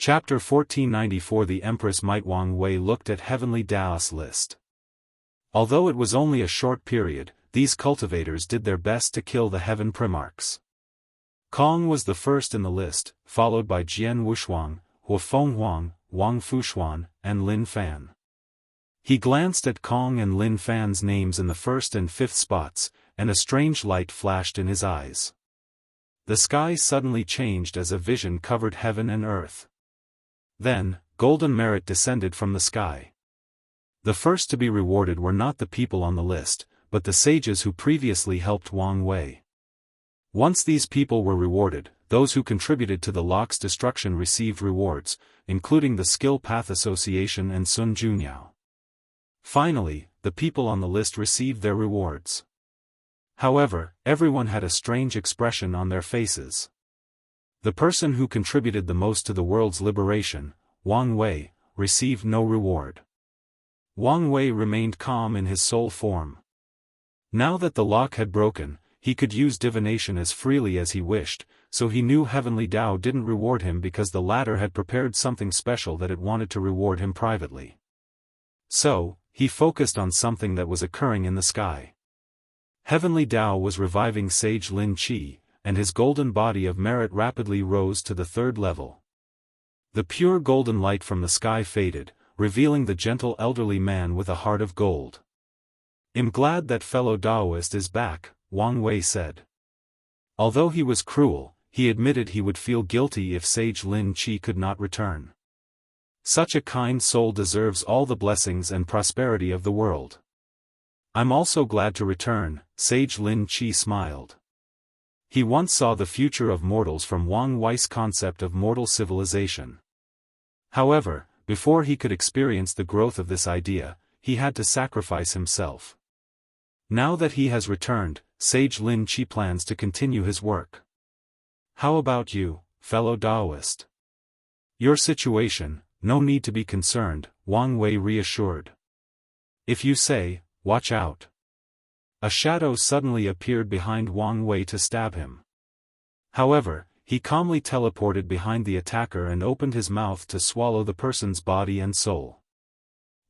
Chapter 1494 The Empress Might. Wang Wei looked at Heavenly Daoist list. Although it was only a short period, these cultivators did their best to kill the Heaven Primarchs. Kong was the first in the list, followed by Jian Wushuang, Huafeng Huang, Wang Fushuan, and Lin Fan. He glanced at Kong and Lin Fan's names in the first and fifth spots, and a strange light flashed in his eyes. The sky suddenly changed as a vision covered heaven and earth. Then, golden merit descended from the sky. The first to be rewarded were not the people on the list, but the sages who previously helped Wang Wei. Once these people were rewarded, those who contributed to the lock's destruction received rewards, including the Skill Path Association and Sun Junyao. Finally, the people on the list received their rewards. However, everyone had a strange expression on their faces. The person who contributed the most to the world's liberation, Wang Wei, received no reward. Wang Wei remained calm in his soul form. Now that the lock had broken, he could use divination as freely as he wished, so he knew Heavenly Dao didn't reward him because the latter had prepared something special that it wanted to reward him privately. So, he focused on something that was occurring in the sky. Heavenly Dao was reviving Sage Lin Qi, and his golden body of merit rapidly rose to the third level. The pure golden light from the sky faded, revealing the gentle elderly man with a heart of gold. "I'm glad that fellow Daoist is back," Wang Wei said. Although he was cruel, he admitted he would feel guilty if Sage Lin Qi could not return. Such a kind soul deserves all the blessings and prosperity of the world. "I'm also glad to return," Sage Lin Qi smiled. He once saw the future of mortals from Wang Wei's concept of mortal civilization. However, before he could experience the growth of this idea, he had to sacrifice himself. Now that he has returned, Sage Lin Qi plans to continue his work. "How about you, fellow Daoist? Your situation, no need to be concerned," Wang Wei reassured. "If you say, watch out." A shadow suddenly appeared behind Wang Wei to stab him. However, he calmly teleported behind the attacker and opened his mouth to swallow the person's body and soul.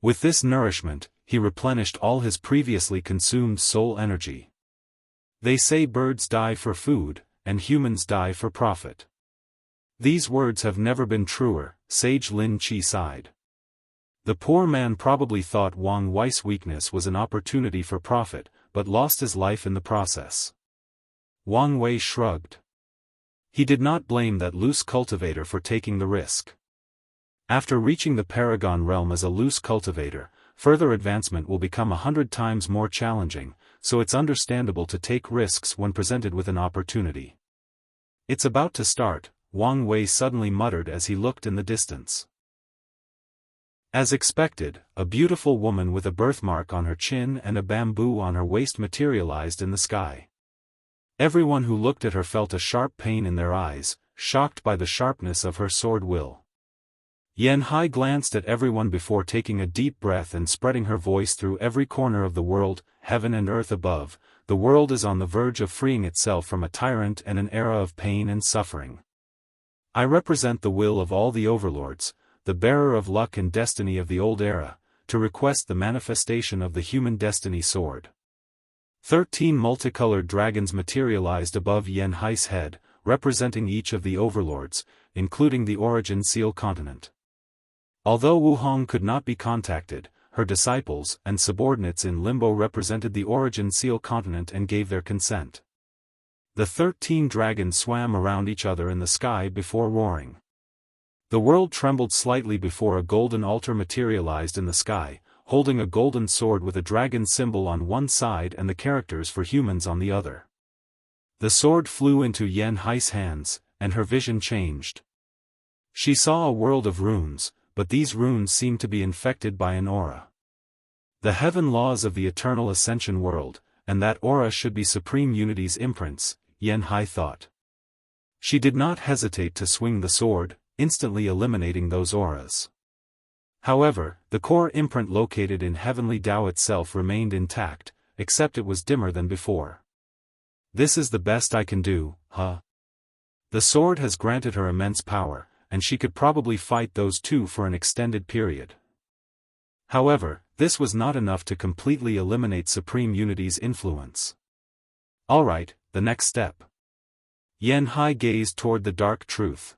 With this nourishment, he replenished all his previously consumed soul energy. They say birds die for food, and humans die for profit. These words have never been truer, Sage Lin Qi sighed. The poor man probably thought Wang Wei's weakness was an opportunity for profit, but lost his life in the process. Wang Wei shrugged. He did not blame that loose cultivator for taking the risk. After reaching the Paragon realm as a loose cultivator, further advancement will become 100 times more challenging, so it's understandable to take risks when presented with an opportunity. "It's about to start," Wang Wei suddenly muttered as he looked in the distance. As expected, a beautiful woman with a birthmark on her chin and a bamboo on her waist materialized in the sky. Everyone who looked at her felt a sharp pain in their eyes, shocked by the sharpness of her sword will. Yanhai glanced at everyone before taking a deep breath and spreading her voice through every corner of the world, heaven and earth above. The world is on the verge of freeing itself from a tyrant and an era of pain and suffering. I represent the will of all the overlords, the bearer of luck and destiny of the old era, to request the manifestation of the human destiny sword. 13 multicolored dragons materialized above Yanhai's head, representing each of the overlords, including the Origin Seal continent. Although Wuhong could not be contacted, her disciples and subordinates in Limbo represented the Origin Seal continent and gave their consent. The 13 dragons swam around each other in the sky before roaring. The world trembled slightly before a golden altar materialized in the sky, holding a golden sword with a dragon symbol on one side and the characters for humans on the other. The sword flew into Yanhai's hands, and her vision changed. She saw a world of runes, but these runes seemed to be infected by an aura. The heaven laws of the eternal ascension world, and that aura should be Supreme Unity's imprints, Yanhai thought. She did not hesitate to swing the sword, instantly eliminating those auras. However, the core imprint located in Heavenly Dao itself remained intact, except it was dimmer than before. "This is the best I can do, huh?" The sword has granted her immense power, and she could probably fight those two for an extended period. However, this was not enough to completely eliminate Supreme Unity's influence. Alright, the next step. Xianxia gazed toward the dark truth.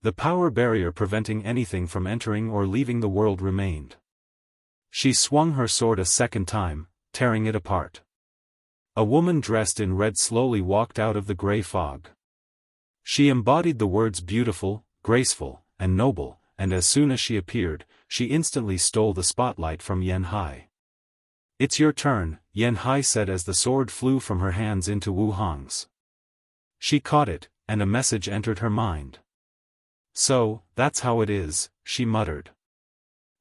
The power barrier preventing anything from entering or leaving the world remained. She swung her sword a second time, tearing it apart. A woman dressed in red slowly walked out of the gray fog. She embodied the words beautiful, graceful, and noble, and as soon as she appeared, she instantly stole the spotlight from Xianxia. "It's your turn," Xianxia said as the sword flew from her hands into Wu Hong's. She caught it, and a message entered her mind. "So, that's how it is," she muttered.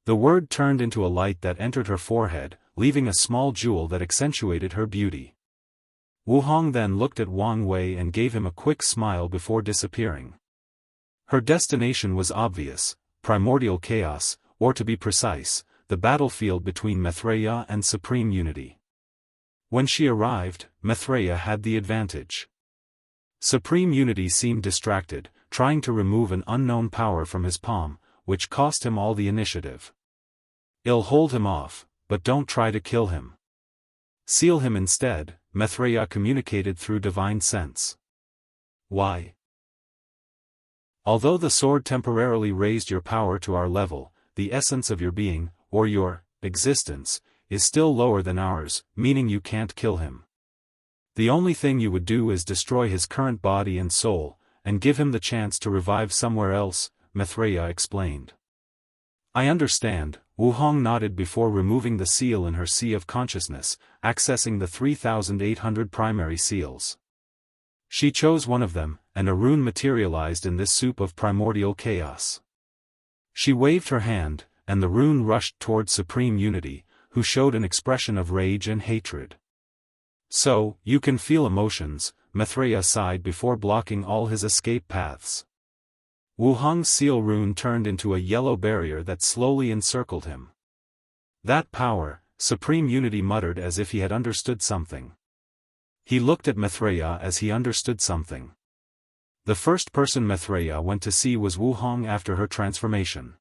The word turned into a light that entered her forehead, leaving a small jewel that accentuated her beauty. Wu Hong then looked at Wang Wei and gave him a quick smile before disappearing. Her destination was obvious: primordial chaos, or to be precise, the battlefield between Maitreya and Supreme Unity. When she arrived, Maitreya had the advantage. Supreme Unity seemed distracted, trying to remove an unknown power from his palm, which cost him all the initiative. "I'll hold him off, but don't try to kill him. Seal him instead," Maitreya communicated through divine sense. "Why?" "Although the sword temporarily raised your power to our level, the essence of your being, or your existence, is still lower than ours, meaning you can't kill him. The only thing you would do is destroy his current body and soul, and give him the chance to revive somewhere else," Maitreya explained. "I understand," Wu Hong nodded before removing the seal in her sea of consciousness, accessing the 3,800 primary seals. She chose one of them, and a rune materialized in this soup of primordial chaos. She waved her hand, and the rune rushed toward Supreme Unity, who showed an expression of rage and hatred. "So, you can feel emotions," Maitreya sighed before blocking all his escape paths. Wu Hong's seal rune turned into a yellow barrier that slowly encircled him. "That power," Supreme Unity muttered as if he had understood something. He looked at Maitreya as he understood something. The first person Maitreya went to see was Wu Hong after her transformation.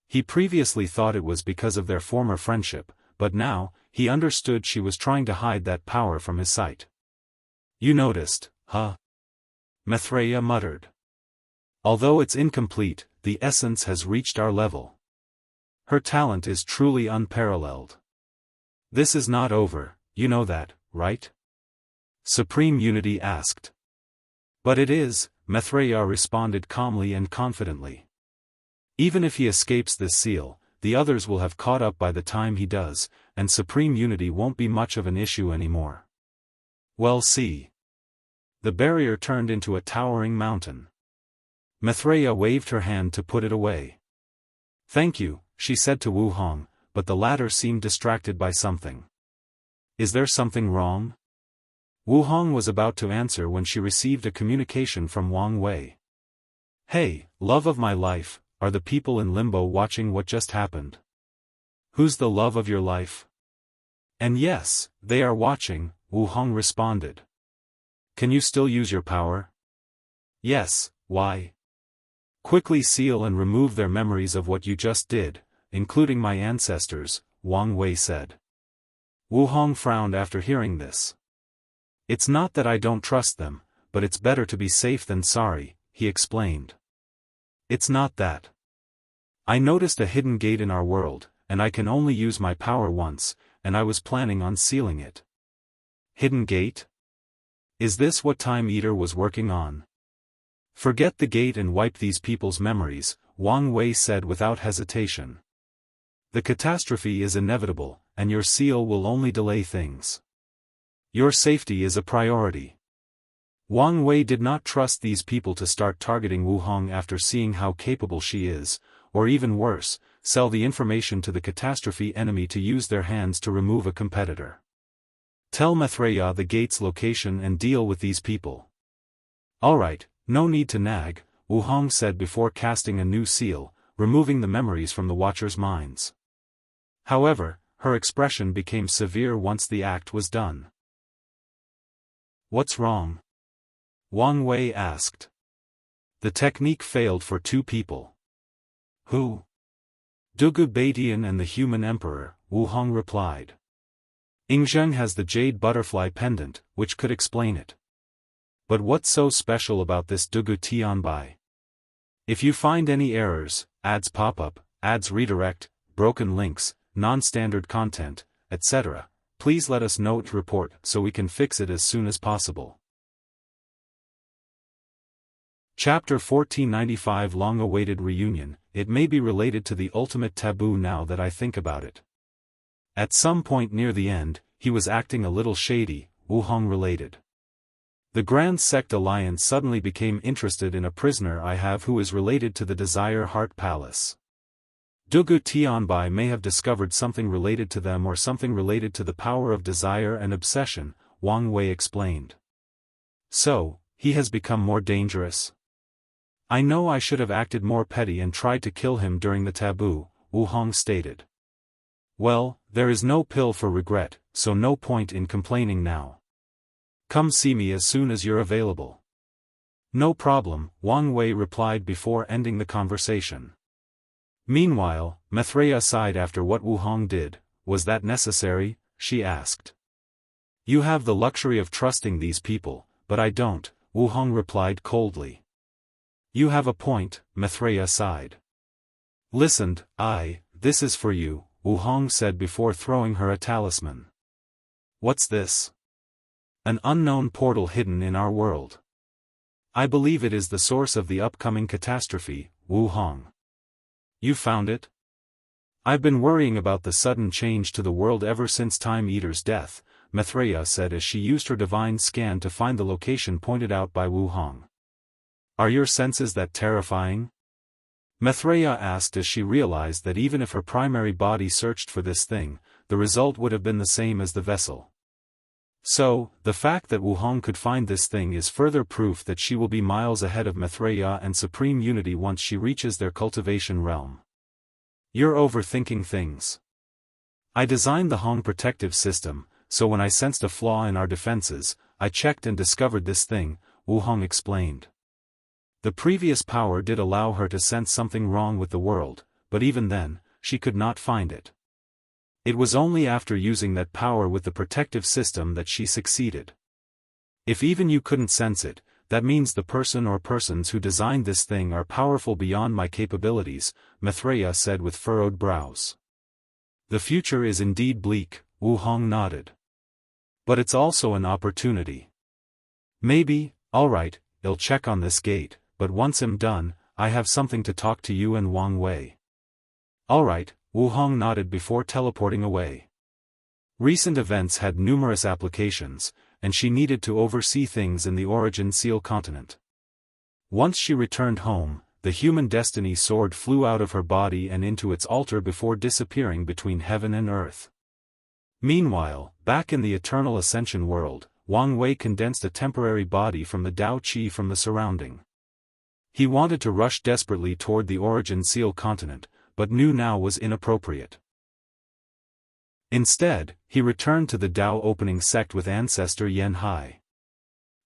He previously thought it was because of their former friendship, but now, he understood she was trying to hide that power from his sight. "You noticed, huh?" Maitreya muttered. "Although it's incomplete, the essence has reached our level. Her talent is truly unparalleled. This is not over, you know that, right?" Supreme Unity asked. "But it is," Maitreya responded calmly and confidently. "Even if he escapes this seal, the others will have caught up by the time he does, and Supreme Unity won't be much of an issue anymore. Well, see." The barrier turned into a towering mountain. Maitreya waved her hand to put it away. "Thank you," she said to Wu Hong, but the latter seemed distracted by something. "Is there something wrong?" Wu Hong was about to answer when she received a communication from Wang Wei. "Hey, love of my life, are the people in Limbo watching what just happened?" "Who's the love of your life?" "And yes, they are watching," Wu Hong responded. "Can you still use your power?" "Yes, why?" "Quickly seal and remove their memories of what you just did, including my ancestors," Wang Wei said. Wu Hong frowned after hearing this. "It's not that I don't trust them, but it's better to be safe than sorry," he explained. "It's not that. I noticed a hidden gate in our world, and I can only use my power once, and I was planning on sealing it." "Hidden gate? Is this what Time Eater was working on?" "Forget the gate and wipe these people's memories," Wang Wei said without hesitation. "The catastrophe is inevitable, and your seal will only delay things. Your safety is a priority." Wang Wei did not trust these people to start targeting Wu Hong after seeing how capable she is, or even worse, sell the information to the catastrophe enemy to use their hands to remove a competitor. "Tell Maitreya the gate's location and deal with these people." "Alright, no need to nag," Wu Hong said before casting a new seal, removing the memories from the watchers' minds. However, her expression became severe once the act was done. "What's wrong?" Wang Wei asked. The technique failed for two people. Who? Dugu Batian and the human emperor, Wu Hong replied. Ingzheng has the jade butterfly pendant, which could explain it. But what's so special about this Dugu Tianbai? If you find any errors, ads pop up, ads redirect, broken links, non-standard content, etc., please let us know to report so we can fix it as soon as possible. Chapter 1495 Long-awaited reunion. It may be related to the ultimate taboo now that I think about it. At some point near the end, he was acting a little shady, Wu Hong related. The Grand Sect Alliance suddenly became interested in a prisoner I have who is related to the Desire Heart Palace. Dugu Tianbai may have discovered something related to them or something related to the power of desire and obsession, Wang Wei explained. So, he has become more dangerous? I know I should have acted more petty and tried to kill him during the taboo, Wu Hong stated. Well, there is no pill for regret, so no point in complaining now. Come see me as soon as you're available. No problem, Wang Wei replied before ending the conversation. Meanwhile, Maitreya sighed after what Wu Hong did. Was that necessary? She asked. You have the luxury of trusting these people, but I don't, Wu Hong replied coldly. You have a point, Maitreya sighed. Listened, this is for you, Wu Hong said before throwing her a talisman. What's this? An unknown portal hidden in our world. I believe it is the source of the upcoming catastrophe, Wu Hong. You found it? I've been worrying about the sudden change to the world ever since Time Eater's death, Maitreya said as she used her divine scan to find the location pointed out by Wu Hong. Are your senses that terrifying? Maitreya asked as she realized that even if her primary body searched for this thing, the result would have been the same as the vessel. So, the fact that Wu Hong could find this thing is further proof that she will be miles ahead of Maitreya and Supreme Unity once she reaches their cultivation realm. You're overthinking things. I designed the Hong protective system, so when I sensed a flaw in our defenses, I checked and discovered this thing, Wu Hong explained. The previous power did allow her to sense something wrong with the world, but even then, she could not find it. It was only after using that power with the protective system that she succeeded. If even you couldn't sense it, that means the person or persons who designed this thing are powerful beyond my capabilities, Maitreya said with furrowed brows. The future is indeed bleak, Wu Hong nodded. But it's also an opportunity. Maybe, alright, I'll check on this gate. But once I'm done, I have something to talk to you and Wang Wei. Alright, Wu Hong nodded before teleporting away. Recent events had numerous applications, and she needed to oversee things in the Origin Seal continent. Once she returned home, the human destiny sword flew out of her body and into its altar before disappearing between heaven and earth. Meanwhile, back in the Eternal Ascension world, Wang Wei condensed a temporary body from the Dao Qi from the surrounding. He wanted to rush desperately toward the Origin Seal continent, but knew now was inappropriate. Instead, he returned to the Dao opening sect with ancestor Yan Hai.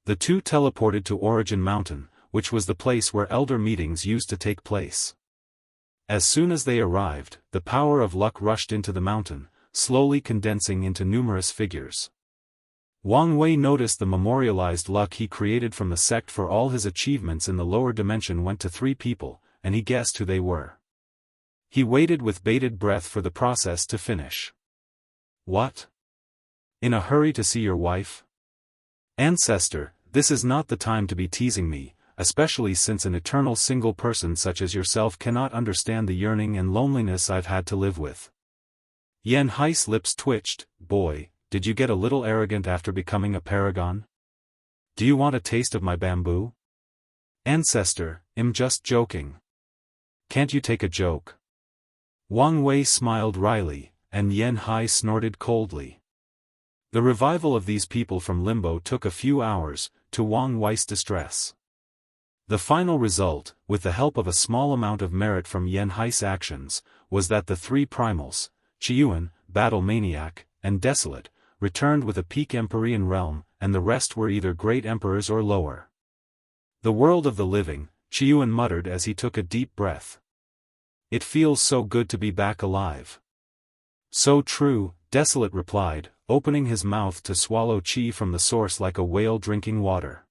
The two teleported to Origin Mountain, which was the place where elder meetings used to take place. As soon as they arrived, the power of luck rushed into the mountain, slowly condensing into numerous figures. Wang Wei noticed the memorialized luck he created from the sect for all his achievements in the lower dimension went to 3 people, and he guessed who they were. He waited with bated breath for the process to finish. What? In a hurry to see your wife? Ancestor, this is not the time to be teasing me, especially since an eternal single person such as yourself cannot understand the yearning and loneliness I've had to live with. Yan Hai's lips twitched. Boy, did you get a little arrogant after becoming a paragon? Do you want a taste of my bamboo? Ancestor, I'm just joking. Can't you take a joke? Wang Wei smiled wryly, and Yan Hai snorted coldly. The revival of these people from limbo took a few hours, to Wang Wei's distress. The final result, with the help of a small amount of merit from Yan Hai's actions, was that the 3 primals, Qiyuan, Battle Maniac, and Desolate, returned with a peak Empyrean realm, and the rest were either great emperors or lower. The world of the living, Qiuan muttered as he took a deep breath. It feels so good to be back alive. So true, Desolate replied, opening his mouth to swallow qi from the source like a whale drinking water.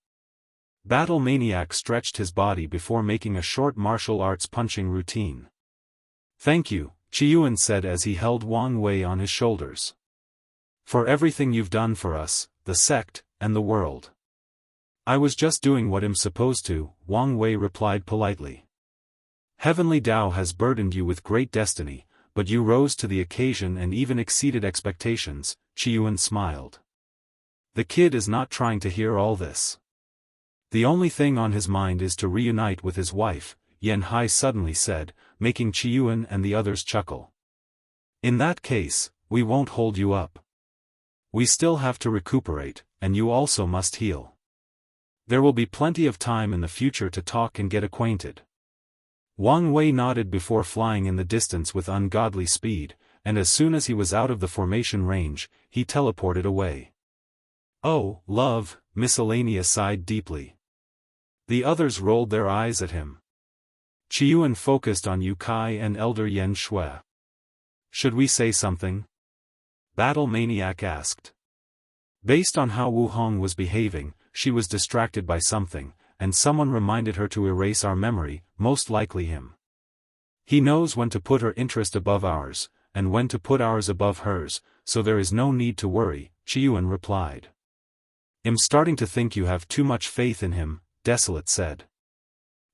Battle Maniac stretched his body before making a short martial arts punching routine. Thank you, Qiuan said as he held Wang Wei on his shoulders. For everything you've done for us, the sect, and the world. I was just doing what I'm supposed to, Wang Wei replied politely. Heavenly Tao has burdened you with great destiny, but you rose to the occasion and even exceeded expectations, Qiuan smiled. The kid is not trying to hear all this. The only thing on his mind is to reunite with his wife, Yanhai suddenly said, making Qiuan and the others chuckle. In that case, we won't hold you up. We still have to recuperate, and you also must heal. There will be plenty of time in the future to talk and get acquainted. Wang Wei nodded before flying in the distance with ungodly speed, and as soon as he was out of the formation range, he teleported away. Oh, love, Miscellanea sighed deeply. The others rolled their eyes at him. Qiuan focused on Yu Kai and Elder Yen Shui. Should we say something? Battle Maniac asked. Based on how Wu Hong was behaving, she was distracted by something, and someone reminded her to erase our memory, most likely him. He knows when to put her interest above ours, and when to put ours above hers, so there is no need to worry, Qiuan replied. I'm starting to think you have too much faith in him, Desolate said.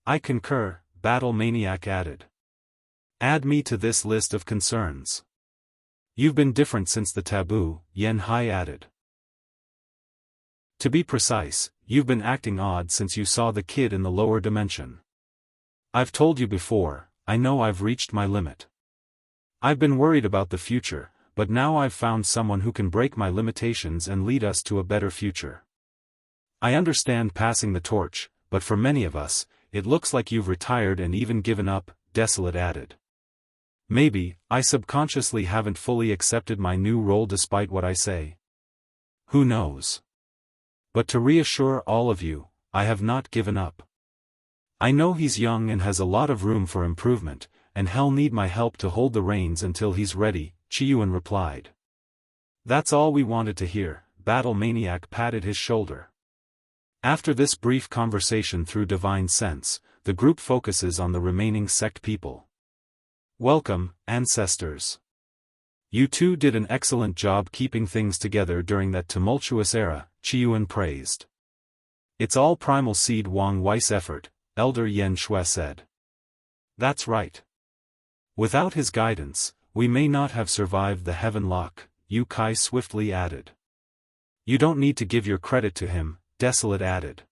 I concur, Battle Maniac added. Add me to this list of concerns. You've been different since the taboo, Yanhai added. To be precise, you've been acting odd since you saw the kid in the lower dimension. I've told you before, I know I've reached my limit. I've been worried about the future, but now I've found someone who can break my limitations and lead us to a better future. I understand passing the torch, but for many of us, it looks like you've retired and even given up, Desolate added. Maybe, I subconsciously haven't fully accepted my new role despite what I say. Who knows? But to reassure all of you, I have not given up. I know he's young and has a lot of room for improvement, and he'll need my help to hold the reins until he's ready, Qiuan replied. That's all we wanted to hear, Battle Maniac patted his shoulder. After this brief conversation through divine sense, the group focuses on the remaining sect people. Welcome, ancestors. You two did an excellent job keeping things together during that tumultuous era, Qiuan praised. It's all Primal Seed Wang Wei's effort, Elder Yen Shui said. That's right. Without his guidance, we may not have survived the Heaven Lock, Yu Kai swiftly added. You don't need to give your credit to him, Desolate added.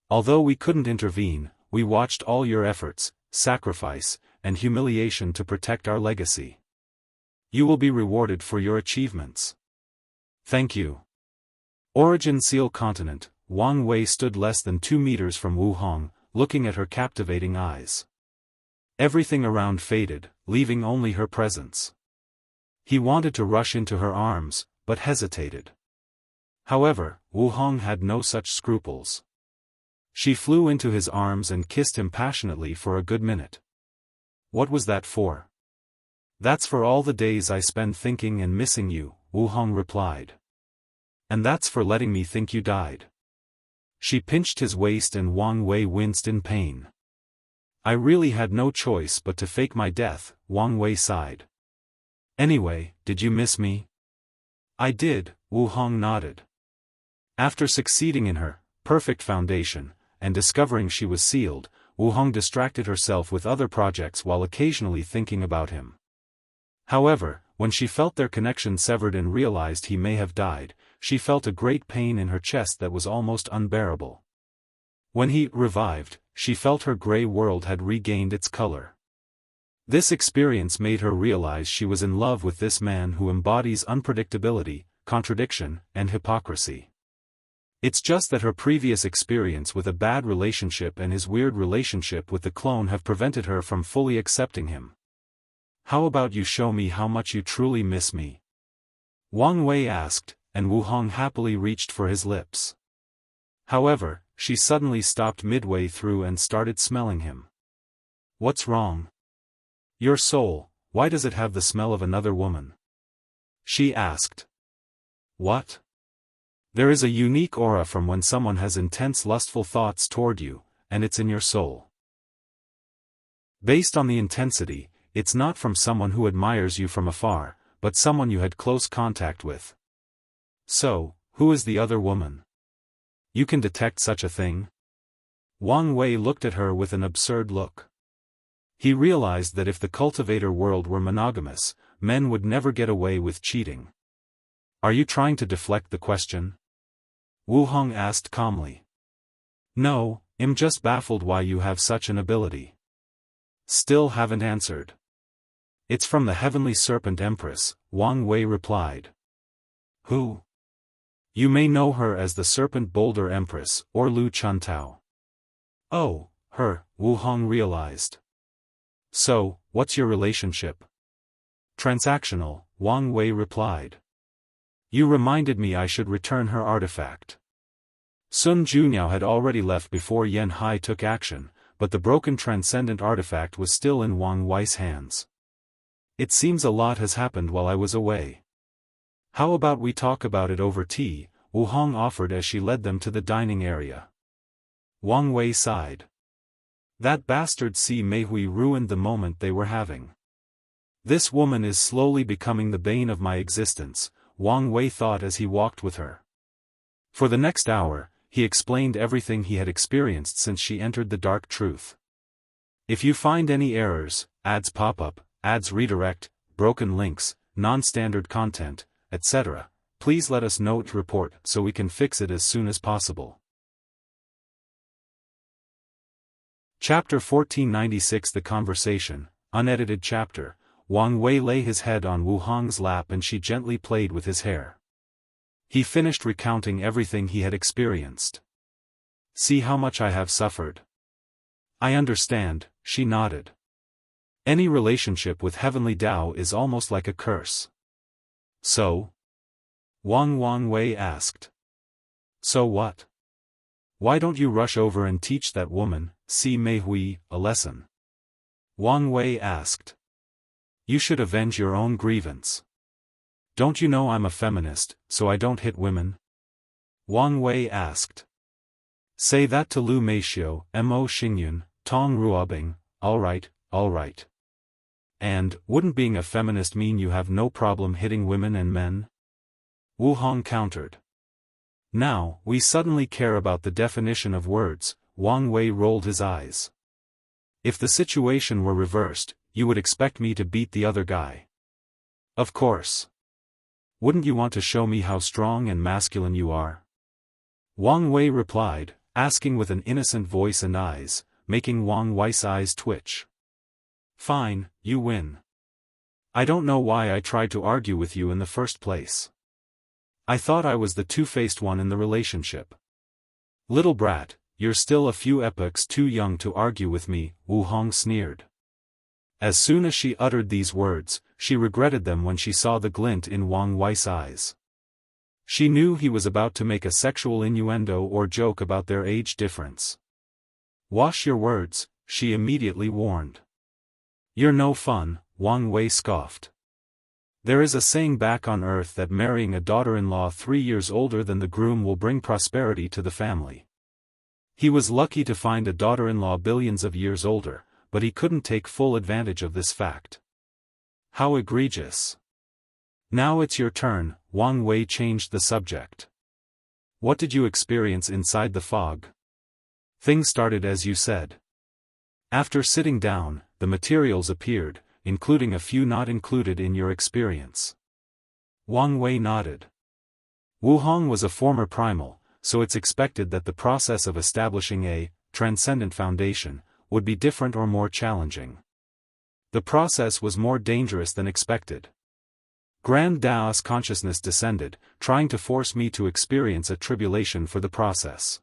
Although we couldn't intervene, we watched all your efforts, sacrifice, and humiliation to protect our legacy. You will be rewarded for your achievements. Thank you. Origin Seal Continent, Wang Wei stood less than 2 meters from Wu Hong, looking at her captivating eyes. Everything around faded, leaving only her presence. He wanted to rush into her arms, but hesitated. However, Wu Hong had no such scruples. She flew into his arms and kissed him passionately for a good minute. What was that for? That's for all the days I spend thinking and missing you, Wu Hong replied. And that's for letting me think you died. She pinched his waist and Wang Wei winced in pain. I really had no choice but to fake my death, Wang Wei sighed. Anyway, did you miss me? I did, Wu Hong nodded. After succeeding in her perfect foundation, and discovering she was sealed, Wu Hong distracted herself with other projects while occasionally thinking about him. However, when she felt their connection severed and realized he may have died, she felt a great pain in her chest that was almost unbearable. When he revived, she felt her gray world had regained its color. This experience made her realize she was in love with this man who embodies unpredictability, contradiction, and hypocrisy. It's just that her previous experience with a bad relationship and his weird relationship with the clone have prevented her from fully accepting him. How about you show me how much you truly miss me? Wang Wei asked, and Wu Hong happily reached for his lips. However, she suddenly stopped midway through and started smelling him. What's wrong? Your soul, why does it have the smell of another woman? She asked. What? There is a unique aura from when someone has intense lustful thoughts toward you, and it's in your soul. Based on the intensity, it's not from someone who admires you from afar, but someone you had close contact with. So, who is the other woman? You can detect such a thing? Wang Wei looked at her with an absurd look. He realized that if the cultivator world were monogamous, men would never get away with cheating. Are you trying to deflect the question? Wu Hong asked calmly. No, I'm just baffled why you have such an ability. Still haven't answered. It's from the heavenly serpent Empress, Wang Wei replied. Who? You may know her as the Serpent Boulder Empress, or Lu Chuntao. Oh, her, Wu Hong realized. So, what's your relationship? Transactional, Wang Wei replied. You reminded me I should return her artifact. Sun Junyao had already left before Yan Hai took action, but the broken transcendent artifact was still in Wang Wei's hands. It seems a lot has happened while I was away. How about we talk about it over tea? Wu Hong offered as she led them to the dining area. Wang Wei sighed. That bastard Si Meihui ruined the moment they were having. This woman is slowly becoming the bane of my existence, Wang Wei thought as he walked with her. For the next hour, he explained everything he had experienced since she entered the dark truth. If you find any errors, ads pop up, ads redirect, broken links, non-standard content, etc., please let us know to report so we can fix it as soon as possible. Chapter 1496 The Conversation, unedited chapter. Wang Wei lay his head on Wu Hong's lap and she gently played with his hair. He finished recounting everything he had experienced. See how much I have suffered. I understand, she nodded. Any relationship with heavenly Tao is almost like a curse. So? Wang Wei asked. So what? Why don't you rush over and teach that woman, Si Meihui, a lesson? Wang Wei asked. You should avenge your own grievance. Don't you know I'm a feminist, so I don't hit women? Wang Wei asked. Say that to Lu Meixiu, Mo Xingyun, Tong Ruobing, alright. And, wouldn't being a feminist mean you have no problem hitting women and men? Wu Hong countered. Now, we suddenly care about the definition of words, Wang Wei rolled his eyes. If the situation were reversed, you would expect me to beat the other guy. Of course. Wouldn't you want to show me how strong and masculine you are? Wang Wei replied, asking with an innocent voice and eyes, making Wang Wei's eyes twitch. Fine, you win. I don't know why I tried to argue with you in the first place. I thought I was the two-faced one in the relationship. Little brat, you're still a few epochs too young to argue with me, Wu Hong sneered. As soon as she uttered these words, she regretted them when she saw the glint in Wang Wei's eyes. She knew he was about to make a sexual innuendo or joke about their age difference. Wash your words, she immediately warned. You're no fun, Wang Wei scoffed. There is a saying back on Earth that marrying a daughter-in-law 3 years older than the groom will bring prosperity to the family. He was lucky to find a daughter-in-law billions of years older, but he couldn't take full advantage of this fact. How egregious. Now it's your turn, Wang Wei changed the subject. What did you experience inside the fog? Things started as you said. After sitting down, the materials appeared, including a few not included in your experience. Wang Wei nodded. Wu Hong was a former primal, so it's expected that the process of establishing a transcendent foundation would be different or more challenging. The process was more dangerous than expected. Grand Daoist consciousness descended, trying to force me to experience a tribulation for the process.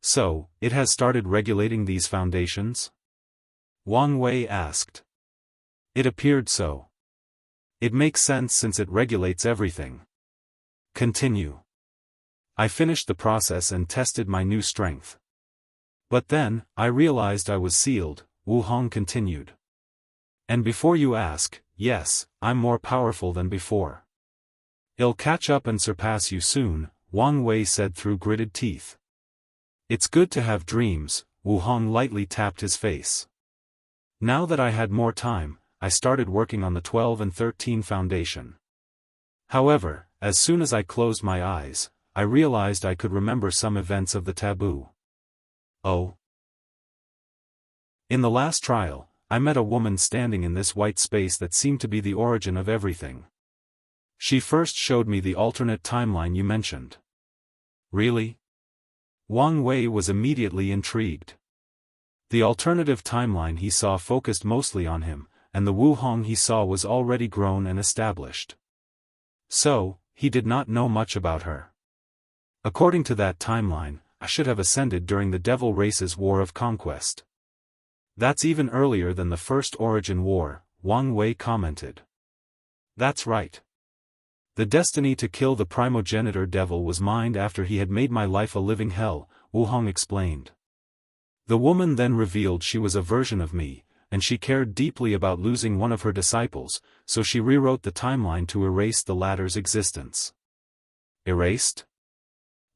So, it has started regulating these foundations? Wang Wei asked. It appeared so. It makes sense since it regulates everything. Continue. I finished the process and tested my new strength. But then, I realized I was sealed, Wu Hong continued. And before you ask, yes, I'm more powerful than before. I'll catch up and surpass you soon, Wang Wei said through gritted teeth. It's good to have dreams, Wu Hong lightly tapped his face. Now that I had more time, I started working on the 12 and 13 foundation. However, as soon as I closed my eyes, I realized I could remember some events of the taboo. Oh. In the last trial, I met a woman standing in this white space that seemed to be the origin of everything. She first showed me the alternate timeline you mentioned. Really? Wang Wei was immediately intrigued. The alternative timeline he saw focused mostly on him, and the Wu Hong he saw was already grown and established. So, he did not know much about her. According to that timeline, I should have ascended during the Devil Race's War of Conquest. That's even earlier than the First Origin War, Wang Wei commented. That's right. The destiny to kill the primogenitor devil was mine after he had made my life a living hell, Wu Hong explained. The woman then revealed she was a version of me, and she cared deeply about losing one of her disciples, so she rewrote the timeline to erase the latter's existence. Erased?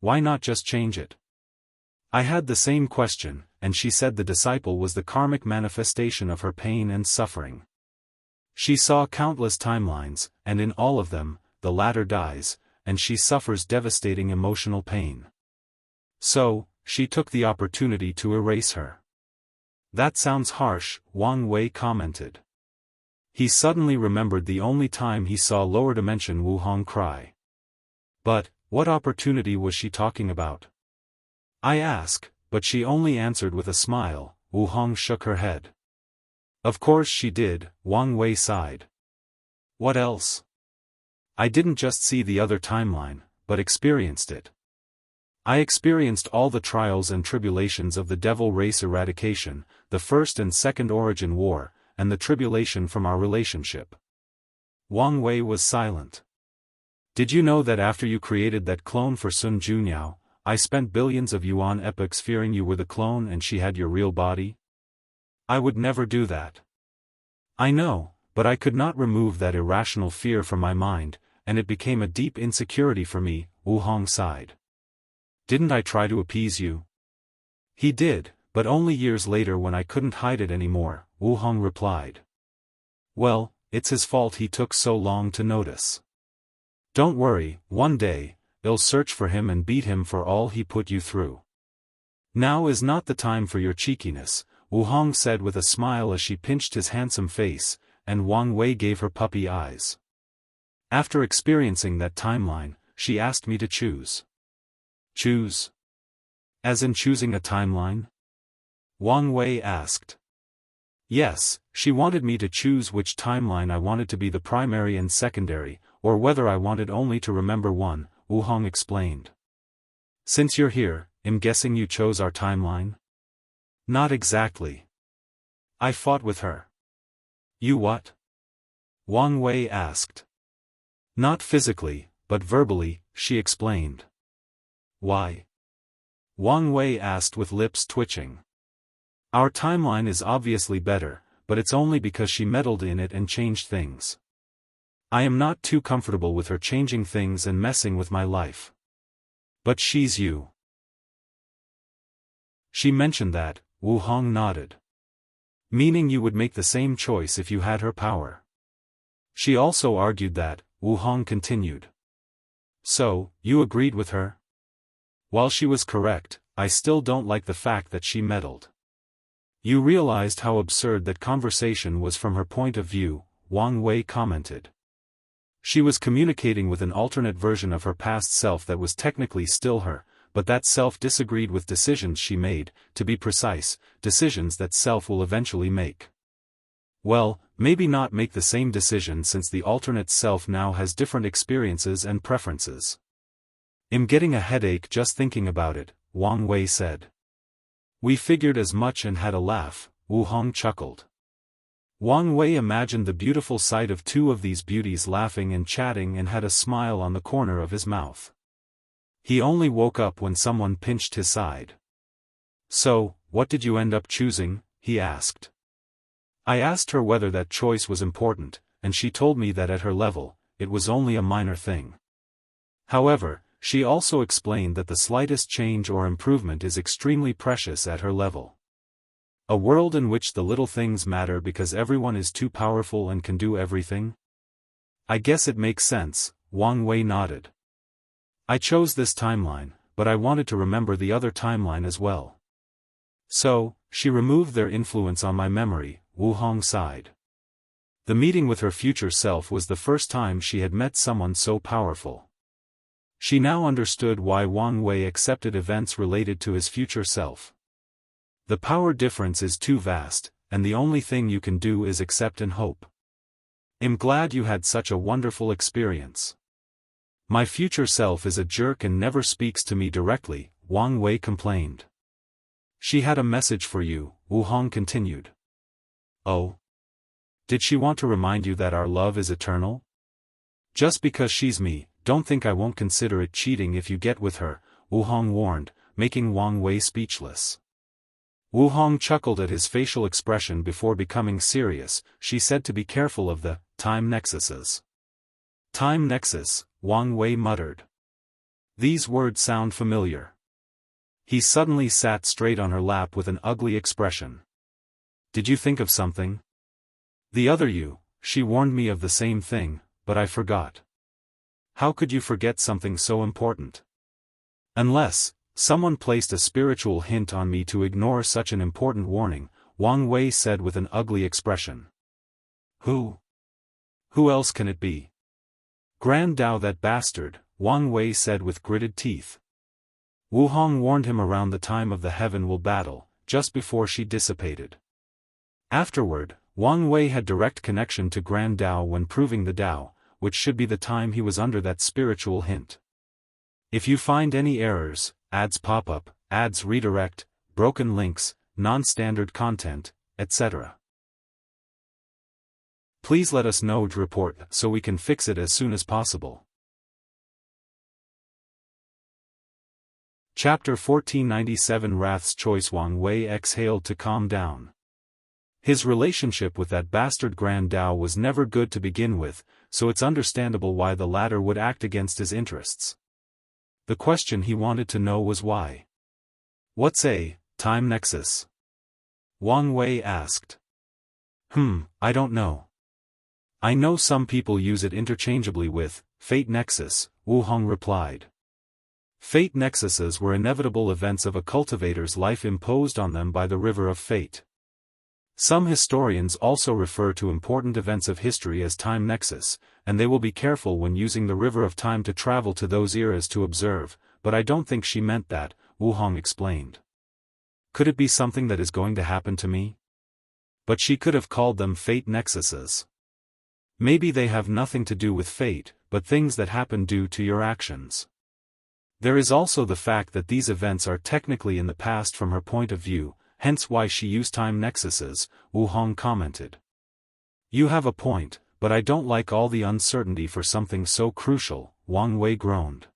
Why not just change it? I had the same question, and she said the disciple was the karmic manifestation of her pain and suffering. She saw countless timelines, and in all of them, the latter dies, and she suffers devastating emotional pain. So, she took the opportunity to erase her. That sounds harsh, Wang Wei commented. He suddenly remembered the only time he saw lower dimension Wu Hong cry. But, what opportunity was she talking about? I asked, but she only answered with a smile. Wu Hong shook her head. Of course she did, Wang Wei sighed. What else? I didn't just see the other timeline, but experienced it. I experienced all the trials and tribulations of the devil race eradication, the First and Second Origin War, and the tribulation from our relationship. Wang Wei was silent. Did you know that after you created that clone for Sun Junyao, I spent billions of yuan epochs fearing you were the clone and she had your real body? I would never do that. I know, but I could not remove that irrational fear from my mind, and it became a deep insecurity for me, Wu Hong sighed. Didn't I try to appease you? He did, but only years later when I couldn't hide it anymore, Wu Hong replied. Well, it's his fault he took so long to notice. Don't worry, one day, I'll search for him and beat him for all he put you through. Now is not the time for your cheekiness, Wu Hong said with a smile as she pinched his handsome face, and Wang Wei gave her puppy eyes. After experiencing that timeline, she asked me to choose. Choose? As in choosing a timeline? Wang Wei asked. Yes, she wanted me to choose which timeline I wanted to be the primary and secondary, or whether I wanted only to remember one, Wu Hong explained. Since you're here, I'm guessing you chose our timeline? Not exactly. I fought with her. You what? Wang Wei asked. Not physically, but verbally, she explained. Why? Wang Wei asked with lips twitching. Our timeline is obviously better, but it's only because she meddled in it and changed things. I am not too comfortable with her changing things and messing with my life. But she's you. She mentioned that, Wu Hong nodded. Meaning you would make the same choice if you had her power. She also argued that, Wu Hong continued. So, you agreed with her? While she was correct, I still don't like the fact that she meddled. You realized how absurd that conversation was from her point of view, Wang Wei commented. She was communicating with an alternate version of her past self that was technically still her, but that self disagreed with decisions she made, to be precise, decisions that self will eventually make. Well, maybe not make the same decision since the alternate self now has different experiences and preferences. I'm getting a headache just thinking about it, Wang Wei said. We figured as much and had a laugh, Wu Hong chuckled. Wang Wei imagined the beautiful sight of two of these beauties laughing and chatting and had a smile on the corner of his mouth. He only woke up when someone pinched his side. So, what did you end up choosing? He asked. I asked her whether that choice was important, and she told me that at her level, it was only a minor thing. However, she also explained that the slightest change or improvement is extremely precious at her level. A world in which the little things matter because everyone is too powerful and can do everything? I guess it makes sense, Wang Wei nodded. I chose this timeline, but I wanted to remember the other timeline as well. So, she removed their influence on my memory, Wu Hong sighed. The meeting with her future self was the first time she had met someone so powerful. She now understood why Wang Wei accepted events related to his future self. The power difference is too vast, and the only thing you can do is accept and hope. I'm glad you had such a wonderful experience. My future self is a jerk and never speaks to me directly, Wang Wei complained. She had a message for you, Wu Hong continued. Oh? Did she want to remind you that our love is eternal? Just because she's me, don't think I won't consider it cheating if you get with her, Wu Hong warned, making Wang Wei speechless. Wu Hong chuckled at his facial expression before becoming serious. She said to be careful of the time nexuses. Time nexus, Wang Wei muttered. These words sound familiar. He suddenly sat straight on her lap with an ugly expression. Did you think of something? The other you, she warned me of the same thing, but I forgot. How could you forget something so important? Unless someone placed a spiritual hint on me to ignore such an important warning, Wang Wei said with an ugly expression. Who? Who else can it be? Grand Dao, that bastard, Wang Wei said with gritted teeth. Wu Hong warned him around the time of the heaven will battle, just before she dissipated. Afterward, Wang Wei had direct connection to Grand Dao when proving the Dao, which should be the time he was under that spiritual hint. If you find any errors, ads pop up, ads redirect, broken links, non-standard content, etc. Please let us know to report so we can fix it as soon as possible. Chapter 1497 Wrath's Choice. Wang Wei exhaled to calm down. His relationship with that bastard Grand Dao was never good to begin with, so it's understandable why the latter would act against his interests. The question he wanted to know was why. What's a time nexus? Wang Wei asked. I don't know. I know some people use it interchangeably with fate nexus, Wu Hong replied. Fate nexuses were inevitable events of a cultivator's life imposed on them by the river of fate. Some historians also refer to important events of history as time nexus, and they will be careful when using the river of time to travel to those eras to observe, but I don't think she meant that, Wu Hong explained. Could it be something that is going to happen to me? But she could have called them fate nexuses. Maybe they have nothing to do with fate, but things that happen due to your actions. There is also the fact that these events are technically in the past from her point of view, hence why she used time nexuses, Wu Hong commented. You have a point, but I don't like all the uncertainty for something so crucial, Wang Wei groaned.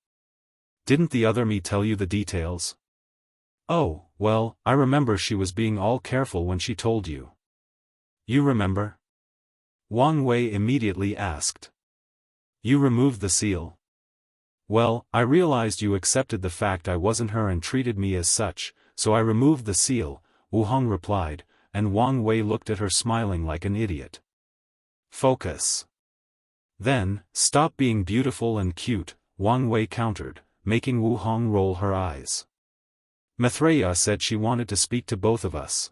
Didn't the other me tell you the details? Oh, well, I remember she was being all careful when she told you. You remember? Wang Wei immediately asked. You removed the seal? Well, I realized you accepted the fact I wasn't her and treated me as such, so I removed the seal, Wu Hong replied, and Wang Wei looked at her smiling like an idiot. Focus. Then, stop being beautiful and cute, Wang Wei countered, making Wu Hong roll her eyes. Maitreya said she wanted to speak to both of us.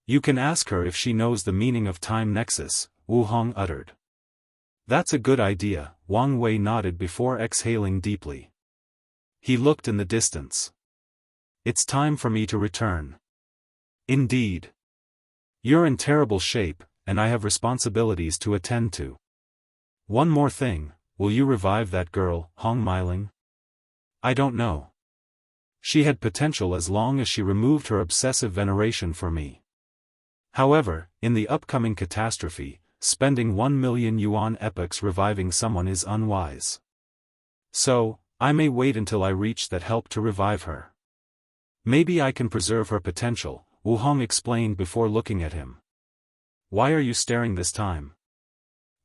You can ask her if she knows the meaning of time nexus, Wu Hong uttered. That's a good idea, Wang Wei nodded before exhaling deeply. He looked in the distance. It's time for me to return. Indeed. You're in terrible shape, and I have responsibilities to attend to. One more thing, will you revive that girl, Hong Meiling? I don't know. She had potential as long as she removed her obsessive veneration for me. However, in the upcoming catastrophe, spending 1 million yuan epochs reviving someone is unwise. So, I may wait until I reach that help to revive her. Maybe I can preserve her potential, Wu Hong explained before looking at him. Why are you staring this time?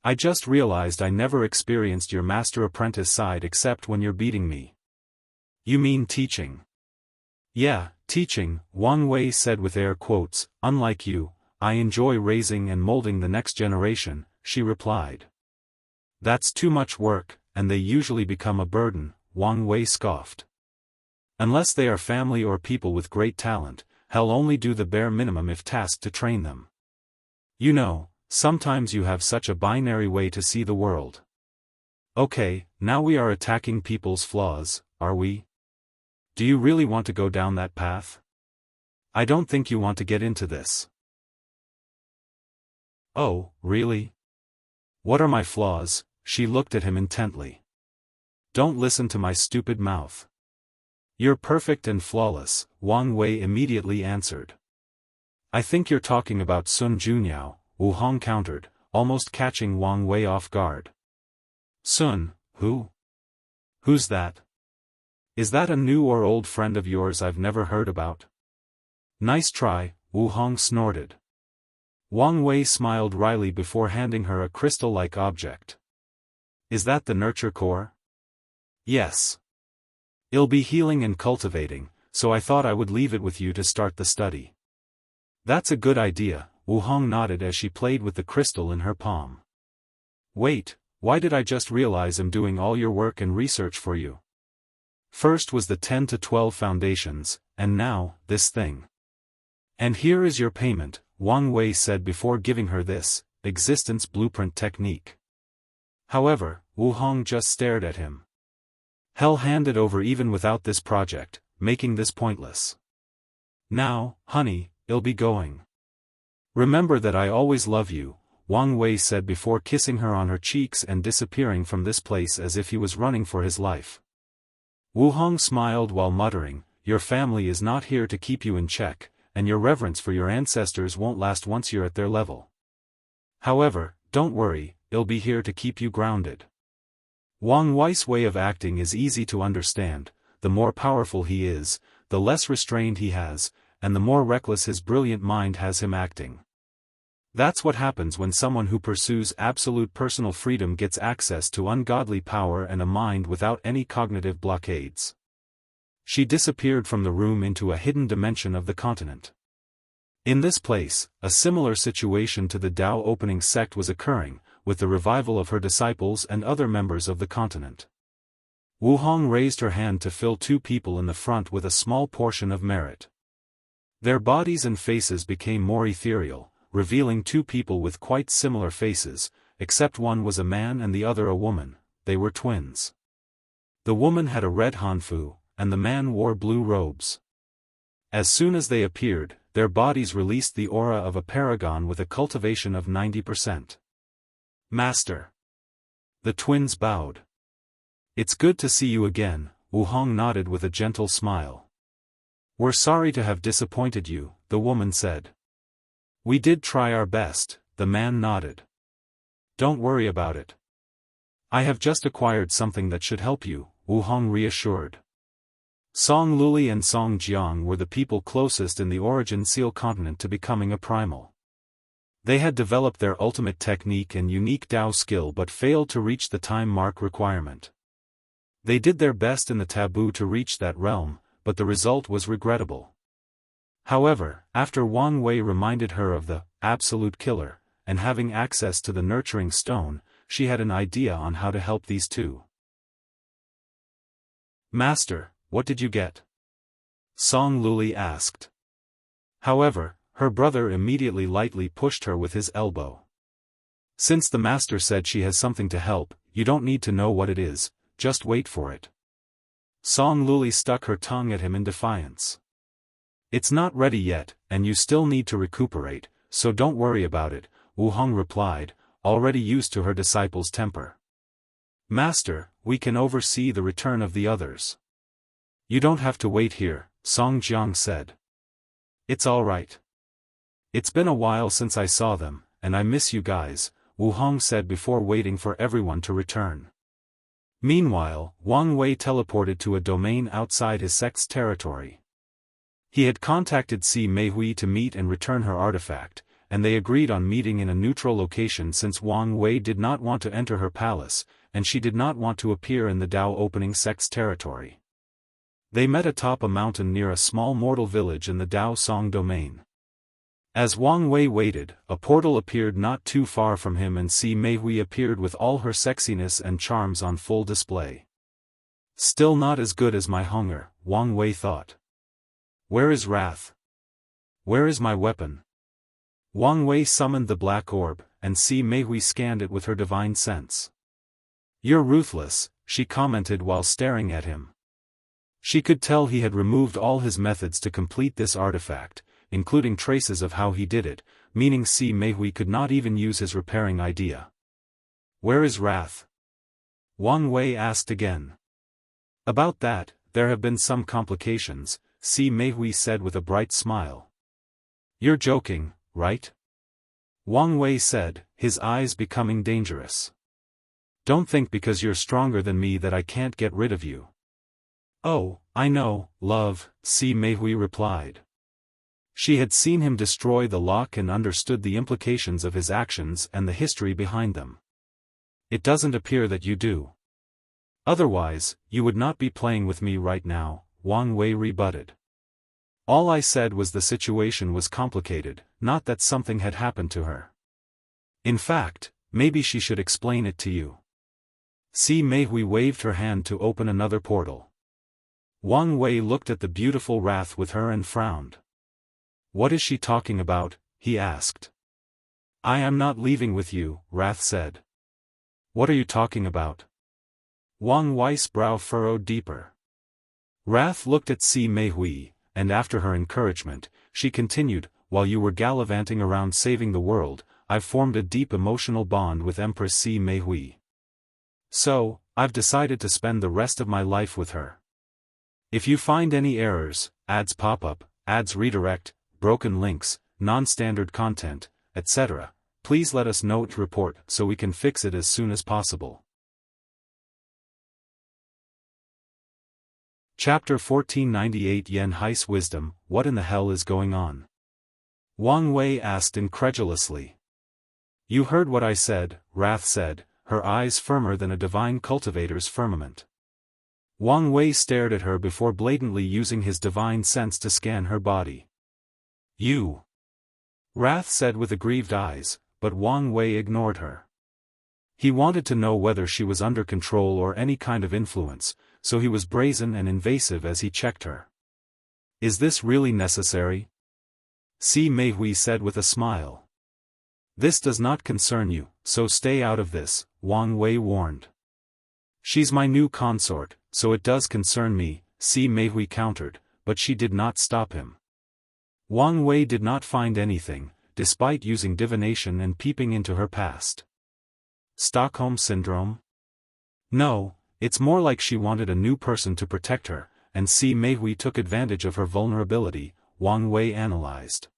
I just realized I never experienced your master-apprentice side except when you're beating me. You mean teaching? Yeah, teaching, Wang Wei said with air quotes. Unlike you, I enjoy raising and molding the next generation, she replied. That's too much work, and they usually become a burden, Wang Wei scoffed. Unless they are family or people with great talent, I'll only do the bare minimum if tasked to train them. You know, sometimes you have such a binary way to see the world. Okay, now we are attacking people's flaws, are we? Do you really want to go down that path? I don't think you want to get into this. Oh, really? What are my flaws? She looked at him intently. Don't listen to my stupid mouth. You're perfect and flawless, Wang Wei immediately answered. I think you're talking about Sun Junyao, Wu Hong countered, almost catching Wang Wei off guard. Sun, who? Who's that? Is that a new or old friend of yours I've never heard about? Nice try, Wu Hong snorted. Wang Wei smiled wryly before handing her a crystal-like object. Is that the nurture core? Yes. It'll be healing and cultivating, so I thought I would leave it with you to start the study. That's a good idea, Wu Hong nodded as she played with the crystal in her palm. Wait, why did I just realize I'm doing all your work and research for you? First was the 10 to 12 foundations, and now, this thing. And here is your payment, Wang Wei said before giving her this existence blueprint technique. However, Wu Hong just stared at him. Hell, hand it over even without this project, making this pointless. Now, honey, it'll be going. Remember that I always love you, Wang Wei said before kissing her on her cheeks and disappearing from this place as if he was running for his life. Wu Hong smiled while muttering, your family is not here to keep you in check, and your reverence for your ancestors won't last once you're at their level. However, don't worry, it'll be here to keep you grounded. Wang Wei's way of acting is easy to understand. The more powerful he is, the less restraint he has, and the more reckless his brilliant mind has him acting. That's what happens when someone who pursues absolute personal freedom gets access to ungodly power and a mind without any cognitive blockades. She disappeared from the room into a hidden dimension of the continent. In this place, a similar situation to the Dao opening sect was occurring, with the revival of her disciples and other members of the continent. Wu Hong raised her hand to fill two people in the front with a small portion of merit. Their bodies and faces became more ethereal, revealing two people with quite similar faces, except one was a man and the other a woman. They were twins. The woman had a red hanfu, and the man wore blue robes. As soon as they appeared, their bodies released the aura of a paragon with a cultivation of 90%. Master. The twins bowed. It's good to see you again, Wu Hong nodded with a gentle smile. We're sorry to have disappointed you, the woman said. We did try our best, the man nodded. Don't worry about it. I have just acquired something that should help you, Wu Hong reassured. Song Luli and Song Jiang were the people closest in the Origin Seal continent to becoming a primal. They had developed their ultimate technique and unique Dao skill but failed to reach the time mark requirement. They did their best in the taboo to reach that realm, but the result was regrettable. However, after Wang Wei reminded her of the absolute killer, and having access to the nurturing stone, she had an idea on how to help these two. Master, what did you get? Song Luli asked. However, her brother immediately lightly pushed her with his elbow. Since the master said she has something to help, you don't need to know what it is, just wait for it. Song Luli stuck her tongue at him in defiance. It's not ready yet, and you still need to recuperate, so don't worry about it, Wu Hong replied, already used to her disciple's temper. Master, we can oversee the return of the others. You don't have to wait here, Song Jiang said. It's all right. It's been a while since I saw them, and I miss you guys, Wu Hong said before waiting for everyone to return. Meanwhile, Wang Wei teleported to a domain outside his sect's territory. He had contacted Si Meihui to meet and return her artifact, and they agreed on meeting in a neutral location since Wang Wei did not want to enter her palace, and she did not want to appear in the Dao opening sect's territory. They met atop a mountain near a small mortal village in the Dao Song domain. As Wang Wei waited, a portal appeared not too far from him and Si Meihui appeared with all her sexiness and charms on full display. Still not as good as my hunger, Wang Wei thought. Where is wrath? Where is my weapon? Wang Wei summoned the black orb, and Si Meihui scanned it with her divine sense. You're ruthless, she commented while staring at him. She could tell he had removed all his methods to complete this artifact, including traces of how he did it, meaning Si Meihui could not even use his repairing idea. Where is wrath? Wang Wei asked again. About that, there have been some complications, Si Meihui said with a bright smile. You're joking, right? Wang Wei said, his eyes becoming dangerous. Don't think because you're stronger than me that I can't get rid of you. Oh, I know, love, Si Meihui replied. She had seen him destroy the lock and understood the implications of his actions and the history behind them. It doesn't appear that you do. Otherwise, you would not be playing with me right now, Wang Wei rebutted. All I said was the situation was complicated, not that something had happened to her. In fact, maybe she should explain it to you. Si Meihui waved her hand to open another portal. Wang Wei looked at the beautiful wrath with her and frowned. What is she talking about? He asked. I am not leaving with you, Wrath said. What are you talking about? Wang Wei's brow furrowed deeper. Wrath looked at Si Meihui, and after her encouragement, she continued, while you were gallivanting around saving the world, I've formed a deep emotional bond with Empress Si Meihui. So, I've decided to spend the rest of my life with her. If you find any errors, ads pop up, ads redirect, broken links, non-standard content, etc., please let us know to report so we can fix it as soon as possible. Chapter 1498 Yen Heis Wisdom, What in the hell is going on? Wang Wei asked incredulously. You heard what I said, Wrath said, her eyes firmer than a divine cultivator's firmament. Wang Wei stared at her before blatantly using his divine sense to scan her body. You. Wrath said with aggrieved eyes, but Wang Wei ignored her. He wanted to know whether she was under control or any kind of influence, so he was brazen and invasive as he checked her. Is this really necessary? Si Meihui said with a smile. This does not concern you, so stay out of this, Wang Wei warned. She's my new consort, so it does concern me, Si Meihui countered, but she did not stop him. Wang Wei did not find anything, despite using divination and peeping into her past. Stockholm Syndrome? No, it's more like she wanted a new person to protect her, and Si Meihui took advantage of her vulnerability, Wang Wei analyzed.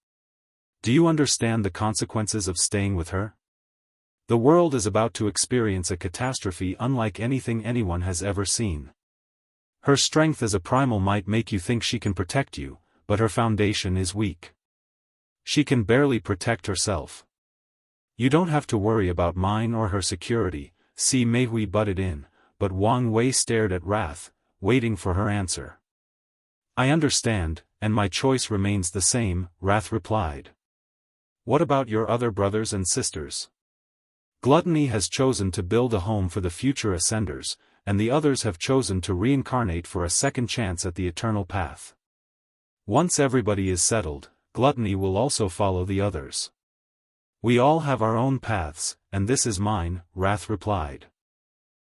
Do you understand the consequences of staying with her? The world is about to experience a catastrophe unlike anything anyone has ever seen. Her strength as a primal might make you think she can protect you, but her foundation is weak. She can barely protect herself. You don't have to worry about mine or her security, Si Meihui butted in, but Wang Wei stared at Wrath, waiting for her answer. I understand, and my choice remains the same, Wrath replied. What about your other brothers and sisters? Gluttony has chosen to build a home for the future ascenders, and the others have chosen to reincarnate for a second chance at the eternal path. Once everybody is settled, Gluttony will also follow the others. We all have our own paths, and this is mine, Wrath replied.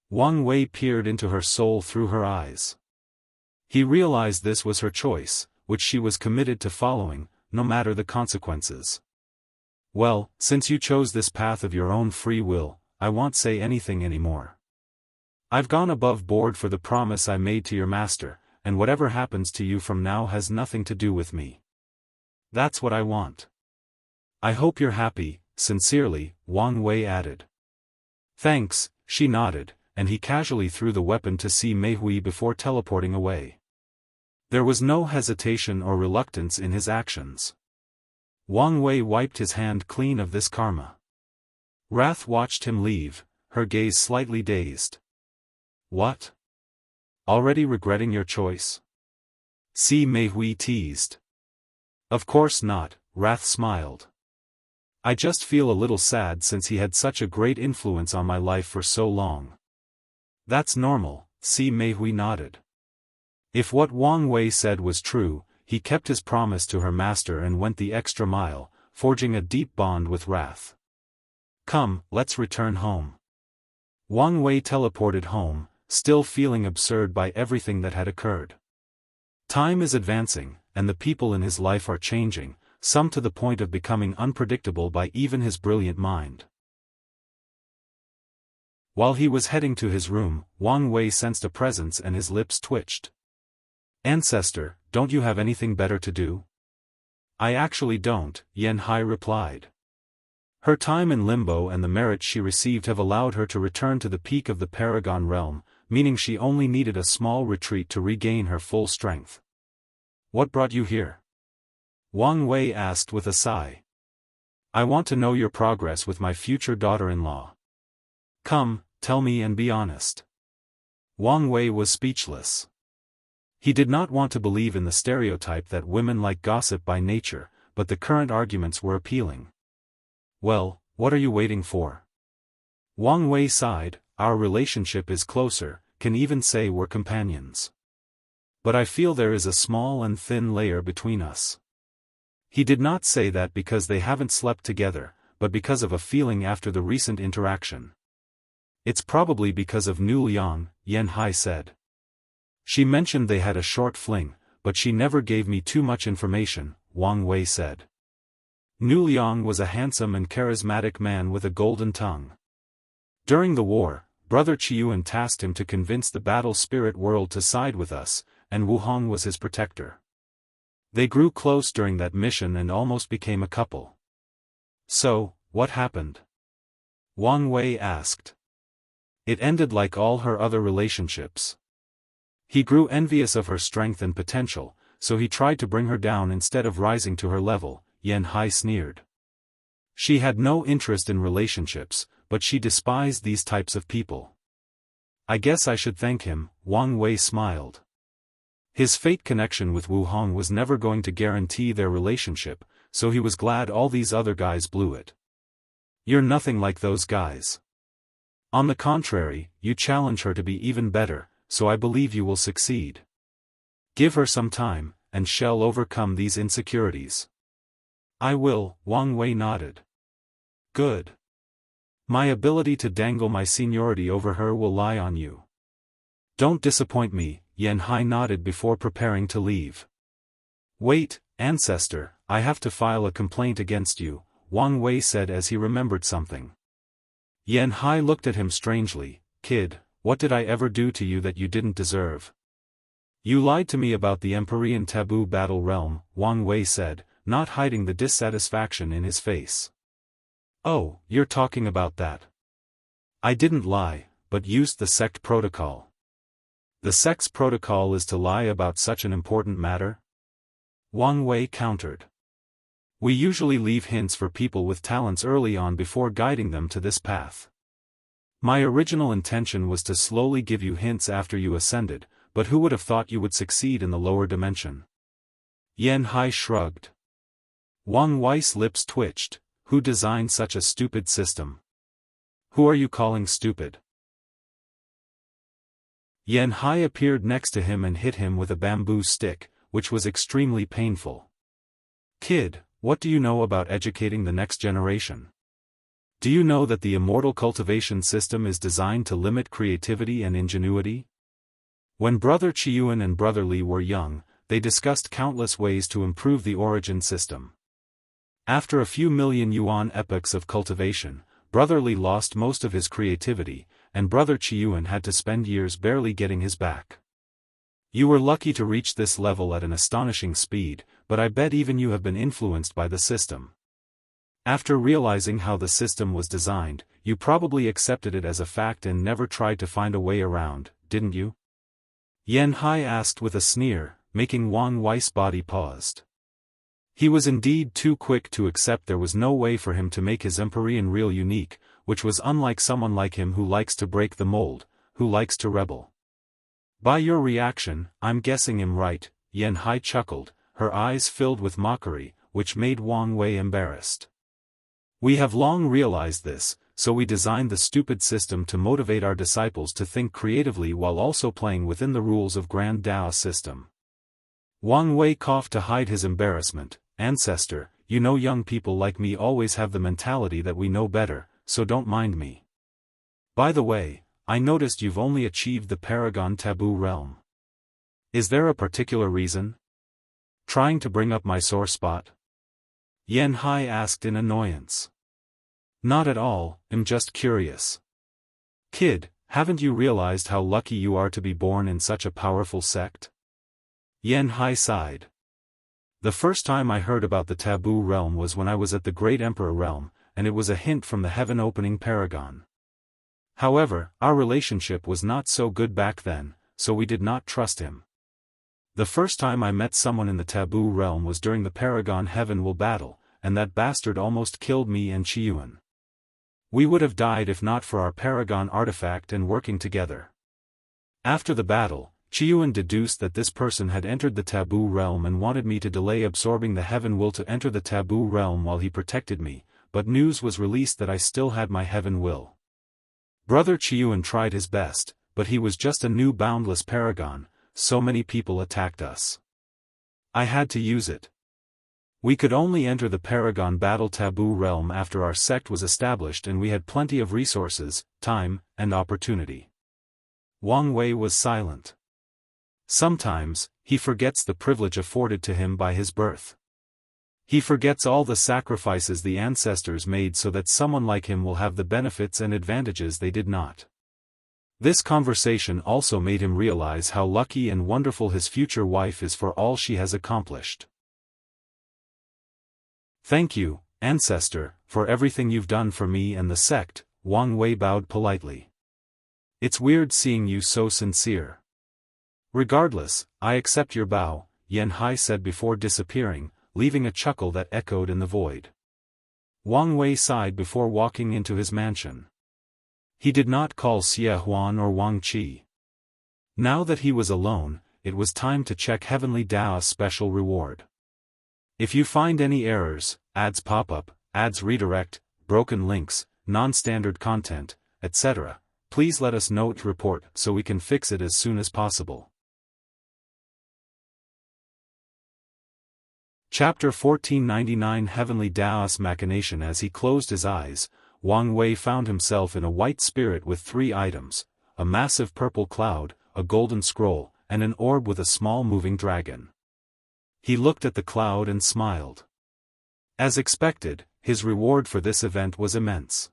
Wang Wei peered into her soul through her eyes. He realized this was her choice, which she was committed to following, no matter the consequences. Well, since you chose this path of your own free will, I won't say anything anymore. I've gone above board for the promise I made to your master, and whatever happens to you from now has nothing to do with me. That's what I want. I hope you're happy, sincerely, Wang Wei added. Thanks, she nodded, and he casually threw the weapon to Si Meihui before teleporting away. There was no hesitation or reluctance in his actions. Wang Wei wiped his hand clean of this karma. Wrath watched him leave, her gaze slightly dazed. What? Already regretting your choice? Si Meihui teased. Of course not, Wrath smiled. I just feel a little sad since he had such a great influence on my life for so long. That's normal, Si Meihui nodded. If what Wang Wei said was true, he kept his promise to her master and went the extra mile, forging a deep bond with Wrath. Come, let's return home. Wang Wei teleported home, still feeling absurd by everything that had occurred. Time is advancing, and the people in his life are changing, some to the point of becoming unpredictable by even his brilliant mind. While he was heading to his room, Wang Wei sensed a presence and his lips twitched. Ancestor, don't you have anything better to do? I actually don't, Xianxia replied. Her time in limbo and the merits she received have allowed her to return to the peak of the Paragon realm, meaning she only needed a small retreat to regain her full strength. What brought you here? Wang Wei asked with a sigh. I want to know your progress with my future daughter-in-law. Come, tell me and be honest. Wang Wei was speechless. He did not want to believe in the stereotype that women like gossip by nature, but the current arguments were appealing. Well, what are you waiting for? Wang Wei sighed. Our relationship is closer, can even say we're companions. But I feel there is a small and thin layer between us. He did not say that because they haven't slept together, but because of a feeling after the recent interaction. It's probably because of Nu Liang, Xianxia said. She mentioned they had a short fling, but she never gave me too much information, Wang Wei said. Nu Liang was a handsome and charismatic man with a golden tongue. During the war, Brother Qiuan tasked him to convince the battle spirit world to side with us, and Wu Hong was his protector. They grew close during that mission and almost became a couple. So, what happened? Wang Wei asked. It ended like all her other relationships. He grew envious of her strength and potential, so he tried to bring her down instead of rising to her level, Xianxia sneered. She had no interest in relationships, but she despised these types of people. I guess I should thank him, Wang Wei smiled. His fate connection with Wu Hong was never going to guarantee their relationship, so he was glad all these other guys blew it. You're nothing like those guys. On the contrary, you challenge her to be even better, so I believe you will succeed. Give her some time, and she'll overcome these insecurities. I will, Wang Wei nodded. Good. My ability to dangle my seniority over her will lie on you. Don't disappoint me, Xianxia nodded before preparing to leave. Wait, ancestor, I have to file a complaint against you, Wang Wei said as he remembered something. Xianxia looked at him strangely. Kid, what did I ever do to you that you didn't deserve? You lied to me about the Empyrean taboo battle realm, Wang Wei said, not hiding the dissatisfaction in his face. Oh, you're talking about that. I didn't lie, but used the sect protocol. The sect's protocol is to lie about such an important matter? Wang Wei countered. We usually leave hints for people with talents early on before guiding them to this path. My original intention was to slowly give you hints after you ascended, but who would have thought you would succeed in the lower dimension? Xianxia shrugged. Wang Wei's lips twitched. Who designed such a stupid system? Who are you calling stupid? Xianxia appeared next to him and hit him with a bamboo stick, which was extremely painful. Kid, what do you know about educating the next generation? Do you know that the Immortal cultivation system is designed to limit creativity and ingenuity? When Brother Qiuan and Brother Li were young, they discussed countless ways to improve the origin system. After a few million yuan epochs of cultivation, Brother Li lost most of his creativity, and Brother Qiuan had to spend years barely getting his back. You were lucky to reach this level at an astonishing speed, but I bet even you have been influenced by the system. After realizing how the system was designed, you probably accepted it as a fact and never tried to find a way around, didn't you? Xianxia asked with a sneer, making Wang Wei's body paused. He was indeed too quick to accept there was no way for him to make his Empyrean real unique, which was unlike someone like him who likes to break the mold, who likes to rebel. By your reaction, I'm guessing him right, Xianxia chuckled, her eyes filled with mockery, which made Wang Wei embarrassed. We have long realized this, so we designed the stupid system to motivate our disciples to think creatively while also playing within the rules of Grand Daoist system. Wang Wei coughed to hide his embarrassment. Ancestor, you know young people like me always have the mentality that we know better, so don't mind me. By the way, I noticed you've only achieved the Paragon Taboo realm. Is there a particular reason? Trying to bring up my sore spot? Xianxia asked in annoyance. Not at all, I'm just curious. Kid, haven't you realized how lucky you are to be born in such a powerful sect? Xianxia sighed. The first time I heard about the taboo realm was when I was at the Great Emperor realm, and it was a hint from the heaven-opening paragon. However, our relationship was not so good back then, so we did not trust him. The first time I met someone in the taboo realm was during the paragon heaven will battle, and that bastard almost killed me and Qiuan. We would have died if not for our paragon artifact and working together. After the battle, Qiuan deduced that this person had entered the taboo realm and wanted me to delay absorbing the heaven will to enter the taboo realm while he protected me, but news was released that I still had my heaven will. Brother Qiuan tried his best, but he was just a new boundless paragon, so many people attacked us. I had to use it. We could only enter the paragon battle taboo realm after our sect was established and we had plenty of resources, time, and opportunity. Wang Wei was silent. Sometimes, he forgets the privilege afforded to him by his birth. He forgets all the sacrifices the ancestors made so that someone like him will have the benefits and advantages they did not. This conversation also made him realize how lucky and wonderful his future wife is for all she has accomplished. Thank you, ancestor, for everything you've done for me and the sect, Wang Wei bowed politely. It's weird seeing you so sincere. Regardless, I accept your bow, Xianxia said before disappearing, leaving a chuckle that echoed in the void. Wang Wei sighed before walking into his mansion. He did not call Xie Huan or Wang Qi. Now that he was alone, it was time to check Heavenly Daoist's special reward. If you find any errors, ads pop up, ads redirect, broken links, non-standard content, etc., please let us know to report so we can fix it as soon as possible. Chapter 1499 Heavenly Daoist Machination. As he closed his eyes, Wang Wei found himself in a white spirit with 3 items, a massive purple cloud, a golden scroll, and an orb with a small moving dragon. He looked at the cloud and smiled. As expected, his reward for this event was immense.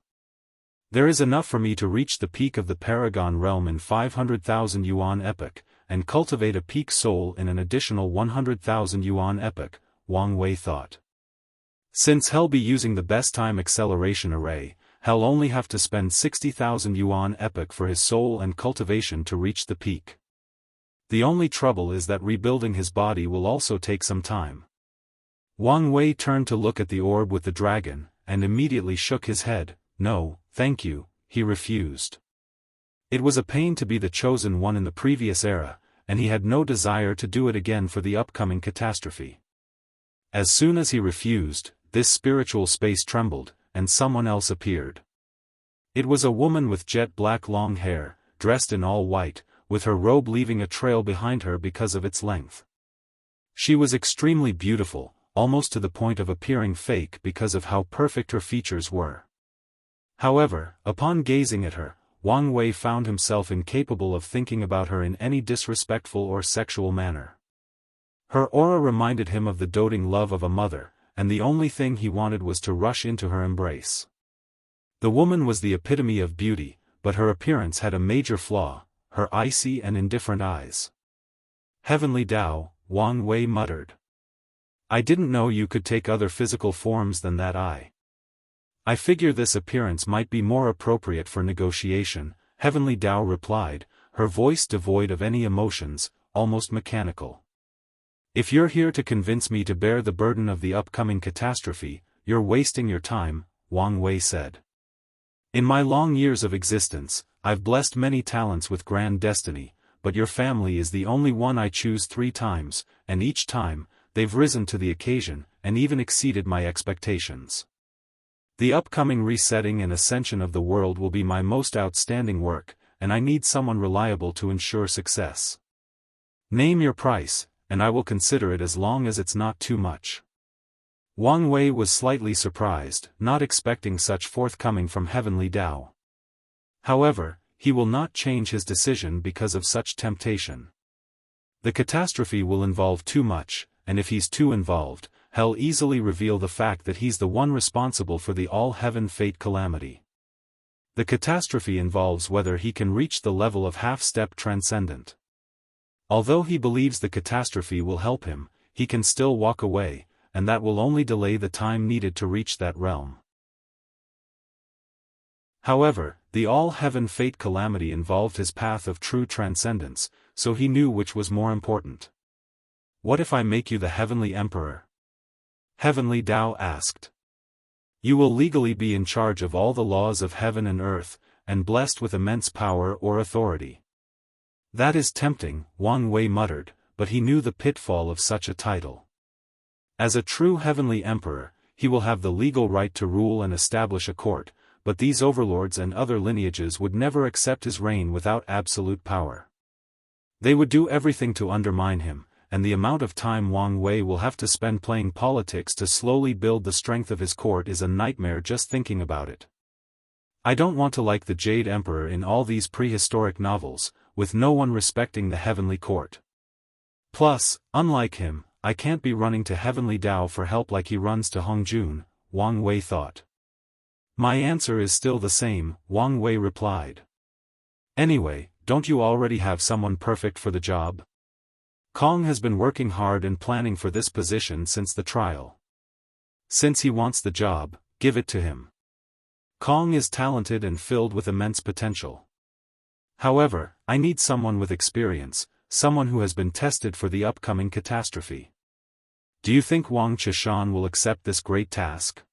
There is enough for me to reach the peak of the Paragon realm in 500,000 yuan epoch, and cultivate a peak soul in an additional 100,000 yuan epoch, Wang Wei thought. Since he'll be using the best time acceleration array, he'll only have to spend 60,000 yuan epoch for his soul and cultivation to reach the peak. The only trouble is that rebuilding his body will also take some time. Wang Wei turned to look at the orb with the dragon, and immediately shook his head. No, thank you, he refused. It was a pain to be the chosen one in the previous era, and he had no desire to do it again for the upcoming catastrophe. As soon as he refused, this spiritual space trembled, and someone else appeared. It was a woman with jet black long hair, dressed in all white, with her robe leaving a trail behind her because of its length. She was extremely beautiful, almost to the point of appearing fake because of how perfect her features were. However, upon gazing at her, Wang Wei found himself incapable of thinking about her in any disrespectful or sexual manner. Her aura reminded him of the doting love of a mother, and the only thing he wanted was to rush into her embrace. The woman was the epitome of beauty, but her appearance had a major flaw, her icy and indifferent eyes. Heavenly Dao, Wang Wei muttered. I didn't know you could take other physical forms than that eye. I figure this appearance might be more appropriate for negotiation, Heavenly Dao replied, her voice devoid of any emotions, almost mechanical. If you're here to convince me to bear the burden of the upcoming catastrophe, you're wasting your time, Wang Wei said. In my long years of existence, I've blessed many talents with grand destiny, but your family is the only one I choose 3 times, and each time, they've risen to the occasion, and even exceeded my expectations. The upcoming resetting and ascension of the world will be my most outstanding work, and I need someone reliable to ensure success. Name your price, and I will consider it as long as it's not too much. Wang Wei was slightly surprised, not expecting such forthcoming from Heavenly Dao. However, he will not change his decision because of such temptation. The catastrophe will involve too much, and if he's too involved, he'll easily reveal the fact that he's the one responsible for the all-heaven fate calamity. The catastrophe involves whether he can reach the level of half-step transcendent. Although he believes the catastrophe will help him, he can still walk away, and that will only delay the time needed to reach that realm. However, the all-heaven fate calamity involved his path of true transcendence, so he knew which was more important. What if I make you the Heavenly Emperor? Heavenly Dao asked. You will legally be in charge of all the laws of heaven and earth, and blessed with immense power or authority. That is tempting, Wang Wei muttered, but he knew the pitfall of such a title. As a true Heavenly Emperor, he will have the legal right to rule and establish a court, but these overlords and other lineages would never accept his reign without absolute power. They would do everything to undermine him, and the amount of time Wang Wei will have to spend playing politics to slowly build the strength of his court is a nightmare just thinking about it. I don't want to like the Jade Emperor in all these prehistoric novels, with no one respecting the heavenly court. Plus, unlike him, I can't be running to Heavenly Dao for help like he runs to Hongjun, Wang Wei thought. My answer is still the same, Wang Wei replied. Anyway, don't you already have someone perfect for the job? Kong has been working hard and planning for this position since the trial. Since he wants the job, give it to him. Kong is talented and filled with immense potential. However, I need someone with experience, someone who has been tested for the upcoming catastrophe. Do you think Wang Chishan will accept this great task?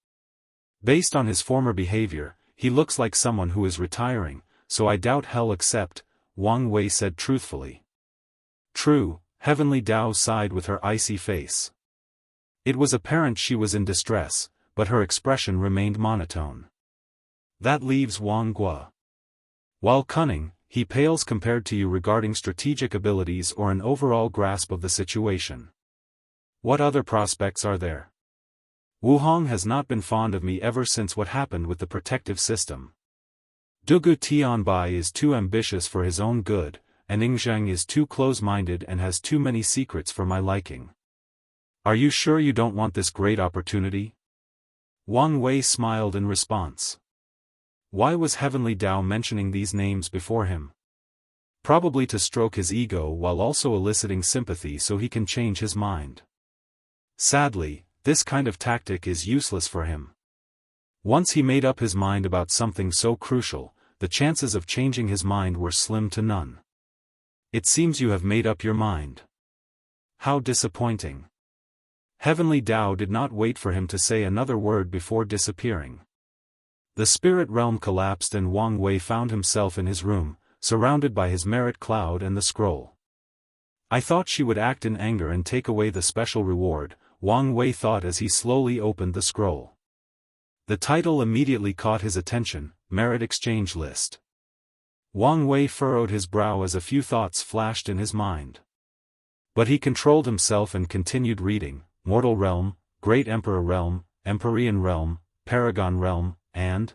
Based on his former behavior, he looks like someone who is retiring, so I doubt he'll accept, Wang Wei said truthfully. True, Heavenly Dao sighed with her icy face. It was apparent she was in distress, but her expression remained monotone. That leaves Wang Gua. While cunning, he pales compared to you regarding strategic abilities or an overall grasp of the situation. What other prospects are there? Wu Hong has not been fond of me ever since what happened with the protective system. Dugu Tianbai is too ambitious for his own good, and Yingzheng is too close-minded and has too many secrets for my liking. Are you sure you don't want this great opportunity? Wang Wei smiled in response. Why was Heavenly Dao mentioning these names before him? Probably to stroke his ego while also eliciting sympathy so he can change his mind. Sadly, this kind of tactic is useless for him. Once he made up his mind about something so crucial, the chances of changing his mind were slim to none. It seems you have made up your mind. How disappointing. Heavenly Dao did not wait for him to say another word before disappearing. The spirit realm collapsed and Wang Wei found himself in his room, surrounded by his merit cloud and the scroll. I thought she would act in anger and take away the special reward, Wang Wei thought as he slowly opened the scroll. The title immediately caught his attention, Merit Exchange List. Wang Wei furrowed his brow as a few thoughts flashed in his mind. But he controlled himself and continued reading, Mortal Realm, Great Emperor Realm, Empyrean Realm, Paragon Realm, and...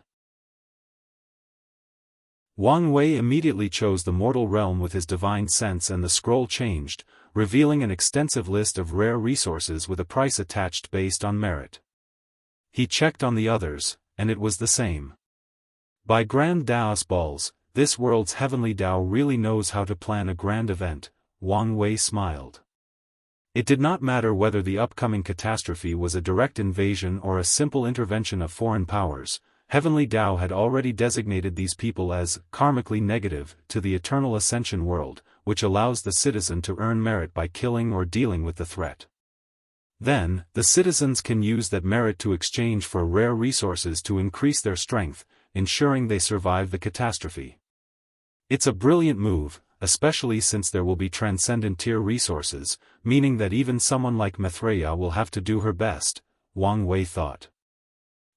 Wang Wei immediately chose the mortal realm with his divine sense and the scroll changed, revealing an extensive list of rare resources with a price attached based on merit. He checked on the others, and it was the same. By grand Daoist balls, this world's Heavenly Dao really knows how to plan a grand event, Wang Wei smiled. It did not matter whether the upcoming catastrophe was a direct invasion or a simple intervention of foreign powers. Heavenly Tao had already designated these people as karmically negative to the eternal ascension world, which allows the citizen to earn merit by killing or dealing with the threat. Then, the citizens can use that merit to exchange for rare resources to increase their strength, ensuring they survive the catastrophe. It's a brilliant move, especially since there will be transcendent tier resources, meaning that even someone like Maitreya will have to do her best, Wang Wei thought.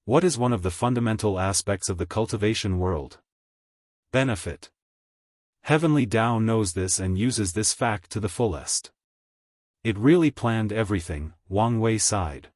What is one of the fundamental aspects of the cultivation world? Benefit. Heavenly Tao knows this and uses this fact to the fullest. It really planned everything, Wang Wei sighed.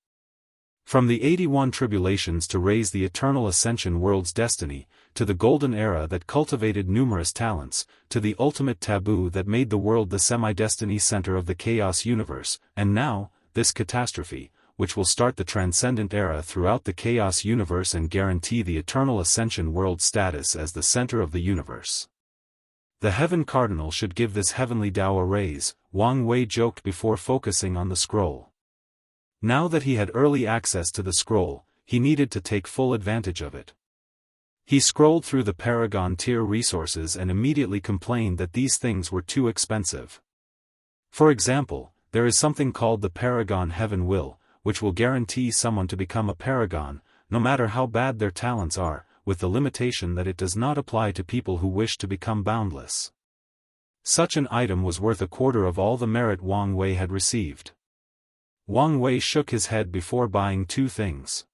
From the 81 tribulations to raise the eternal ascension world's destiny, to the golden era that cultivated numerous talents, to the ultimate taboo that made the world the semi-destiny center of the chaos universe, and now, this catastrophe, which will start the transcendent era throughout the chaos universe and guarantee the eternal ascension world's status as the center of the universe. The Heaven Cardinal should give this heavenly Tao a raise, Wang Wei joked before focusing on the scroll. Now that he had early access to the scroll, he needed to take full advantage of it. He scrolled through the Paragon tier resources and immediately complained that these things were too expensive. For example, there is something called the Paragon Heaven Will, which will guarantee someone to become a paragon, no matter how bad their talents are, with the limitation that it does not apply to people who wish to become boundless. Such an item was worth a quarter of all the merit Wang Wei had received. Wang Wei shook his head before buying two things.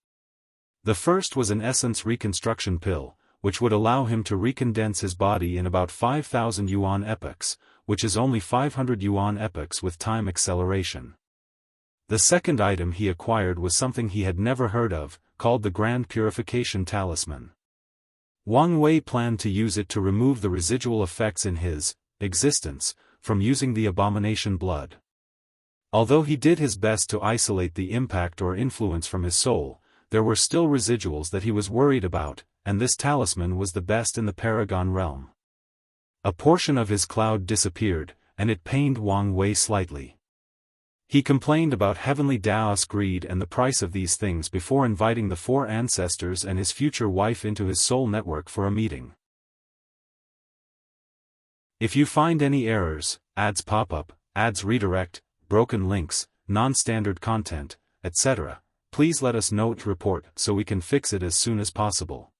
The first was an essence reconstruction pill, which would allow him to recondense his body in about 5,000 yuan epochs, which is only 500 yuan epochs with time acceleration. The second item he acquired was something he had never heard of, called the Grand Purification Talisman. Wang Wei planned to use it to remove the residual effects in his existence from using the abomination blood. Although he did his best to isolate the impact or influence from his soul, there were still residuals that he was worried about, and this talisman was the best in the Paragon realm. A portion of his cloud disappeared, and it pained Wang Wei slightly. He complained about heavenly Daoist greed and the price of these things before inviting the four ancestors and his future wife into his soul network for a meeting. If you find any errors, ads pop up, ads redirect, broken links, non-standard content, etc., please let us know to report so we can fix it as soon as possible.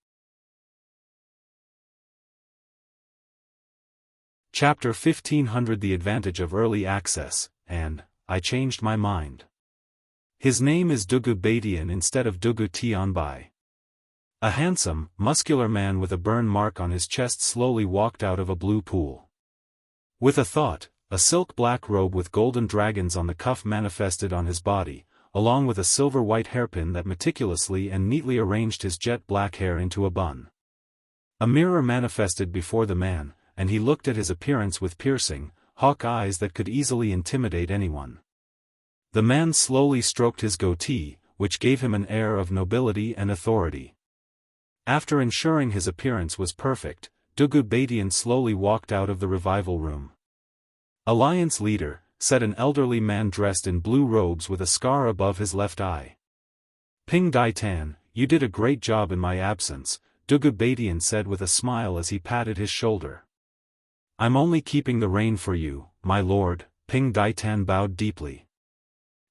Chapter 1500 The Advantage of Early Access, and I changed my mind. His name is Dugu Badian instead of Dugu Tianbai. A handsome, muscular man with a burn mark on his chest slowly walked out of a blue pool. With a thought, a silk black robe with golden dragons on the cuff manifested on his body, along with a silver-white hairpin that meticulously and neatly arranged his jet black hair into a bun. A mirror manifested before the man, and he looked at his appearance with piercing, hawk eyes that could easily intimidate anyone. The man slowly stroked his goatee, which gave him an air of nobility and authority. After ensuring his appearance was perfect, Dugu Badian slowly walked out of the revival room. Alliance leader, said an elderly man dressed in blue robes with a scar above his left eye. Ping Dai Tan, you did a great job in my absence, Dugu Badian said with a smile as he patted his shoulder. I'm only keeping the rain for you, my lord, Ping Dai Tan bowed deeply.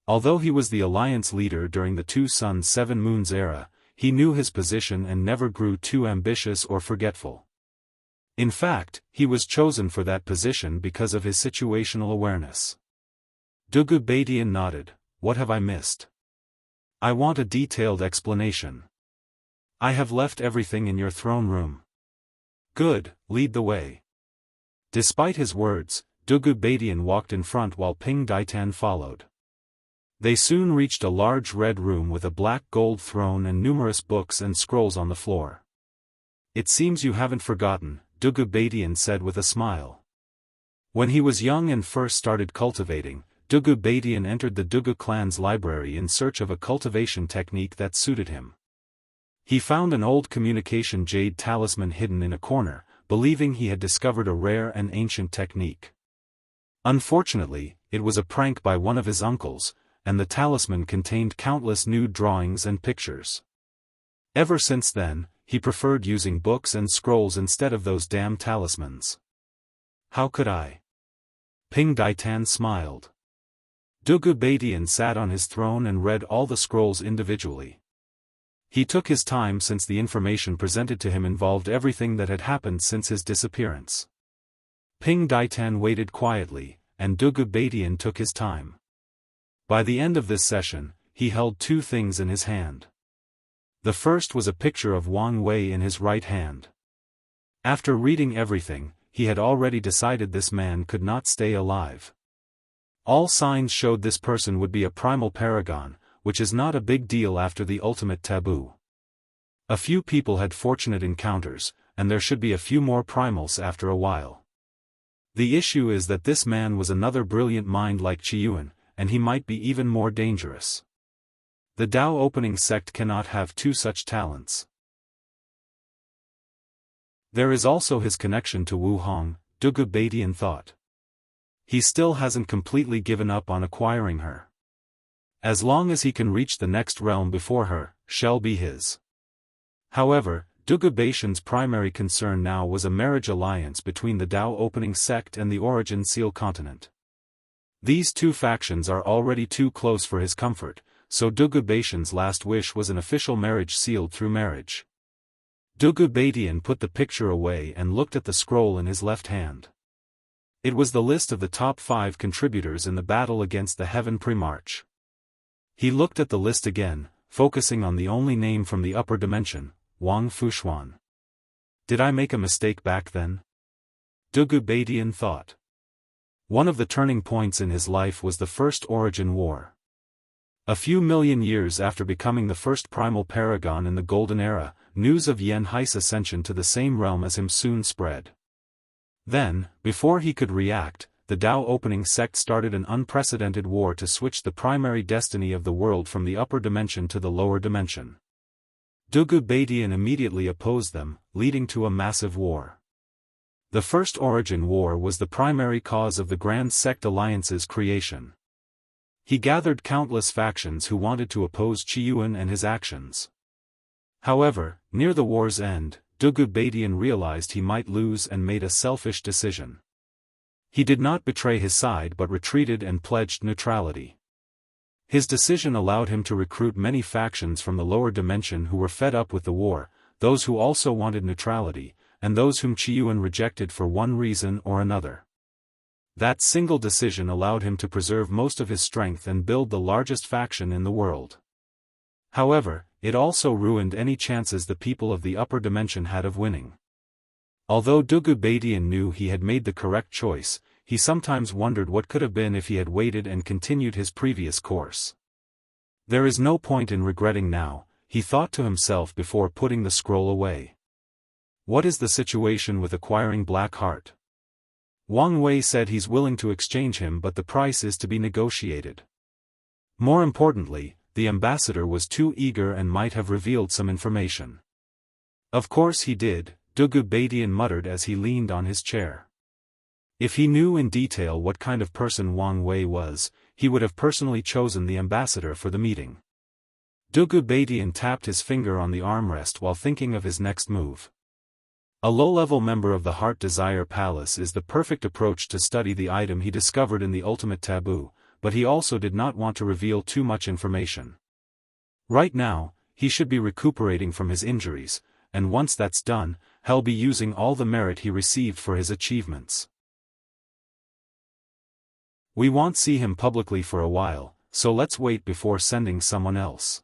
Although he was the alliance leader during the Two Suns Seven Moons era, he knew his position and never grew too ambitious or forgetful. In fact, he was chosen for that position because of his situational awareness. Dugu Badian nodded. What have I missed? I want a detailed explanation. I have left everything in your throne room. Good, lead the way. Despite his words, Dugu Badian walked in front while Ping Daitan followed. They soon reached a large red room with a black gold throne and numerous books and scrolls on the floor. It seems you haven't forgotten, Dugu Badian said with a smile. When he was young and first started cultivating, Dugu Badian entered the Dugu clan's library in search of a cultivation technique that suited him. He found an old communication jade talisman hidden in a corner, believing he had discovered a rare and ancient technique. Unfortunately, it was a prank by one of his uncles, and the talisman contained countless nude drawings and pictures. Ever since then, he preferred using books and scrolls instead of those damn talismans. How could I? Ping Daitan smiled. Dugu Badian sat on his throne and read all the scrolls individually. He took his time since the information presented to him involved everything that had happened since his disappearance. Ping Daitan waited quietly, and Dugu Badian took his time. By the end of this session, he held two things in his hand. The first was a picture of Wang Wei in his right hand. After reading everything, he had already decided this man could not stay alive. All signs showed this person would be a primal paragon, which is not a big deal after the ultimate taboo. A few people had fortunate encounters, and there should be a few more primals after a while. The issue is that this man was another brilliant mind like Qiyuan, and he might be even more dangerous. The Dao opening sect cannot have two such talents. There is also his connection to Wu Hong, Dugu Badian thought. He still hasn't completely given up on acquiring her. As long as he can reach the next realm before her, shall be his. However, Dugu Badian's primary concern now was a marriage alliance between the Dao opening sect and the Origin Seal continent. These two factions are already too close for his comfort, so Dugu Badian's last wish was an official marriage sealed through marriage. Dugu Badian put the picture away and looked at the scroll in his left hand. It was the list of the top 5 contributors in the battle against the Heaven Primarch. He looked at the list again, focusing on the only name from the upper dimension, Wang Fushuan. Did I make a mistake back then? Dugu Badian thought. One of the turning points in his life was the First Origin War. A few million years after becoming the first primal paragon in the Golden Era, news of Yan Hai's ascension to the same realm as him soon spread. Then, before he could react, the Dao opening sect started an unprecedented war to switch the primary destiny of the world from the upper dimension to the lower dimension. Dugu Badian immediately opposed them, leading to a massive war. The First Origin War was the primary cause of the Grand Sect Alliance's creation. He gathered countless factions who wanted to oppose Qiyuan and his actions. However, near the war's end, Dugu Badian realized he might lose and made a selfish decision. He did not betray his side but retreated and pledged neutrality. His decision allowed him to recruit many factions from the lower dimension who were fed up with the war, those who also wanted neutrality, and those whom Qiyuan rejected for one reason or another. That single decision allowed him to preserve most of his strength and build the largest faction in the world. However, it also ruined any chances the people of the upper dimension had of winning. Although Dugu Badian knew he had made the correct choice, he sometimes wondered what could have been if he had waited and continued his previous course. There is no point in regretting now, he thought to himself before putting the scroll away. What is the situation with acquiring Black Heart? Wang Wei said he's willing to exchange him, but the price is to be negotiated. More importantly, the ambassador was too eager and might have revealed some information. Of course he did, Dugu Badian muttered as he leaned on his chair. If he knew in detail what kind of person Wang Wei was, he would have personally chosen the ambassador for the meeting. Dugu Badian tapped his finger on the armrest while thinking of his next move. A low-level member of the Heart Desire Palace is the perfect approach to study the item he discovered in the ultimate taboo, but he also did not want to reveal too much information. Right now, he should be recuperating from his injuries, and once that's done, he'll be using all the merit he received for his achievements. We won't see him publicly for a while, so let's wait before sending someone else.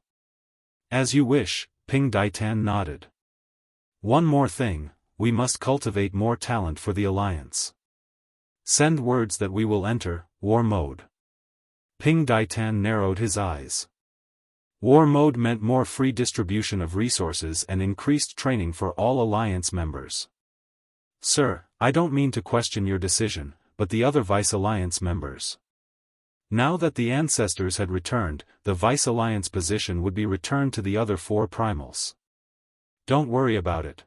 As you wish, Ping Daitan nodded. One more thing, we must cultivate more talent for the Alliance. Send words that we will enter war mode. Ping Daitan narrowed his eyes. War mode meant more free distribution of resources and increased training for all Alliance members. Sir, I don't mean to question your decision, but the other Vice Alliance members. Now that the ancestors had returned, the Vice Alliance position would be returned to the other 4 primals. Don't worry about it.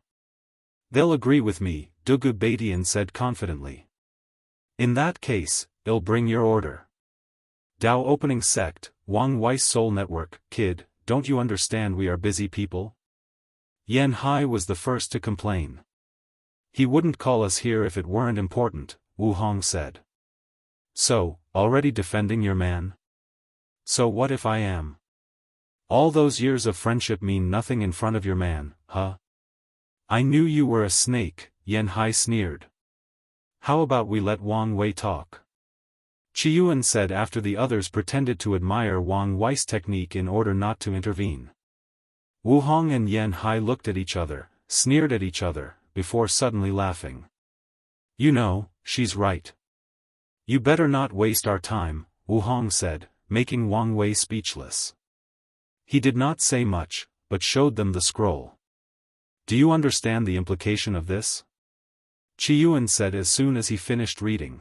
They'll agree with me, Dugu Badian said confidently. In that case, I'll bring your order. Dao opening sect, Wang Wei's soul network, kid, don't you understand we are busy people? Yan Hai was the first to complain. He wouldn't call us here if it weren't important, Wu Hong said. So, already defending your man? So what if I am? All those years of friendship mean nothing in front of your man, huh? I knew you were a snake, Yan Hai sneered. How about we let Wang Wei talk? Qiyuan said after the others pretended to admire Wang Wei's technique in order not to intervene. Wu Hong and Yan Hai looked at each other, sneered at each other, before suddenly laughing. You know, she's right. You better not waste our time, Wu Hong said, making Wang Wei speechless. He did not say much, but showed them the scroll. Do you understand the implication of this? Qiyuan said as soon as he finished reading.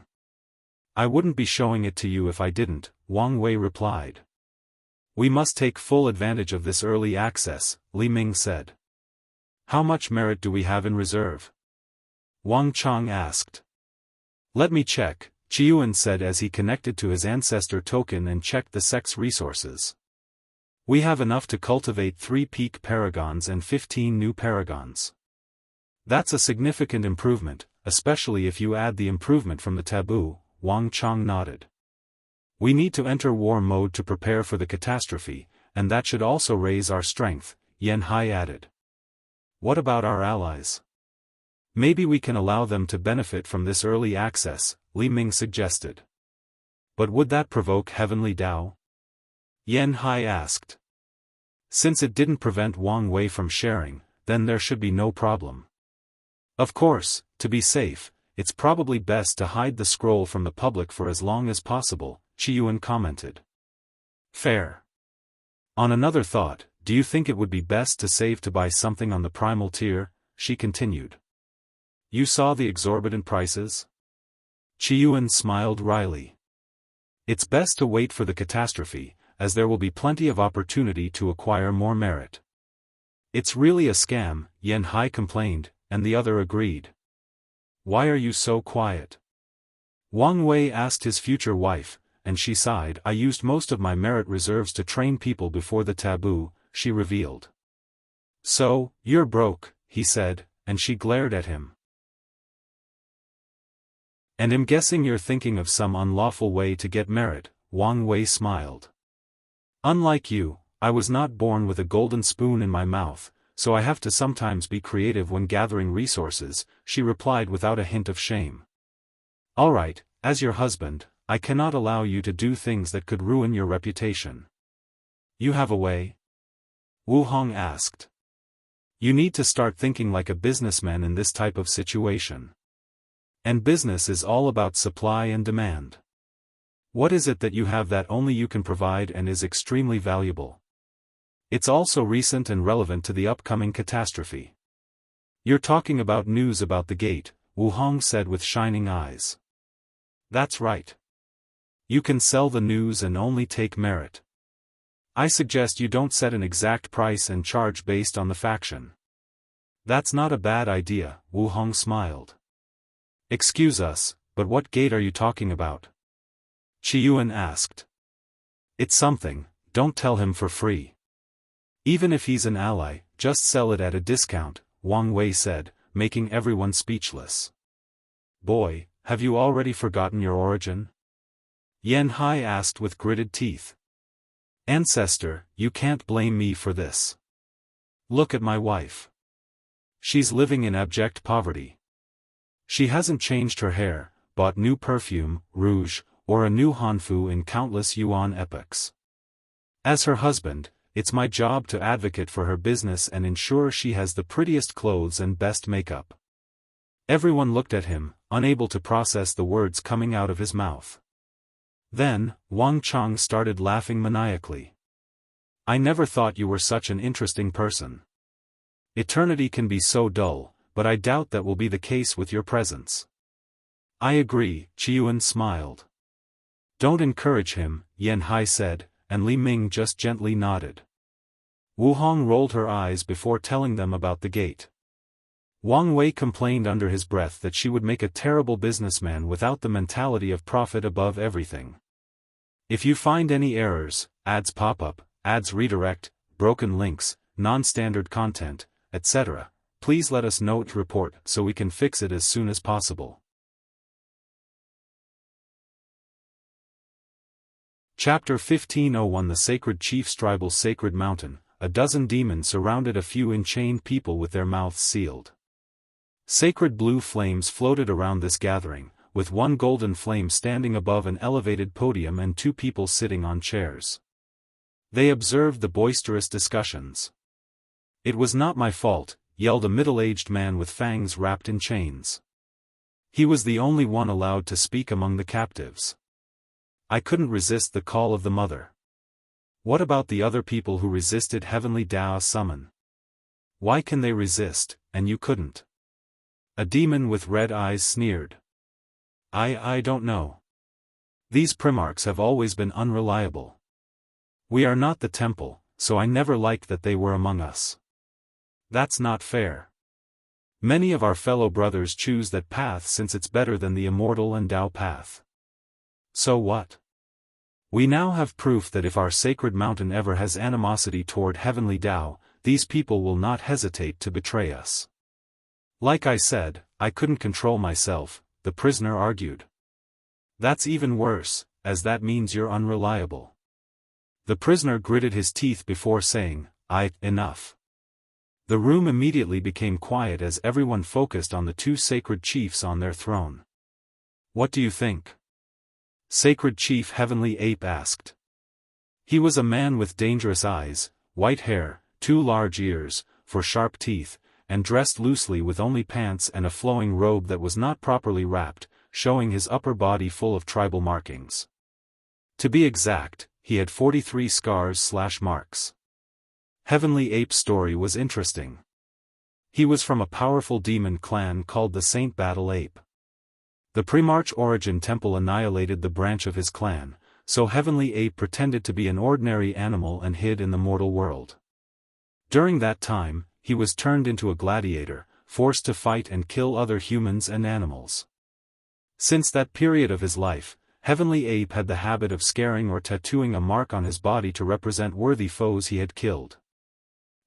I wouldn't be showing it to you if I didn't, Wang Wei replied. We must take full advantage of this early access, Li Ming said. How much merit do we have in reserve? Wang Chong asked. Let me check, Qiyuan said as he connected to his ancestor token and checked the sect's resources. We have enough to cultivate 3 peak paragons and 15 new paragons. That's a significant improvement, especially if you add the improvement from the taboo, Wang Chong nodded. We need to enter war mode to prepare for the catastrophe, and that should also raise our strength, Yan Hai added. What about our allies? Maybe we can allow them to benefit from this early access, Li Ming suggested. But would that provoke heavenly Dao? Yan Hai asked. Since it didn't prevent Wang Wei from sharing, then there should be no problem. Of course, to be safe, it's probably best to hide the scroll from the public for as long as possible, Qiyuan commented. Fair. On another thought, do you think it would be best to save to buy something on the primal tier? She continued. You saw the exorbitant prices? Qiyuan smiled wryly. It's best to wait for the catastrophe, as there will be plenty of opportunity to acquire more merit. It's really a scam, Yan Hai complained, and the other agreed. Why are you so quiet? Wang Wei asked his future wife, and she sighed. I used most of my merit reserves to train people before the taboo, she revealed. So, you're broke, he said, and she glared at him. And I'm guessing you're thinking of some unlawful way to get merit, Wang Wei smiled. Unlike you, I was not born with a golden spoon in my mouth, so I have to sometimes be creative when gathering resources, she replied without a hint of shame. All right, as your husband, I cannot allow you to do things that could ruin your reputation. You have a way? Wu Hong asked. You need to start thinking like a businessman in this type of situation. And business is all about supply and demand. What is it that you have that only you can provide and is extremely valuable? It's also recent and relevant to the upcoming catastrophe. You're talking about news about the gate, Wu Hong said with shining eyes. That's right. You can sell the news and only take merit. I suggest you don't set an exact price and charge based on the faction. That's not a bad idea, Wu Hong smiled. Excuse us, but what gate are you talking about? Qiyuan asked. It's something, don't tell him for free. Even if he's an ally, just sell it at a discount, Wang Wei said, making everyone speechless. Boy, have you already forgotten your origin? Yan Hai asked with gritted teeth. Ancestor, you can't blame me for this. Look at my wife. She's living in abject poverty. She hasn't changed her hair, bought new perfume, rouge, or a new hanfu in countless yuan epochs. As her husband, it's my job to advocate for her business and ensure she has the prettiest clothes and best makeup. Everyone looked at him, unable to process the words coming out of his mouth. Then, Wang Chong started laughing maniacally. I never thought you were such an interesting person. Eternity can be so dull, but I doubt that will be the case with your presence. I agree, Qiyuan smiled. Don't encourage him, Yan Hai said, and Li Ming just gently nodded. Wu Hong rolled her eyes before telling them about the gate. Wang Wei complained under his breath that she would make a terrible businessman without the mentality of profit above everything. If you find any errors, ads pop up, ads redirect, broken links, non-standard content, etc., please let us know to report so we can fix it as soon as possible. Chapter 1501 The Sacred Chief's Tribal's Sacred Mountain. A dozen demons surrounded a few enchained people with their mouths sealed. Sacred blue flames floated around this gathering, with one golden flame standing above an elevated podium and two people sitting on chairs. They observed the boisterous discussions. "It was not my fault," yelled a middle-aged man with fangs wrapped in chains. He was the only one allowed to speak among the captives. "I couldn't resist the call of the mother." "What about the other people who resisted Heavenly Daoist's summon? Why can they resist, and you couldn't?" A demon with red eyes sneered. I don't know. These Primarchs have always been unreliable. We are not the temple, so I never liked that they were among us. That's not fair. Many of our fellow brothers choose that path since it's better than the Immortal and Dao path. So what? We now have proof that if our sacred mountain ever has animosity toward Heavenly Dao, these people will not hesitate to betray us. Like I said, I couldn't control myself, the prisoner argued. That's even worse, as that means you're unreliable. The prisoner gritted his teeth before saying, enough. The room immediately became quiet as everyone focused on the two sacred chiefs on their throne. "What do you think?" Sacred Chief Heavenly Ape asked. He was a man with dangerous eyes, white hair, two large ears, for sharp teeth, and dressed loosely with only pants and a flowing robe that was not properly wrapped, showing his upper body full of tribal markings. To be exact, he had 43 scars/marks. Heavenly Ape's story was interesting. He was from a powerful demon clan called the Saint Battle Ape. The Primarch Origin Temple annihilated the branch of his clan, so Heavenly Ape pretended to be an ordinary animal and hid in the mortal world. During that time, he was turned into a gladiator, forced to fight and kill other humans and animals. Since that period of his life, Heavenly Ape had the habit of scaring or tattooing a mark on his body to represent worthy foes he had killed.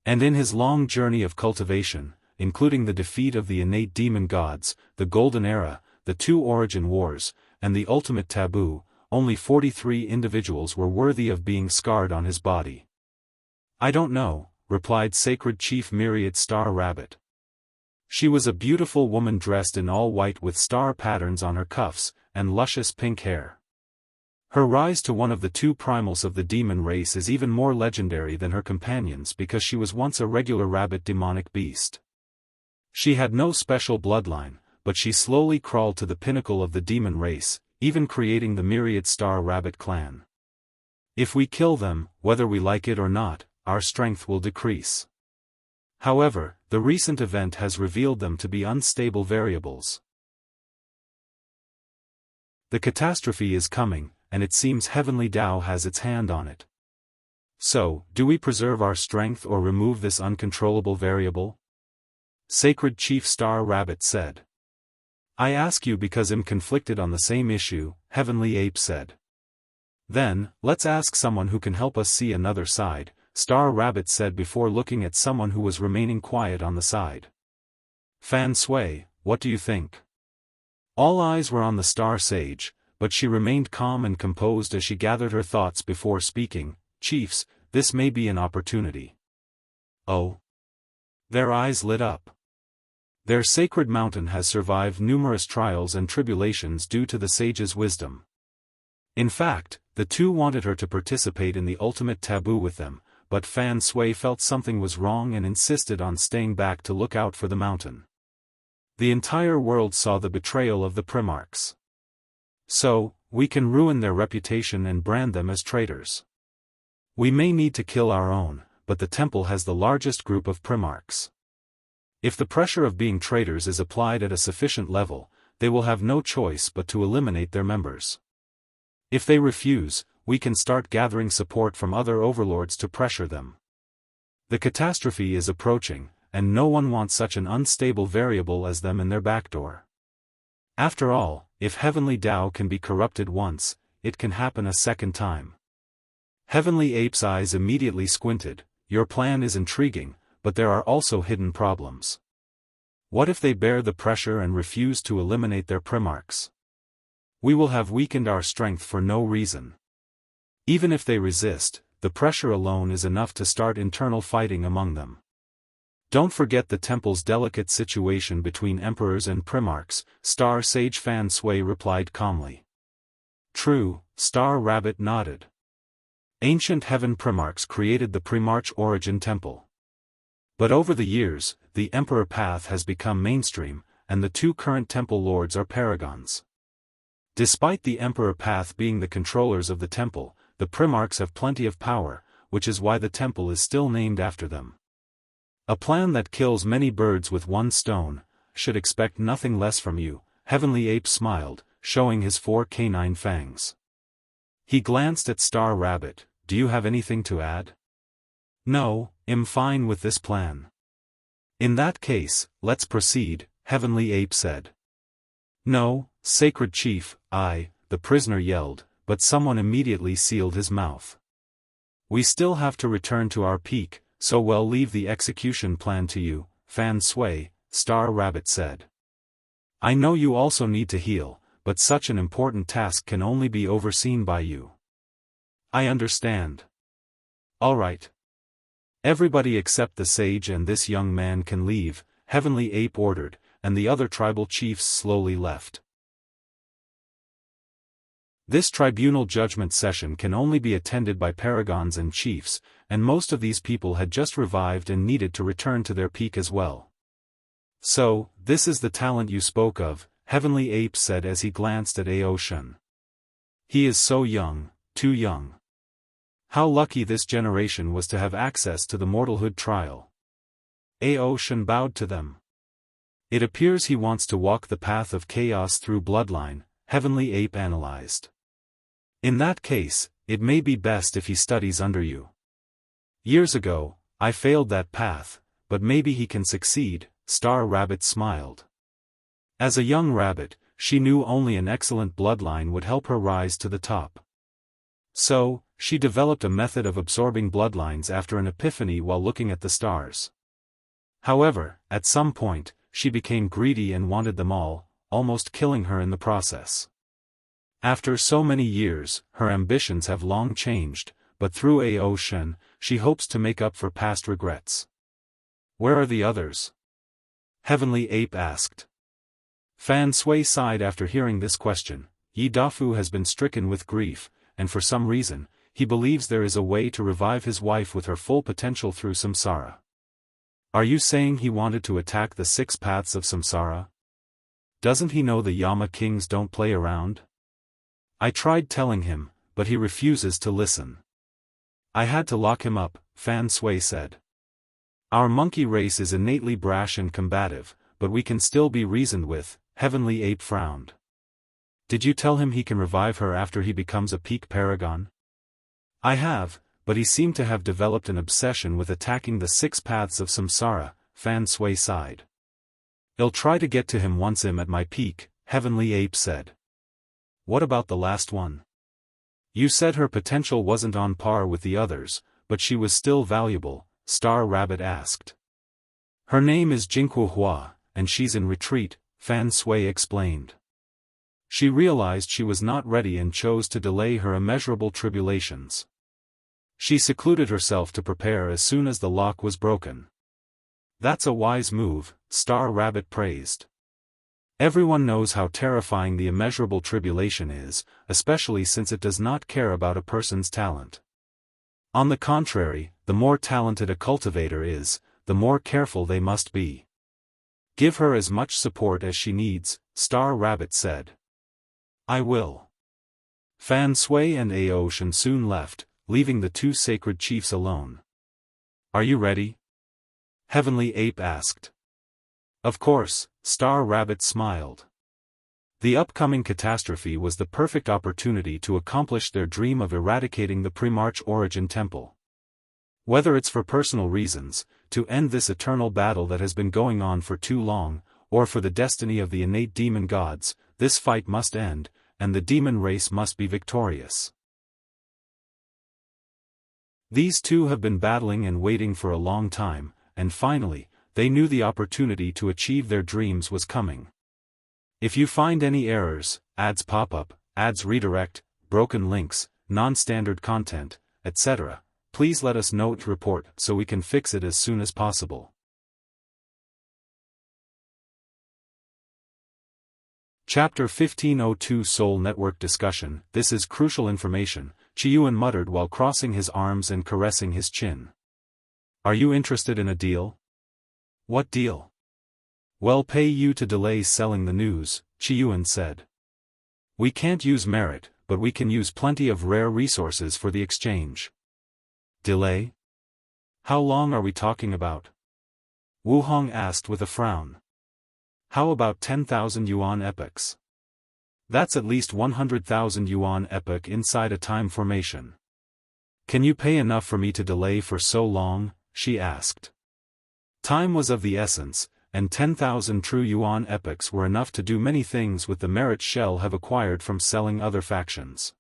And in his long journey of cultivation, including the defeat of the innate demon gods, the Golden Era, the two Origin Wars, and the ultimate taboo, only 43 individuals were worthy of being scarred on his body. "I don't know," replied Sacred Chief Myriad Star Rabbit. She was a beautiful woman dressed in all white with star patterns on her cuffs, and luscious pink hair. Her rise to one of the two primals of the demon race is even more legendary than her companions because she was once a regular rabbit demonic beast. She had no special bloodline, but she slowly crawled to the pinnacle of the demon race, even creating the Myriad Star Rabbit clan. If we kill them, whether we like it or not, our strength will decrease. However, the recent event has revealed them to be unstable variables. The catastrophe is coming, and it seems Heavenly Dao has its hand on it. So, do we preserve our strength or remove this uncontrollable variable? Sacred Chief Star Rabbit said. "I ask you because I'm conflicted on the same issue," Heavenly Ape said. "Then, let's ask someone who can help us see another side," Star Rabbit said before looking at someone who was remaining quiet on the side. "Fan Sui, what do you think?" All eyes were on the Star Sage, but she remained calm and composed as she gathered her thoughts before speaking. "Chiefs, this may be an opportunity." "Oh?" Their eyes lit up. Their sacred mountain has survived numerous trials and tribulations due to the sage's wisdom. In fact, the two wanted her to participate in the ultimate taboo with them, but Fan Sui felt something was wrong and insisted on staying back to look out for the mountain. The entire world saw the betrayal of the Primarchs. So, we can ruin their reputation and brand them as traitors. We may need to kill our own, but the temple has the largest group of Primarchs. If the pressure of being traitors is applied at a sufficient level, they will have no choice but to eliminate their members. If they refuse, we can start gathering support from other overlords to pressure them. The catastrophe is approaching, and no one wants such an unstable variable as them in their backdoor. After all, if Heavenly Dao can be corrupted once, it can happen a second time. Heavenly Ape's eyes immediately squinted. Your plan is intriguing, but there are also hidden problems. What if they bear the pressure and refuse to eliminate their primarchs? We will have weakened our strength for no reason. Even if they resist, the pressure alone is enough to start internal fighting among them. Don't forget the temple's delicate situation between emperors and primarchs, Star Sage Fan Sui replied calmly. True, Star Rabbit nodded. Ancient heaven primarchs created the Primarch Origin Temple. But over the years, the Emperor path has become mainstream, and the two current temple lords are paragons. Despite the Emperor path being the controllers of the temple, the primarchs have plenty of power, which is why the temple is still named after them. A plan that kills many birds with one stone, should expect nothing less from you, Heavenly Ape smiled, showing his 4 canine fangs. He glanced at Star Rabbit. Do you have anything to add? No, I'm fine with this plan. In that case, let's proceed, Heavenly Ape said. No, Sacred Chief, the prisoner yelled, but someone immediately sealed his mouth. We still have to return to our peak, so we'll leave the execution plan to you, Fan Sui, Star Rabbit said. I know you also need to heal, but such an important task can only be overseen by you. I understand. All right. Everybody except the sage and this young man can leave, Heavenly Ape ordered, and the other tribal chiefs slowly left. This tribunal judgment session can only be attended by paragons and chiefs, and most of these people had just revived and needed to return to their peak as well. So, this is the talent you spoke of, Heavenly Ape said as he glanced at Ao Shen. He is so young, too young. How lucky this generation was to have access to the mortalhood trial. Ao Shen bowed to them. It appears he wants to walk the path of chaos through bloodline, Heavenly Ape analyzed. In that case, it may be best if he studies under you. Years ago, I failed that path, but maybe he can succeed, Star Rabbit smiled. As a young rabbit, she knew only an excellent bloodline would help her rise to the top. So, she developed a method of absorbing bloodlines after an epiphany while looking at the stars. However, at some point, she became greedy and wanted them all, almost killing her in the process. After so many years, her ambitions have long changed, but through Ao Shen, she hopes to make up for past regrets. Where are the others? Heavenly Ape asked. Fan Sui sighed after hearing this question. Yi Dafu has been stricken with grief, and for some reason, he believes there is a way to revive his wife with her full potential through samsara. Are you saying he wanted to attack the 6 paths of samsara? Doesn't he know the Yama kings don't play around? I tried telling him, but he refuses to listen. I had to lock him up, Fan Sui said. Our monkey race is innately brash and combative, but we can still be reasoned with, Heavenly Ape frowned. Did you tell him he can revive her after he becomes a peak paragon? I have, but he seemed to have developed an obsession with attacking the 6 paths of samsara, Fan Sui sighed. I'll try to get to him once I'm at my peak, Heavenly Ape said. What about the last one? You said her potential wasn't on par with the others, but she was still valuable, Star Rabbit asked. Her name is Jianghu Hua, and she's in retreat, Fan Sui explained. She realized she was not ready and chose to delay her immeasurable tribulations. She secluded herself to prepare as soon as the lock was broken. That's a wise move, Star Rabbit praised. Everyone knows how terrifying the immeasurable tribulation is, especially since it does not care about a person's talent. On the contrary, the more talented a cultivator is, the more careful they must be. Give her as much support as she needs, Star Rabbit said. I will. Fan Sui and Ao Shen soon left, leaving the 2 sacred chiefs alone. Are you ready? Heavenly Ape asked. Of course, Star Rabbit smiled. The upcoming catastrophe was the perfect opportunity to accomplish their dream of eradicating the Primarch Origin Temple. Whether it's for personal reasons, to end this eternal battle that has been going on for too long, or for the destiny of the innate demon gods, this fight must end, and the demon race must be victorious. These two have been battling and waiting for a long time, and finally, they knew the opportunity to achieve their dreams was coming. If you find any errors, ads pop up, ads redirect, broken links, non-standard content, etc., please let us know to report so we can fix it as soon as possible. Chapter 1502 Soul Network Discussion. This is crucial information, Qiuan muttered while crossing his arms and caressing his chin. Are you interested in a deal? What deal? We'll pay you to delay selling the news, Qiuan said. We can't use merit, but we can use plenty of rare resources for the exchange. Delay? How long are we talking about? Wu Hong asked with a frown. How about 10,000 yuan epochs? That's at least 100,000 yuan epoch inside a time formation. Can you pay enough for me to delay for so long? She asked. Time was of the essence, and 10,000 true yuan epochs were enough to do many things with the merit Shell have acquired from selling other factions.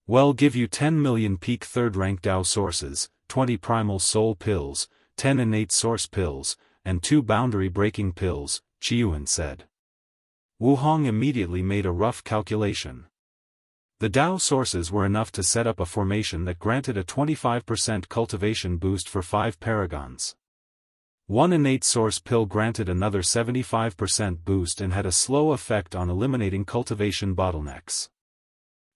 We'll give you 10 million peak third-rank Dao sources, 20 primal soul pills, 10 innate source pills, and 2 boundary-breaking pills, Qiuan said. Wu Hong immediately made a rough calculation. The Dao sources were enough to set up a formation that granted a 25% cultivation boost for 5 paragons. One innate source pill granted another 75% boost and had a slow effect on eliminating cultivation bottlenecks.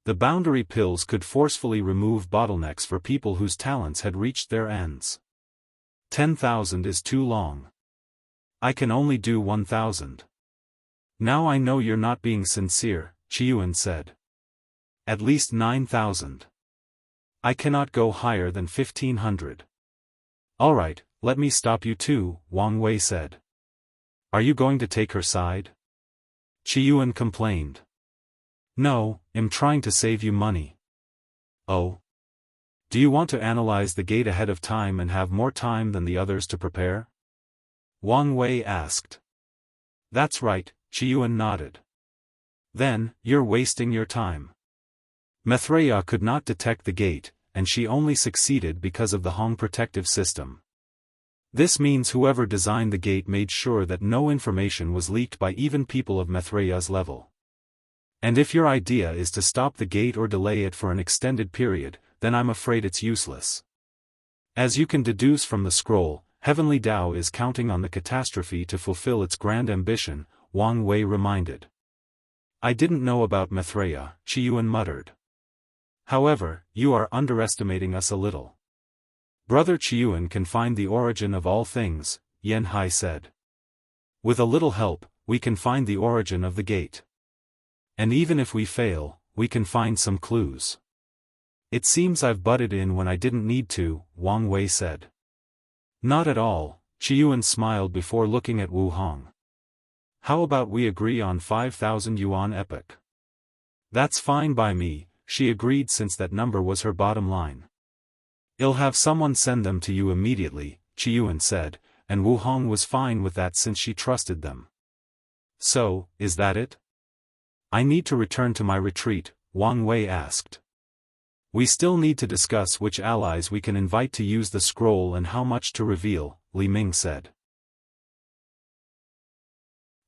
The boundary pills could forcefully remove bottlenecks for people whose talents had reached their ends. 10,000 is too long. I can only do 1,000. Now I know you're not being sincere, Qiuan said. At least 9,000. I cannot go higher than 1,500. Alright, let me stop you too, Wang Wei said. Are you going to take her side? Qiuan complained. No, I'm trying to save you money. Oh? Do you want to analyze the gate ahead of time and have more time than the others to prepare? Wang Wei asked. That's right, Qiuan nodded. Then, you're wasting your time. Maithreya could not detect the gate, and she only succeeded because of the Hong protective system. This means whoever designed the gate made sure that no information was leaked by even people of Maithreya's level. And if your idea is to stop the gate or delay it for an extended period, then I'm afraid it's useless. As you can deduce from the scroll, Heavenly Dao is counting on the catastrophe to fulfill its grand ambition, Wang Wei reminded. I didn't know about Maithreya, Qiuan muttered. However, you are underestimating us a little. Brother Qiuan can find the origin of all things, Yan Hai said. With a little help, we can find the origin of the gate. And even if we fail, we can find some clues. It seems I've butted in when I didn't need to, Wang Wei said. Not at all, Qiuan smiled before looking at Wu Hong. How about we agree on 5,000 yuan epoch? That's fine by me, she agreed since that number was her bottom line. I'll have someone send them to you immediately, Qiuan said, and Wu Hong was fine with that since she trusted them. So, is that it? I need to return to my retreat, Wang Wei asked. We still need to discuss which allies we can invite to use the scroll and how much to reveal, Li Ming said.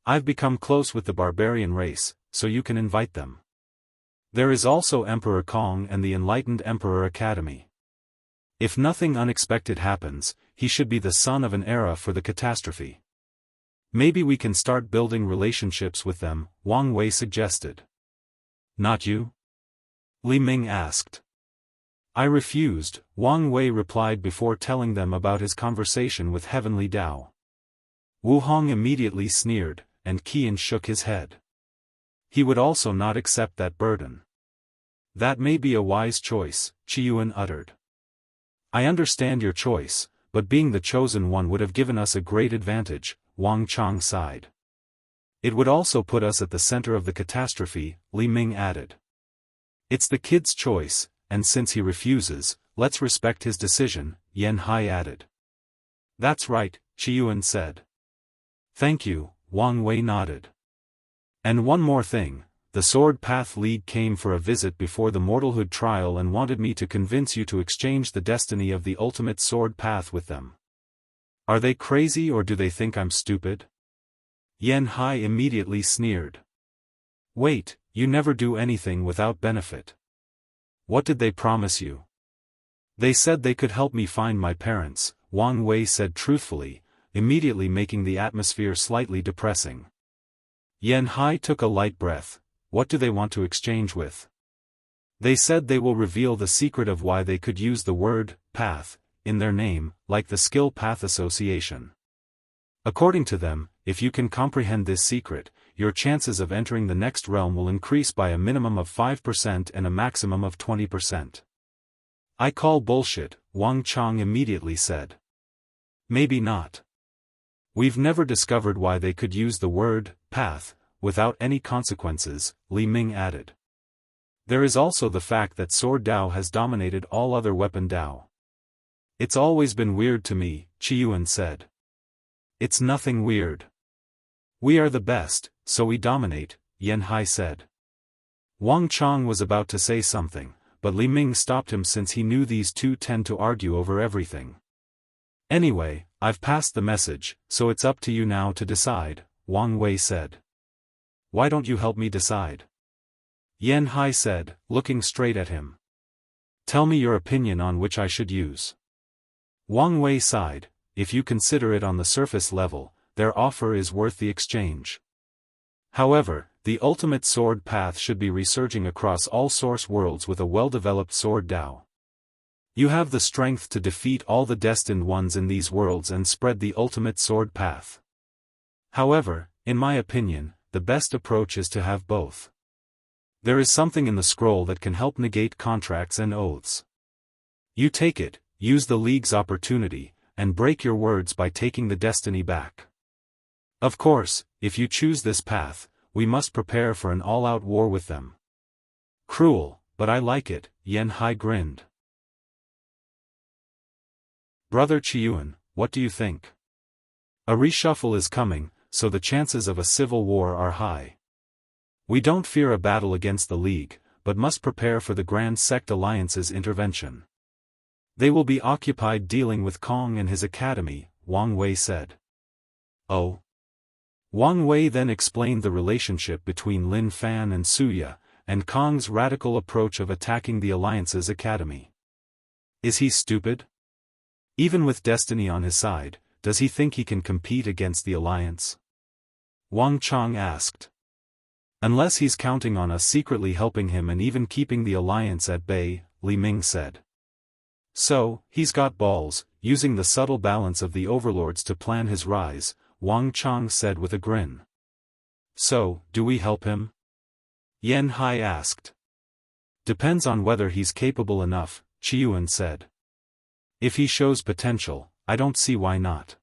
I've become close with the barbarian race, so you can invite them. There is also Emperor Kong and the Enlightened Emperor Academy. If nothing unexpected happens, he should be the son of an era for the catastrophe. Maybe we can start building relationships with them, Wang Wei suggested. Not you? Li Ming asked. I refused, Wang Wei replied before telling them about his conversation with Heavenly Dao. Wu Hong immediately sneered, and Qian shook his head. He would also not accept that burden. That may be a wise choice, Qiuan uttered. I understand your choice, but being the chosen one would have given us a great advantage, Wang Chang sighed. It would also put us at the center of the catastrophe, Li Ming added. It's the kid's choice, and since he refuses, let's respect his decision, Yan Hai added. That's right, Qiuan said. Thank you, Wang Wei nodded. And one more thing, the Sword Path League came for a visit before the Mortalhood trial and wanted me to convince you to exchange the destiny of the ultimate sword path with them. Are they crazy or do they think I'm stupid? Yan Hai immediately sneered. Wait, you never do anything without benefit. What did they promise you? They said they could help me find my parents, Wang Wei said truthfully, immediately making the atmosphere slightly depressing. Yan Hai took a light breath. What do they want to exchange with? They said they will reveal the secret of why they could use the word, path, in their name, like the Skill Path Association. According to them, if you can comprehend this secret, your chances of entering the next realm will increase by a minimum of 5% and a maximum of 20%. I call bullshit, Wang Chang immediately said. Maybe not. We've never discovered why they could use the word, path, without any consequences, Li Ming added. There is also the fact that Sword Dao has dominated all other weapon Dao. It's always been weird to me, Qiyuan said. It's nothing weird. We are the best, so we dominate, Yan Hai said. Wang Chang was about to say something, but Li Ming stopped him since he knew these two tend to argue over everything. Anyway, I've passed the message, so it's up to you now to decide, Wang Wei said. Why don't you help me decide? Yan Hai said, looking straight at him. Tell me your opinion on which I should use. Wang Wei sighed. If you consider it on the surface level, their offer is worth the exchange. However, the ultimate sword path should be resurging across all source worlds with a well-developed sword Dao. You have the strength to defeat all the destined ones in these worlds and spread the ultimate sword path. However, in my opinion, the best approach is to have both. There is something in the scroll that can help negate contracts and oaths. You take it, use the League's opportunity, and break your words by taking the destiny back. Of course, if you choose this path, we must prepare for an all-out war with them. Cruel, but I like it, Yan Hai grinned. Brother Qiyuan, what do you think? A reshuffle is coming, so the chances of a civil war are high. We don't fear a battle against the League, but must prepare for the Grand Sect Alliance's intervention. They will be occupied dealing with Kong and his academy, Wang Wei said. Oh. Wang Wei then explained the relationship between Lin Fan and Suya, and Kong's radical approach of attacking the Alliance's academy. Is he stupid? Even with destiny on his side, does he think he can compete against the Alliance? Wang Chang asked. Unless he's counting on us secretly helping him and even keeping the Alliance at bay, Li Ming said. So, he's got balls, using the subtle balance of the overlords to plan his rise, Wang Chang said with a grin. So, do we help him? Yan Hai asked. Depends on whether he's capable enough, Qiyuan said. If he shows potential, I don't see why not.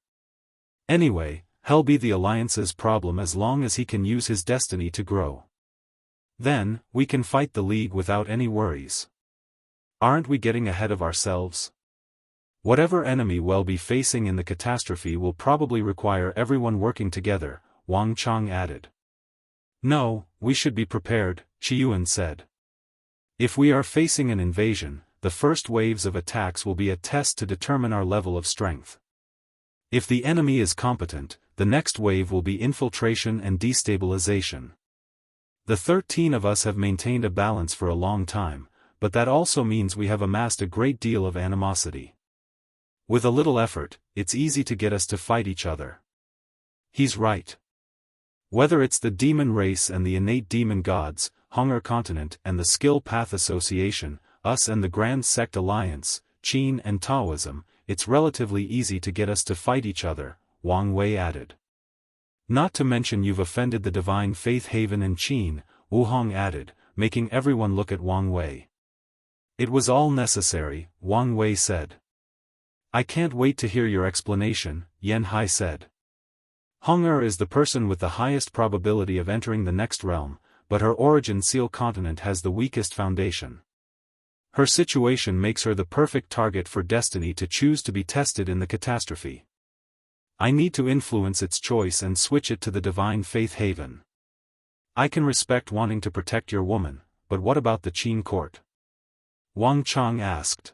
Anyway, hell be the Alliance's problem as long as he can use his destiny to grow. Then, we can fight the League without any worries. Aren't we getting ahead of ourselves? Whatever enemy we'll be facing in the catastrophe will probably require everyone working together, Wang Chang added. No, we should be prepared, Qiyuan said. If we are facing an invasion, the first waves of attacks will be a test to determine our level of strength. If the enemy is competent, the next wave will be infiltration and destabilization. The 13 of us have maintained a balance for a long time, but that also means we have amassed a great deal of animosity. With a little effort, it's easy to get us to fight each other. He's right. Whether it's the demon race and the innate demon gods, Hunger Continent and the Skill Path Association, us and the Grand Sect Alliance, Qin and Taoism, it's relatively easy to get us to fight each other, Wang Wei added. Not to mention you've offended the Divine Faith Haven and Qin, Wu Hong added, making everyone look at Wang Wei. It was all necessary, Wang Wei said. I can't wait to hear your explanation, Yan Hai said. Hunger is the person with the highest probability of entering the next realm, but her origin Seal Continent has the weakest foundation. Her situation makes her the perfect target for destiny to choose to be tested in the catastrophe. I need to influence its choice and switch it to the Divine Faith Haven. I can respect wanting to protect your woman, but what about the Qin court? Wang Chang asked.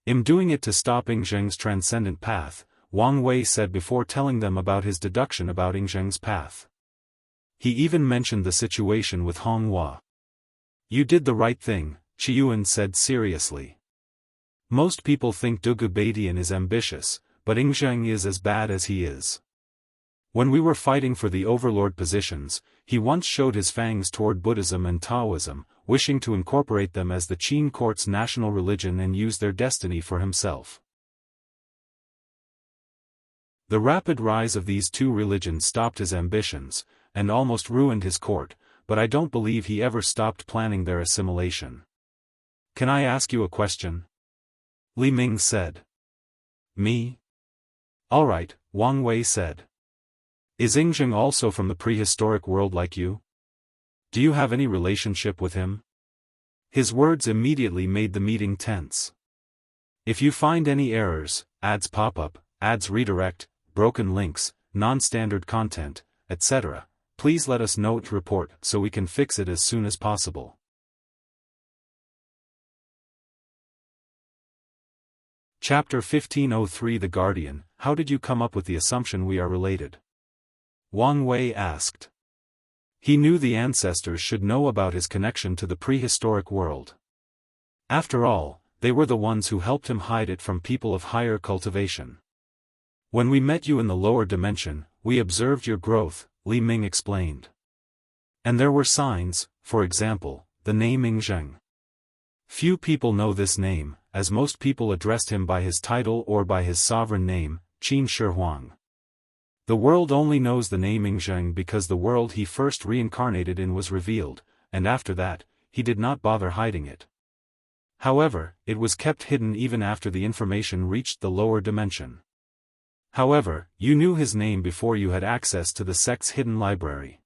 I'm doing it to stop Yingzheng's transcendent path, Wang Wei said before telling them about his deduction about Yingzheng's path. He even mentioned the situation with Honghua. You did the right thing, Qiyuan said seriously. Most people think Dugu Badian is ambitious, but Yingzheng is as bad as he is. When we were fighting for the overlord positions, he once showed his fangs toward Buddhism and Taoism, wishing to incorporate them as the Qin court's national religion and use their destiny for himself. The rapid rise of these two religions stopped his ambitions, and almost ruined his court, but I don't believe he ever stopped planning their assimilation. Can I ask you a question? Li Ming said. Me? All right, Wang Wei said. Is Yingzheng also from the prehistoric world like you? Do you have any relationship with him? His words immediately made the meeting tense. If you find any errors, ads pop up, ads redirect, broken links, non-standard content, etc., please let us know to report so we can fix it as soon as possible. Chapter 1503 The Guardian, how did you come up with the assumption we are related? Wang Wei asked. He knew the ancestors should know about his connection to the prehistoric world. After all, they were the ones who helped him hide it from people of higher cultivation. When we met you in the lower dimension, we observed your growth, Li Ming explained. And there were signs, for example, the name Yingzheng. Few people know this name, as most people addressed him by his title or by his sovereign name, Qin Shi Huang. The world only knows the name Yingzheng because the world he first reincarnated in was revealed, and after that, he did not bother hiding it. However, it was kept hidden even after the information reached the lower dimension. However, you knew his name before you had access to the sect's hidden library.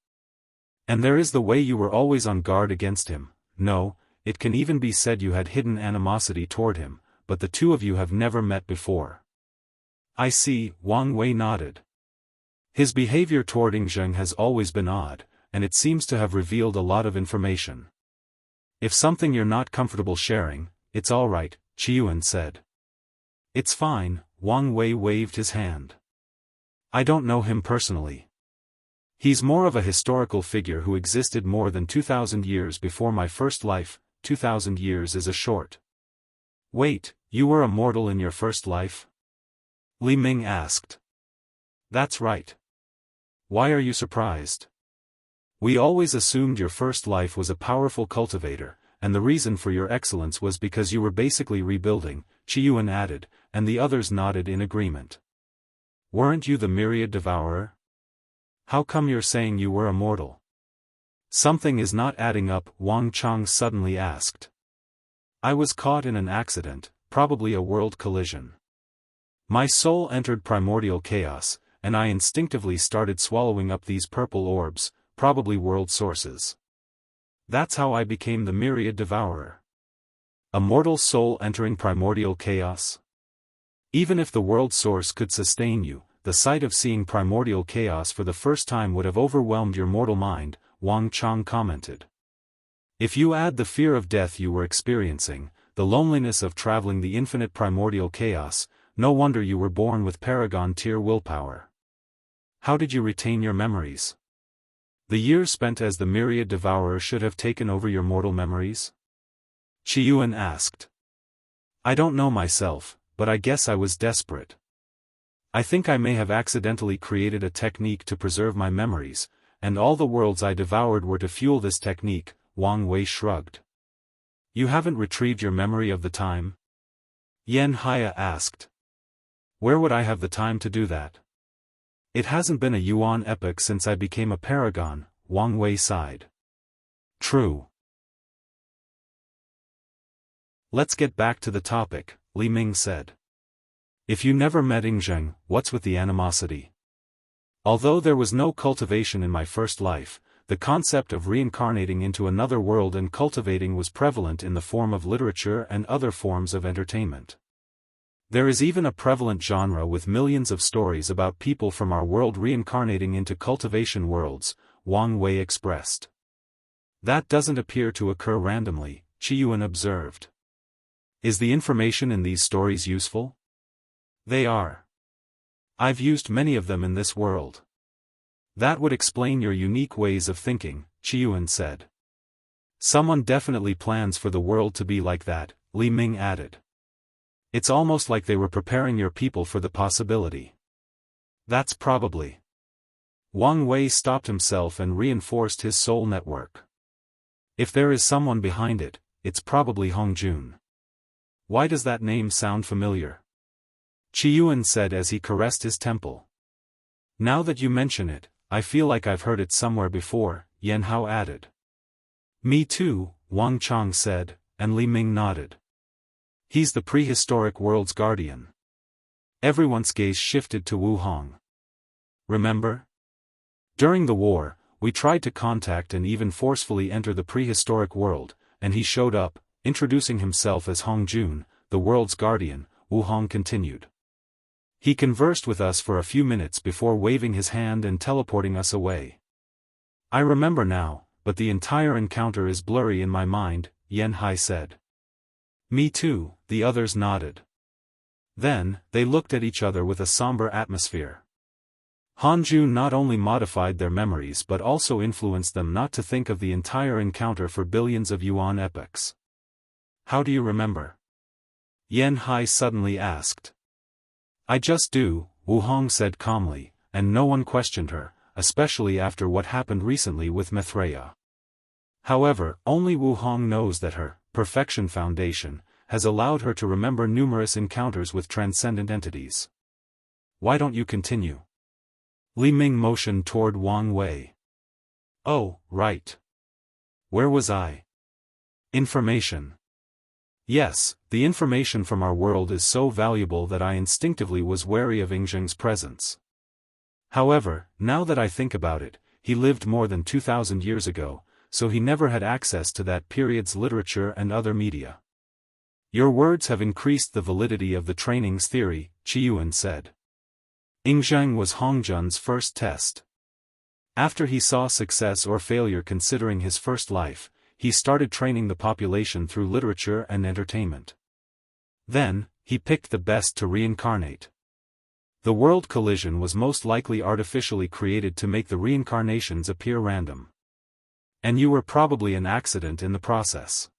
And there is the way you were always on guard against him. No, it can even be said you had hidden animosity toward him, but the two of you have never met before. I see, Wang Wei nodded. His behavior toward Yingzheng has always been odd, and it seems to have revealed a lot of information. If something you're not comfortable sharing, it's all right, Qiyuan said. It's fine, Wang Wei waved his hand. I don't know him personally. He's more of a historical figure who existed more than 2,000 years before my first life. 2,000 years is a short. Wait, you were a mortal in your first life? Li Ming asked. That's right. Why are you surprised? We always assumed your first life was a powerful cultivator, and the reason for your excellence was because you were basically rebuilding, Qiyuan added, and the others nodded in agreement. Weren't you the myriad devourer? How come you're saying you were a mortal? Something is not adding up, Wang Chang suddenly asked. I was caught in an accident, probably a world collision. My soul entered primordial chaos, and I instinctively started swallowing up these purple orbs, probably world sources. That's how I became the myriad devourer. A mortal soul entering primordial chaos? Even if the world source could sustain you, the sight of seeing primordial chaos for the first time would have overwhelmed your mortal mind, Wang Chang commented. If you add the fear of death you were experiencing, the loneliness of traveling the infinite primordial chaos, no wonder you were born with paragon-tier willpower. How did you retain your memories? The years spent as the myriad devourer should have taken over your mortal memories? Qiyuan asked. I don't know myself, but I guess I was desperate. I think I may have accidentally created a technique to preserve my memories, and all the worlds I devoured were to fuel this technique, Wang Wei shrugged. You haven't retrieved your memory of the time? Yan Haya asked. Where would I have the time to do that? It hasn't been a Yuan epoch since I became a paragon, Wang Wei sighed. True. Let's get back to the topic, Li Ming said. If you never met Yingzheng, what's with the animosity? Although there was no cultivation in my first life, the concept of reincarnating into another world and cultivating was prevalent in the form of literature and other forms of entertainment. There is even a prevalent genre with millions of stories about people from our world reincarnating into cultivation worlds, Wang Wei expressed. That doesn't appear to occur randomly, Qiyuan observed. Is the information in these stories useful? They are. I've used many of them in this world. That would explain your unique ways of thinking, Qiyuan said. Someone definitely plans for the world to be like that, Li Ming added. It's almost like they were preparing your people for the possibility. That's probably. Wang Wei stopped himself and reinforced his soul network. If there is someone behind it, it's probably Hongjun. Why does that name sound familiar? Qiyuan said as he caressed his temple. Now that you mention it, I feel like I've heard it somewhere before, Yan Hao added. Me too, Wang Chang said, and Li Ming nodded. He's the prehistoric world's guardian. Everyone's gaze shifted to Wu Hong. Remember? During the war, we tried to contact and even forcefully enter the prehistoric world, and he showed up, introducing himself as Hongjun, the world's guardian, Wu Hong continued. He conversed with us for a few minutes before waving his hand and teleporting us away. I remember now, but the entire encounter is blurry in my mind, Yan Hai said. Me too, the others nodded. Then, they looked at each other with a somber atmosphere. Hongjun not only modified their memories but also influenced them not to think of the entire encounter for billions of yuan epochs. How do you remember? Yan Hai suddenly asked. I just do, Wu Hong said calmly, and no one questioned her, especially after what happened recently with Mithraea. However, only Wu Hong knows that her perfection foundation has allowed her to remember numerous encounters with transcendent entities. Why don't you continue? Li Ming motioned toward Wang Wei. Oh, right. Where was I? Information. Yes, the information from our world is so valuable that I instinctively was wary of Ingzheng's presence. However, now that I think about it, he lived more than 2,000 years ago, so he never had access to that period's literature and other media. Your words have increased the validity of the training's theory, Qiyuan said. Ingzheng was Hongjun's first test. After he saw success or failure considering his first life, he started training the population through literature and entertainment. Then, he picked the best to reincarnate. The world collision was most likely artificially created to make the reincarnations appear random. And you were probably an accident in the process.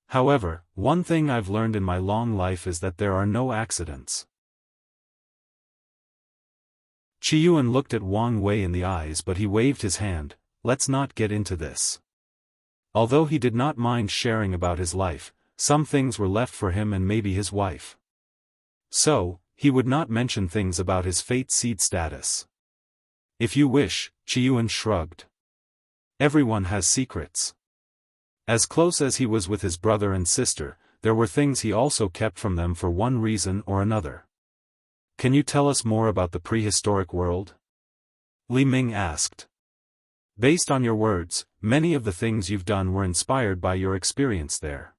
However, one thing I've learned in my long life is that there are no accidents. Qiyuan looked at Wang Wei in the eyes but he waved his hand, let's not get into this. Although he did not mind sharing about his life, some things were left for him and maybe his wife. So, he would not mention things about his fate seed status. If you wish, Qiyuan shrugged. Everyone has secrets. As close as he was with his brother and sister, there were things he also kept from them for one reason or another. Can you tell us more about the prehistoric world? Li Ming asked. Based on your words, many of the things you've done were inspired by your experience there.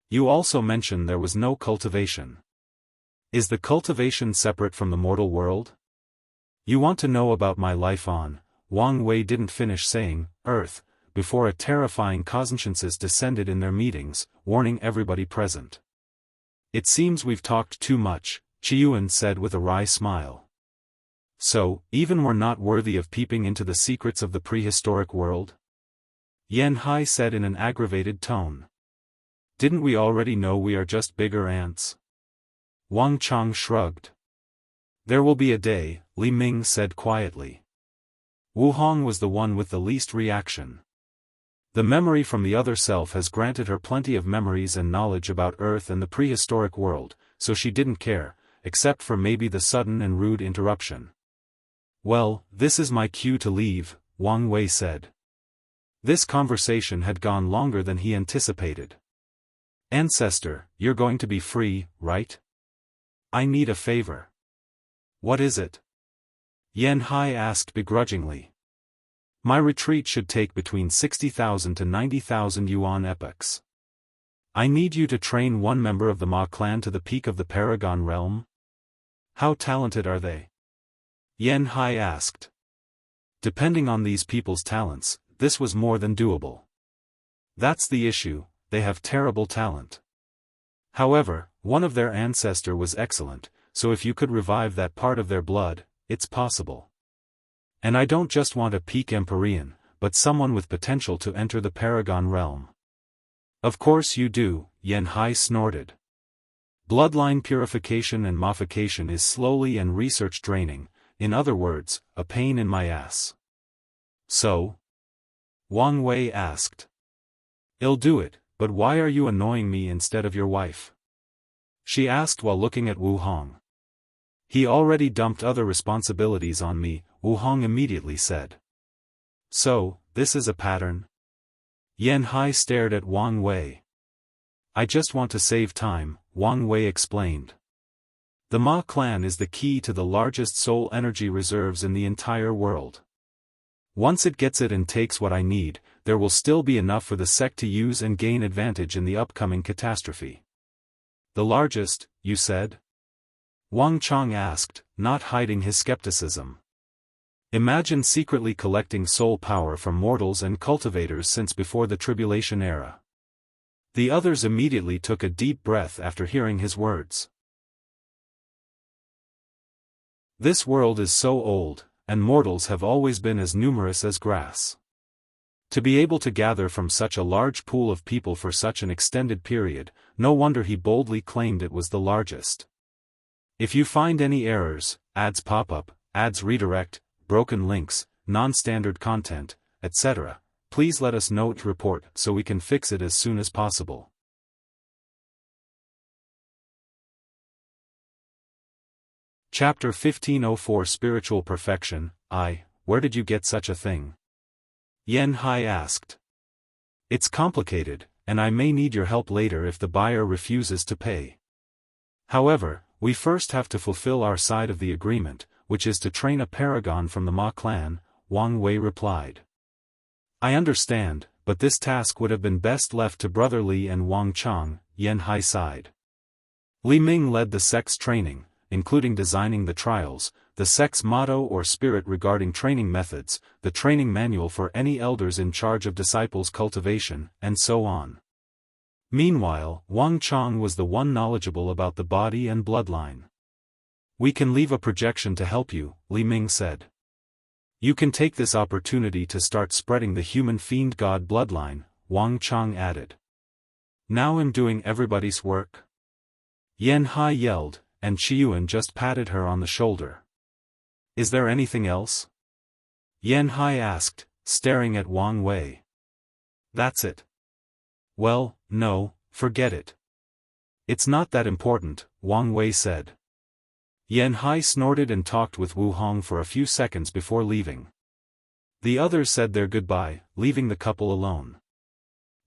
You also mentioned there was no cultivation. Is the cultivation separate from the mortal world? You want to know about my life on, Wang Wei didn't finish saying, Earth, before a terrifying consciences descended in their meetings, warning everybody present. It seems we've talked too much, Qiyuan said with a wry smile. So, even we're not worthy of peeping into the secrets of the prehistoric world? Yan Hai said in an aggravated tone. Didn't we already know we are just bigger ants? Wang Chang shrugged. There will be a day, Li Ming said quietly. Wu Hong was the one with the least reaction. The memory from the other self has granted her plenty of memories and knowledge about Earth and the prehistoric world, so she didn't care, except for maybe the sudden and rude interruption. Well, this is my cue to leave, Wang Wei said. This conversation had gone longer than he anticipated. Ancestor, you're going to be free, right? I need a favor. What is it? Yan Hai asked begrudgingly. My retreat should take between 60,000 to 90,000 yuan epochs. I need you to train one member of the Ma clan to the peak of the Paragon realm. How talented are they? Yan Hai asked. Depending on these people's talents, this was more than doable. That's the issue, they have terrible talent. However, one of their ancestor was excellent, so if you could revive that part of their blood, it's possible. And I don't just want a peak Empyrean, but someone with potential to enter the Paragon realm. Of course you do, Xianxia snorted. Bloodline purification and modification is slowly and research draining, in other words, a pain in my ass. So? Wang Wei asked. I'll do it, but why are you annoying me instead of your wife? She asked while looking at Wu Hong. He already dumped other responsibilities on me, Wu Hong immediately said. So, this is a pattern? Xianxia stared at Wang Wei. I just want to save time, Wang Wei explained. The Ma clan is the key to the largest soul energy reserves in the entire world. Once it gets it and takes what I need, there will still be enough for the sect to use and gain advantage in the upcoming catastrophe. The largest, you said? Wang Chong asked, not hiding his skepticism. Imagine secretly collecting soul power from mortals and cultivators since before the tribulation era. The others immediately took a deep breath after hearing his words. This world is so old, and mortals have always been as numerous as grass. To be able to gather from such a large pool of people for such an extended period, no wonder he boldly claimed it was the largest. If you find any errors, ads pop up, ads redirect, broken links, non-standard content, etc., please let us know to report so we can fix it as soon as possible. Chapter 1504 Spiritual Perfection. Where did you get such a thing? Xianxia asked. It's complicated, and I may need your help later if the buyer refuses to pay. However, we first have to fulfill our side of the agreement, which is to train a paragon from the Ma clan, Wang Wei replied. I understand, but this task would have been best left to Brother Li and Wang Chong, Xianxia sighed. Li Ming led the sect's training, including designing the trials, the sect's motto or spirit regarding training methods, the training manual for any elders in charge of disciples' cultivation, and so on. Meanwhile, Wang Chong was the one knowledgeable about the body and bloodline. We can leave a projection to help you, Li Ming said. You can take this opportunity to start spreading the human fiend god bloodline, Wang Chong added. Now I'm doing everybody's work? Xianxia yelled, and Qiyuan just patted her on the shoulder. Is there anything else? Xianxia asked, staring at Wang Wei. That's it. Well, no, forget it. It's not that important, Wang Wei said. Xianxia snorted and talked with Wu Hong for a few seconds before leaving. The others said their goodbye, leaving the couple alone.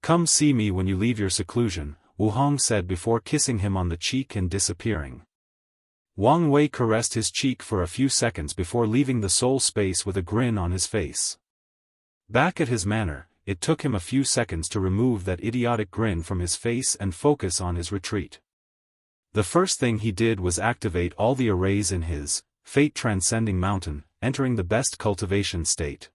Come see me when you leave your seclusion, Wu Hong said before kissing him on the cheek and disappearing. Wang Wei caressed his cheek for a few seconds before leaving the soul space with a grin on his face. Back at his manor, it took him a few seconds to remove that idiotic grin from his face and focus on his retreat. The first thing he did was activate all the arrays in his fate-transcending mountain, entering the best cultivation state.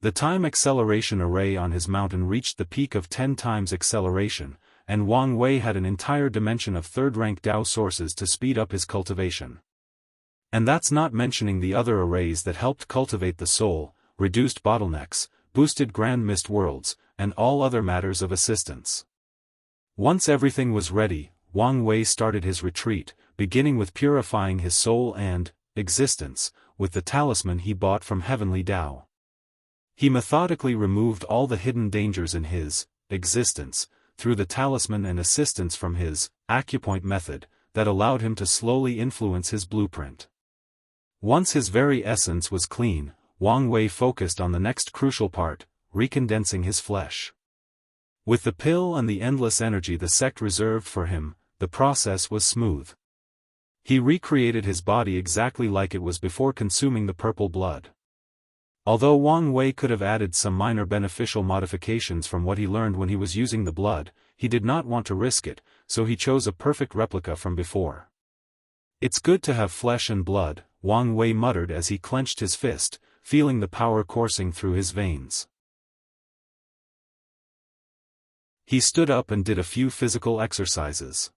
The time acceleration array on his mountain reached the peak of 10 times acceleration, and Wang Wei had an entire dimension of third-rank Dao sources to speed up his cultivation. And that's not mentioning the other arrays that helped cultivate the soul, reduced bottlenecks, boosted grand mist worlds, and all other matters of assistance. Once everything was ready, Wang Wei started his retreat, beginning with purifying his soul and existence, with the talisman he bought from Heavenly Dao. He methodically removed all the hidden dangers in his existence, through the talisman and assistance from his acupoint method, that allowed him to slowly influence his blueprint. Once his very essence was clean, Wang Wei focused on the next crucial part, recondensing his flesh. With the pill and the endless energy the sect reserved for him, the process was smooth. He recreated his body exactly like it was before consuming the purple blood. Although Wang Wei could have added some minor beneficial modifications from what he learned when he was using the blood, he did not want to risk it, so he chose a perfect replica from before. It's good to have flesh and blood, Wang Wei muttered as he clenched his fist, feeling the power coursing through his veins. He stood up and did a few physical exercises.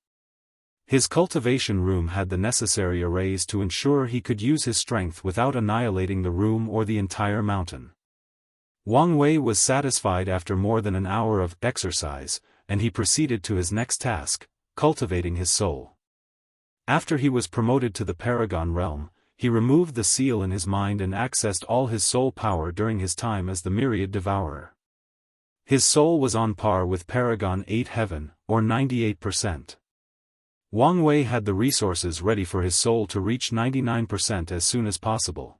His cultivation room had the necessary arrays to ensure he could use his strength without annihilating the room or the entire mountain. Wang Wei was satisfied after more than an hour of exercise, and he proceeded to his next task, cultivating his soul. After he was promoted to the Paragon realm, he removed the seal in his mind and accessed all his soul power during his time as the Myriad Devourer. His soul was on par with Paragon 8 Heaven, or 98%. Wang Wei had the resources ready for his soul to reach 99% as soon as possible.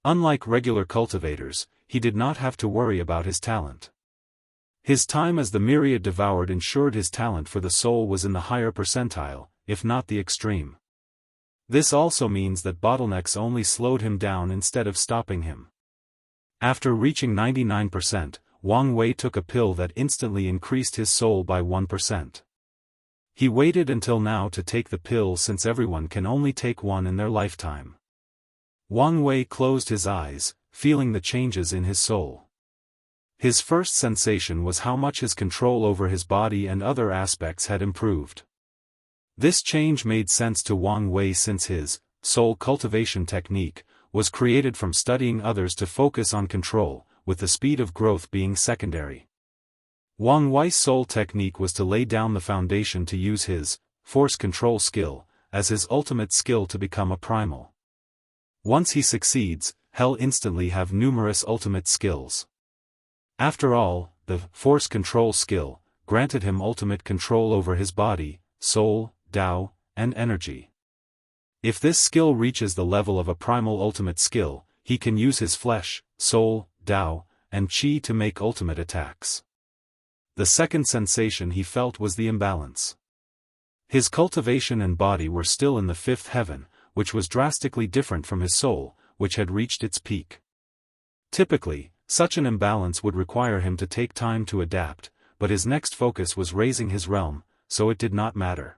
Unlike regular cultivators, he did not have to worry about his talent. His time as the Myriad Devoured ensured his talent for the soul was in the higher percentile, if not the extreme. This also means that bottlenecks only slowed him down instead of stopping him. After reaching 99%, Wang Wei took a pill that instantly increased his soul by 1%. He waited until now to take the pill since everyone can only take one in their lifetime. Wang Wei closed his eyes, feeling the changes in his soul. His first sensation was how much his control over his body and other aspects had improved. This change made sense to Wang Wei since his soul cultivation technique was created from studying others to focus on control, with the speed of growth being secondary. Wang Wei's soul technique was to lay down the foundation to use his force control skill as his ultimate skill to become a primal. Once he succeeds, he'll instantly have numerous ultimate skills. After all, the force control skill granted him ultimate control over his body, soul, Tao, and energy. If this skill reaches the level of a primal ultimate skill, he can use his flesh, soul, Tao, and Qi to make ultimate attacks. The second sensation he felt was the imbalance. His cultivation and body were still in the fifth heaven, which was drastically different from his soul, which had reached its peak. Typically, such an imbalance would require him to take time to adapt, but his next focus was raising his realm, so it did not matter.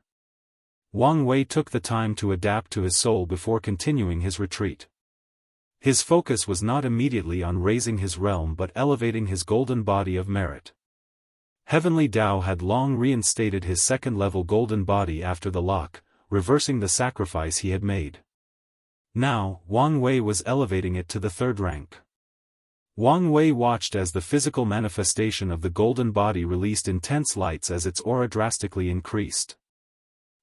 Wang Wei took the time to adapt to his soul before continuing his retreat. His focus was not immediately on raising his realm but elevating his golden body of merit. Heavenly Tao had long reinstated his second-level golden body after the lock, reversing the sacrifice he had made. Now, Wang Wei was elevating it to the third rank. Wang Wei watched as the physical manifestation of the golden body released intense lights as its aura drastically increased.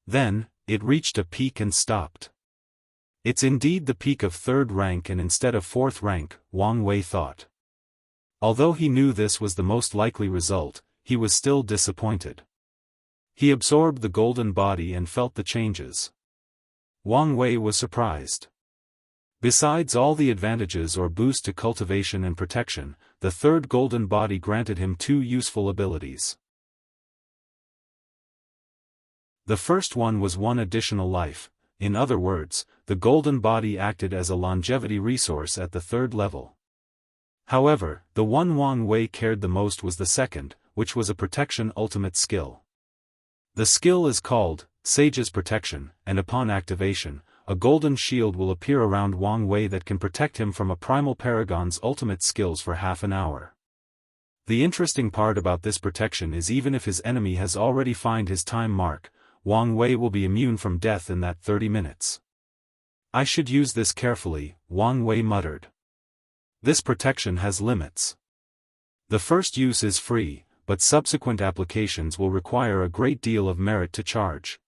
Then, it reached a peak and stopped. It's indeed the peak of third rank and instead of fourth rank, Wang Wei thought. Although he knew this was the most likely result, he was still disappointed. He absorbed the golden body and felt the changes. Wang Wei was surprised. Besides all the advantages or boost to cultivation and protection, the third golden body granted him two useful abilities. The first one was one additional life. In other words, the golden body acted as a longevity resource at the third level. However, the one Wang Wei cared the most was the second, which was a protection ultimate skill. The skill is called Sage's Protection, and upon activation, a golden shield will appear around Wang Wei that can protect him from a primal paragon's ultimate skills for half an hour. The interesting part about this protection is even if his enemy has already found his time mark, Wang Wei will be immune from death in that 30 minutes. I should use this carefully, Wang Wei muttered. This protection has limits. The first use is free, but subsequent applications will require a great deal of merit to charge.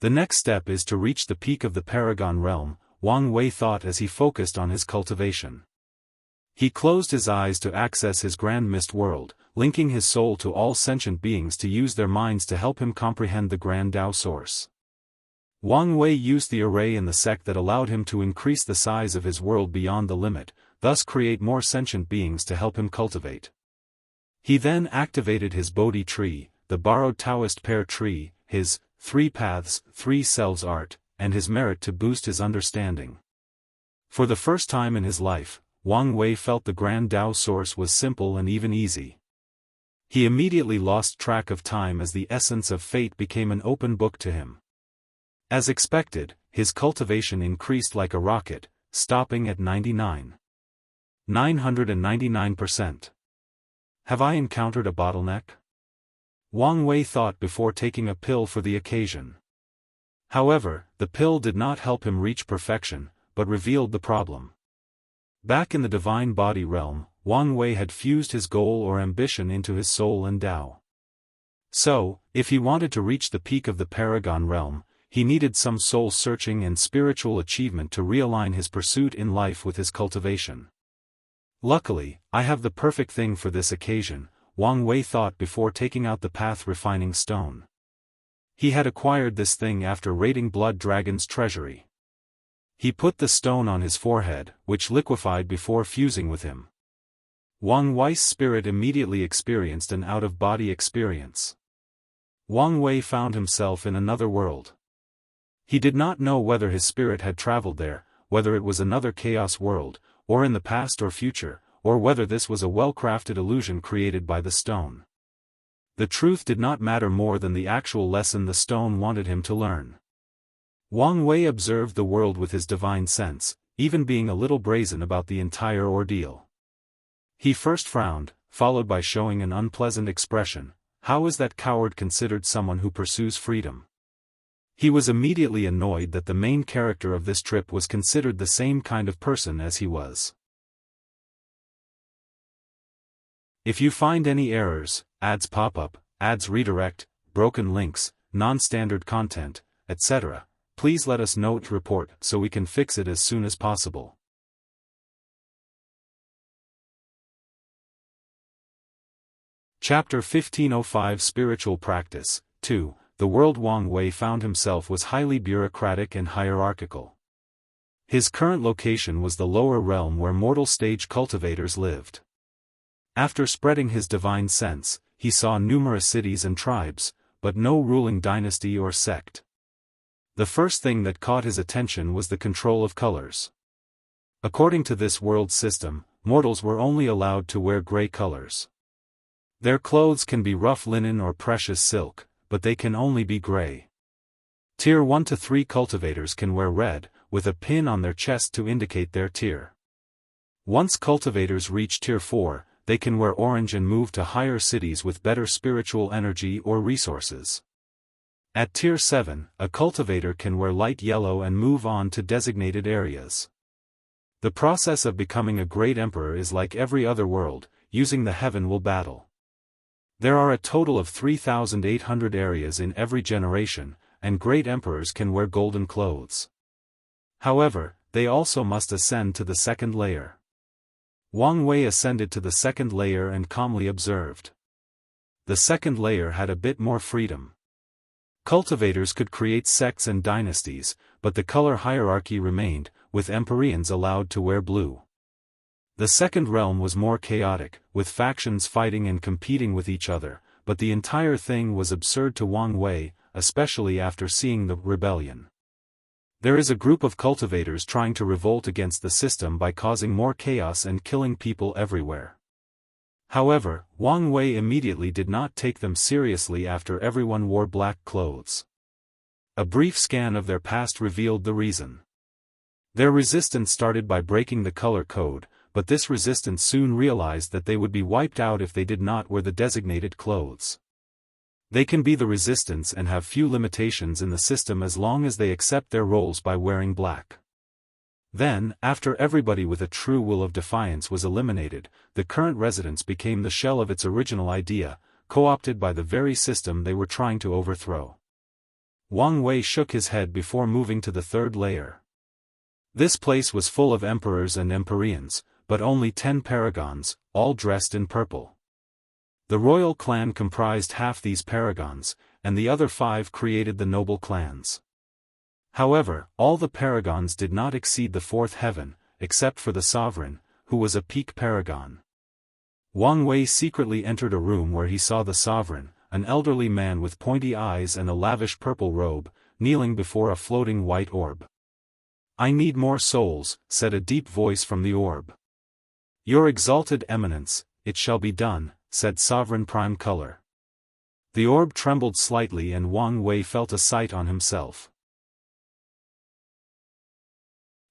The next step is to reach the peak of the Paragon realm, Wang Wei thought as he focused on his cultivation. He closed his eyes to access his grand mist world, linking his soul to all sentient beings to use their minds to help him comprehend the grand Tao source. Wang Wei used the array in the sect that allowed him to increase the size of his world beyond the limit, thus create more sentient beings to help him cultivate. He then activated his Bodhi tree, the borrowed Daoist pear tree, his 3 paths, 3 selves art, and his merit to boost his understanding. For the first time in his life, Wang Wei felt the grand Tao source was simple and even easy. He immediately lost track of time as the essence of fate became an open book to him. As expected, his cultivation increased like a rocket, stopping at 99. 999%. Have I encountered a bottleneck? Wang Wei thought before taking a pill for the occasion. However, the pill did not help him reach perfection, but revealed the problem. Back in the divine body realm, Wang Wei had fused his goal or ambition into his soul and Tao. So, if he wanted to reach the peak of the Paragon realm, he needed some soul-searching and spiritual achievement to realign his pursuit in life with his cultivation. Luckily, I have the perfect thing for this occasion, Wang Wei thought before taking out the path-refining stone. He had acquired this thing after raiding Blood Dragon's treasury. He put the stone on his forehead, which liquefied before fusing with him. Wang Wei's spirit immediately experienced an out-of-body experience. Wang Wei found himself in another world. He did not know whether his spirit had traveled there, whether it was another chaos world, or in the past or future, or whether this was a well-crafted illusion created by the stone. The truth did not matter more than the actual lesson the stone wanted him to learn. Wang Wei observed the world with his divine sense, even being a little brazen about the entire ordeal. He first frowned, followed by showing an unpleasant expression. How is that coward considered someone who pursues freedom? He was immediately annoyed that the main character of this trip was considered the same kind of person as he was. If you find any errors, ads pop up, ads redirect, broken links, non-standard content, etc., please let us know to report so we can fix it as soon as possible. Chapter 1505 Spiritual Practice 2. The world Wang Wei found himself was highly bureaucratic and hierarchical. His current location was the lower realm where mortal stage cultivators lived. After spreading his divine sense, he saw numerous cities and tribes, but no ruling dynasty or sect. The first thing that caught his attention was the control of colors. According to this world system, mortals were only allowed to wear gray colors. Their clothes can be rough linen or precious silk, but they can only be gray. Tier 1 to 3 cultivators can wear red, with a pin on their chest to indicate their tier. Once cultivators reach Tier 4, they can wear orange and move to higher cities with better spiritual energy or resources. At Tier 7, a cultivator can wear light yellow and move on to designated areas. The process of becoming a great emperor is like every other world, using the heaven will battle. There are a total of 3,800 areas in every generation, and great emperors can wear golden clothes. However, they also must ascend to the second layer. Wang Wei ascended to the second layer and calmly observed. The second layer had a bit more freedom. Cultivators could create sects and dynasties, but the color hierarchy remained, with Empyreans allowed to wear blue. The second realm was more chaotic, with factions fighting and competing with each other, but the entire thing was absurd to Wang Wei, especially after seeing the rebellion. There is a group of cultivators trying to revolt against the system by causing more chaos and killing people everywhere. However, Wang Wei immediately did not take them seriously after everyone wore black clothes. A brief scan of their past revealed the reason. Their resistance started by breaking the color code, but this resistance soon realized that they would be wiped out if they did not wear the designated clothes. They can be the resistance and have few limitations in the system as long as they accept their roles by wearing black. Then, after everybody with a true will of defiance was eliminated, the current residence became the shell of its original idea, co-opted by the very system they were trying to overthrow. Wang Wei shook his head before moving to the third layer. This place was full of emperors and Empyreans, but only 10 paragons, all dressed in purple. The royal clan comprised half these paragons, and the other 5 created the noble clans. However, all the paragons did not exceed the 4th heaven, except for the sovereign, who was a peak paragon. Wang Wei secretly entered a room where he saw the sovereign, an elderly man with pointy eyes and a lavish purple robe, kneeling before a floating white orb. "I need more souls," said a deep voice from the orb. "Your exalted eminence, it shall be done," said Sovereign Prime Color. The orb trembled slightly and Wang Wei felt a sight on himself.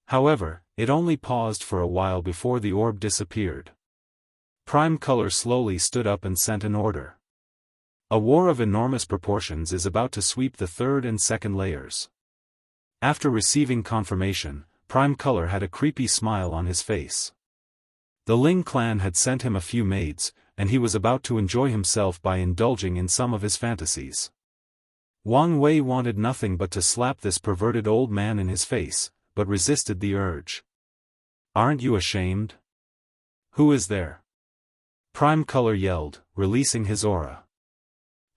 However, It only paused for a while before the orb disappeared. Prime Color slowly stood up and sent an order. A war of enormous proportions is about to sweep the third and second layers. After receiving confirmation, Prime Color had a creepy smile on his face. The Ling clan had sent him a few maids, and he was about to enjoy himself by indulging in some of his fantasies. Wang Wei wanted nothing but to slap this perverted old man in his face, but resisted the urge. "Aren't you ashamed? Who is there?" Prime Color yelled, releasing his aura.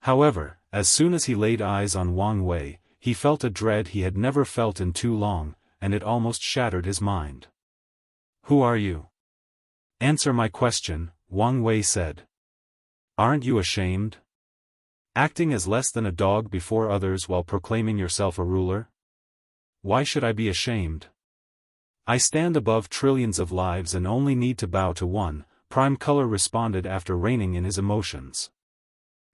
However, as soon as he laid eyes on Wang Wei, he felt a dread he had never felt in too long, and it almost shattered his mind. "Who are you? Answer my question," Wang Wei said. "Aren't you ashamed? Acting as less than a dog before others while proclaiming yourself a ruler? Why should I be ashamed? I stand above trillions of lives and only need to bow to one," Prime Color responded after reining in his emotions.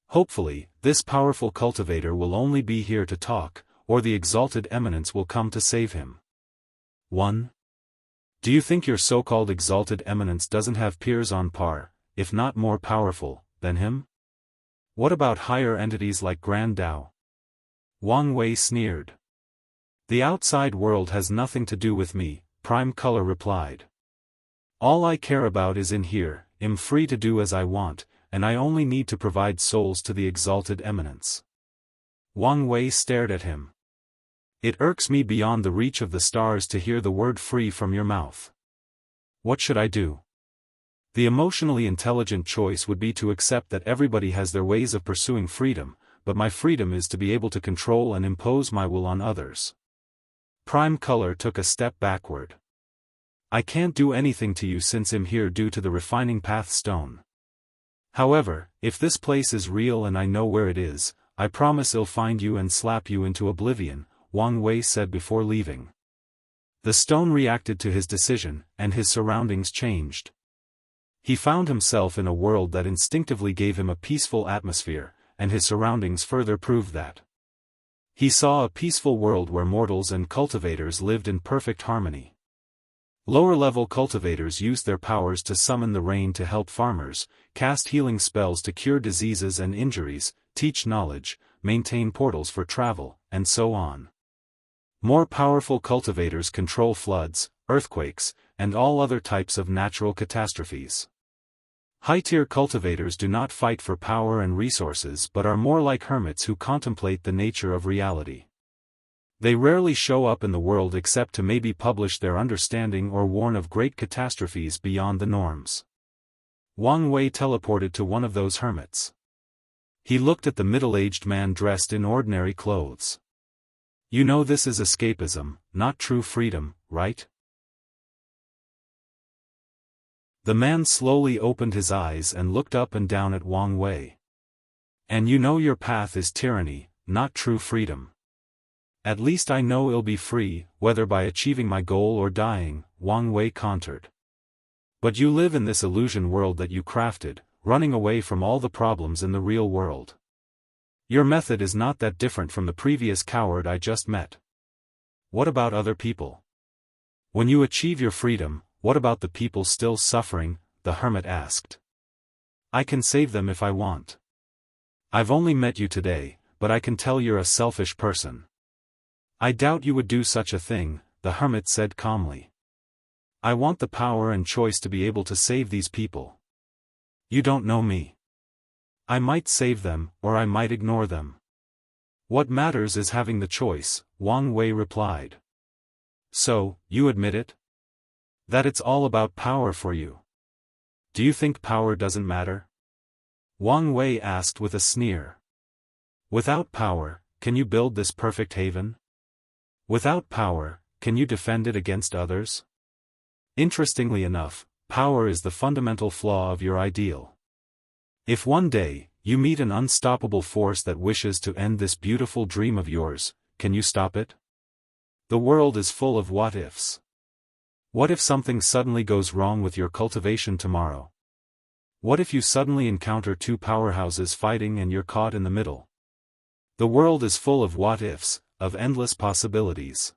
Hopefully, this powerful cultivator will only be here to talk, or the exalted eminence will come to save him. 1. Do you think your so-called exalted eminence doesn't have peers on par, if not more powerful, than him? What about higher entities like Grand Dao? Wang Wei sneered. The outside world has nothing to do with me, Prime Color replied. All I care about is in here, am free to do as I want, and I only need to provide souls to the exalted eminence. Wang Wei stared at him. It irks me beyond the reach of the stars to hear the word free from your mouth. What should I do? The emotionally intelligent choice would be to accept that everybody has their ways of pursuing freedom, but my freedom is to be able to control and impose my will on others. Prime Color took a step backward. I can't do anything to you since I'm here due to the refining path stone. However, if this place is real and I know where it is, I promise I'll find you and slap you into oblivion, Wang Wei said before leaving. The stone reacted to his decision, and his surroundings changed. He found himself in a world that instinctively gave him a peaceful atmosphere, and his surroundings further proved that. He saw a peaceful world where mortals and cultivators lived in perfect harmony. Lower-level cultivators used their powers to summon the rain to help farmers, cast healing spells to cure diseases and injuries, teach knowledge, maintain portals for travel, and so on. More powerful cultivators control floods, earthquakes, and all other types of natural catastrophes. High-tier cultivators do not fight for power and resources but are more like hermits who contemplate the nature of reality. They rarely show up in the world except to maybe publish their understanding or warn of great catastrophes beyond the norms. Wang Wei teleported to one of those hermits. He looked at the middle-aged man dressed in ordinary clothes. You know this is escapism, not true freedom, right? The man slowly opened his eyes and looked up and down at Wang Wei. And you know your path is tyranny, not true freedom. At least I know I'll be free, whether by achieving my goal or dying, Wang Wei countered. But you live in this illusion world that you crafted, running away from all the problems in the real world. Your method is not that different from the previous coward I just met. What about other people? When you achieve your freedom, what about the people still suffering? The hermit asked. I can save them if I want. I've only met you today, but I can tell you're a selfish person. I doubt you would do such a thing, the hermit said calmly. I want the power and choice to be able to save these people. You don't know me. I might save them, or I might ignore them. What matters is having the choice, Wang Wei replied. So, you admit it? That it's all about power for you. Do you think power doesn't matter? Wang Wei asked with a sneer. Without power, can you build this perfect haven? Without power, can you defend it against others? Interestingly enough, power is the fundamental flaw of your ideal. If one day, you meet an unstoppable force that wishes to end this beautiful dream of yours, can you stop it? The world is full of what-ifs. What if something suddenly goes wrong with your cultivation tomorrow? What if you suddenly encounter two powerhouses fighting and you're caught in the middle? The world is full of what-ifs, of endless possibilities.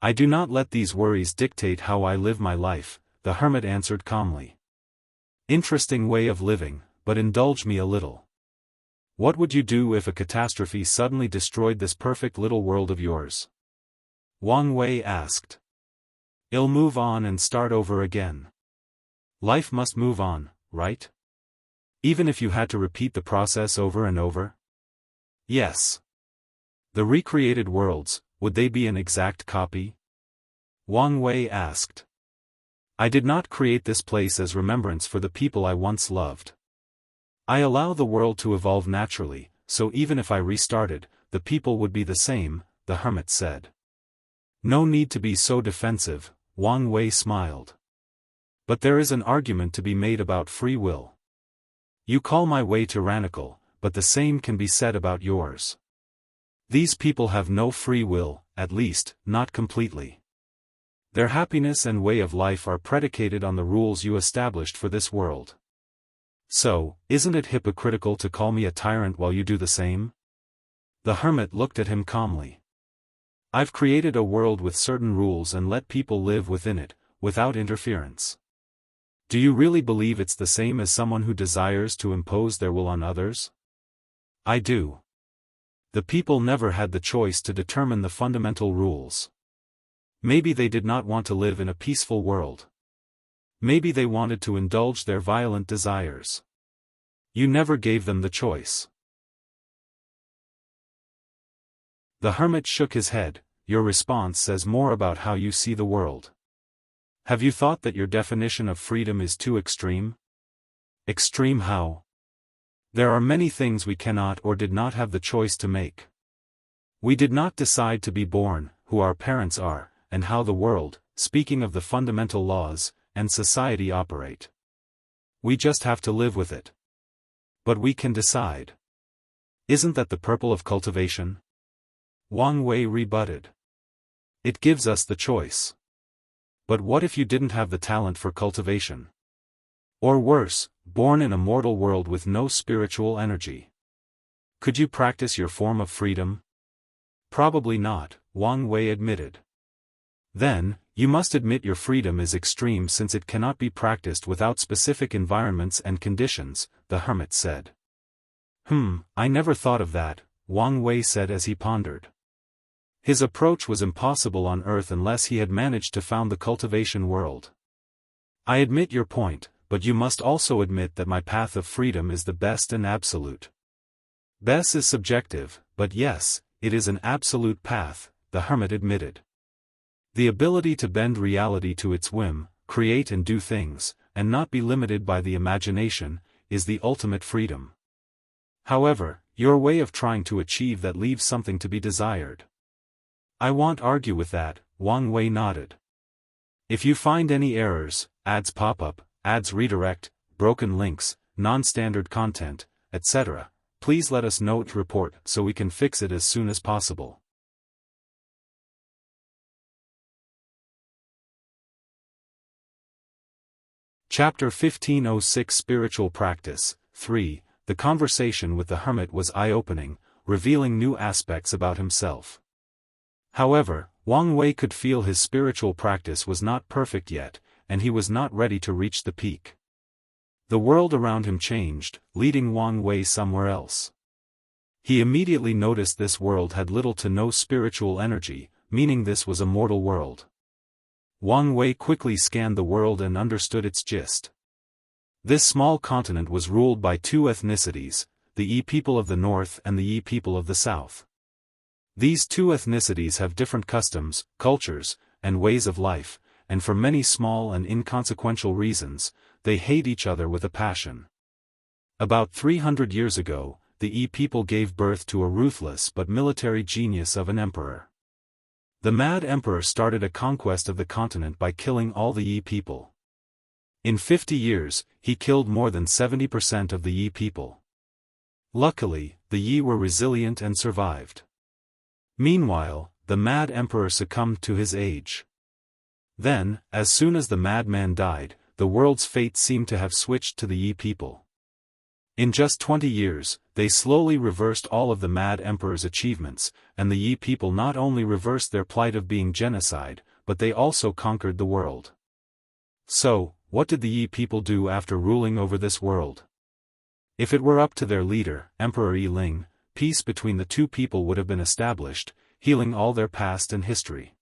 I do not let these worries dictate how I live my life, the hermit answered calmly. Interesting way of living, but indulge me a little. What would you do if a catastrophe suddenly destroyed this perfect little world of yours? Wang Wei asked. I'll move on and start over again. Life must move on, right? Even if you had to repeat the process over and over? Yes. The recreated worlds, would they be an exact copy? Wang Wei asked. I did not create this place as remembrance for the people I once loved. I allow the world to evolve naturally, so even if I restarted, the people would be the same, the hermit said. No need to be so defensive, Wang Wei smiled. But there is an argument to be made about free will. You call my way tyrannical, but the same can be said about yours. These people have no free will, at least, not completely. Their happiness and way of life are predicated on the rules you established for this world. So, isn't it hypocritical to call me a tyrant while you do the same? The hermit looked at him calmly. I've created a world with certain rules and let people live within it, without interference. Do you really believe it's the same as someone who desires to impose their will on others? I do. The people never had the choice to determine the fundamental rules. Maybe they did not want to live in a peaceful world. Maybe they wanted to indulge their violent desires. You never gave them the choice. The hermit shook his head. Your response says more about how you see the world. Have you thought that your definition of freedom is too extreme? Extreme how? There are many things we cannot or did not have the choice to make. We did not decide to be born, who our parents are, and how the world, speaking of the fundamental laws, and society operate. We just have to live with it. But we can decide. Isn't that the purpose of cultivation? Wang Wei rebutted. It gives us the choice. But what if you didn't have the talent for cultivation? Or worse, born in a mortal world with no spiritual energy? Could you practice your form of freedom? Probably not, Wang Wei admitted. Then, you must admit your freedom is extreme since it cannot be practiced without specific environments and conditions, the hermit said. I never thought of that, Wang Wei said as he pondered. His approach was impossible on Earth unless he had managed to found the cultivation world. I admit your point, but you must also admit that my path of freedom is the best and absolute. Best is subjective, but yes, it is an absolute path, the hermit admitted. The ability to bend reality to its whim, create and do things, and not be limited by the imagination, is the ultimate freedom. However, your way of trying to achieve that leaves something to be desired. I won't argue with that, Wang Wei nodded. If you find any errors, ads pop up, ads redirect, broken links, non-standard content, etc., please let us know to report so we can fix it as soon as possible. Chapter 1506 Spiritual Practice 3. The conversation with the hermit was eye-opening, revealing new aspects about himself. However, Wang Wei could feel his spiritual practice was not perfect yet, and he was not ready to reach the peak. The world around him changed, leading Wang Wei somewhere else. He immediately noticed this world had little to no spiritual energy, meaning this was a mortal world. Wang Wei quickly scanned the world and understood its gist. This small continent was ruled by two ethnicities, the Yi people of the north and the Yi people of the south. These two ethnicities have different customs, cultures, and ways of life, and for many small and inconsequential reasons, they hate each other with a passion. About 300 years ago, the Yi people gave birth to a ruthless but military genius of an emperor. The mad emperor started a conquest of the continent by killing all the Yi people. In 50 years, he killed more than 70% of the Yi people. Luckily, the Yi were resilient and survived. Meanwhile, the mad emperor succumbed to his age. Then, as soon as the madman died, the world's fate seemed to have switched to the Yi people. In just 20 years, they slowly reversed all of the Mad Emperor's achievements, and the Yi people not only reversed their plight of being genocide, but they also conquered the world. So, what did the Yi people do after ruling over this world? If it were up to their leader, Emperor Yi Ling, peace between the two people would have been established, healing all their past and history.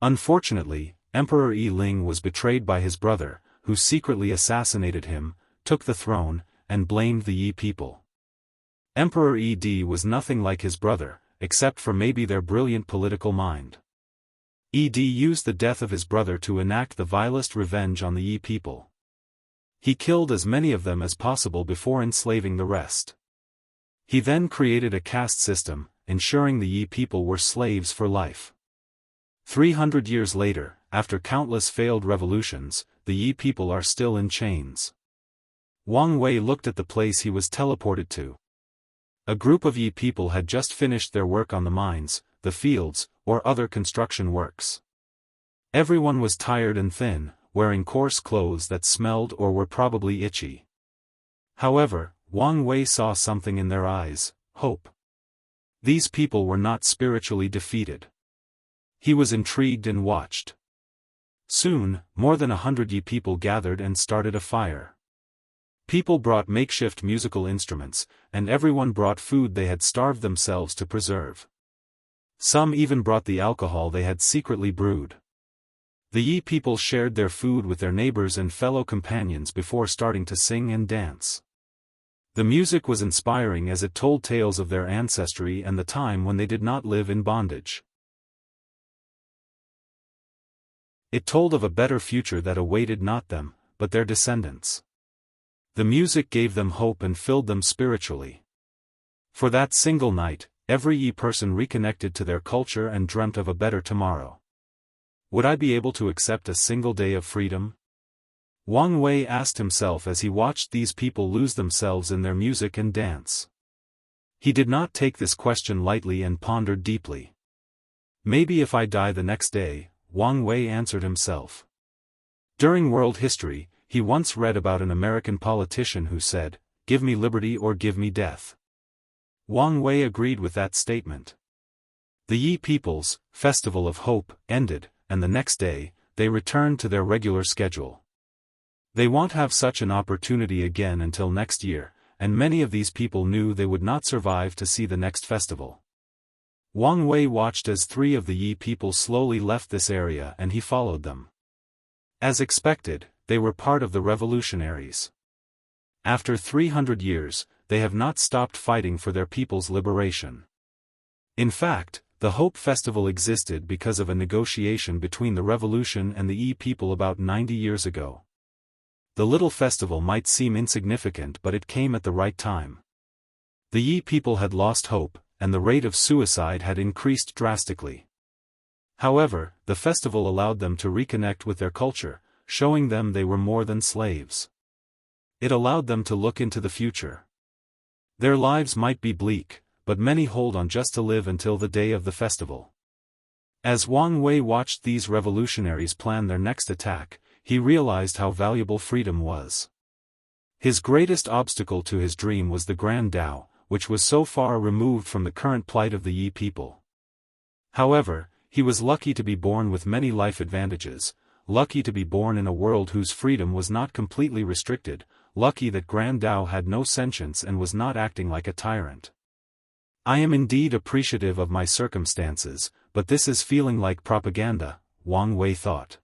Unfortunately, Emperor Yi Ling was betrayed by his brother, who secretly assassinated him, took the throne, and blamed the Yi people. Emperor Ed was nothing like his brother, except for maybe their brilliant political mind. Ed used the death of his brother to enact the vilest revenge on the Yi people. He killed as many of them as possible before enslaving the rest. He then created a caste system, ensuring the Yi people were slaves for life. 300 years later, after countless failed revolutions, the Yi people are still in chains. Wang Wei looked at the place he was teleported to. A group of Yi people had just finished their work on the mines, the fields, or other construction works. Everyone was tired and thin, wearing coarse clothes that smelled or were probably itchy. However, Wang Wei saw something in their eyes: hope. These people were not spiritually defeated. He was intrigued and watched. Soon, more than 100 Yi people gathered and started a fire. People brought makeshift musical instruments, and everyone brought food they had starved themselves to preserve. Some even brought the alcohol they had secretly brewed. The Yi people shared their food with their neighbors and fellow companions before starting to sing and dance. The music was inspiring as it told tales of their ancestry and the time when they did not live in bondage. It told of a better future that awaited not them, but their descendants. The music gave them hope and filled them spiritually. For that single night, every Yi person reconnected to their culture and dreamt of a better tomorrow. Would I be able to accept a single day of freedom? Wang Wei asked himself as he watched these people lose themselves in their music and dance. He did not take this question lightly and pondered deeply. Maybe if I die the next day, Wang Wei answered himself. During world history, he once read about an American politician who said, "Give me liberty or give me death." Wang Wei agreed with that statement. The Yi people's Festival of Hope ended, and the next day, they returned to their regular schedule. They won't have such an opportunity again until next year, and many of these people knew they would not survive to see the next festival. Wang Wei watched as 3 of the Yi people slowly left this area and he followed them. As expected, they were part of the revolutionaries. After 300 years, they have not stopped fighting for their people's liberation. In fact, the Hope Festival existed because of a negotiation between the revolution and the Yi people about 90 years ago. The little festival might seem insignificant, but it came at the right time. The Yi people had lost hope, and the rate of suicide had increased drastically. However, the festival allowed them to reconnect with their culture, showing them they were more than slaves. It allowed them to look into the future. Their lives might be bleak, but many hold on just to live until the day of the festival. As Wang Wei watched these revolutionaries plan their next attack, he realized how valuable freedom was. His greatest obstacle to his dream was the Grand Tao, which was so far removed from the current plight of the Yi people. However, he was lucky to be born with many life advantages, lucky to be born in a world whose freedom was not completely restricted, lucky that Grand Tao had no sentience and was not acting like a tyrant. I am indeed appreciative of my circumstances, but this is feeling like propaganda, Wang Wei thought.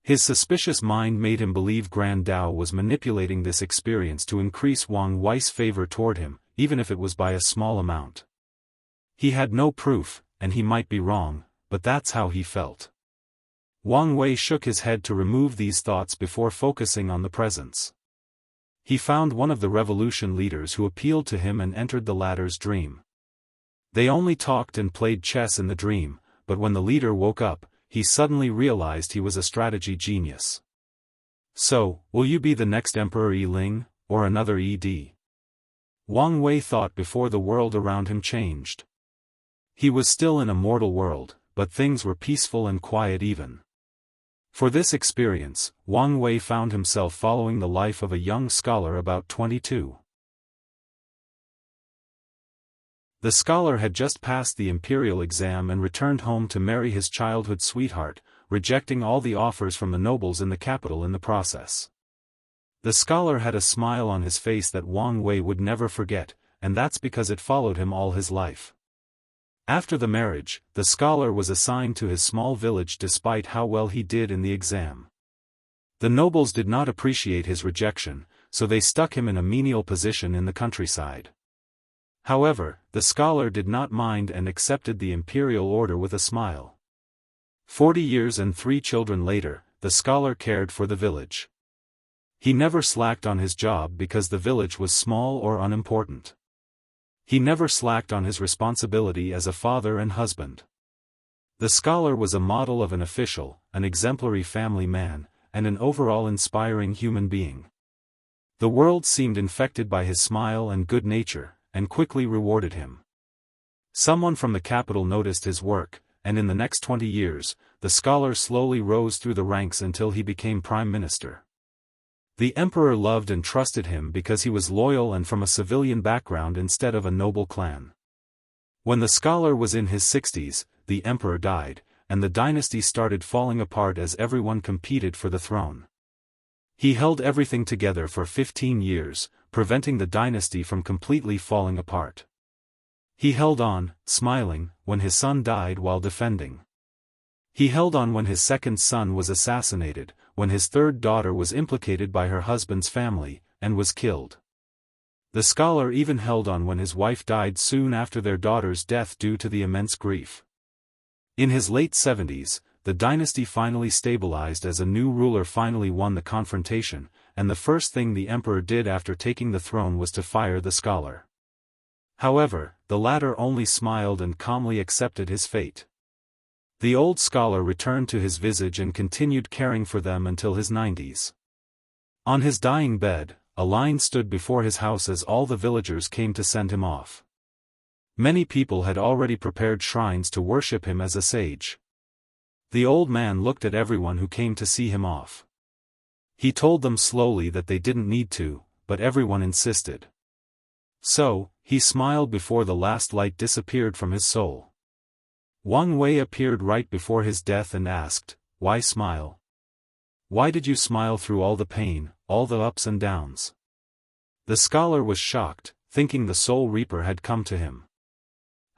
His suspicious mind made him believe Grand Tao was manipulating this experience to increase Wang Wei's favor toward him, even if it was by a small amount. He had no proof, and he might be wrong, but that's how he felt. Wang Wei shook his head to remove these thoughts before focusing on the presence. He found one of the revolution leaders who appealed to him and entered the latter's dream. They only talked and played chess in the dream, but when the leader woke up, he suddenly realized he was a strategy genius. "So, will you be the next Emperor Yi Ling, or another Ed?" Wang Wei thought before the world around him changed. He was still in a mortal world, but things were peaceful and quiet even. For this experience, Wang Wei found himself following the life of a young scholar about 22. The scholar had just passed the imperial exam and returned home to marry his childhood sweetheart, rejecting all the offers from the nobles in the capital in the process. The scholar had a smile on his face that Wang Wei would never forget, and that's because it followed him all his life. After the marriage, the scholar was assigned to his small village despite how well he did in the exam. The nobles did not appreciate his rejection, so they stuck him in a menial position in the countryside. However, the scholar did not mind and accepted the imperial order with a smile. 40 years and 3 children later, the scholar cared for the village. He never slacked on his job because the village was small or unimportant. He never slacked on his responsibility as a father and husband. The scholar was a model of an official, an exemplary family man, and an overall inspiring human being. The world seemed infected by his smile and good nature, and quickly rewarded him. Someone from the capital noticed his work, and in the next 20 years, the scholar slowly rose through the ranks until he became prime minister. The emperor loved and trusted him because he was loyal and from a civilian background instead of a noble clan. When the scholar was in his 60s, the emperor died, and the dynasty started falling apart as everyone competed for the throne. He held everything together for 15 years, preventing the dynasty from completely falling apart. He held on, smiling, when his son died while defending. He held on when his second son was assassinated, when his third daughter was implicated by her husband's family, and was killed. The scholar even held on when his wife died soon after their daughter's death due to the immense grief. In his late 70s, the dynasty finally stabilized as a new ruler finally won the confrontation, and the first thing the emperor did after taking the throne was to fire the scholar. However, the latter only smiled and calmly accepted his fate. The old scholar returned to his village and continued caring for them until his 90s. On his dying bed, a line stood before his house as all the villagers came to send him off. Many people had already prepared shrines to worship him as a sage. The old man looked at everyone who came to see him off. He told them slowly that they didn't need to, but everyone insisted. So, he smiled before the last light disappeared from his soul. Wang Wei appeared right before his death and asked, "Why smile? Why did you smile through all the pain, all the ups and downs?" The scholar was shocked, thinking the Soul Reaper had come to him.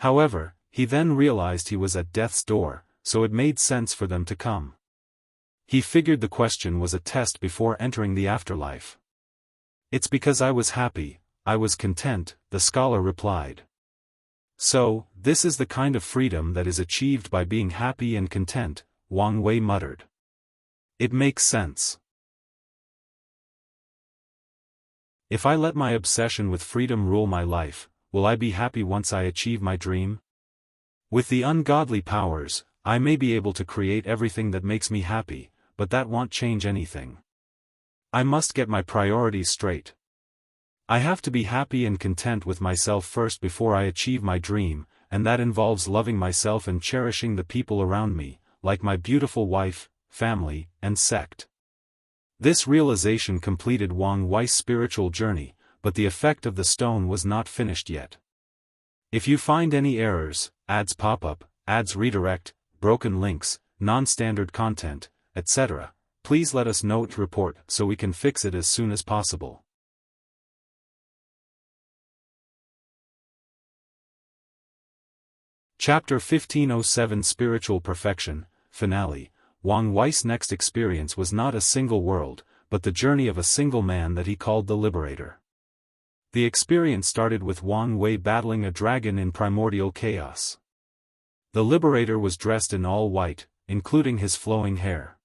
However, he then realized he was at death's door, so it made sense for them to come. He figured the question was a test before entering the afterlife. "It's because I was happy, I was content," the scholar replied. "So, this is the kind of freedom that is achieved by being happy and content," Wang Wei muttered. "It makes sense. If I let my obsession with freedom rule my life, will I be happy once I achieve my dream? With the ungodly powers, I may be able to create everything that makes me happy, but that won't change anything. I must get my priorities straight. I have to be happy and content with myself first before I achieve my dream, and that involves loving myself and cherishing the people around me, like my beautiful wife, family, and sect." This realization completed Wang Wei's spiritual journey, but the effect of the stone was not finished yet. If you find any errors, ads pop up, ads redirect, broken links, non-standard content, etc., please let us know to report so we can fix it as soon as possible. Chapter 1507 Spiritual Perfection, Finale. Wang Wei's next experience was not a single world, but the journey of a single man that he called the Liberator. The experience started with Wang Wei battling a dragon in primordial chaos. The Liberator was dressed in all white, including his flowing hair.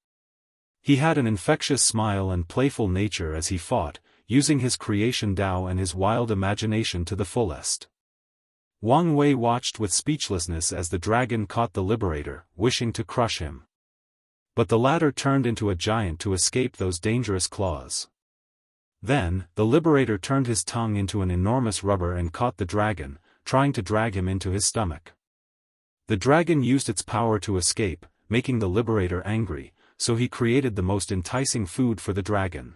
He had an infectious smile and playful nature as he fought, using his creation Tao and his wild imagination to the fullest. Wang Wei watched with speechlessness as the dragon caught the Liberator, wishing to crush him. But the latter turned into a giant to escape those dangerous claws. Then, the Liberator turned his tongue into an enormous rubber and caught the dragon, trying to drag him into his stomach. The dragon used its power to escape, making the Liberator angry, so he created the most enticing food for the dragon.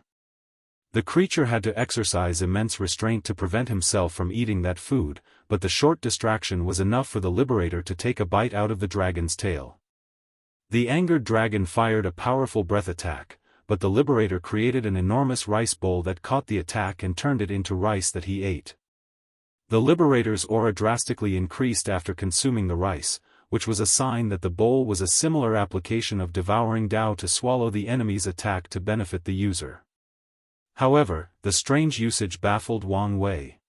The creature had to exercise immense restraint to prevent himself from eating that food, but the short distraction was enough for the liberator to take a bite out of the dragon's tail. The angered dragon fired a powerful breath attack, but the liberator created an enormous rice bowl that caught the attack and turned it into rice that he ate. The liberator's aura drastically increased after consuming the rice, which was a sign that the bowl was a similar application of devouring Dao to swallow the enemy's attack to benefit the user. However, the strange usage baffled Wang Wei.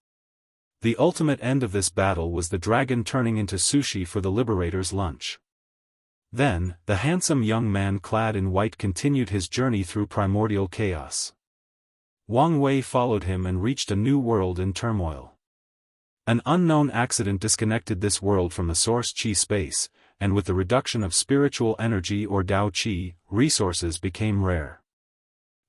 The ultimate end of this battle was the dragon turning into sushi for the liberator's lunch. Then, the handsome young man clad in white continued his journey through primordial chaos. Wang Wei followed him and reached a new world in turmoil. An unknown accident disconnected this world from the source qi space, and with the reduction of spiritual energy or Dao qi, resources became rare.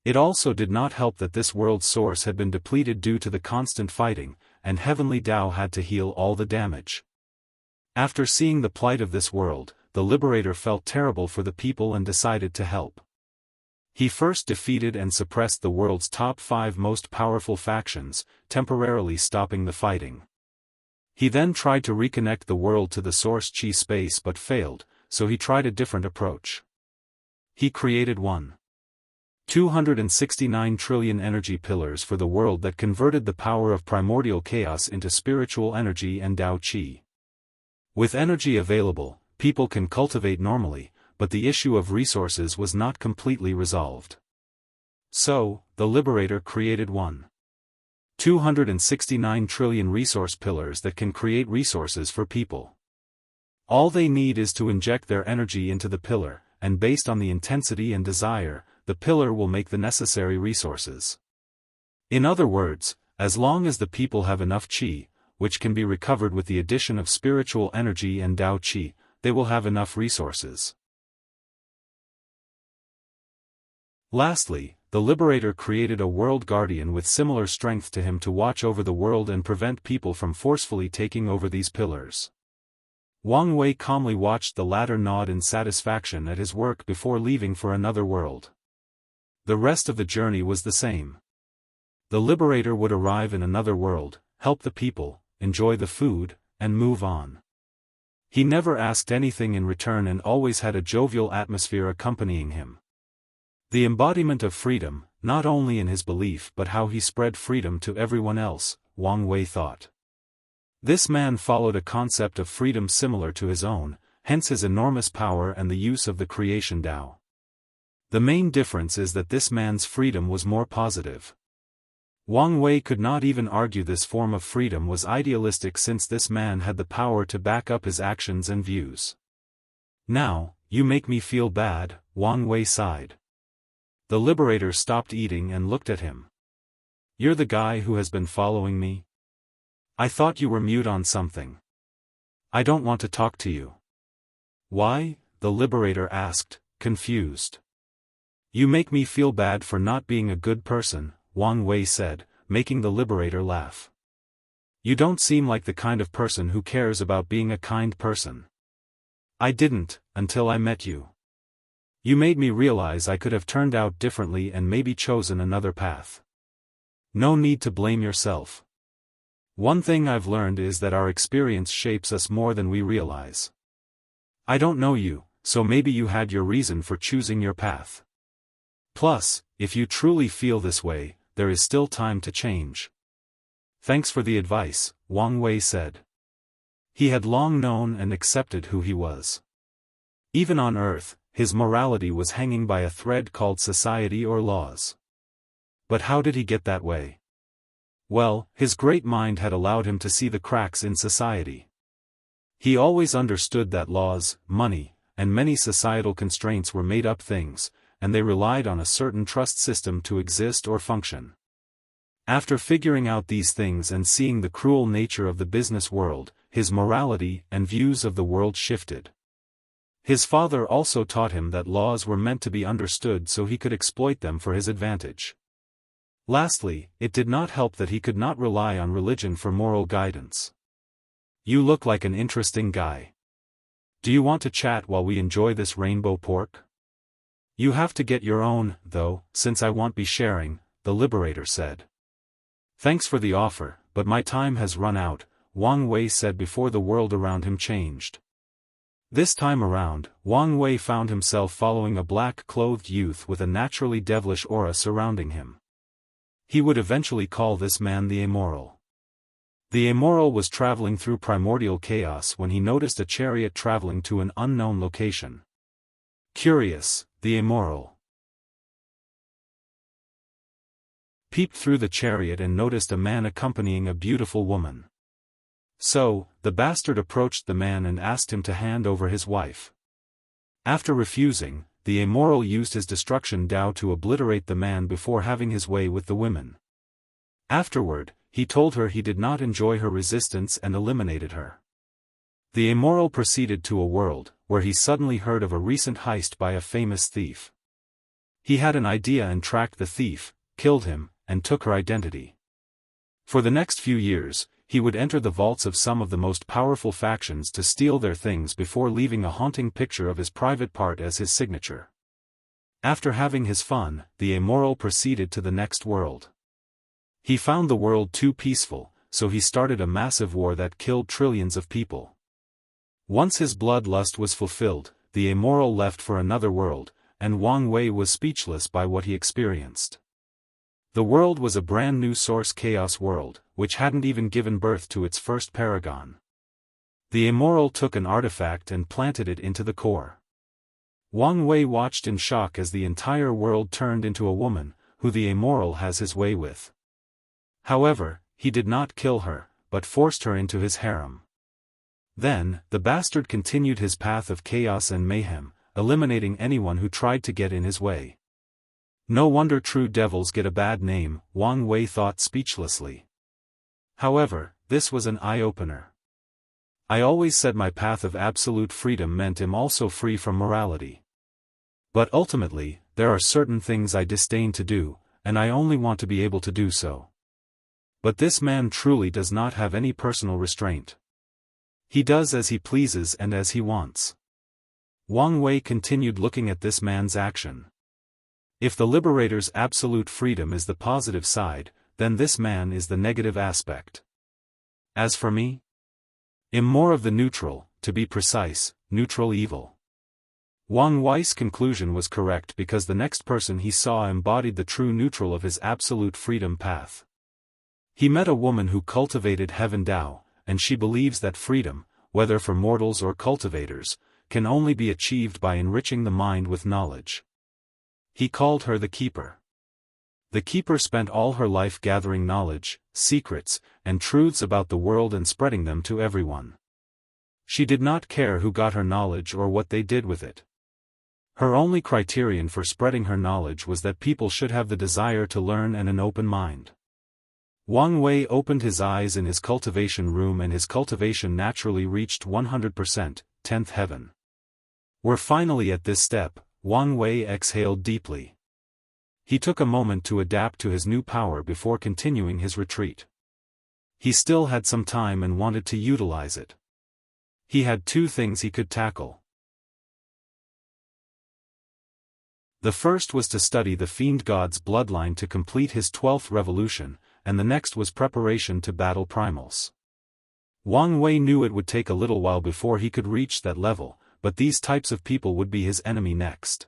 It also did not help that this world's source had been depleted due to the constant fighting, and heavenly Dao had to heal all the damage. After seeing the plight of this world, the liberator felt terrible for the people and decided to help. He first defeated and suppressed the world's top 5 most powerful factions, temporarily stopping the fighting. He then tried to reconnect the world to the source qi space but failed, so he tried a different approach. He created 269 trillion energy pillars for the world that converted the power of primordial chaos into spiritual energy and Dao qi. With energy available, people can cultivate normally, but the issue of resources was not completely resolved. So, the liberator created 269 trillion resource pillars that can create resources for people. All they need is to inject their energy into the pillar, and based on the intensity and desire, the pillar will make the necessary resources. In other words, as long as the people have enough qi, which can be recovered with the addition of spiritual energy and Dao qi, they will have enough resources. Lastly, the liberator created a world guardian with similar strength to him to watch over the world and prevent people from forcefully taking over these pillars. Wang Wei calmly watched the latter nod in satisfaction at his work before leaving for another world. The rest of the journey was the same. The liberator would arrive in another world, help the people, enjoy the food, and move on. He never asked anything in return and always had a jovial atmosphere accompanying him. The embodiment of freedom, not only in his belief but how he spread freedom to everyone else, Wang Wei thought. This man followed a concept of freedom similar to his own, hence his enormous power and the use of the creation Dao. The main difference is that this man's freedom was more positive. Wang Wei could not even argue this form of freedom was idealistic since this man had the power to back up his actions and views. Now, you make me feel bad, Wang Wei sighed. The liberator stopped eating and looked at him. You're the guy who has been following me? I thought you were mute on something. I don't want to talk to you. Why? The liberator asked, confused. You make me feel bad for not being a good person, Wang Wei said, making the liberator laugh. You don't seem like the kind of person who cares about being a kind person. I didn't, until I met you. You made me realize I could have turned out differently and maybe chosen another path. No need to blame yourself. One thing I've learned is that our experience shapes us more than we realize. I don't know you, so maybe you had your reason for choosing your path. Plus, if you truly feel this way, there is still time to change. Thanks for the advice, Wang Wei said. He had long known and accepted who he was. Even on Earth, his morality was hanging by a thread called society or laws. But how did he get that way? Well, his great mind had allowed him to see the cracks in society. He always understood that laws, money, and many societal constraints were made-up things, and they relied on a certain trust system to exist or function. After figuring out these things and seeing the cruel nature of the business world, his morality and views of the world shifted. His father also taught him that laws were meant to be understood so he could exploit them for his advantage. Lastly, it did not help that he could not rely on religion for moral guidance. You look like an interesting guy. Do you want to chat while we enjoy this rainbow pork? You have to get your own, though, since I won't be sharing, the liberator said. Thanks for the offer, but my time has run out, Wang Wei said before the world around him changed. This time around, Wang Wei found himself following a black-clothed youth with a naturally devilish aura surrounding him. He would eventually call this man the Immortal. The Immortal was traveling through primordial chaos when he noticed a chariot traveling to an unknown location. Curious, the Immortal peeped through the chariot and noticed a man accompanying a beautiful woman. So, the bastard approached the man and asked him to hand over his wife. After refusing, the Immortal used his destruction Dao to obliterate the man before having his way with the women. Afterward, he told her he did not enjoy her resistance and eliminated her. The Immortal proceeded to a world, where he suddenly heard of a recent heist by a famous thief. He had an idea and tracked the thief, killed him, and took her identity. For the next few years, he would enter the vaults of some of the most powerful factions to steal their things before leaving a haunting picture of his private part as his signature. After having his fun, the Immortal proceeded to the next world. He found the world too peaceful, so he started a massive war that killed trillions of people. Once his bloodlust was fulfilled, the Immortal left for another world, and Wang Wei was speechless by what he experienced. The world was a brand new source chaos world, which hadn't even given birth to its first paragon. The Immortal took an artifact and planted it into the core. Wang Wei watched in shock as the entire world turned into a woman, who the Immortal has his way with. However, he did not kill her, but forced her into his harem. Then, the bastard continued his path of chaos and mayhem, eliminating anyone who tried to get in his way. No wonder true devils get a bad name, Wang Wei thought speechlessly. However, this was an eye-opener. I always said my path of absolute freedom meant I'm also free from morality. But ultimately, there are certain things I disdain to do, and I only want to be able to do so. But this man truly does not have any personal restraint. He does as he pleases and as he wants. Wang Wei continued looking at this man's action. If the liberator's absolute freedom is the positive side, then this man is the negative aspect. As for me, I'm more of the neutral, to be precise, neutral evil. Wang Wei's conclusion was correct because the next person he saw embodied the true neutral of his absolute freedom path. He met a woman who cultivated heaven Dao, and she believes that freedom, whether for mortals or cultivators, can only be achieved by enriching the mind with knowledge. He called her the Keeper. The Keeper spent all her life gathering knowledge, secrets, and truths about the world and spreading them to everyone. She did not care who got her knowledge or what they did with it. Her only criterion for spreading her knowledge was that people should have the desire to learn and an open mind. Wang Wei opened his eyes in his cultivation room and his cultivation naturally reached 100%, 10th heaven. We're finally at this step, Wang Wei exhaled deeply. He took a moment to adapt to his new power before continuing his retreat. He still had some time and wanted to utilize it. He had two things he could tackle. The first was to study the Fiend God's bloodline to complete his 12th revolution, and the next was preparation to battle primals. Wang Wei knew it would take a little while before he could reach that level, but these types of people would be his enemy next.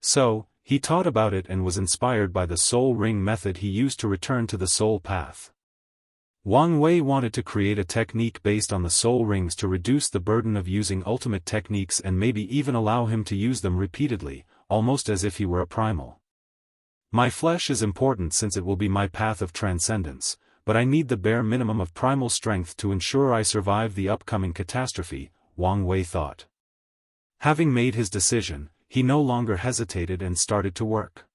So, he taught about it and was inspired by the soul ring method he used to return to the soul path. Wang Wei wanted to create a technique based on the soul rings to reduce the burden of using ultimate techniques and maybe even allow him to use them repeatedly, almost as if he were a primal. My flesh is important since it will be my path of transcendence, but I need the bare minimum of primal strength to ensure I survive the upcoming catastrophe, Wang Wei thought. Having made his decision, he no longer hesitated and started to work.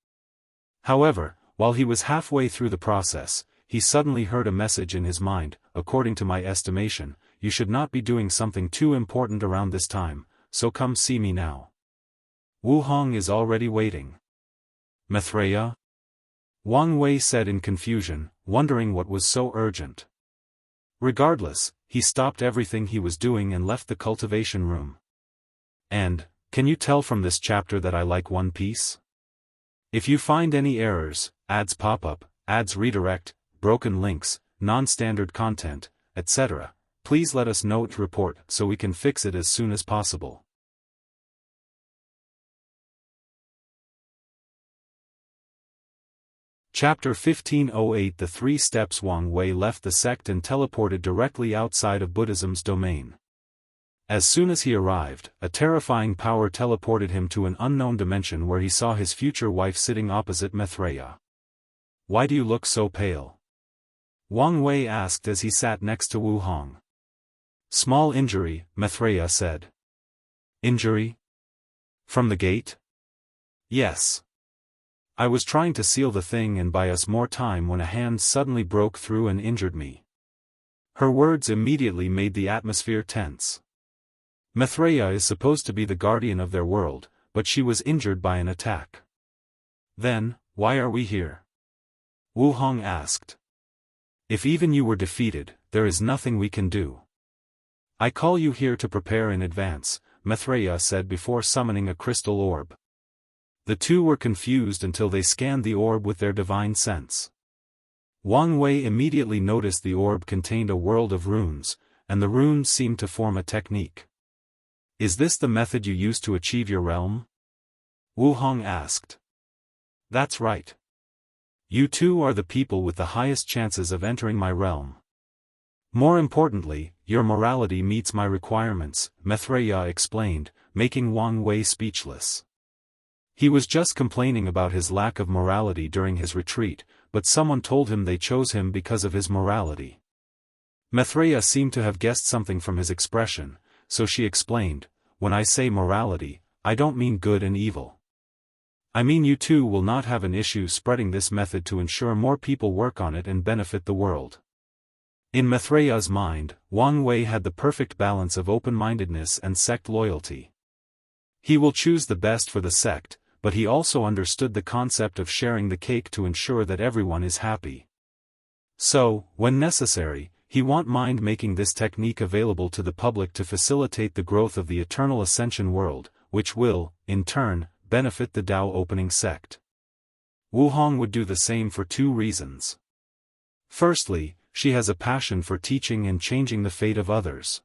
However, while he was halfway through the process, he suddenly heard a message in his mind. According to my estimation, you should not be doing something too important around this time, so come see me now. Wu Hong is already waiting. Maitreya? Wang Wei said in confusion, wondering what was so urgent. Regardless, he stopped everything he was doing and left the cultivation room. Can you tell from this chapter that I like One Piece? If you find any errors, ads pop-up, ads redirect, broken links, non-standard content, etc. Please let us know to report so we can fix it as soon as possible. Chapter 1508 The 3 Steps. Wang Wei left the sect and teleported directly outside of Buddhism's domain. As soon as he arrived, a terrifying power teleported him to an unknown dimension where he saw his future wife sitting opposite Maitreya. "Why do you look so pale?" Wang Wei asked as he sat next to Wu Hong. "Small injury," Maitreya said. "Injury? From the gate?" "Yes. I was trying to seal the thing and buy us more time when a hand suddenly broke through and injured me." Her words immediately made the atmosphere tense. Maitreya is supposed to be the guardian of their world, but she was injured by an attack. "Then, why are we here?" Wu Hong asked. "If even you were defeated, there is nothing we can do." "I call you here to prepare in advance," Maitreya said before summoning a crystal orb. The two were confused until they scanned the orb with their divine sense. Wang Wei immediately noticed the orb contained a world of runes, and the runes seemed to form a technique. "Is this the method you use to achieve your realm?" Wu Hong asked. "That's right. You two are the people with the highest chances of entering my realm. More importantly, your morality meets my requirements," Maitreya explained, making Wang Wei speechless. He was just complaining about his lack of morality during his retreat, but someone told him they chose him because of his morality. Maitreya seemed to have guessed something from his expression, so she explained, "When I say morality, I don't mean good and evil. I mean you two will not have an issue spreading this method to ensure more people work on it and benefit the world." In Maitreya's mind, Wang Wei had the perfect balance of open-mindedness and sect loyalty. He will choose the best for the sect, but he also understood the concept of sharing the cake to ensure that everyone is happy. So, when necessary, he won't mind making this technique available to the public to facilitate the growth of the eternal ascension world, which will, in turn, benefit the Dao opening sect. Wu Hong would do the same for 2 reasons. Firstly, she has a passion for teaching and changing the fate of others.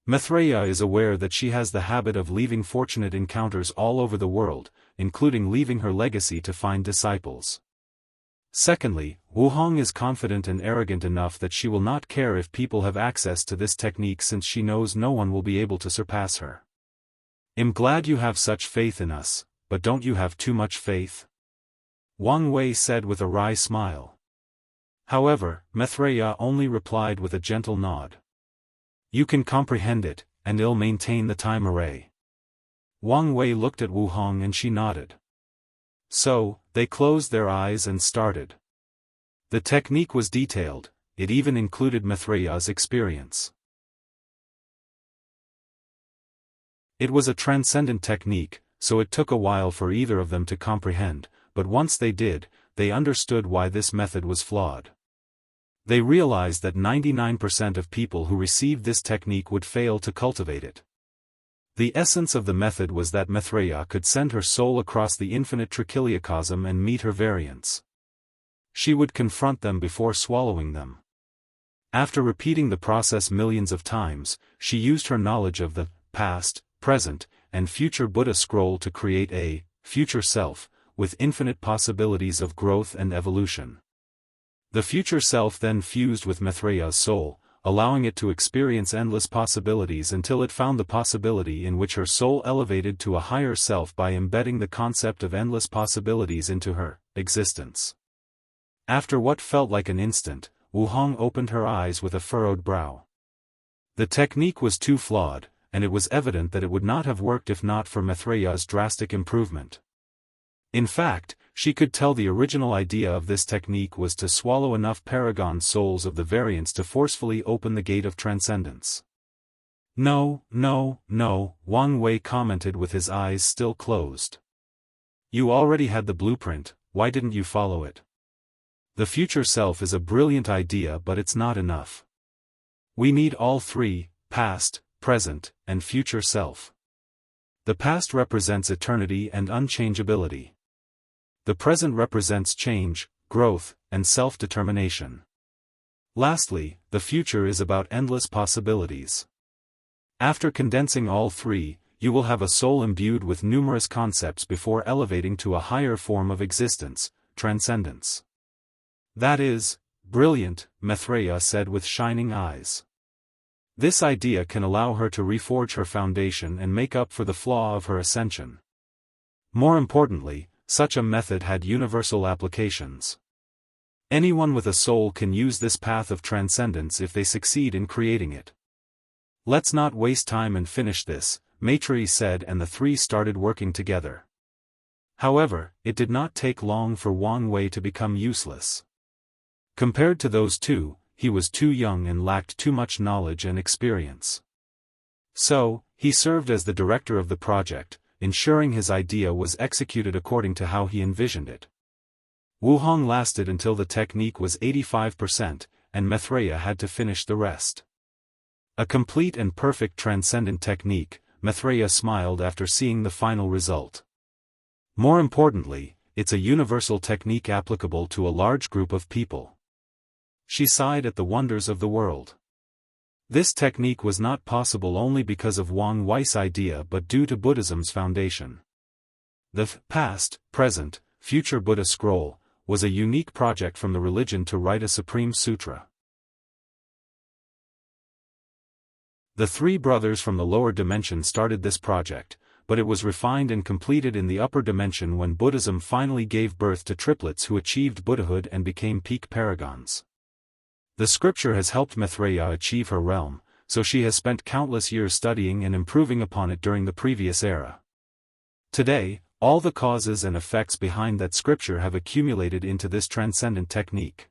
Maitreya is aware that she has the habit of leaving fortunate encounters all over the world, including leaving her legacy to find disciples. Secondly, Wu Hong is confident and arrogant enough that she will not care if people have access to this technique since she knows no one will be able to surpass her. "I'm glad you have such faith in us, but don't you have too much faith?" Wang Wei said with a wry smile. However, Maitreya only replied with a gentle nod. "You can comprehend it, and it'll maintain the time array." Wang Wei looked at Wu Hong and she nodded. So, they closed their eyes and started. The technique was detailed, it even included Maitreya's experience. It was a transcendent technique, so it took a while for either of them to comprehend, but once they did, they understood why this method was flawed. They realized that 99% of people who received this technique would fail to cultivate it. The essence of the method was that Maitreya could send her soul across the infinite trichiliocosm and meet her variants. She would confront them before swallowing them. After repeating the process millions of times, she used her knowledge of the past, present, and future Buddha scroll to create a future self, with infinite possibilities of growth and evolution. The future self then fused with Maitreya's soul, allowing it to experience endless possibilities until it found the possibility in which her soul elevated to a higher self by embedding the concept of endless possibilities into her existence. After what felt like an instant, Wu Hong opened her eyes with a furrowed brow. The technique was too flawed, and it was evident that it would not have worked if not for Maitreya's drastic improvement. In fact, she could tell the original idea of this technique was to swallow enough paragon souls of the variants to forcefully open the gate of transcendence. "No, no, no," Wang Wei commented with his eyes still closed. "You already had the blueprint, why didn't you follow it? The future self is a brilliant idea, but it's not enough. We need all 3, past, present, and future self. The past represents eternity and unchangeability. The present represents change, growth, and self-determination. Lastly, the future is about endless possibilities. After condensing all three, you will have a soul imbued with numerous concepts before elevating to a higher form of existence, transcendence. That is brilliant, Maitreya said with shining eyes. This idea can allow her to reforge her foundation and make up for the flaw of her ascension. More importantly, such a method had universal applications. Anyone with a soul can use this path of transcendence if they succeed in creating it. Let's not waste time and finish this, Maitreya said, and the three started working together. However, it did not take long for Wang Wei to become useless. Compared to those two, he was too young and lacked too much knowledge and experience. So, he served as the director of the project, ensuring his idea was executed according to how he envisioned it. Wuhong lasted until the technique was 85%, and Maitreya had to finish the rest. A complete and perfect transcendent technique, Maitreya smiled after seeing the final result. More importantly, it's a universal technique applicable to a large group of people. She sighed at the wonders of the world. This technique was not possible only because of Wang Wei's idea but due to Buddhism's foundation. The past, present, future Buddha scroll was a unique project from the religion to write a supreme sutra. The three brothers from the lower dimension started this project, but it was refined and completed in the upper dimension when Buddhism finally gave birth to triplets who achieved Buddhahood and became peak paragons. The scripture has helped Maitreya achieve her realm, so she has spent countless years studying and improving upon it during the previous era. Today, all the causes and effects behind that scripture have accumulated into this transcendent technique.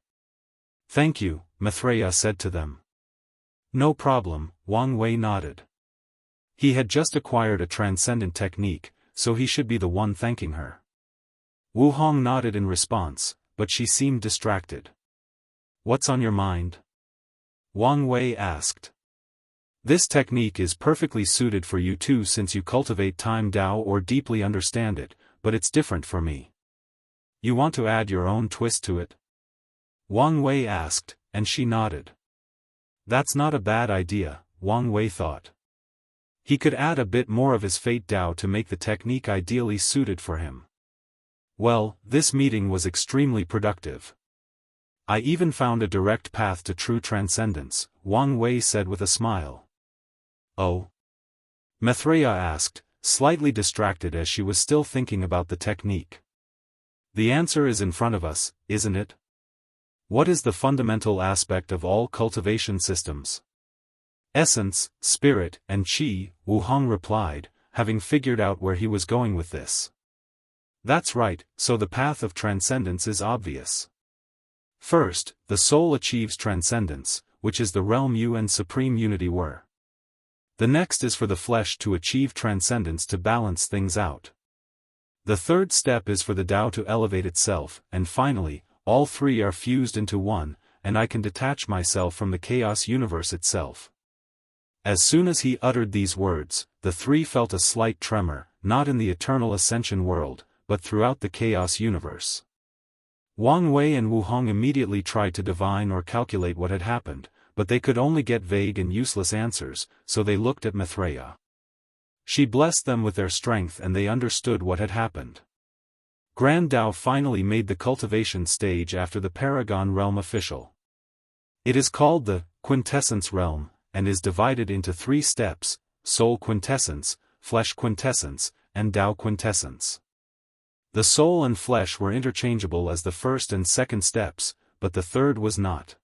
Thank you, Maitreya said to them. No problem, Wang Wei nodded. He had just acquired a transcendent technique, so he should be the one thanking her. Wuhong nodded in response, but she seemed distracted. What's on your mind? Wang Wei asked. This technique is perfectly suited for you too since you cultivate Time Tao or deeply understand it, but it's different for me. You want to add your own twist to it? Wang Wei asked, and she nodded. That's not a bad idea, Wang Wei thought. He could add a bit more of his Fate Tao to make the technique ideally suited for him. Well, this meeting was extremely productive. I even found a direct path to true transcendence, Wang Wei said with a smile. Oh? Maitreya asked, slightly distracted as she was still thinking about the technique. The answer is in front of us, isn't it? What is the fundamental aspect of all cultivation systems? Essence, spirit, and qi, Wuhong replied, having figured out where he was going with this. That's right, so the path of transcendence is obvious. First, the soul achieves transcendence, which is the realm you and supreme unity were. The next is for the flesh to achieve transcendence to balance things out. The third step is for the Tao to elevate itself, and finally, all three are fused into one, and I can detach myself from the chaos universe itself. As soon as he uttered these words, the three felt a slight tremor, not in the eternal ascension world, but throughout the chaos universe. Wang Wei and Wuhong immediately tried to divine or calculate what had happened, but they could only get vague and useless answers, so they looked at Maitreya. She blessed them with their strength and they understood what had happened. Grand Tao finally made the cultivation stage after the Paragon realm official. It is called the quintessence realm, and is divided into 3 steps: soul quintessence, flesh quintessence, and Tao quintessence. The soul and flesh were interchangeable as the first and second steps, but the third was not.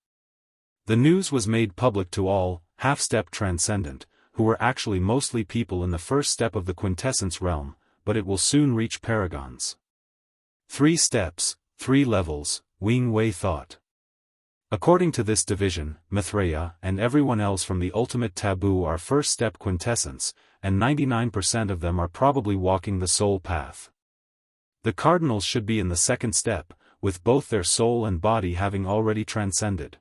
The news was made public to all, half-step transcendent, who were actually mostly people in the first step of the quintessence realm, but it will soon reach paragons. 3 steps, 3 levels, Wang Wei thought. According to this division, Maitreya and everyone else from the ultimate taboo are first-step quintessence, and 99% of them are probably walking the soul path. The cardinals should be in the second step, with both their soul and body having already transcended.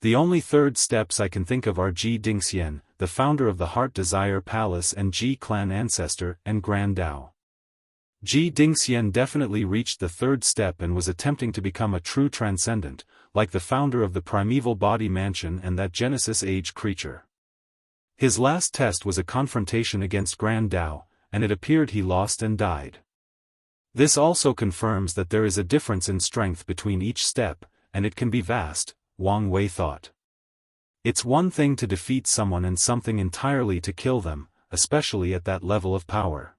The only third steps I can think of are Ji Dingxian, the founder of the Heart Desire Palace, and Ji Clan ancestor and Grand Tao. Dingxian definitely reached the third step and was attempting to become a true transcendent, like the founder of the primeval body mansion and that Genesis Age creature. His last test was a confrontation against Grand Dao, and it appeared he lost and died. This also confirms that there is a difference in strength between each step, and it can be vast, Wang Wei thought. It's one thing to defeat someone and something entirely to kill them, especially at that level of power.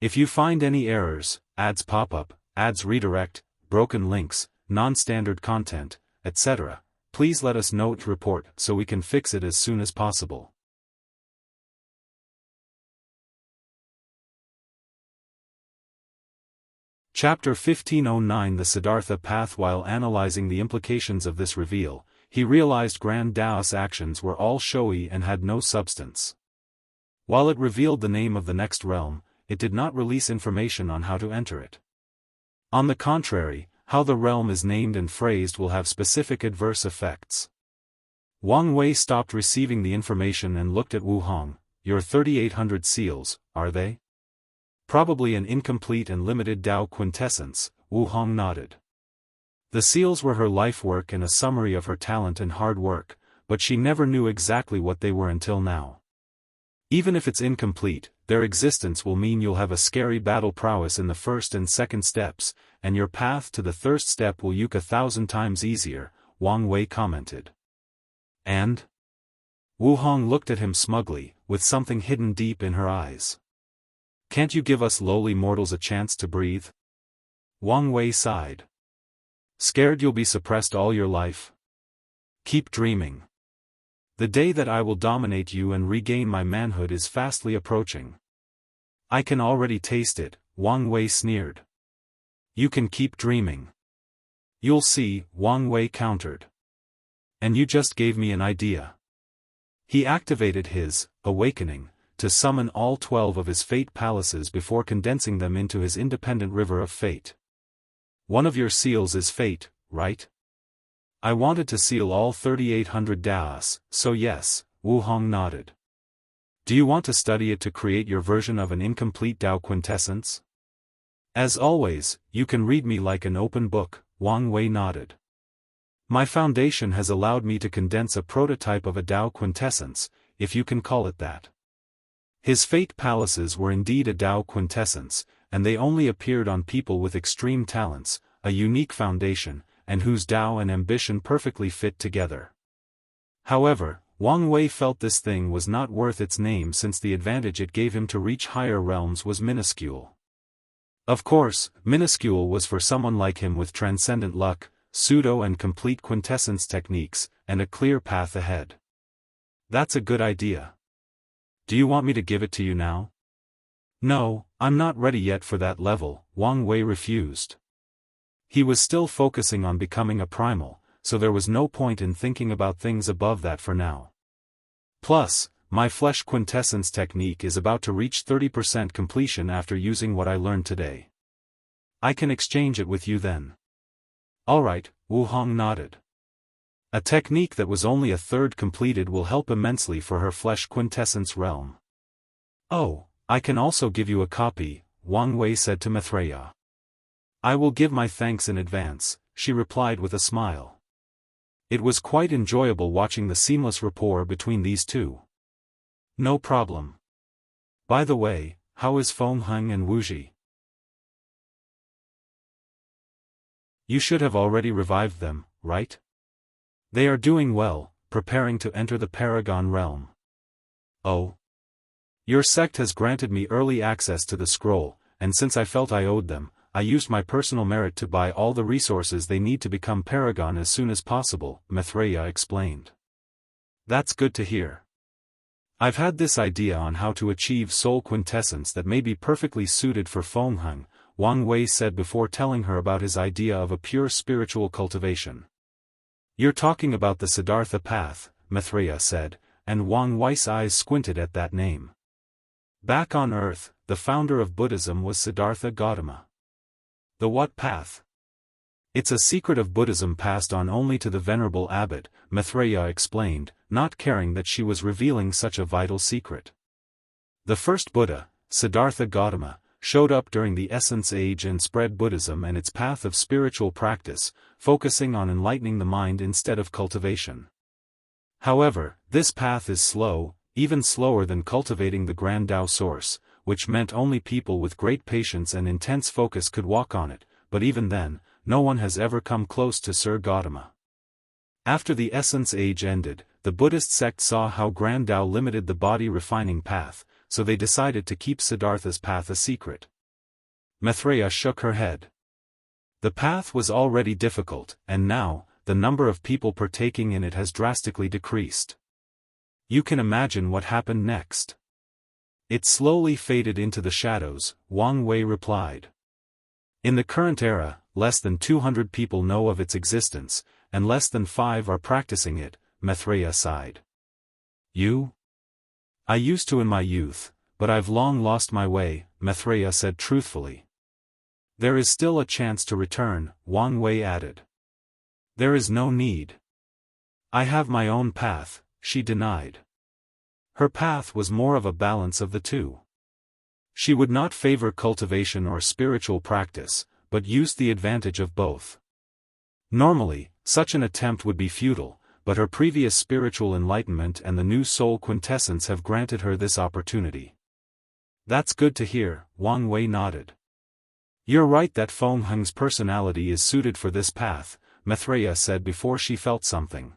If you find any errors, ads pop up, ads redirect, broken links, non-standard content, etc., please let us know to report so we can fix it as soon as possible. Chapter 1509 The Siddhartha Path. While analyzing the implications of this reveal, he realized Grand Daoist's actions were all showy and had no substance. While it revealed the name of the next realm, it did not release information on how to enter it. On the contrary, how the realm is named and phrased will have specific adverse effects. Wang Wei stopped receiving the information and looked at Wu Hong. Your 3,800 seals, are they? Probably an incomplete and limited Dao quintessence, Wu Hong nodded. The seals were her life work and a summary of her talent and hard work, but she never knew exactly what they were until now. Even if it's incomplete, their existence will mean you'll have a scary battle prowess in the first and second steps, and your path to the third step will look 1,000 times easier, Wang Wei commented. And? Wu Hong looked at him smugly, with something hidden deep in her eyes. Can't you give us lowly mortals a chance to breathe? Wang Wei sighed. Scared you'll be suppressed all your life? Keep dreaming. The day that I will dominate you and regain my manhood is fastly approaching. I can already taste it, Wang Wei sneered. You can keep dreaming. You'll see, Wang Wei countered. And you just gave me an idea. He activated his awakening to summon all 12 of his fate palaces before condensing them into his independent river of fate. One of your seals is fate, right? I wanted to seal all 3,800 Daoists, so yes, Wu Hong nodded. Do you want to study it to create your version of an incomplete Dao quintessence? As always, you can read me like an open book, Wang Wei nodded. My foundation has allowed me to condense a prototype of a Dao quintessence, if you can call it that. His fate palaces were indeed a Dao quintessence, and they only appeared on people with extreme talents, a unique foundation, and whose Dao and ambition perfectly fit together. However, Wang Wei felt this thing was not worth its name since the advantage it gave him to reach higher realms was minuscule. Of course, minuscule was for someone like him with transcendent luck, pseudo and complete quintessence techniques, and a clear path ahead. That's a good idea. Do you want me to give it to you now? No, I'm not ready yet for that level, Wang Wei refused. He was still focusing on becoming a primal, so there was no point in thinking about things above that for now. Plus, my flesh quintessence technique is about to reach 30% completion after using what I learned today. I can exchange it with you then. Alright, Wu Hong nodded. A technique that was only a third completed will help immensely for her flesh quintessence realm. Oh, I can also give you a copy, Wang Wei said to Maitreya. I will give my thanks in advance, she replied with a smile. It was quite enjoyable watching the seamless rapport between these two. No problem. By the way, how is Feng Heng and Wuxia? You should have already revived them, right? They are doing well, preparing to enter the Paragon realm. Oh. Your sect has granted me early access to the scroll, and since I felt I owed them, I used my personal merit to buy all the resources they need to become Paragon as soon as possible, Maitreya explained. That's good to hear. I've had this idea on how to achieve soul quintessence that may be perfectly suited for Feng Heng, Wang Wei said before telling her about his idea of a pure spiritual cultivation. You're talking about the Siddhartha path, Maitreya said, and Wang Wei's eyes squinted at that name. Back on Earth, the founder of Buddhism was Siddhartha Gautama. The what path? It's a secret of Buddhism passed on only to the venerable abbot, Maitreya explained, not caring that she was revealing such a vital secret. The first Buddha, Siddhartha Gautama, showed up during the Essence Age and spread Buddhism and its path of spiritual practice, focusing on enlightening the mind instead of cultivation. However, this path is slow, even slower than cultivating the Grand Tao Source, which meant only people with great patience and intense focus could walk on it, but even then, no one has ever come close to Sir Gautama. After the Essence Age ended, the Buddhist sect saw how Grand Tao limited the body refining path, so they decided to keep Siddhartha's path a secret. Maitreya shook her head. The path was already difficult, and now, the number of people partaking in it has drastically decreased. You can imagine what happened next. It slowly faded into the shadows, Wang Wei replied. In the current era, less than 200 people know of its existence, and less than 5 are practicing it, Maitreya sighed. You? I used to in my youth, but I've long lost my way, Maitreya said truthfully. There is still a chance to return, Wang Wei added. There is no need. I have my own path, she denied. Her path was more of a balance of the two. She would not favor cultivation or spiritual practice, but used the advantage of both. Normally, such an attempt would be futile, but her previous spiritual enlightenment and the new soul quintessence have granted her this opportunity. That's good to hear, Wang Wei nodded. You're right that Feng Heng's personality is suited for this path, Maitreya said before she felt something.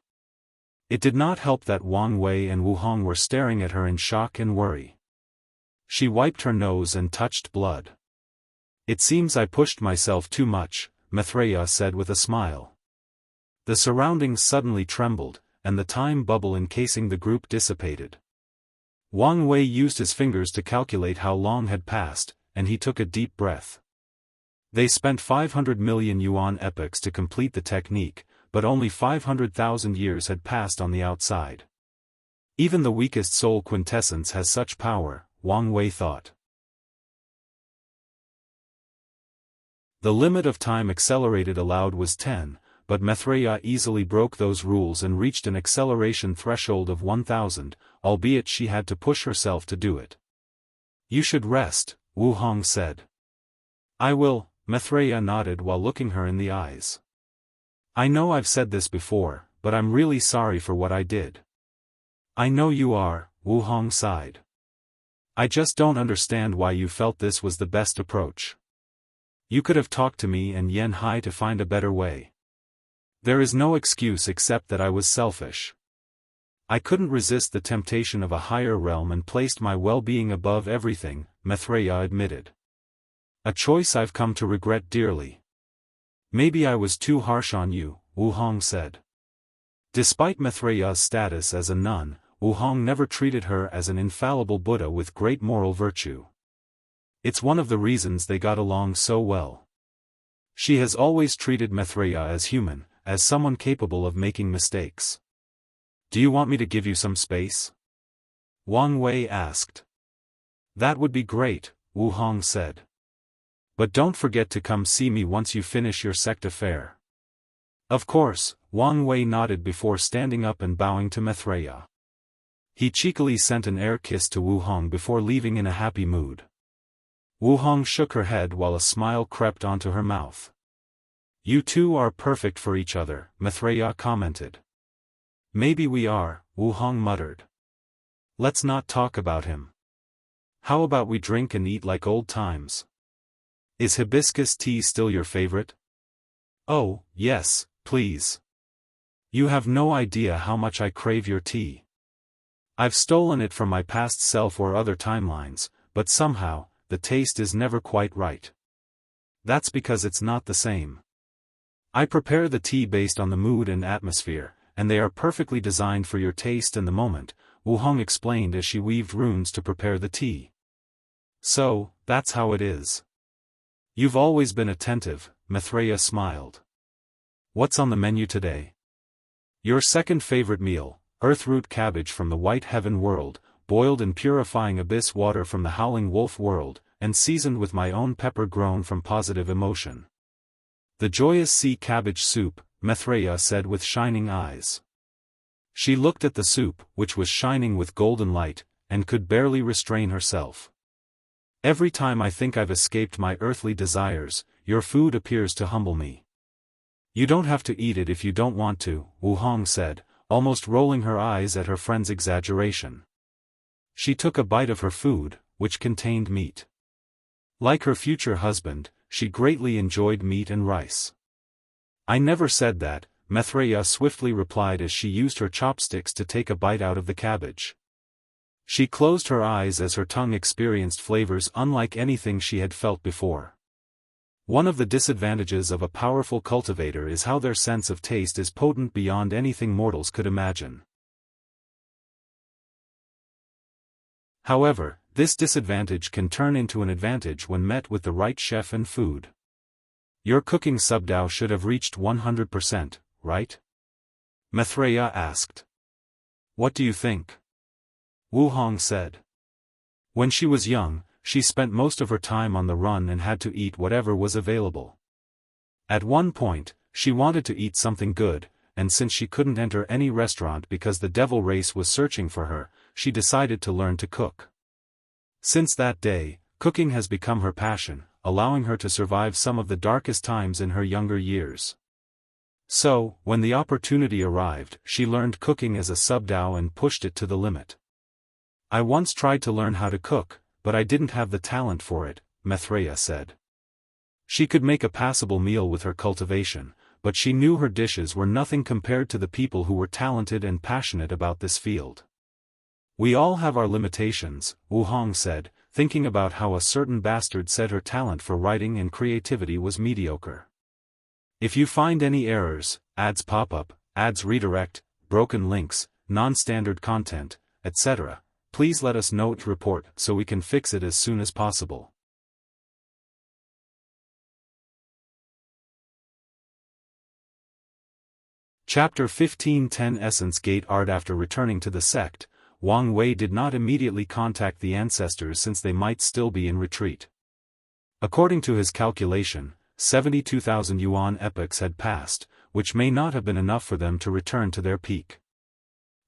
It did not help that Wang Wei and Wu Hong were staring at her in shock and worry. She wiped her nose and touched blood. It seems I pushed myself too much, Maitreya said with a smile. The surroundings suddenly trembled, and the time bubble encasing the group dissipated. Wang Wei used his fingers to calculate how long had passed, and he took a deep breath. They spent 500 million yuan epochs to complete the technique, but only 500,000 years had passed on the outside. Even the weakest soul quintessence has such power, Wang Wei thought. The limit of time accelerated allowed was 10, but Maitreya easily broke those rules and reached an acceleration threshold of 1000, albeit she had to push herself to do it. You should rest, Wu Hong said. I will, Maitreya nodded while looking her in the eyes. I know I've said this before, but I'm really sorry for what I did. I know you are, Wu Hong sighed. I just don't understand why you felt this was the best approach. You could have talked to me and Yen Hai to find a better way. There is no excuse except that I was selfish. I couldn't resist the temptation of a higher realm and placed my well-being above everything, Maitreya admitted. A choice I've come to regret dearly. Maybe I was too harsh on you, Wu Hong said. Despite Maitreya's status as a nun, Wu Hong never treated her as an infallible Buddha with great moral virtue. It's one of the reasons they got along so well. She has always treated Maitreya as human, as someone capable of making mistakes. Do you want me to give you some space? Wang Wei asked. That would be great, Wu Hong said. But don't forget to come see me once you finish your sect affair. Of course, Wang Wei nodded before standing up and bowing to Maitreya. He cheekily sent an air kiss to Wu Hong before leaving in a happy mood. Wu Hong shook her head while a smile crept onto her mouth. You two are perfect for each other, Maitreya commented. Maybe we are, Wu Hong muttered. Let's not talk about him. How about we drink and eat like old times? Is hibiscus tea still your favorite? Oh, yes, please. You have no idea how much I crave your tea. I've stolen it from my past self or other timelines, but somehow, the taste is never quite right. That's because it's not the same. I prepare the tea based on the mood and atmosphere, and they are perfectly designed for your taste and the moment, Wu Hong explained as she weaved runes to prepare the tea. So, that's how it is. You've always been attentive, Maitreya smiled. What's on the menu today? Your second favorite meal, earthroot cabbage from the White Heaven world, boiled in purifying abyss water from the Howling Wolf world, and seasoned with my own pepper grown from positive emotion. The joyous sea cabbage soup, Maitreya said with shining eyes. She looked at the soup, which was shining with golden light, and could barely restrain herself. Every time I think I've escaped my earthly desires, your food appears to humble me. You don't have to eat it if you don't want to, Wu Hong said, almost rolling her eyes at her friend's exaggeration. She took a bite of her food, which contained meat. Like her future husband, she greatly enjoyed meat and rice. I never said that, Maitreya swiftly replied as she used her chopsticks to take a bite out of the cabbage. She closed her eyes as her tongue experienced flavors unlike anything she had felt before. One of the disadvantages of a powerful cultivator is how their sense of taste is potent beyond anything mortals could imagine. However, this disadvantage can turn into an advantage when met with the right chef and food. Your cooking subdao should have reached 100%, right? Maitreya asked. What do you think? Wu Hong said. When she was young, she spent most of her time on the run and had to eat whatever was available. At one point, she wanted to eat something good, and since she couldn't enter any restaurant because the devil race was searching for her, she decided to learn to cook. Since that day, cooking has become her passion, allowing her to survive some of the darkest times in her younger years. So, when the opportunity arrived, she learned cooking as a subdao and pushed it to the limit. I once tried to learn how to cook, but I didn't have the talent for it, Maitreya said. She could make a passable meal with her cultivation, but she knew her dishes were nothing compared to the people who were talented and passionate about this field. We all have our limitations, Wu Hong said, thinking about how a certain bastard said her talent for writing and creativity was mediocre. If you find any errors, ads pop up, ads redirect, broken links, non-standard content, etc., please let us know to report so we can fix it as soon as possible. Chapter 15:10 Essence Gate Art. After returning to the sect, Wang Wei did not immediately contact the ancestors since they might still be in retreat. According to his calculation, 72,000 yuan epochs had passed, which may not have been enough for them to return to their peak.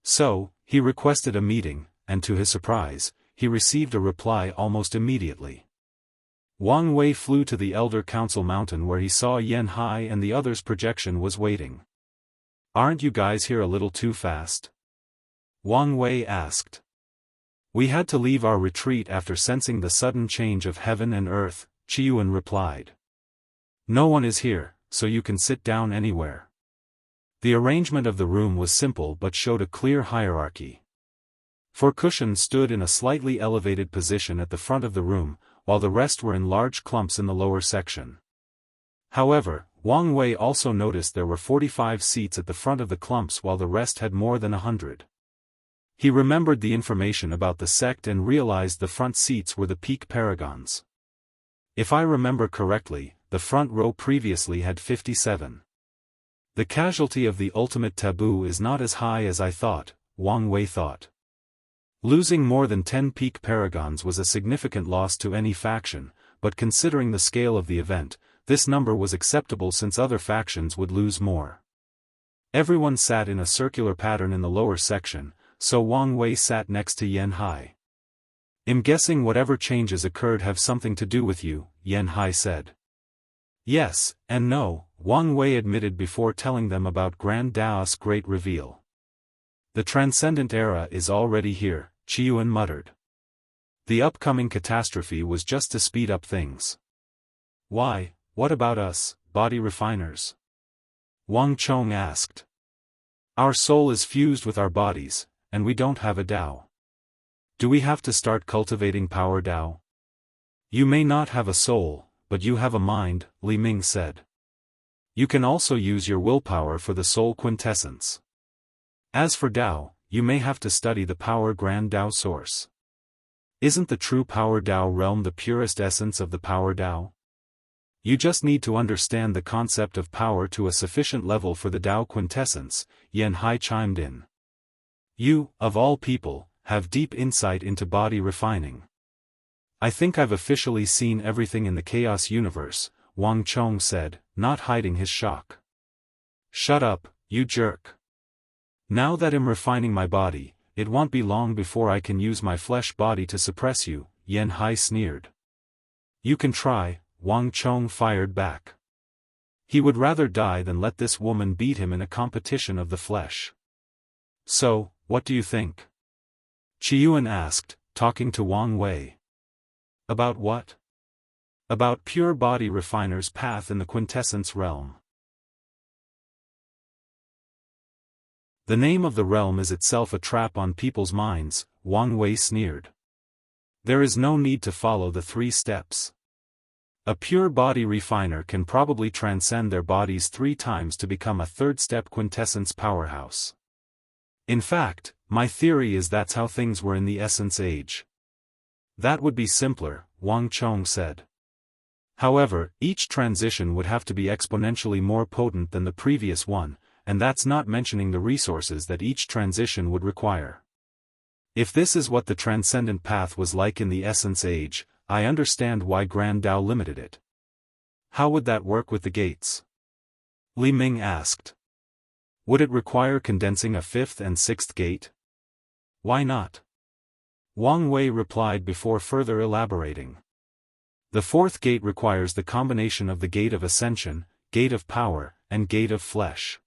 So, he requested a meeting, and to his surprise, he received a reply almost immediately. Wang Wei flew to the Elder Council Mountain where he saw Xianxia and the others' projection was waiting. Aren't you guys here a little too fast? Wang Wei asked. We had to leave our retreat after sensing the sudden change of heaven and earth, Qiyuan replied. No one is here, so you can sit down anywhere. The arrangement of the room was simple but showed a clear hierarchy. Four cushions stood in a slightly elevated position at the front of the room, while the rest were in large clumps in the lower section. However, Wang Wei also noticed there were 45 seats at the front of the clumps while the rest had more than 100. He remembered the information about the sect and realized the front seats were the peak paragons. If I remember correctly, the front row previously had 57. The casualty of the ultimate taboo is not as high as I thought, Wang Wei thought. Losing more than 10 peak paragons was a significant loss to any faction, but considering the scale of the event, this number was acceptable since other factions would lose more. Everyone sat in a circular pattern in the lower section, so Wang Wei sat next to Xianxia. I'm guessing whatever changes occurred have something to do with you, Xianxia said. Yes, and no, Wang Wei admitted before telling them about Grand Daoist's great reveal. The transcendent era is already here, Qiyuan muttered. The upcoming catastrophe was just to speed up things. Why, what about us, body refiners? Wang Chong asked. Our soul is fused with our bodies, and we don't have a Dao. Do we have to start cultivating power Dao? You may not have a soul, but you have a mind, Li Ming said. You can also use your willpower for the soul quintessence. As for Dao, you may have to study the power Grand Dao source. Isn't the true power Dao realm the purest essence of the power Dao? You just need to understand the concept of power to a sufficient level for the Dao quintessence, Xianxia chimed in. You, of all people, have deep insight into body refining. I think I've officially seen everything in the chaos universe, Wang Chong said, not hiding his shock. Shut up, you jerk. Now that I'm refining my body, it won't be long before I can use my flesh body to suppress you, Xianxia sneered. You can try, Wang Chong fired back. He would rather die than let this woman beat him in a competition of the flesh. So, what do you think? Qiyuan asked, talking to Wang Wei. About what? About pure body refiner's path in the quintessence realm. The name of the realm is itself a trap on people's minds, Wang Wei sneered. There is no need to follow the 3 steps. A pure body refiner can probably transcend their bodies 3 times to become a 3rd-step quintessence powerhouse. In fact, my theory is that's how things were in the Essence Age. That would be simpler, Wang Chong said. However, each transition would have to be exponentially more potent than the previous one, and that's not mentioning the resources that each transition would require. If this is what the transcendent path was like in the Essence Age, I understand why Grand Tao limited it. How would that work with the gates? Li Ming asked. Would it require condensing a 5th and 6th gate? Why not? Wang Wei replied before further elaborating. The 4th gate requires the combination of the Gate of Ascension, Gate of Power, and Gate of Flesh.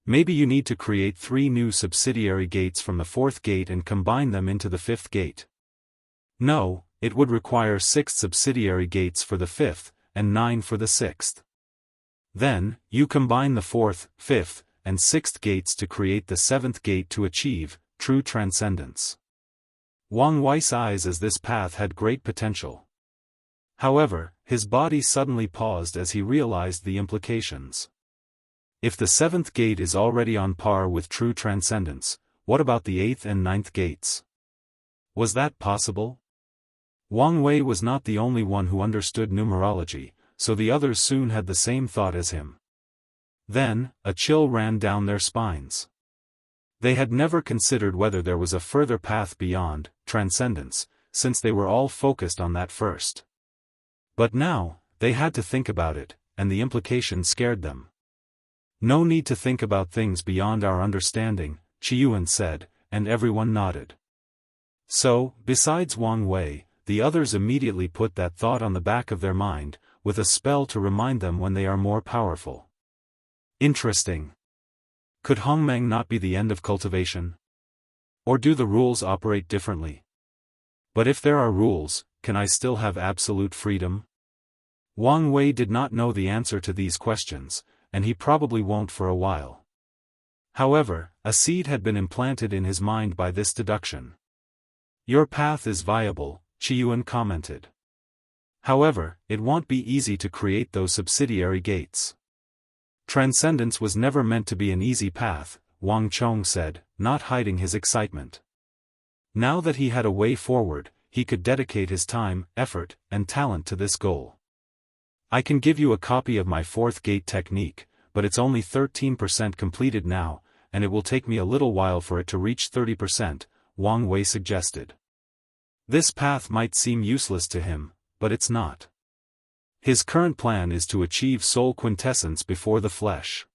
Maybe you need to create 3 new subsidiary gates from the 4th gate and combine them into the 5th gate. No, it would require 6 subsidiary gates for the 5th, and 9 for the 6th. Then, you combine the 4th, 5th, and 6th gates to create the 7th gate to achieve true transcendence. Wang Wei's eyes as this path had great potential. However, his body suddenly paused as he realized the implications. If the 7th gate is already on par with true transcendence, what about the 8th and 9th gates? Was that possible? Wang Wei was not the only one who understood numerology, so the others soon had the same thought as him. Then, a chill ran down their spines. They had never considered whether there was a further path beyond transcendence, since they were all focused on that first. But now, they had to think about it, and the implication scared them. No need to think about things beyond our understanding, Qiyuan said, and everyone nodded. So, besides Wang Wei, the others immediately put that thought on the back of their mind, with a spell to remind them when they are more powerful. Interesting. Could Hongmeng not be the end of cultivation? Or do the rules operate differently? But if there are rules, can I still have absolute freedom? Wang Wei did not know the answer to these questions, and he probably won't for a while. However, a seed had been implanted in his mind by this deduction. Your path is viable, Qiyuan commented. However, it won't be easy to create those subsidiary gates. Transcendence was never meant to be an easy path, Wang Chong said, not hiding his excitement. Now that he had a way forward, he could dedicate his time, effort, and talent to this goal. I can give you a copy of my 4th gate technique, but it's only 13% completed now, and it will take me a little while for it to reach 30%, Wang Wei suggested. This path might seem useless to him, but it's not. His current plan is to achieve soul quintessence before the flesh.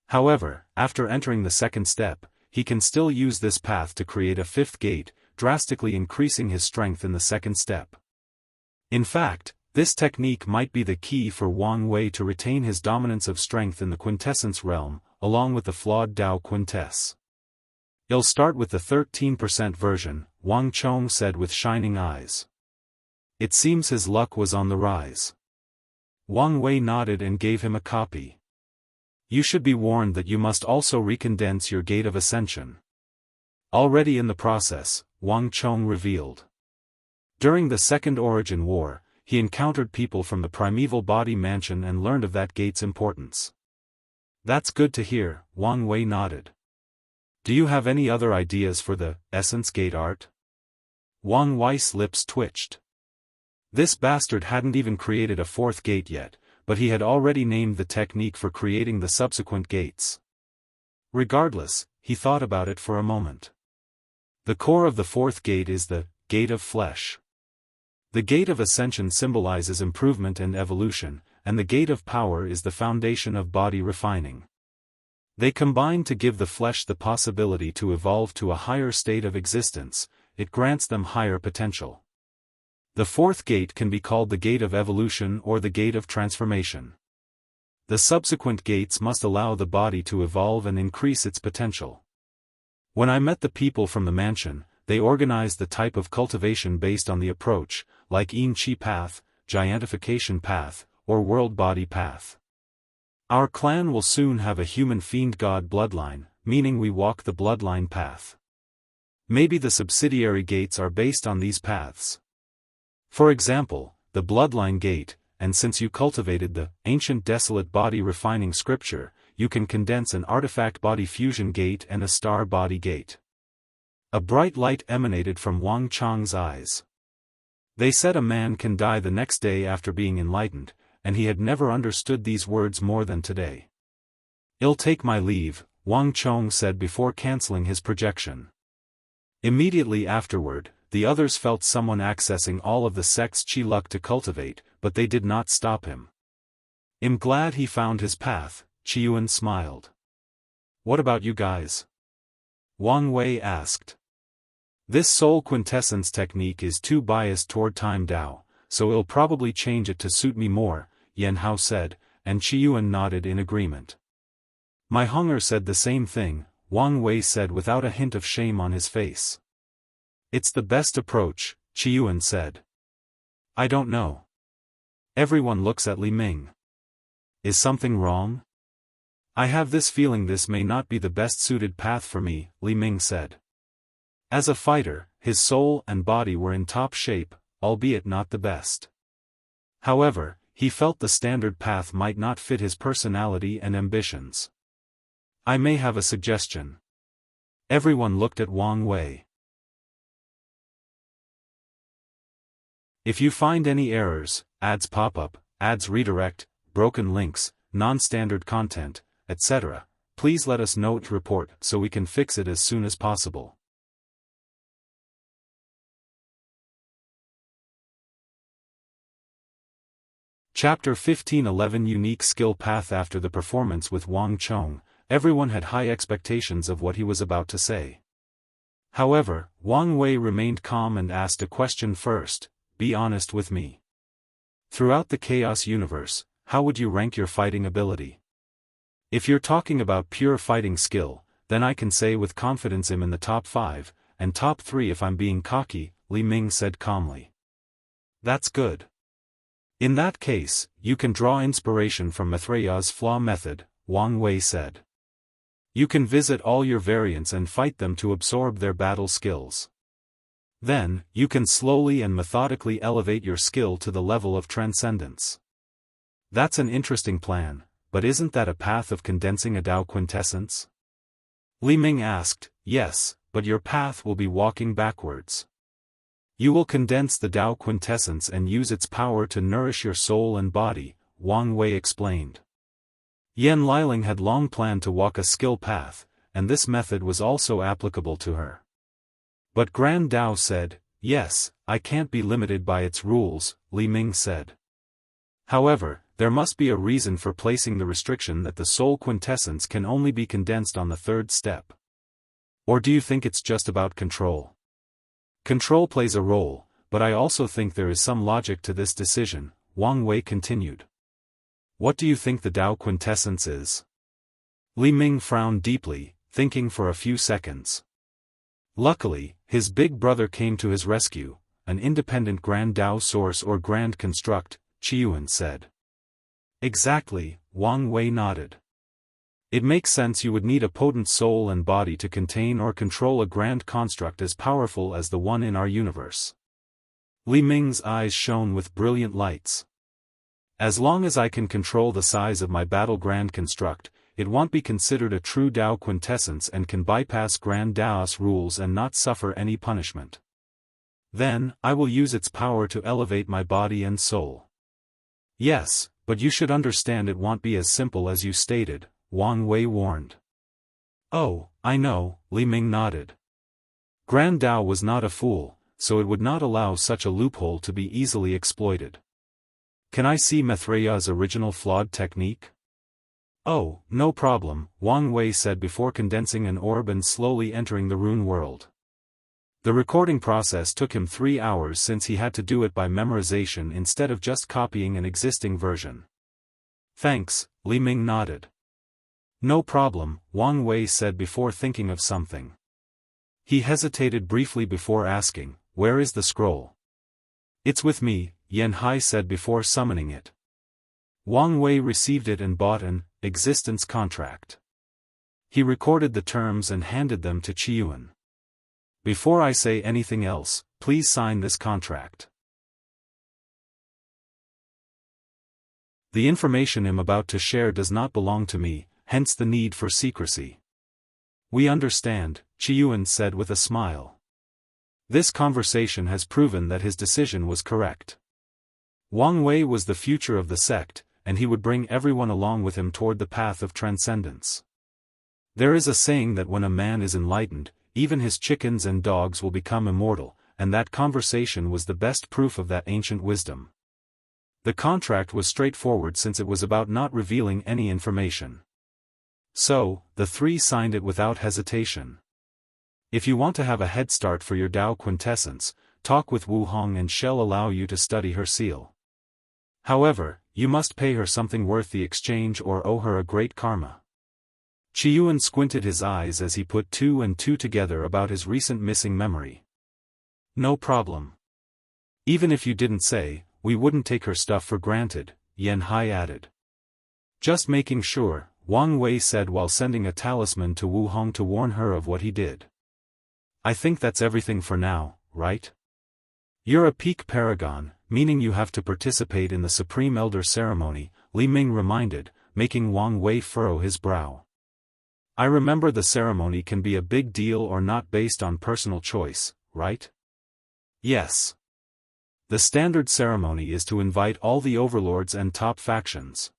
However, after entering the 2nd step, he can still use this path to create a 5th gate, drastically increasing his strength in the 2nd step. In fact, this technique might be the key for Wang Wei to retain his dominance of strength in the quintessence realm, along with the flawed Tao quintess. He'll start with the 13% version, Wang Chong said with shining eyes. It seems his luck was on the rise. Wang Wei nodded and gave him a copy. You should be warned that you must also recondense your Gate of Ascension. Already in the process, Wang Chong revealed. During the Second Origin War, he encountered people from the primeval body mansion and learned of that gate's importance. That's good to hear, Wang Wei nodded. Do you have any other ideas for the Essence Gate art? Wang Wei's lips twitched. This bastard hadn't even created a 4th gate yet, but he had already named the technique for creating the subsequent gates. Regardless, he thought about it for a moment. The core of the 4th gate is the Gate of Flesh. The Gate of Ascension symbolizes improvement and evolution, and the Gate of Power is the foundation of body refining. They combine to give the flesh the possibility to evolve to a higher state of existence, it grants them higher potential. The fourth gate can be called the gate of evolution or the gate of transformation. The subsequent gates must allow the body to evolve and increase its potential. When I met the people from the mansion, they organized the type of cultivation based on the approach, like Yin Qi path, Giantification path, or World Body path. Our clan will soon have a human fiend god bloodline, meaning we walk the bloodline path. Maybe the subsidiary gates are based on these paths. For example, the bloodline gate, and since you cultivated the ancient desolate body refining scripture, you can condense an artifact body fusion gate and a star body gate. A bright light emanated from Wang Chang's eyes. They said a man can die the next day after being enlightened, and he had never understood these words more than today. "I'll take my leave," Wang Chong said before canceling his projection. Immediately afterward, the others felt someone accessing all of the sect's chi luck to cultivate, but they did not stop him. "I'm glad he found his path," Qiyuan smiled. "What about you guys?" Wang Wei asked. "This soul quintessence technique is too biased toward time Dao, so I'll probably change it to suit me more," Yan Hao said, and Qiyuan nodded in agreement. "My hunger said the same thing," Wang Wei said without a hint of shame on his face. "It's the best approach," Qiyuan said. "I don't know." Everyone looks at Li Ming. "Is something wrong?" "I have this feeling this may not be the best suited path for me," Li Ming said. As a fighter, his soul and body were in top shape, albeit not the best. However, he felt the standard path might not fit his personality and ambitions. "I may have a suggestion." Everyone looked at Wang Wei. "If you find any errors, ads pop up, ads redirect, broken links, non-standard content, etc., please let us know to report so we can fix it as soon as possible." Chapter 15:11 Unique Skill Path. After the performance with Wang Chong, everyone had high expectations of what he was about to say. However, Wang Wei remained calm and asked a question first: "Be honest with me. Throughout the Chaos Universe, how would you rank your fighting ability? If you're talking about pure fighting skill, then I can say with confidence I'm in the top 5, and top 3 if I'm being cocky," Li Ming said calmly. "That's good. In that case, you can draw inspiration from Maitreya's flaw method," Wang Wei said. "You can visit all your variants and fight them to absorb their battle skills. Then, you can slowly and methodically elevate your skill to the level of transcendence. That's an interesting plan, but isn't that a path of condensing a Dao quintessence?" Li Ming asked. "Yes, but your path will be walking backwards. You will condense the Dao quintessence and use its power to nourish your soul and body," Wang Wei explained. Yan Liling had long planned to walk a skill path, and this method was also applicable to her. But Grand Dao said, "Yes, I can't be limited by its rules," Li Ming said. "However, there must be a reason for placing the restriction that the soul quintessence can only be condensed on the third step. Or do you think it's just about control?" "Control plays a role, but I also think there is some logic to this decision," Wang Wei continued. "What do you think the Dao quintessence is?" Li Ming frowned deeply, thinking for a few seconds. Luckily, his big brother came to his rescue, "An independent Grand Dao source or Grand Construct," Qiyuan said. "Exactly," Wang Wei nodded. "It makes sense you would need a potent soul and body to contain or control a grand construct as powerful as the one in our universe." Li Ming's eyes shone with brilliant lights. "As long as I can control the size of my battle grand construct, it won't be considered a true Dao quintessence and can bypass Grand Daoist rules and not suffer any punishment. Then, I will use its power to elevate my body and soul." "Yes, but you should understand it won't be as simple as you stated," Wang Wei warned. "Oh, I know," Li Ming nodded. Grand Dao was not a fool, so it would not allow such a loophole to be easily exploited. "Can I see Maitreya's original flawed technique?" "Oh, no problem," Wang Wei said before condensing an orb and slowly entering the rune world. The recording process took him 3 hours since he had to do it by memorization instead of just copying an existing version. Thanks, Li Ming nodded. No problem, Wang Wei said before thinking of something. He hesitated briefly before asking, where is the scroll? It's with me, Yan Hai said before summoning it. Wang Wei received it and bought an existence contract. He recorded the terms and handed them to Qiyuan. Before I say anything else, please sign this contract. The information I'm about to share does not belong to me, hence the need for secrecy. We understand, Qiyuan said with a smile. This conversation has proven that his decision was correct. Wang Wei was the future of the sect, and he would bring everyone along with him toward the path of transcendence. There is a saying that when a man is enlightened, even his chickens and dogs will become immortal, and that conversation was the best proof of that ancient wisdom. The contract was straightforward since it was about not revealing any information. So, the three signed it without hesitation. If you want to have a head start for your Dao quintessence, talk with Wu Hong and she'll allow you to study her seal. However, you must pay her something worth the exchange or owe her a great karma. Qiyuan squinted his eyes as he put 2 and 2 together about his recent missing memory. No problem. Even if you didn't say, we wouldn't take her stuff for granted, Yan Hai added. Just making sure, Wang Wei said while sending a talisman to Wu Hong to warn her of what he did. I think that's everything for now, right? You're a peak paragon, meaning you have to participate in the Supreme Elder ceremony, Li Ming reminded, making Wang Wei furrow his brow. I remember the ceremony can be a big deal or not based on personal choice, right? Yes. The standard ceremony is to invite all the overlords and top factions.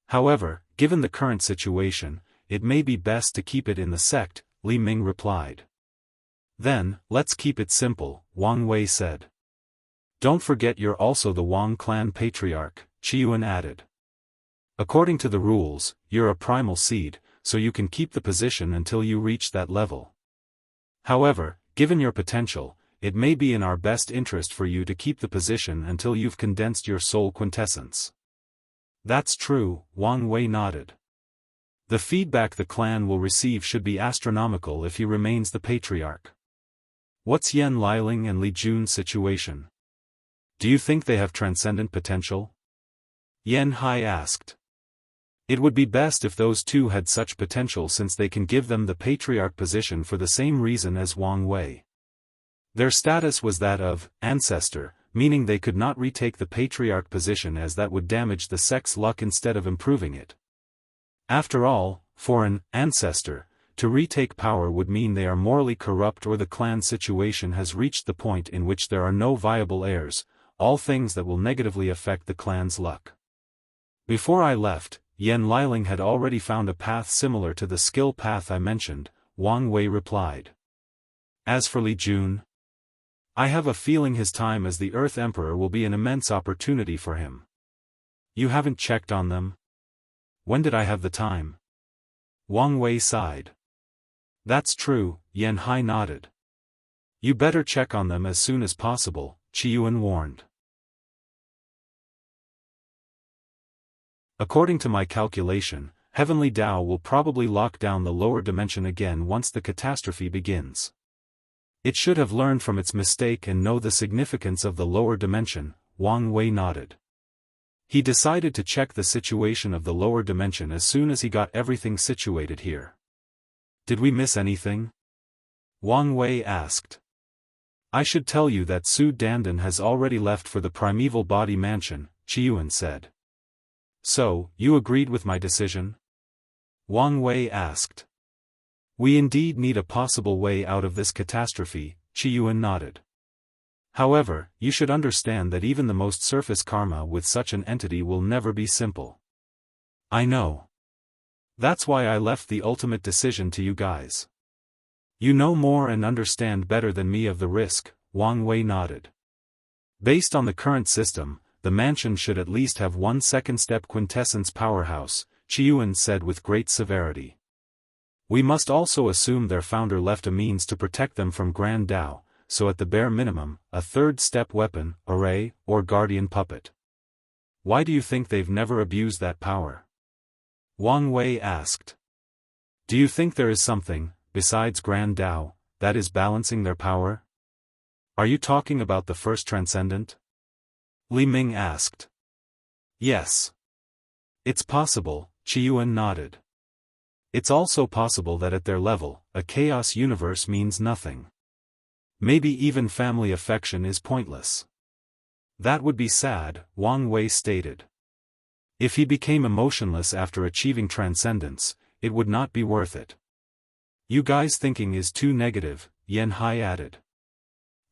However, given the current situation, it may be best to keep it in the sect, Li Ming replied. Then, let's keep it simple, Wang Wei said. Don't forget you're also the Wang clan patriarch, Qiyuan added. According to the rules, you're a primal seed, so you can keep the position until you reach that level. However, given your potential, it may be in our best interest for you to keep the position until you've condensed your soul quintessence. That's true, Wang Wei nodded. The feedback the clan will receive should be astronomical if he remains the patriarch. What's Yan Liling and Li Jun's situation? Do you think they have transcendent potential? Yan Hai asked. It would be best if those two had such potential since they can give them the patriarch position for the same reason as Wang Wei. Their status was that of ancestor, meaning they could not retake the patriarch position as that would damage the sect's luck instead of improving it. After all, for an ancestor, to retake power would mean they are morally corrupt or the clan situation has reached the point in which there are no viable heirs, all things that will negatively affect the clan's luck. Before I left, Yan Liling had already found a path similar to the skill path I mentioned, Wang Wei replied. As for Li Jun, I have a feeling his time as the Earth Emperor will be an immense opportunity for him. You haven't checked on them? When did I have the time? Wang Wei sighed. That's true, Yan Hai nodded. You better check on them as soon as possible, Qiyuan warned. According to my calculation, Heavenly Dao will probably lock down the lower dimension again once the catastrophe begins. It should have learned from its mistake and know the significance of the lower dimension, Wang Wei nodded. He decided to check the situation of the lower dimension as soon as he got everything situated here. Did we miss anything? Wang Wei asked. I should tell you that Su Dandan has already left for the primeval body mansion, Qiyuan said. So, you agreed with my decision? Wang Wei asked. We indeed need a possible way out of this catastrophe, Qiyuan nodded. However, you should understand that even the most surface karma with such an entity will never be simple. I know. That's why I left the ultimate decision to you guys. You know more and understand better than me of the risk, Wang Wei nodded. Based on the current system, the mansion should at least have one second-step quintessence powerhouse, Qiyuan said with great severity. We must also assume their founder left a means to protect them from Grand Dao, so at the bare minimum, a third-step weapon, array, or guardian puppet. Why do you think they've never abused that power? Wang Wei asked. Do you think there is something, besides Grand Dao, that is balancing their power? Are you talking about the first transcendent? Li Ming asked. Yes. It's possible, Qiyuan nodded. It's also possible that at their level, a chaos universe means nothing. Maybe even family affection is pointless. That would be sad, Wang Wei stated. If he became emotionless after achieving transcendence, it would not be worth it. You guys' thinking is too negative, Yan Hai added.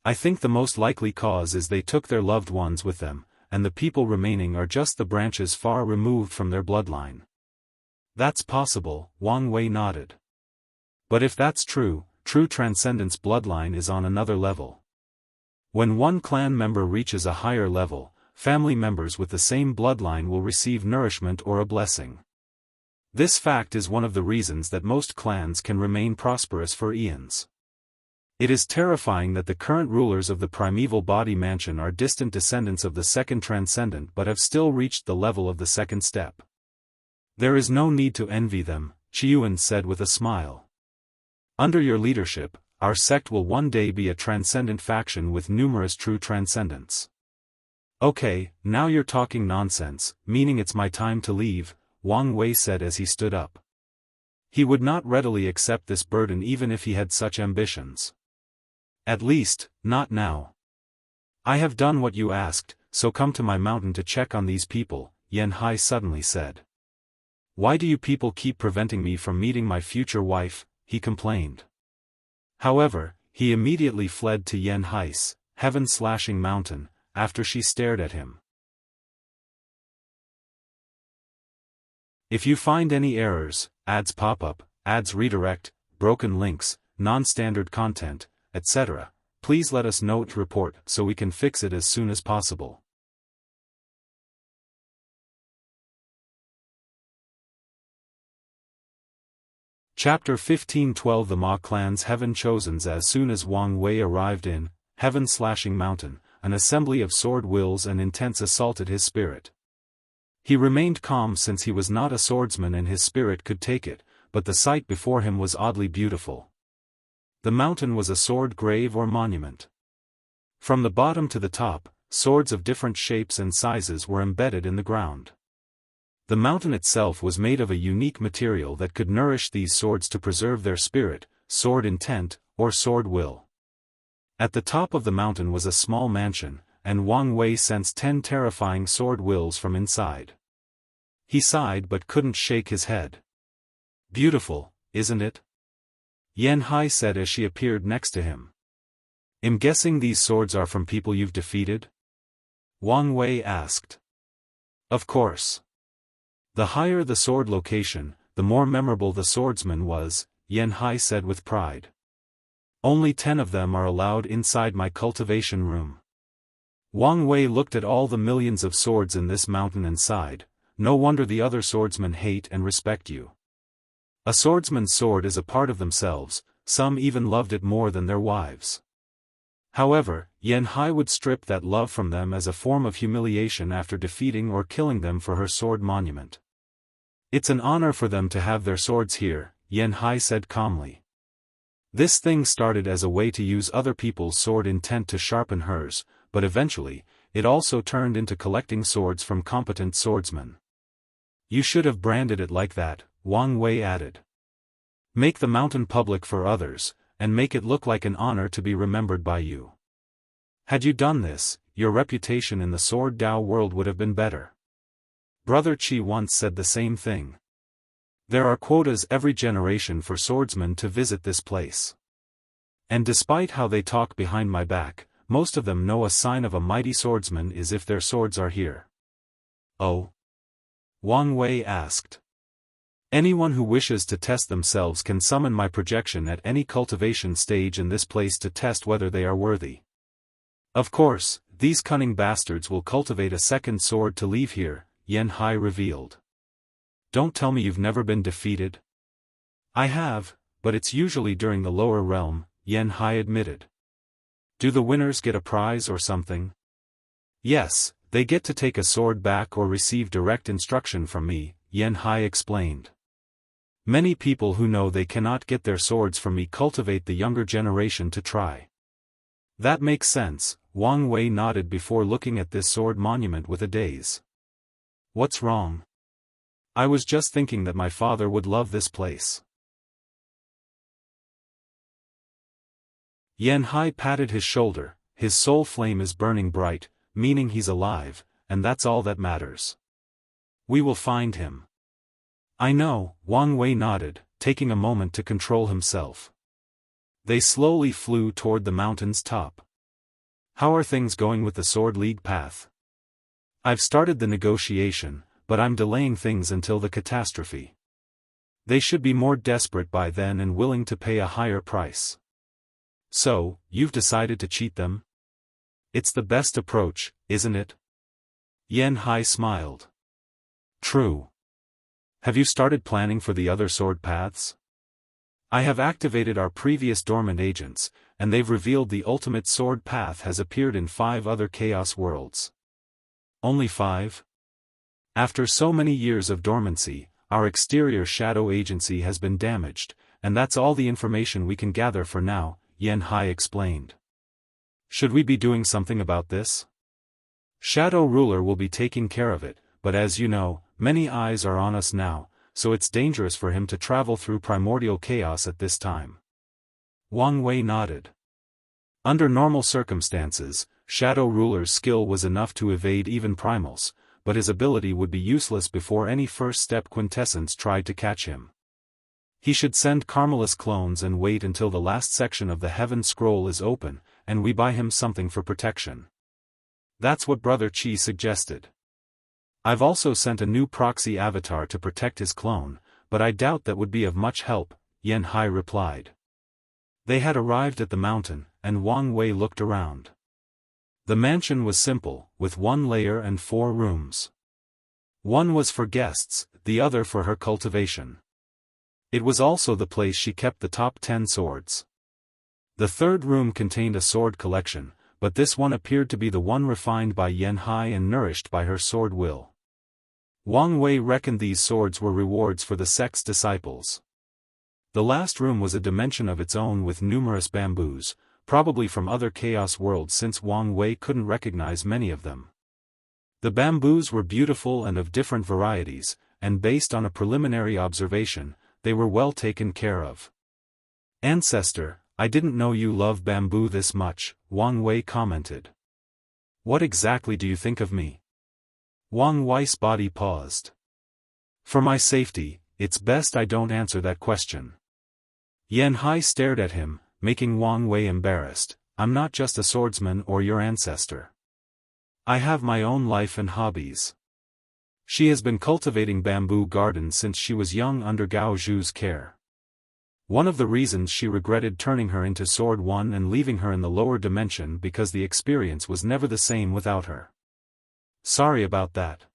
I think the most likely cause is they took their loved ones with them, and the people remaining are just the branches far removed from their bloodline. That's possible, Wang Wei nodded. But if that's true, true transcendence bloodline is on another level. When one clan member reaches a higher level, family members with the same bloodline will receive nourishment or a blessing. This fact is one of the reasons that most clans can remain prosperous for eons. It is terrifying that the current rulers of the primeval body mansion are distant descendants of the second transcendent but have still reached the level of the second step. There is no need to envy them, Qiyuan said with a smile. Under your leadership, our sect will one day be a transcendent faction with numerous true transcendents. Okay, now you're talking nonsense, meaning it's my time to leave, Wang Wei said as he stood up. He would not readily accept this burden even if he had such ambitions. At least, not now. I have done what you asked, so come to my mountain to check on these people, Yan Hai suddenly said. Why do you people keep preventing me from meeting my future wife, he complained. However, he immediately fled to Yan Hai's heaven-slashing mountain, after she stared at him. If you find any errors, ads pop-up, ads redirect, broken links, non-standard content, etc., please let us know to report so we can fix it as soon as possible. Chapter 15:12 The Ma clan's heaven chosens. As soon as Wang Wei arrived in heaven-slashing mountain, an assembly of sword wills and intents assaulted his spirit. He remained calm since he was not a swordsman and his spirit could take it, but the sight before him was oddly beautiful. The mountain was a sword grave or monument. From the bottom to the top, swords of different shapes and sizes were embedded in the ground. The mountain itself was made of a unique material that could nourish these swords to preserve their spirit, sword intent, or sword will. At the top of the mountain was a small mansion, and Wang Wei sensed 10 terrifying sword wills from inside. He sighed but couldn't shake his head. Beautiful, isn't it? Yan Hai said as she appeared next to him. I'm guessing these swords are from people you've defeated? Wang Wei asked. Of course. The higher the sword location, the more memorable the swordsman was, Yan Hai said with pride. Only 10 of them are allowed inside my cultivation room. Wang Wei looked at all the millions of swords in this mountain and sighed. No wonder the other swordsmen hate and respect you. A swordsman's sword is a part of themselves, some even loved it more than their wives. However, Yan Hai would strip that love from them as a form of humiliation after defeating or killing them for her sword monument. It's an honor for them to have their swords here, Yan Hai said calmly. This thing started as a way to use other people's sword intent to sharpen hers, but eventually, it also turned into collecting swords from competent swordsmen. You should have branded it like that, Wang Wei added. Make the mountain public for others, and make it look like an honor to be remembered by you. Had you done this, your reputation in the Sword Dao world would have been better. Brother Qi once said the same thing. There are quotas every generation for swordsmen to visit this place. And despite how they talk behind my back, most of them know a sign of a mighty swordsman is if their swords are here. Oh? Wang Wei asked. Anyone who wishes to test themselves can summon my projection at any cultivation stage in this place to test whether they are worthy. Of course, these cunning bastards will cultivate a second sword to leave here, Yan Hai revealed. Don't tell me you've never been defeated. I have, but it's usually during the lower realm, Xianxia admitted. Do the winners get a prize or something? Yes, they get to take a sword back or receive direct instruction from me, Xianxia explained. Many people who know they cannot get their swords from me cultivate the younger generation to try. That makes sense, Wang Wei nodded before looking at this sword monument with a daze. What's wrong? I was just thinking that my father would love this place. Xianxia patted his shoulder. His soul flame is burning bright, meaning he's alive, and that's all that matters. We will find him. I know, Wang Wei nodded, taking a moment to control himself. They slowly flew toward the mountain's top. How are things going with the Sword League path? I've started the negotiation, but I'm delaying things until the catastrophe. They should be more desperate by then and willing to pay a higher price. So, you've decided to cheat them? It's the best approach, isn't it? Xianxia smiled. True. Have you started planning for the other sword paths? I have activated our previous dormant agents, and they've revealed the ultimate sword path has appeared in 5 other chaos worlds. Only 5? After so many years of dormancy, our exterior shadow agency has been damaged, and that's all the information we can gather for now, Xianxia explained. Should we be doing something about this? Shadow Ruler will be taking care of it, but as you know, many eyes are on us now, so it's dangerous for him to travel through primordial chaos at this time. Wang Wei nodded. Under normal circumstances, Shadow Ruler's skill was enough to evade even primals, but his ability would be useless before any first-step quintessence tried to catch him. He should send Carmelis clones and wait until the last section of the Heaven Scroll is open, and we buy him something for protection. That's what Brother Qi suggested. I've also sent a new proxy avatar to protect his clone, but I doubt that would be of much help, Xianxia replied. They had arrived at the mountain, and Wang Wei looked around. The mansion was simple, with 1 layer and 4 rooms. One was for guests, the other for her cultivation. It was also the place she kept the top 10 swords. The 3rd room contained a sword collection, but this one appeared to be the one refined by Xianxia and nourished by her sword will. Wang Wei reckoned these swords were rewards for the sect's disciples. The last room was a dimension of its own with numerous bamboos, probably from other chaos worlds since Wang Wei couldn't recognize many of them. The bamboos were beautiful and of different varieties, and based on a preliminary observation, they were well taken care of. Ancestor, I didn't know you love bamboo this much, Wang Wei commented. What exactly do you think of me? Wang Wei's body paused. For my safety, it's best I don't answer that question. Xianxia stared at him, making Wang Wei embarrassed. I'm not just a swordsman or your ancestor. I have my own life and hobbies. She has been cultivating bamboo gardens since she was young under Gao Zhu's care. One of the reasons she regretted turning her into Sword 1 and leaving her in the lower dimension because the experience was never the same without her. Sorry about that.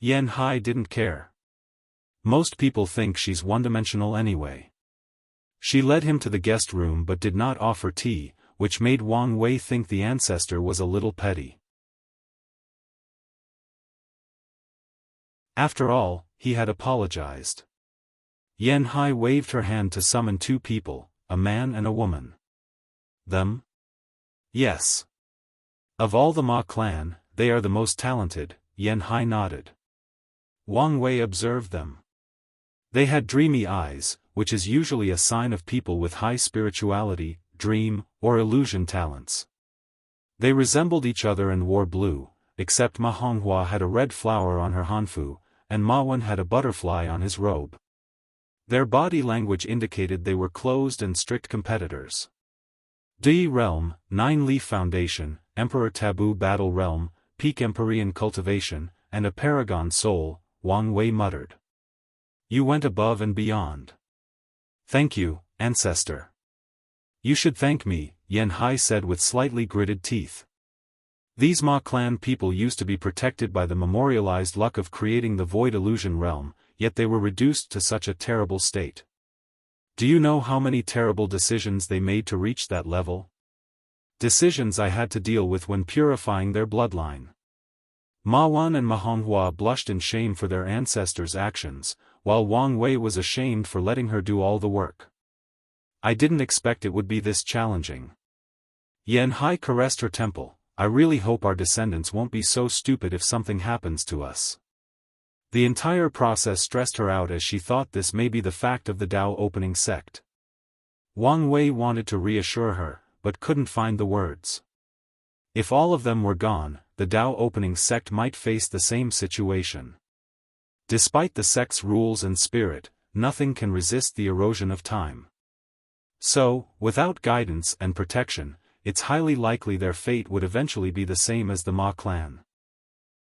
Xianxia didn't care. Most people think she's one-dimensional anyway. She led him to the guest room but did not offer tea, which made Wang Wei think the ancestor was a little petty. After all, he had apologized. Xianxia waved her hand to summon 2 people, a man and a woman. Them? Yes. Of all the Ma clan, they are the most talented, Xianxia nodded. Wang Wei observed them. They had dreamy eyes, which is usually a sign of people with high spirituality, dream, or illusion talents. They resembled each other and wore blue, except Ma Honghua had a red flower on her hanfu, and Ma Wen had a butterfly on his robe. Their body language indicated they were closed and strict competitors. Di Realm, 9-Leaf Foundation, Emperor Taboo Battle Realm, Peak Empyrean Cultivation, and a Paragon Soul, Wang Wei muttered. You went above and beyond. Thank you, Ancestor. You should thank me, Xianxia said with slightly gritted teeth. These Ma clan people used to be protected by the memorialized luck of creating the Void Illusion realm, yet they were reduced to such a terrible state. Do you know how many terrible decisions they made to reach that level? Decisions I had to deal with when purifying their bloodline. Ma Wan and Ma Honghua blushed in shame for their ancestors' actions, while Wang Wei was ashamed for letting her do all the work. I didn't expect it would be this challenging. Yan Hai caressed her temple. I really hope our descendants won't be so stupid if something happens to us. The entire process stressed her out as she thought this may be the fact of the Dao opening sect. Wang Wei wanted to reassure her, but couldn't find the words. If all of them were gone, the Dao opening sect might face the same situation. Despite the sect's rules and spirit, nothing can resist the erosion of time. So, without guidance and protection, it's highly likely their fate would eventually be the same as the Ma clan.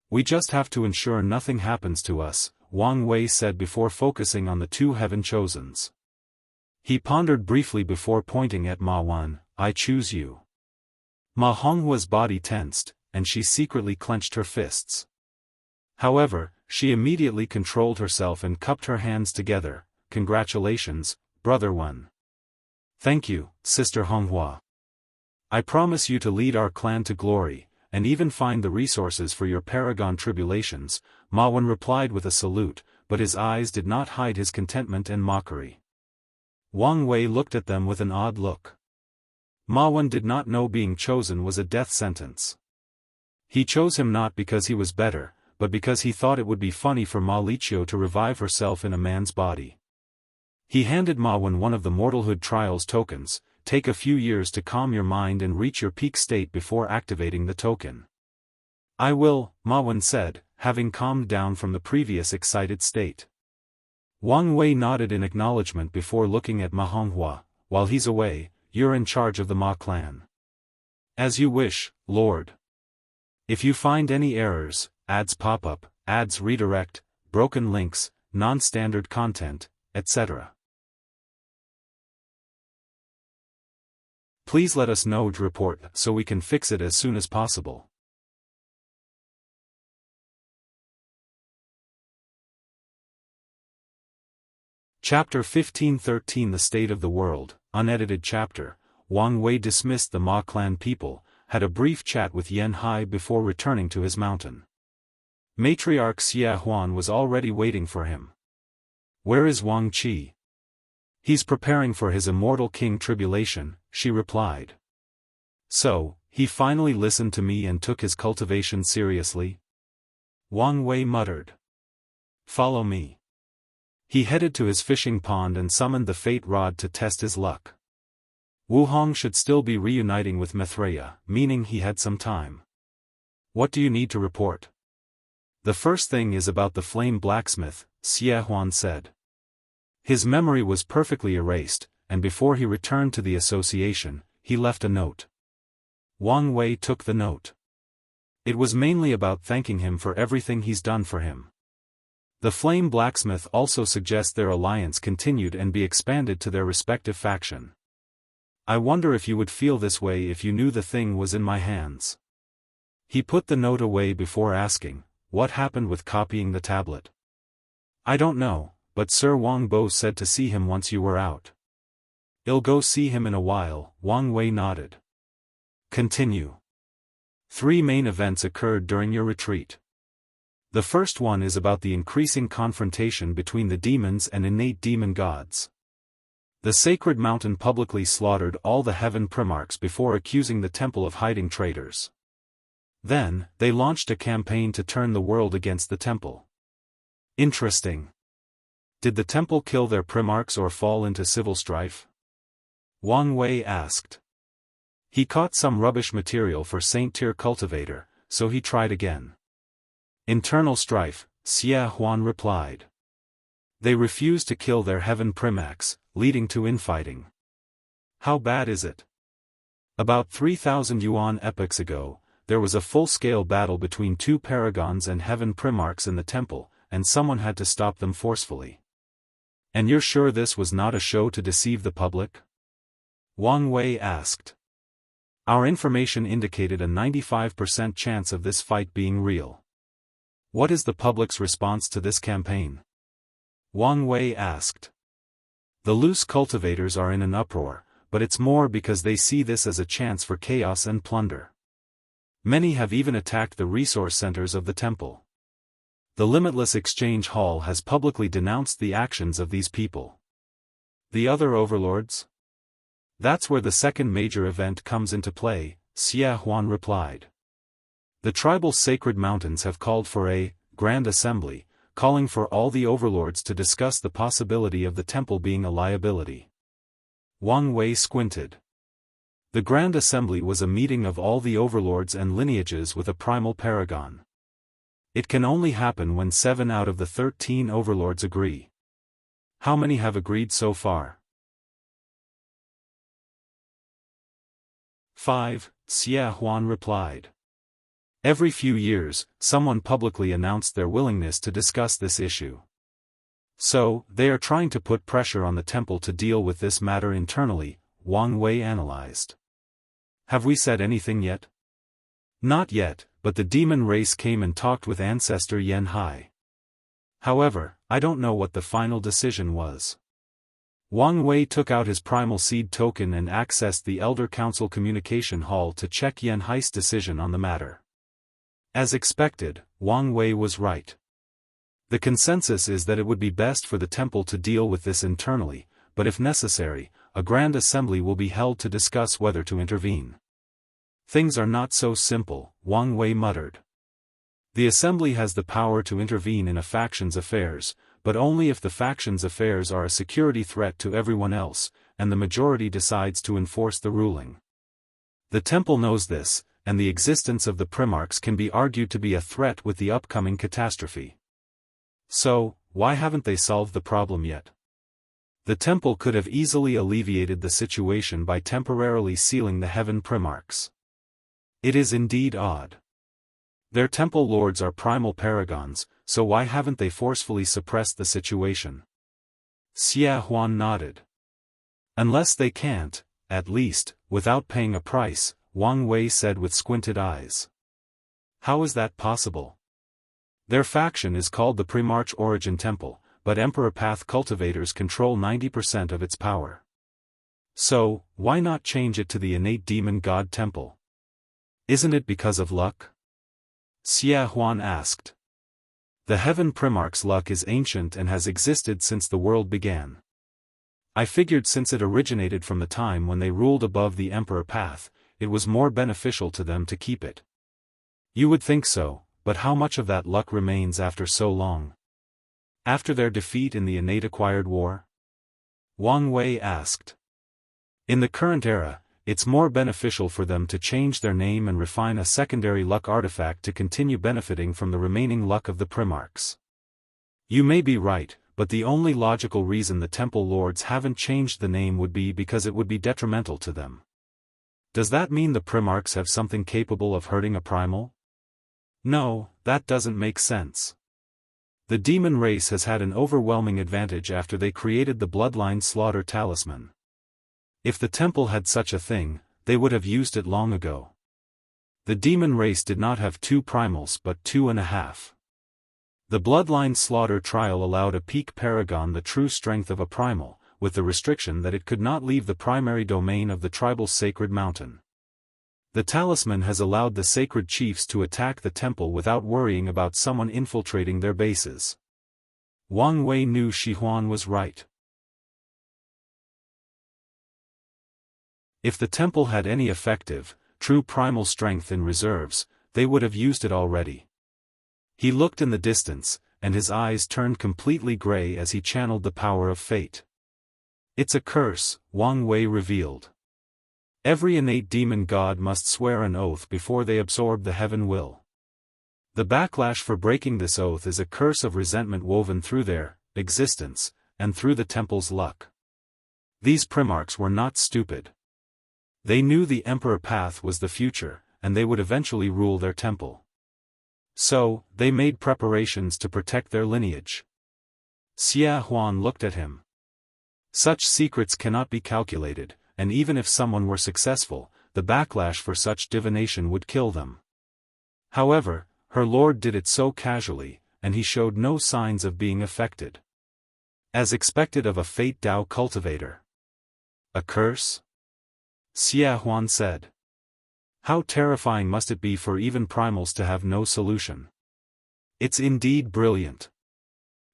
We just have to ensure nothing happens to us, Wang Wei said before focusing on the two heaven chosens. He pondered briefly before pointing at Ma Wan. I choose you. Ma Honghua's body tensed, and she secretly clenched her fists. However, she immediately controlled herself and cupped her hands together. Congratulations, Brother Wan. Thank you, Sister Honghua. I promise you to lead our clan to glory, and even find the resources for your paragon tribulations, Ma Wan replied with a salute, but his eyes did not hide his contentment and mockery. Wang Wei looked at them with an odd look. Ma Wan did not know being chosen was a death sentence. He chose him not because he was better, but because he thought it would be funny for Ma Liqiu to revive herself in a man's body. He handed Ma Wan one of the mortalhood trials tokens. Take a few years to calm your mind and reach your peak state before activating the token. I will, Ma Wan said, having calmed down from the previous excited state. Wang Wei nodded in acknowledgement before looking at Ma Honghua. While he's away, you're in charge of the Ma clan. As you wish, Lord. If you find any errors, ads pop up, ads redirect, broken links, non-standard content, etc. Please let us know to report so we can fix it as soon as possible. Chapter 1513 The State of the World, unedited chapter. Wang Wei dismissed the Ma clan people, had a brief chat with Yan Hai before returning to his mountain. Matriarch Xia Huan was already waiting for him. Where is Wang Qi? He's preparing for his immortal king tribulation, she replied. So, he finally listened to me and took his cultivation seriously? Wang Wei muttered. Follow me. He headed to his fishing pond and summoned the fate rod to test his luck. Wuhong should still be reuniting with Mithraea, meaning he had some time. What do you need to report? The first thing is about the flame blacksmith, Xia Huan said. His memory was perfectly erased, and before he returned to the association, he left a note. Wang Wei took the note. It was mainly about thanking him for everything he's done for him. The flame blacksmith also suggests their alliance continued and be expanded to their respective faction. I wonder if you would feel this way if you knew the thing was in my hands. He put the note away before asking, what happened with copying the tablet? I don't know, but Sir Wang Bo said to see him once you were out. I'll go see him in a while, Wang Wei nodded. Continue. 3 main events occurred during your retreat. The first one is about the increasing confrontation between the demons and innate demon gods. The sacred mountain publicly slaughtered all the heaven primarchs before accusing the temple of hiding traitors. Then, they launched a campaign to turn the world against the temple. Interesting. Did the temple kill their primarchs or fall into civil strife? Wang Wei asked. He caught some rubbish material for Saint-Tier cultivator, so he tried again. Internal strife, Xia Huan replied. They refused to kill their heaven primax, leading to infighting. How bad is it? About 3,000 yuan epochs ago, there was a full-scale battle between 2 paragons and heaven primarchs in the temple, and someone had to stop them forcefully. And you're sure this was not a show to deceive the public? Wang Wei asked. Our information indicated a 95% chance of this fight being real. What is the public's response to this campaign? Wang Wei asked. The loose cultivators are in an uproar, but it's more because they see this as a chance for chaos and plunder. Many have even attacked the resource centers of the temple. The Limitless Exchange Hall has publicly denounced the actions of these people. The other overlords? That's where the second major event comes into play, Xianxia replied. The tribal sacred mountains have called for a grand assembly, calling for all the overlords to discuss the possibility of the temple being a liability. Wang squinted. The Grand Assembly was a meeting of all the overlords and lineages with a primal paragon. It can only happen when 7 out of the 13 overlords agree. How many have agreed so far? 5, Xianxia replied. Every few years, someone publicly announced their willingness to discuss this issue. So, they are trying to put pressure on the temple to deal with this matter internally, Wang analyzed. Have we said anything yet? Not yet, but the demon race came and talked with ancestor Yanhai. However, I don't know what the final decision was. Wang took out his primal seed token and accessed the Elder Council communication hall to check Yanhai's decision on the matter. As expected, Wang was right. The consensus is that it would be best for the temple to deal with this internally, but if necessary, a grand assembly will be held to discuss whether to intervene. Things are not so simple, Wang muttered. The assembly has the power to intervene in a faction's affairs, but only if the faction's affairs are a security threat to everyone else, and the majority decides to enforce the ruling. The temple knows this, and the existence of the Primarchs can be argued to be a threat with the upcoming catastrophe. So, why haven't they solved the problem yet? The temple could have easily alleviated the situation by temporarily sealing the Heaven Primarchs. It is indeed odd. Their temple lords are primal paragons, so why haven't they forcefully suppressed the situation? Xianxia nodded. Unless they can't, at least, without paying a price, Wang said with squinted eyes. How is that possible? Their faction is called the Primarch Origin Temple, but Emperor Path cultivators control 90% of its power. So, why not change it to the innate demon god temple? Isn't it because of luck? Xianxia asked. The Heaven Primarch's luck is ancient and has existed since the world began. I figured since it originated from the time when they ruled above the Emperor Path, it was more beneficial to them to keep it. You would think so, but how much of that luck remains after so long? After their defeat in the innate acquired war? Wang asked. In the current era, it's more beneficial for them to change their name and refine a secondary luck artifact to continue benefiting from the remaining luck of the Primarchs. You may be right, but the only logical reason the Temple Lords haven't changed the name would be because it would be detrimental to them. Does that mean the Primarchs have something capable of hurting a primal? No, that doesn't make sense. The demon race has had an overwhelming advantage after they created the Bloodline Slaughter Talisman. If the temple had such a thing, they would have used it long ago. The demon race did not have 2 primals but 2.5. The Bloodline Slaughter trial allowed a peak paragon the true strength of a primal, with the restriction that it could not leave the primary domain of the tribal sacred mountain. The talisman has allowed the sacred chiefs to attack the temple without worrying about someone infiltrating their bases. Wang knew Xianxia was right. If the temple had any effective, true primal strength in reserves, they would have used it already. He looked in the distance, and his eyes turned completely gray as he channeled the power of fate. It's a curse, Wang revealed. Every innate demon god must swear an oath before they absorb the heaven will. The backlash for breaking this oath is a curse of resentment woven through their existence, and through the temple's luck. These Primarchs were not stupid. They knew the Emperor Path was the future, and they would eventually rule their temple. So, they made preparations to protect their lineage. Xianxia looked at him. Such secrets cannot be calculated, and even if someone were successful, the backlash for such divination would kill them. However, her lord did it so casually, and he showed no signs of being affected. As expected of a Fate Dao cultivator. A curse? Xianxia said. How terrifying must it be for even primals to have no solution. It's indeed brilliant.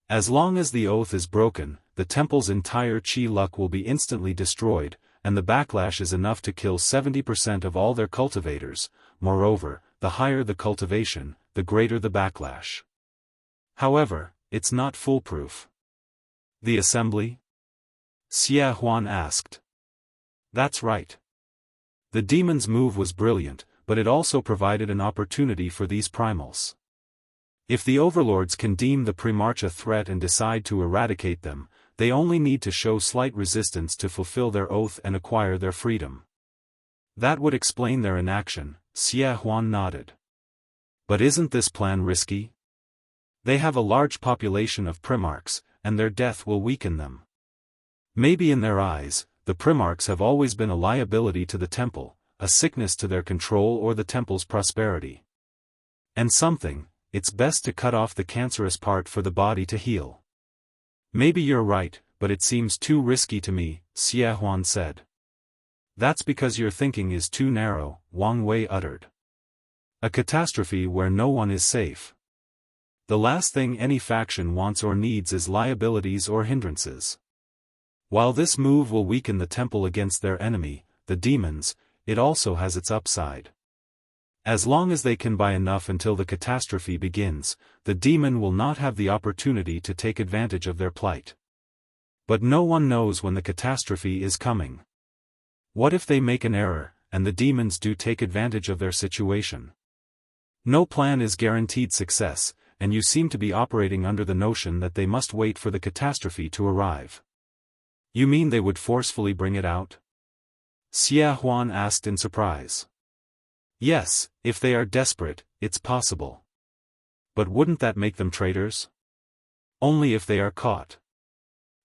As long as the oath is broken, the temple's entire qi luck will be instantly destroyed, and the backlash is enough to kill 70% of all their cultivators. Moreover, the higher the cultivation, the greater the backlash. However, it's not foolproof. The assembly? Xianxia asked. That's right. The demon's move was brilliant, but it also provided an opportunity for these primals. If the overlords can deem the Primarch a threat and decide to eradicate them, they only need to show slight resistance to fulfill their oath and acquire their freedom. That would explain their inaction, Xianxia nodded. But isn't this plan risky? They have a large population of Primarchs, and their death will weaken them. Maybe in their eyes, the Primarchs have always been a liability to the temple, a sickness to their control or the temple's prosperity. And it's best to cut off the cancerous part for the body to heal. Maybe you're right, but it seems too risky to me, Xianxia said. That's because your thinking is too narrow, Wang uttered. A catastrophe where no one is safe. The last thing any faction wants or needs is liabilities or hindrances. While this move will weaken the temple against their enemy, the demons, it also has its upside. As long as they can buy enough until the catastrophe begins, the demon will not have the opportunity to take advantage of their plight. But no one knows when the catastrophe is coming. What if they make an error, and the demons do take advantage of their situation? No plan is guaranteed success, and you seem to be operating under the notion that they must wait for the catastrophe to arrive. You mean they would forcefully bring it out? Xianxia asked in surprise. Yes, if they are desperate, it's possible. But wouldn't that make them traitors? Only if they are caught.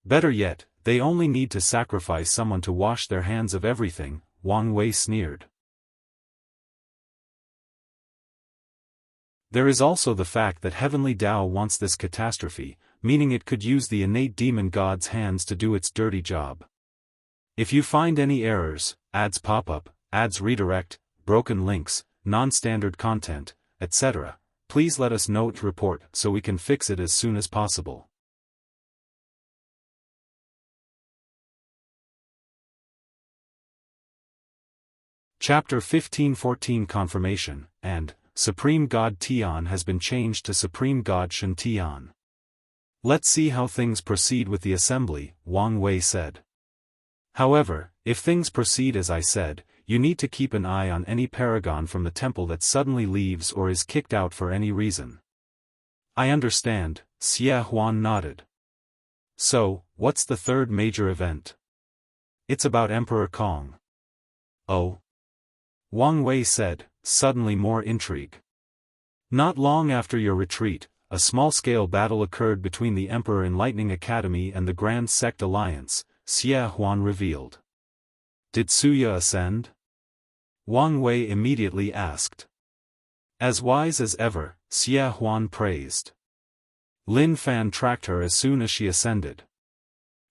Better yet, they only need to sacrifice someone to wash their hands of everything, Wang sneered. There is also the fact that Heavenly Dao wants this catastrophe, meaning it could use the innate demon god's hands to do its dirty job. If you find any errors, ads pop up, ads redirect, broken links, non-standard content, etc., please let us know to report so we can fix it as soon as possible. Chapter 15:14 Confirmation, and Supreme God Tian has been changed to Supreme God Shen Tian. Let's see how things proceed with the assembly, Wang said. However, if things proceed as I said, you need to keep an eye on any paragon from the temple that suddenly leaves or is kicked out for any reason. I understand, Xianxia nodded. So, what's the third major event? It's about Emperor Kong. Oh? Wang said, suddenly more intrigue. Not long after your retreat, a small-scale battle occurred between the Emperor Enlightening Academy and the Grand Sect Alliance, Xianxia revealed. Did Suya ascend? Wang immediately asked. As wise as ever, Xianxia praised. Lin Fan tracked her as soon as she ascended.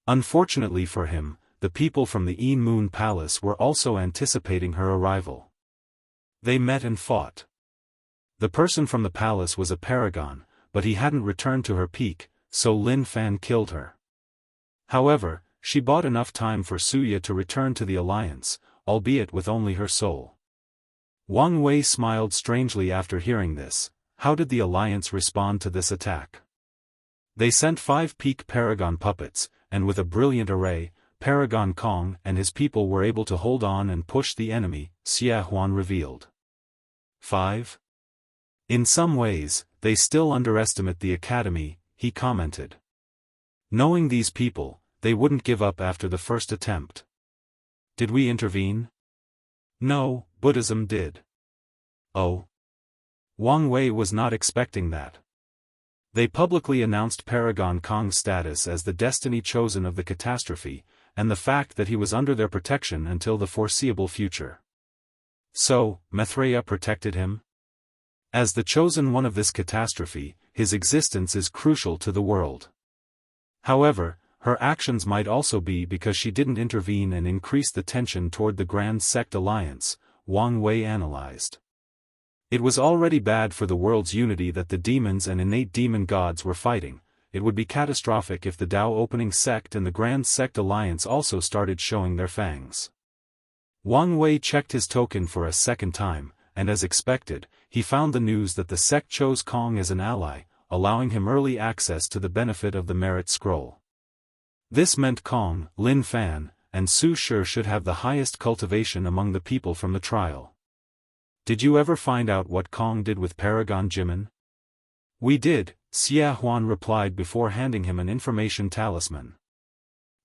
Unfortunately for him, the people from the Yin Moon Palace were also anticipating her arrival. They met and fought. The person from the palace was a paragon, but he hadn't returned to her peak, so Lin Fan killed her. However, she bought enough time for Suya to return to the alliance, albeit with only her soul. Wang smiled strangely after hearing this. How did the alliance respond to this attack? They sent 5 peak paragon puppets, and with a brilliant array, Paragon Kong and his people were able to hold on and push the enemy, Xianxia revealed. 5? In some ways, they still underestimate the academy, he commented. Knowing these people, they wouldn't give up after the first attempt. Did we intervene? No, Buddhism did. Oh. Wang was not expecting that. They publicly announced Paragon Kong's status as the destiny chosen of the catastrophe, and the fact that he was under their protection until the foreseeable future. So, Maitreya protected him? As the chosen one of this catastrophe, his existence is crucial to the world. However, her actions might also be because she didn't intervene and increase the tension toward the Grand Sect Alliance, Wang Wei analyzed. It was already bad for the world's unity that the demons and innate demon gods were fighting. It would be catastrophic if the Dao opening sect and the Grand Sect Alliance also started showing their fangs. Wang Wei checked his token for a second time, and as expected, he found the news that the sect chose Kong as an ally, allowing him early access to the benefit of the merit scroll. This meant Kong, Lin Fan, and Su Shi should have the highest cultivation among the people from the trial. Did you ever find out what Kong did with Paragon Jimin? We did, Xia Huan replied before handing him an information talisman.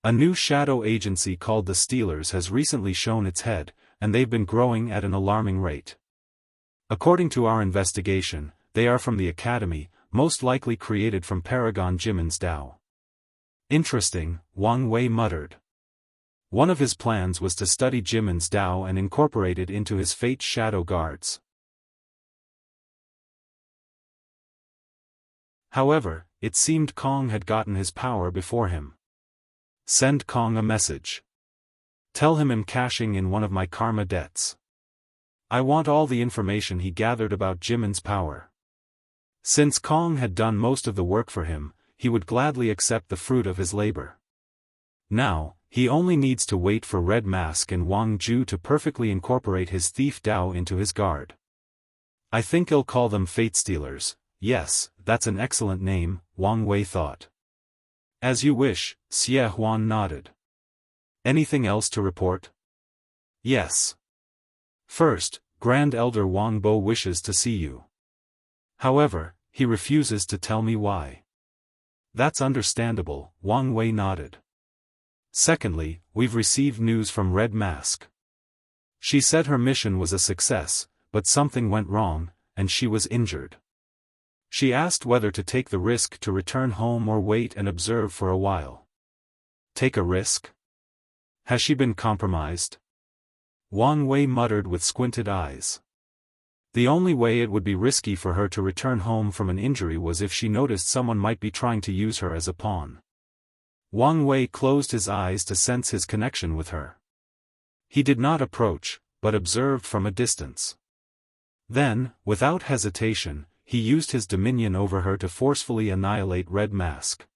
A new shadow agency called the Stealers has recently shown its head, and they've been growing at an alarming rate. According to our investigation, they are from the Academy, most likely created from Paragon Jimin's Dao. Interesting, Wang Wei muttered. One of his plans was to study Jimin's Dao and incorporate it into his Fate Shadow Guards. However, it seemed Kong had gotten his power before him. Send Kong a message. Tell him I'm cashing in one of my karma debts. I want all the information he gathered about Jimin's power. Since Kong had done most of the work for him, he would gladly accept the fruit of his labor. Now, he only needs to wait for Red Mask and Wang Ju to perfectly incorporate his thief Dao into his guard. I think he'll call them Fate Stealers. Yes, that's an excellent name, Wang Wei thought. As you wish, Xie Huan nodded. Anything else to report? Yes. First, Grand Elder Wang Bo wishes to see you. However, he refuses to tell me why. That's understandable, Wang Wei nodded. Secondly, we've received news from Red Mask. She said her mission was a success, but something went wrong, and she was injured. She asked whether to take the risk to return home or wait and observe for a while. Take a risk? Has she been compromised? Wang Wei muttered with squinted eyes. The only way it would be risky for her to return home from an injury was if she noticed someone might be trying to use her as a pawn. Wang Wei closed his eyes to sense his connection with her. He did not approach, but observed from a distance. Then, without hesitation, he used his dominion over her to forcefully annihilate Red Mask.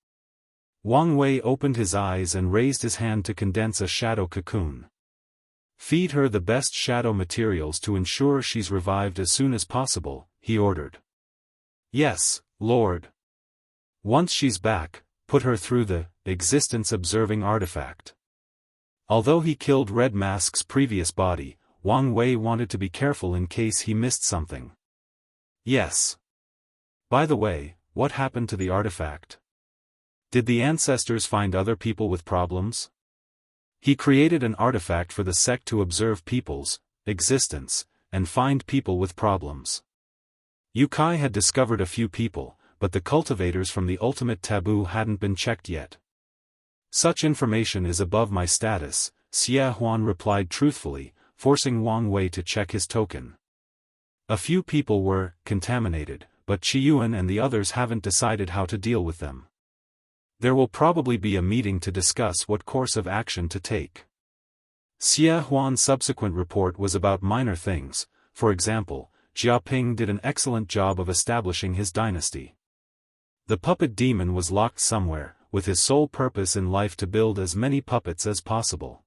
Wang Wei opened his eyes and raised his hand to condense a shadow cocoon. Feed her the best shadow materials to ensure she's revived as soon as possible, he ordered. Yes, Lord. Once she's back, put her through the existence-observing artifact. Although he killed Red Mask's previous body, Wang Wei wanted to be careful in case he missed something. Yes. By the way, what happened to the artifact? Did the ancestors find other people with problems? He created an artifact for the sect to observe people's existence, and find people with problems. Yukai had discovered a few people, but the cultivators from the ultimate taboo hadn't been checked yet. Such information is above my status, Xie Huan replied truthfully, forcing Wang Wei to check his token. A few people were contaminated, but Qiyuan and the others haven't decided how to deal with them. There will probably be a meeting to discuss what course of action to take. Xie Huan's subsequent report was about minor things. For example, Jiaping did an excellent job of establishing his dynasty. The puppet demon was locked somewhere, with his sole purpose in life to build as many puppets as possible.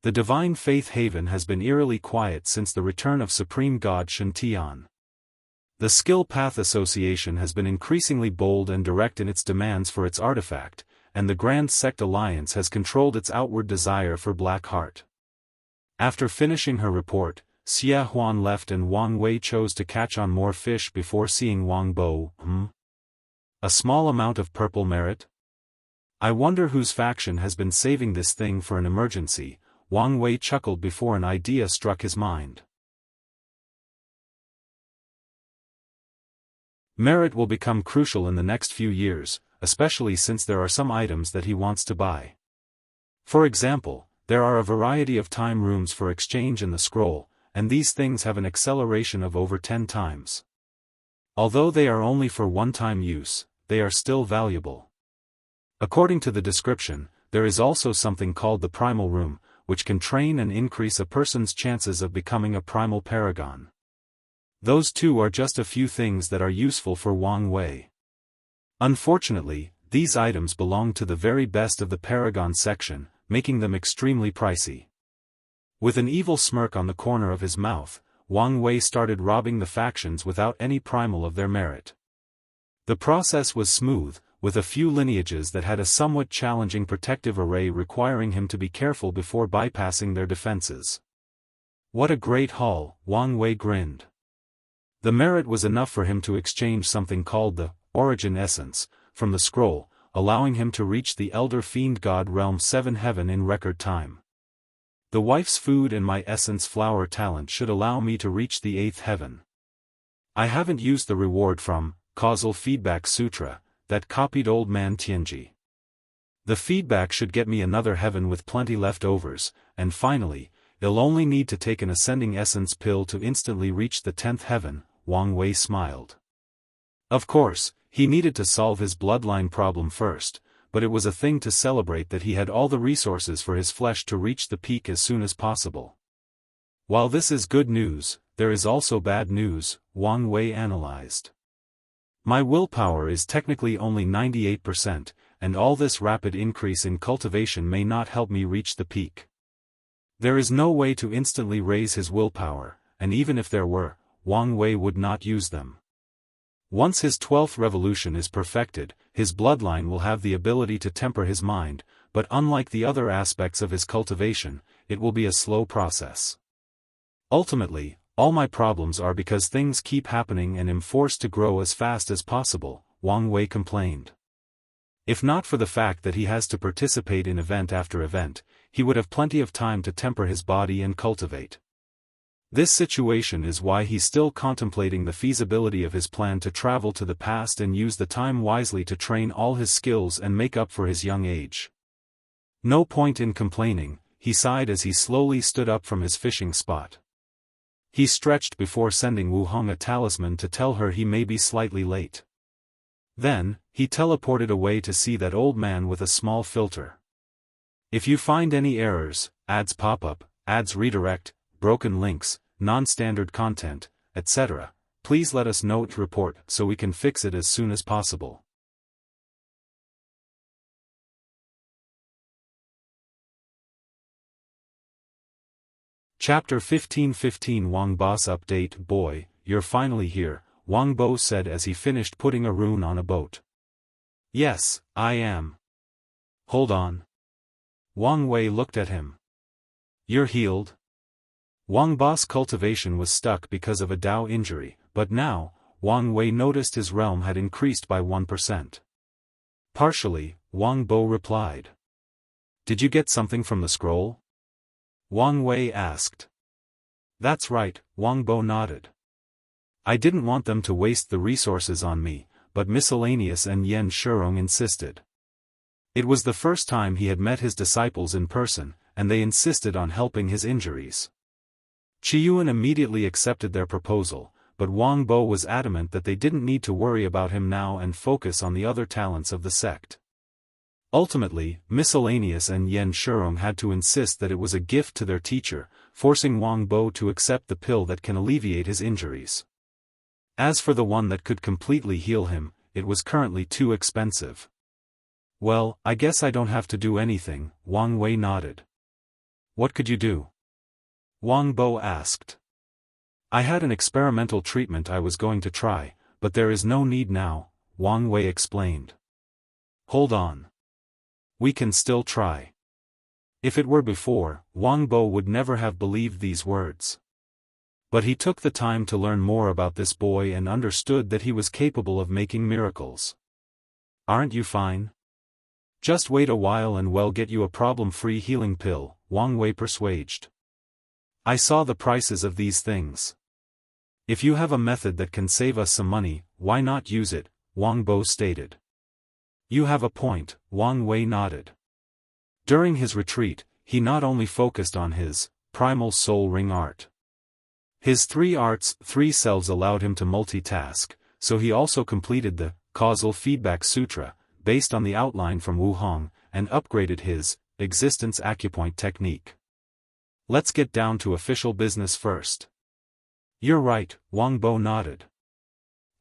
The Divine Faith Haven has been eerily quiet since the return of Supreme God Shen Tian. The Skill Path Association has been increasingly bold and direct in its demands for its artifact, and the Grand Sect Alliance has controlled its outward desire for Black Heart. After finishing her report, Xie Huan left and Wang Wei chose to catch on more fish before seeing Wang Bo. A small amount of purple merit? I wonder whose faction has been saving this thing for an emergency, Wang Wei chuckled before an idea struck his mind. Merit will become crucial in the next few years, especially since there are some items that he wants to buy. For example, there are a variety of time rooms for exchange in the scroll, and these things have an acceleration of over 10 times. Although they are only for one-time use, they are still valuable. According to the description, there is also something called the primal room, which can train and increase a person's chances of becoming a primal paragon. Those two are just a few things that are useful for Wang Wei. Unfortunately, these items belong to the very best of the paragon section, making them extremely pricey. With an evil smirk on the corner of his mouth, Wang Wei started robbing the factions without any primal of their merit. The process was smooth, with a few lineages that had a somewhat challenging protective array requiring him to be careful before bypassing their defenses. What a great haul, Wang Wei grinned. The merit was enough for him to exchange something called the Origin Essence from the scroll, allowing him to reach the Elder Fiend God Realm 7 Heaven in record time. The wife's food and my essence flower talent should allow me to reach the 8th heaven. I haven't used the reward from Causal Feedback Sutra, that copied old man Tianji. The feedback should get me another heaven with plenty leftovers, and finally, I'll only need to take an ascending essence pill to instantly reach the 10th heaven, Wang Wei smiled. Of course, he needed to solve his bloodline problem first, but it was a thing to celebrate that he had all the resources for his flesh to reach the peak as soon as possible. While this is good news, there is also bad news, Wang Wei analyzed. My willpower is technically only 98%, and all this rapid increase in cultivation may not help me reach the peak. There is no way to instantly raise his willpower, and even if there were, Wang Wei would not use them. Once his 12th revolution is perfected, his bloodline will have the ability to temper his mind, but unlike the other aspects of his cultivation, it will be a slow process. Ultimately, all my problems are because things keep happening and am forced to grow as fast as possible, Wang Wei complained. If not for the fact that he has to participate in event after event, he would have plenty of time to temper his body and cultivate. This situation is why he's still contemplating the feasibility of his plan to travel to the past and use the time wisely to train all his skills and make up for his young age. No point in complaining, he sighed as he slowly stood up from his fishing spot. He stretched before sending Wu Hong a talisman to tell her he may be slightly late. Then, he teleported away to see that old man with a small filter. If you find any errors, ads pop-up, ads redirect, broken links, non-standard content, etc., please let us know to report so we can fix it as soon as possible. Chapter 15:15 Wang Boss Update. Boy, you're finally here, Wang Bo said as he finished putting a rune on a boat. Yes, I am. Hold on. Wang Wei looked at him. You're healed? Wang Boss cultivation was stuck because of a Dao injury, but now, Wang Wei noticed his realm had increased by 1%. Partially, Wang Bo replied. Did you get something from the scroll? Wang Wei asked. That's right, Wang Bo nodded. I didn't want them to waste the resources on me, but Miscellaneous and Yen Shurong insisted. It was the first time he had met his disciples in person, and they insisted on helping his injuries. Qiyuan immediately accepted their proposal, but Wang Bo was adamant that they didn't need to worry about him now and focus on the other talents of the sect. Ultimately, Miscellaneous and Yen Shurong had to insist that it was a gift to their teacher, forcing Wang Bo to accept the pill that can alleviate his injuries. As for the one that could completely heal him, it was currently too expensive. Well, I guess I don't have to do anything, Wang Wei nodded. What could you do? Wang Bo asked. I had an experimental treatment I was going to try, but there is no need now, Wang Wei explained. Hold on. We can still try. If it were before, Wang Bo would never have believed these words. But he took the time to learn more about this boy and understood that he was capable of making miracles. Aren't you fine? Just wait a while and we'll get you a problem-free healing pill, Wang Wei persuaded. I saw the prices of these things. If you have a method that can save us some money, why not use it, Wang Bo stated. You have a point, Wang Wei nodded. During his retreat, he not only focused on his primal soul ring art. His 3 arts, 3 selves allowed him to multitask, so he also completed the Causal Feedback Sutra, based on the outline from Wu Hong, and upgraded his existence acupoint technique. Let's get down to official business first. You're right, Wang Bo nodded.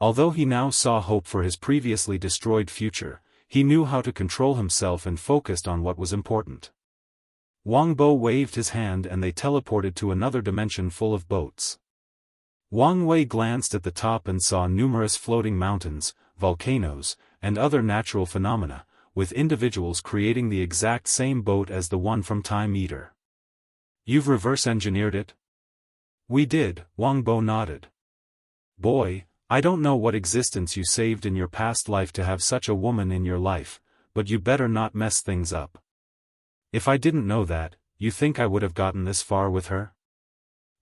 Although he now saw hope for his previously destroyed future, he knew how to control himself and focused on what was important. Wang Bo waved his hand and they teleported to another dimension full of boats. Wang Wei glanced at the top and saw numerous floating mountains, volcanoes, and other natural phenomena, with individuals creating the exact same boat as the one from Time Eater. You've reverse-engineered it? We did, Wang Bo nodded. Boy, I don't know what existence you saved in your past life to have such a woman in your life, but you better not mess things up. If I didn't know that, you think I would have gotten this far with her?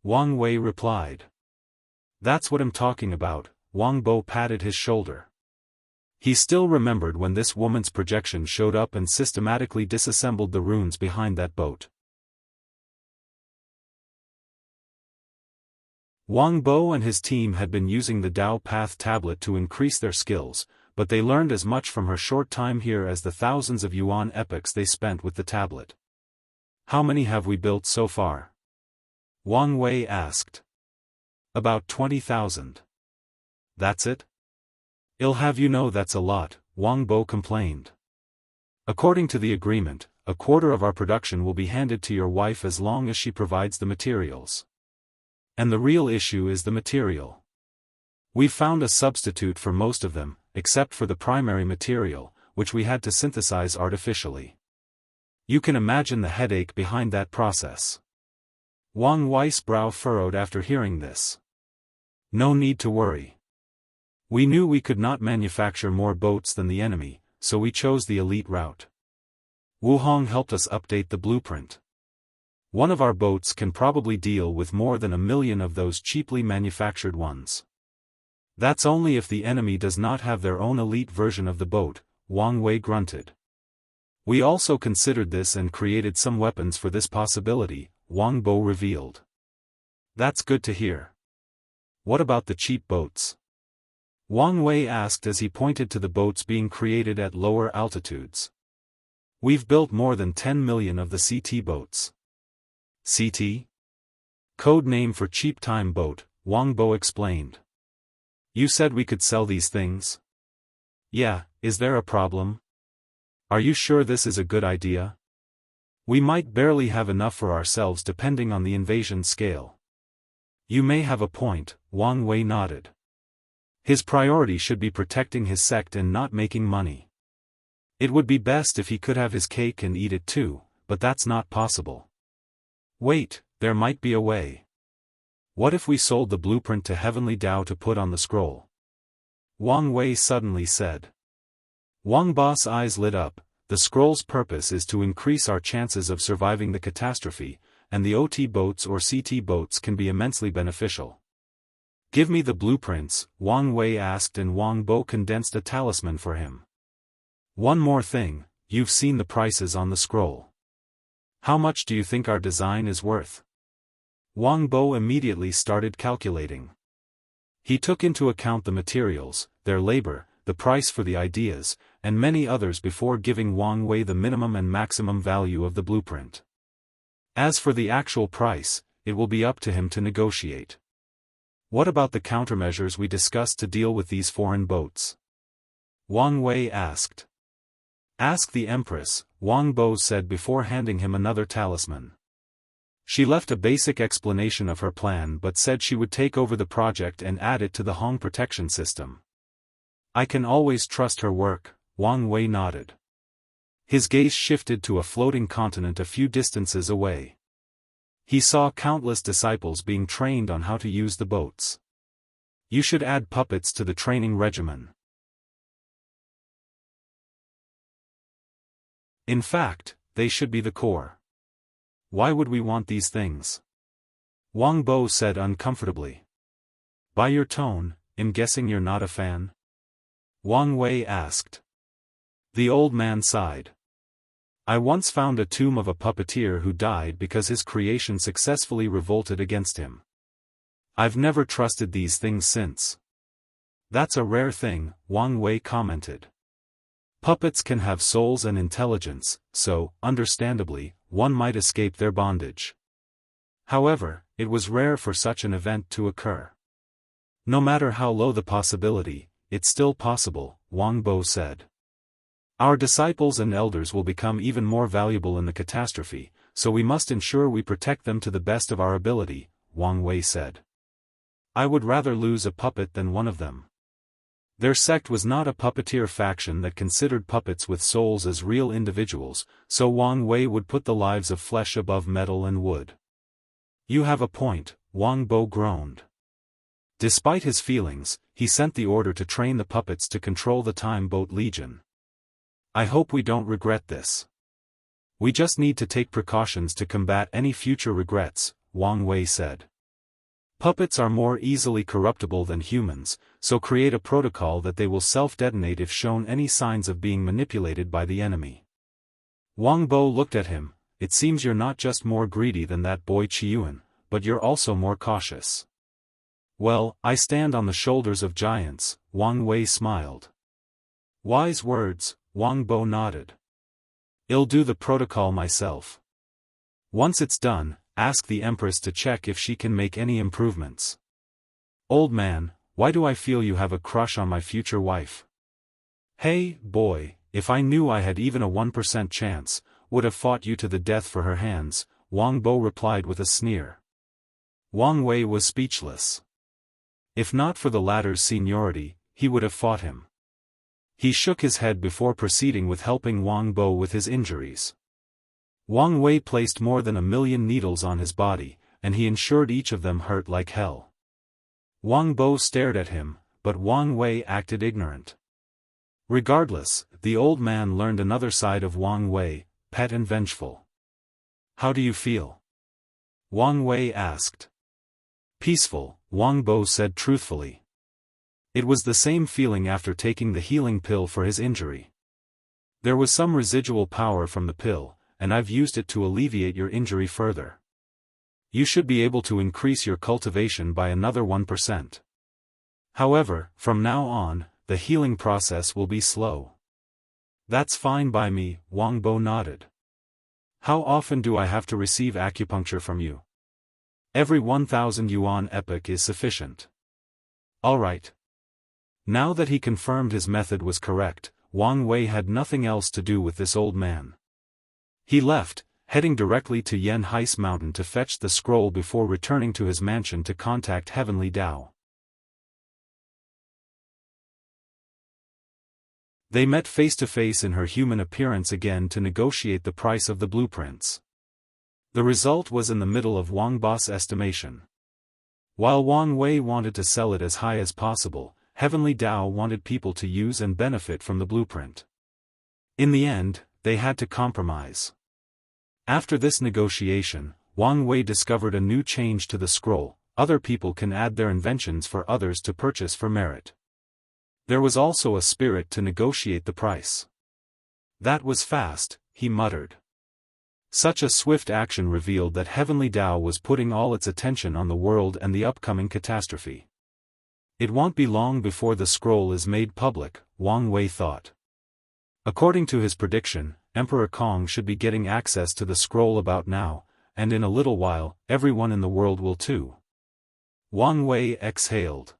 Wang Wei replied. That's what I'm talking about, Wang Bo patted his shoulder. He still remembered when this woman's projection showed up and systematically disassembled the runes behind that boat. Wang Bo and his team had been using the Dao Path tablet to increase their skills, but they learned as much from her short time here as the thousands of yuan epochs they spent with the tablet. How many have we built so far? Wang Wei asked. About 20,000. That's it? I'll have you know that's a lot, Wang Bo complained. According to the agreement, a quarter of our production will be handed to your wife as long as she provides the materials. And the real issue is the material. We've found a substitute for most of them, except for the primary material, which we had to synthesize artificially. You can imagine the headache behind that process. Wang Wei's brow furrowed after hearing this. No need to worry. We knew we could not manufacture more boats than the enemy, so we chose the elite route. Wu Hong helped us update the blueprint. One of our boats can probably deal with more than 1 million of those cheaply manufactured ones. That's only if the enemy does not have their own elite version of the boat, Wang Wei grunted. We also considered this and created some weapons for this possibility, Wang Bo revealed. That's good to hear. What about the cheap boats? Wang Wei asked as he pointed to the boats being created at lower altitudes. We've built more than 10 million of the CT boats. CT? Code name for cheap time boat, Wang Bo explained. You said we could sell these things? Yeah, is there a problem? Are you sure this is a good idea? We might barely have enough for ourselves depending on the invasion scale. You may have a point, Wang Wei nodded. His priority should be protecting his sect and not making money. It would be best if he could have his cake and eat it too, but that's not possible. Wait, there might be a way. What if we sold the blueprint to Heavenly Dao to put on the scroll? Wang Wei suddenly said. Wang Bo's eyes lit up. The scroll's purpose is to increase our chances of surviving the catastrophe, and the OT boats or CT boats can be immensely beneficial. Give me the blueprints, Wang Wei asked, and Wang Bo condensed a talisman for him. One more thing, you've seen the prices on the scroll. How much do you think our design is worth? Wang Bo immediately started calculating. He took into account the materials, their labor, the price for the ideas, and many others before giving Wang Wei the minimum and maximum value of the blueprint. As for the actual price, it will be up to him to negotiate. What about the countermeasures we discussed to deal with these foreign boats? Wang Wei asked. Ask the Empress, Wang Bo said before handing him another talisman. She left a basic explanation of her plan but said she would take over the project and add it to the Hong protection system. I can always trust her work, Wang Wei nodded. His gaze shifted to a floating continent a few distances away. He saw countless disciples being trained on how to use the boats. You should add puppets to the training regimen. In fact, they should be the core. Why would we want these things? Wang Bo said uncomfortably. By your tone, I'm guessing you're not a fan? Wang Wei asked. The old man sighed. I once found a tomb of a puppeteer who died because his creation successfully revolted against him. I've never trusted these things since. That's a rare thing, Wang Wei commented. Puppets can have souls and intelligence, so, understandably, one might escape their bondage. However, it was rare for such an event to occur. No matter how low the possibility, it's still possible, Wang Bo said. Our disciples and elders will become even more valuable in the catastrophe, so we must ensure we protect them to the best of our ability, Wang Wei said. I would rather lose a puppet than one of them. Their sect was not a puppeteer faction that considered puppets with souls as real individuals, so Wang Wei would put the lives of flesh above metal and wood. You have a point, Wang Bo groaned. Despite his feelings, he sent the order to train the puppets to control the Time Boat Legion. I hope we don't regret this. We just need to take precautions to combat any future regrets, Wang Wei said. Puppets are more easily corruptible than humans, so create a protocol that they will self-detonate if shown any signs of being manipulated by the enemy. Wang Bo looked at him. It seems you're not just more greedy than that boy Qiuan, but you're also more cautious. Well, I stand on the shoulders of giants, Wang Wei smiled. Wise words, Wang Bo nodded. I'll do the protocol myself. Once it's done, ask the Empress to check if she can make any improvements. Old man, why do I feel you have a crush on my future wife? Hey, boy, if I knew I had even a 1% chance, would have fought you to the death for her hands, Wang Bo replied with a sneer. Wang Wei was speechless. If not for the latter's seniority, he would have fought him. He shook his head before proceeding with helping Wang Bo with his injuries. Wang Wei placed more than 1,000,000 needles on his body, and he ensured each of them hurt like hell. Wang Bo stared at him, but Wang Wei acted ignorant. Regardless, the old man learned another side of Wang Wei, pet and vengeful. How do you feel? Wang Wei asked. Peaceful, Wang Bo said truthfully. It was the same feeling after taking the healing pill for his injury. There was some residual power from the pill, and I've used it to alleviate your injury further. You should be able to increase your cultivation by another 1%. However, from now on, the healing process will be slow. That's fine by me, Wang Bo nodded. How often do I have to receive acupuncture from you? Every 1,000 yuan epoch is sufficient. All right. Now that he confirmed his method was correct, Wang Wei had nothing else to do with this old man. He left, heading directly to Yanhai's mountain to fetch the scroll before returning to his mansion to contact Heavenly Dao. They met face-to-face in her human appearance again to negotiate the price of the blueprints. The result was in the middle of Wang Bo's estimation. While Wang Wei wanted to sell it as high as possible, Heavenly Dao wanted people to use and benefit from the blueprint. In the end, they had to compromise. After this negotiation, Wang Wei discovered a new change to the scroll: other people can add their inventions for others to purchase for merit. There was also a spirit to negotiate the price. That was fast, he muttered. Such a swift action revealed that Heavenly Dao was putting all its attention on the world and the upcoming catastrophe. It won't be long before the scroll is made public, Wang Wei thought. According to his prediction, Emperor Kong should be getting access to the scroll about now, and in a little while, everyone in the world will too. Wang Wei exhaled.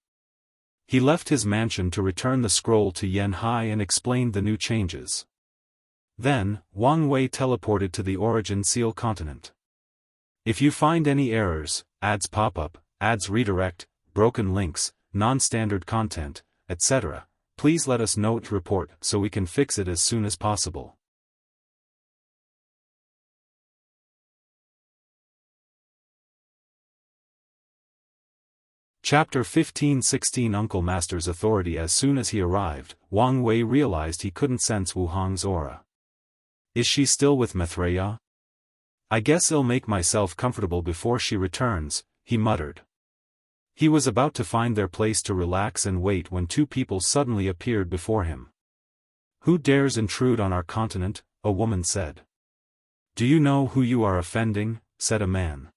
He left his mansion to return the scroll to Yanhai and explained the new changes. Then, Wang Wei teleported to the Origin Seal continent. If you find any errors, ads pop up, ads redirect, broken links, non-standard content, etc., please let us know to report so we can fix it as soon as possible. Chapter 15-16 Uncle Master's authority. As soon as he arrived, Wang Wei realized he couldn't sense Wu Hong's aura. Is she still with Maitreya? I guess I'll make myself comfortable before she returns, he muttered. He was about to find their place to relax and wait when two people suddenly appeared before him. Who dares intrude on our continent? A woman said. Do you know who you are offending? Said a man.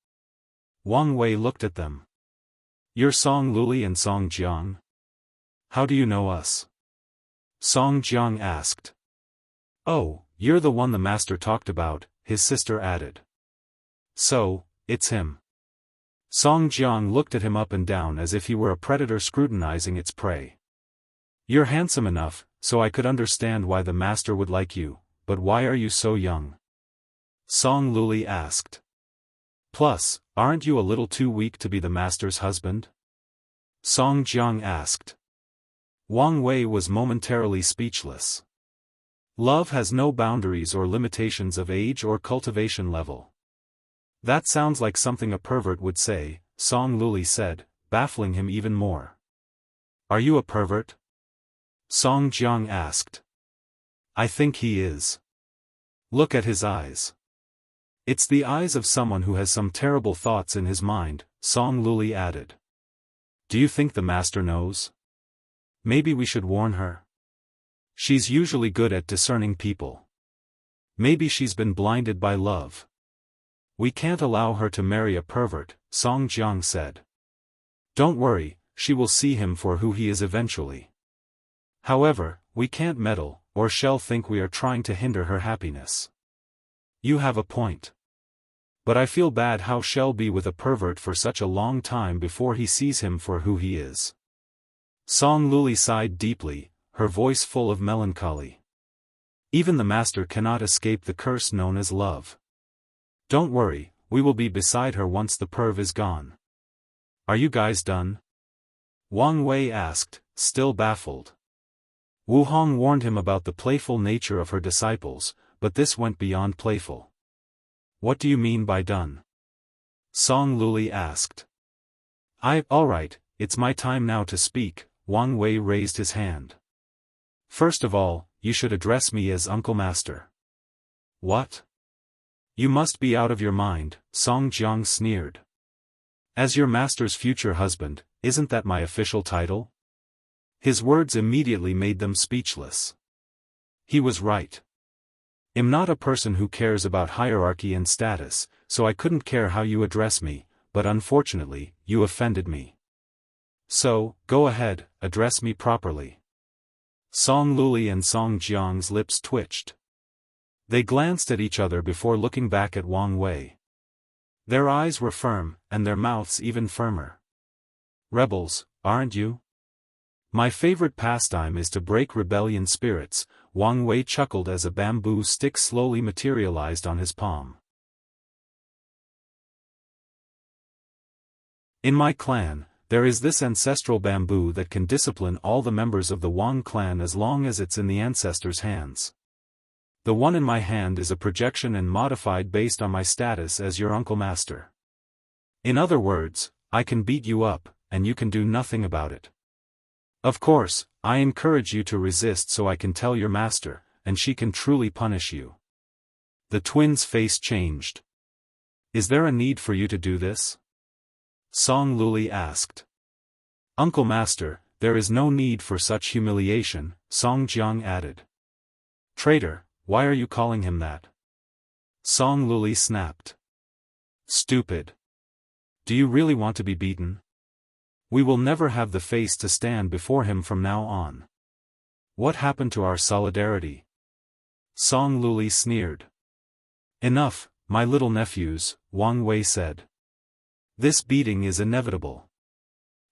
Wang Wei looked at them. You're Song Luli and Song Jiang? How do you know us? Song Jiang asked. Oh, you're the one the master talked about, his sister added. So, it's him. Song Jiang looked at him up and down as if he were a predator scrutinizing its prey. You're handsome enough, so I could understand why the master would like you, but why are you so young? Song Luli asked. Plus, aren't you a little too weak to be the master's husband? Song Jiang asked. Wang Wei was momentarily speechless. Love has no boundaries or limitations of age or cultivation level. That sounds like something a pervert would say, Song Luli said, baffling him even more. Are you a pervert? Song Jiang asked. I think he is. Look at his eyes. It's the eyes of someone who has some terrible thoughts in his mind, Song Luli added. Do you think the master knows? Maybe we should warn her. She's usually good at discerning people. Maybe she's been blinded by love. We can't allow her to marry a pervert, Song Jiang said. Don't worry, she will see him for who he is eventually. However, we can't meddle, or she'll think we are trying to hinder her happiness. You have a point. But I feel bad how she'll be with a pervert for such a long time before he sees him for who he is. Song Luli sighed deeply, her voice full of melancholy. Even the master cannot escape the curse known as love. Don't worry, we will be beside her once the perv is gone. Are you guys done? Wang Wei asked, still baffled. Wu Hong warned him about the playful nature of her disciples, but this went beyond playful. What do you mean by done? Song Luli asked. All right, it's my time now to speak, Wang Wei raised his hand. First of all, you should address me as Uncle Master. What? You must be out of your mind, Song Jiang sneered. As your master's future husband, isn't that my official title? His words immediately made them speechless. He was right. I'm not a person who cares about hierarchy and status, so I couldn't care how you address me, but unfortunately, you offended me. So, go ahead, address me properly. Song Luli and Song Jiang's lips twitched. They glanced at each other before looking back at Wang Wei. Their eyes were firm, and their mouths even firmer. Rebels, aren't you? My favorite pastime is to break rebellion spirits, Wang Wei chuckled as a bamboo stick slowly materialized on his palm. In my clan, there is this ancestral bamboo that can discipline all the members of the Wang clan as long as it's in the ancestors' hands. The one in my hand is a projection and modified based on my status as your Uncle Master. In other words, I can beat you up, and you can do nothing about it. Of course, I encourage you to resist so I can tell your master, and she can truly punish you. The twins' face changed. Is there a need for you to do this? Song Luli asked. Uncle Master, there is no need for such humiliation, Song Jiang added. Traitor, why are you calling him that? Song Luli snapped. Stupid. Do you really want to be beaten? We will never have the face to stand before him from now on. What happened to our solidarity? Song Luli sneered. Enough, my little nephews, Wang Wei said. This beating is inevitable.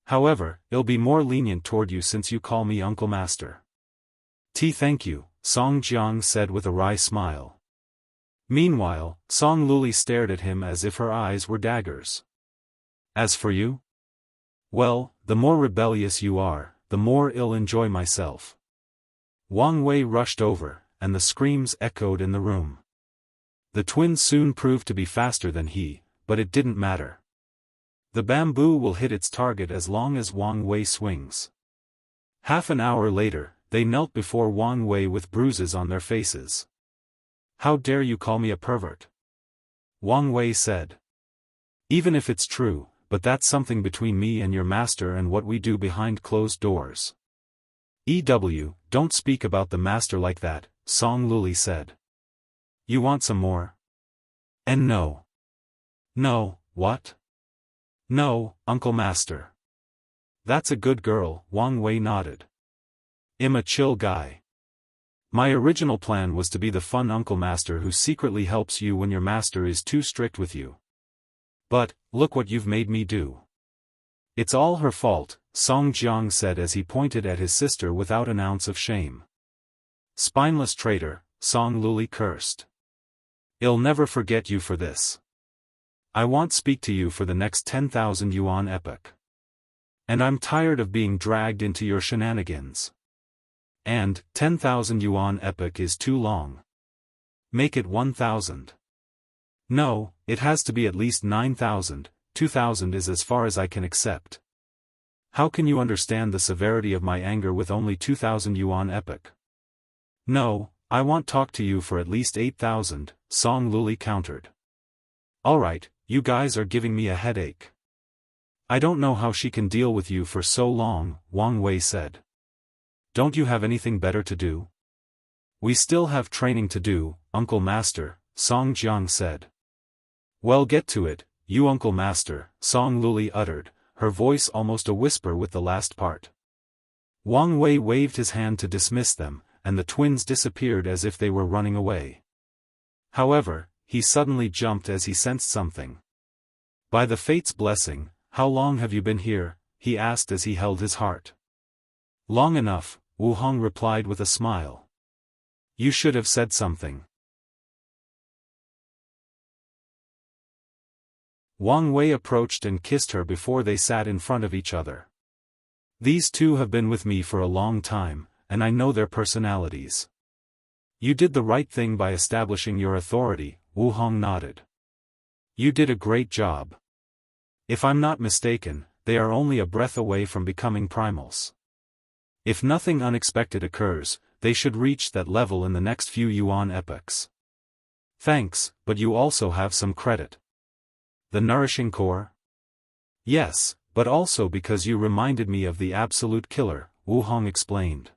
However, it'll be more lenient toward you since you call me Uncle Master. Thank you, Song Jiang said with a wry smile. Meanwhile, Song Luli stared at him as if her eyes were daggers. As for you? Well, the more rebellious you are, the more I'll enjoy myself. Wang Wei rushed over, and the screams echoed in the room. The twins soon proved to be faster than he, but it didn't matter. The bamboo will hit its target as long as Wang Wei swings. Half an hour later, they knelt before Wang Wei with bruises on their faces. How dare you call me a pervert? Wang Wei said. Even if it's true, but that's something between me and your master and what we do behind closed doors. Don't speak about the master like that, Song Luli said. You want some more? And no. No, what? No, Uncle Master. That's a good girl, Wang Wei nodded. I'm a chill guy. My original plan was to be the fun uncle master who secretly helps you when your master is too strict with you. But, look what you've made me do. It's all her fault, Song Jiang said as he pointed at his sister without an ounce of shame. Spineless traitor, Song Luli cursed. I'll never forget you for this. I won't speak to you for the next 10,000 yuan epoch. And I'm tired of being dragged into your shenanigans. And, 10,000 yuan epoch is too long. Make it 1,000. No, it has to be at least 9,000, 2,000 is as far as I can accept. How can you understand the severity of my anger with only 2,000 yuan epoch? No, I won't talk to you for at least 8,000, Song Luli countered. Alright, you guys are giving me a headache. I don't know how she can deal with you for so long, Wang Wei said. Don't you have anything better to do? We still have training to do, Uncle Master, Song Jiang said. Well, get to it, you Uncle Master, Song Luli uttered, her voice almost a whisper with the last part. Wang Wei waved his hand to dismiss them, and the twins disappeared as if they were running away. However, he suddenly jumped as he sensed something. By the fate's blessing, how long have you been here? He asked as he held his heart. Long enough, Wu Hong replied with a smile. You should have said something. Wang Wei approached and kissed her before they sat in front of each other. These two have been with me for a long time, and I know their personalities. You did the right thing by establishing your authority, Wu Hong nodded. You did a great job. If I'm not mistaken, they are only a breath away from becoming primals. If nothing unexpected occurs, they should reach that level in the next few yuan epochs. Thanks, but you also have some credit. The nourishing core? Yes, but also because you reminded me of the absolute killer, Wu Hong explained.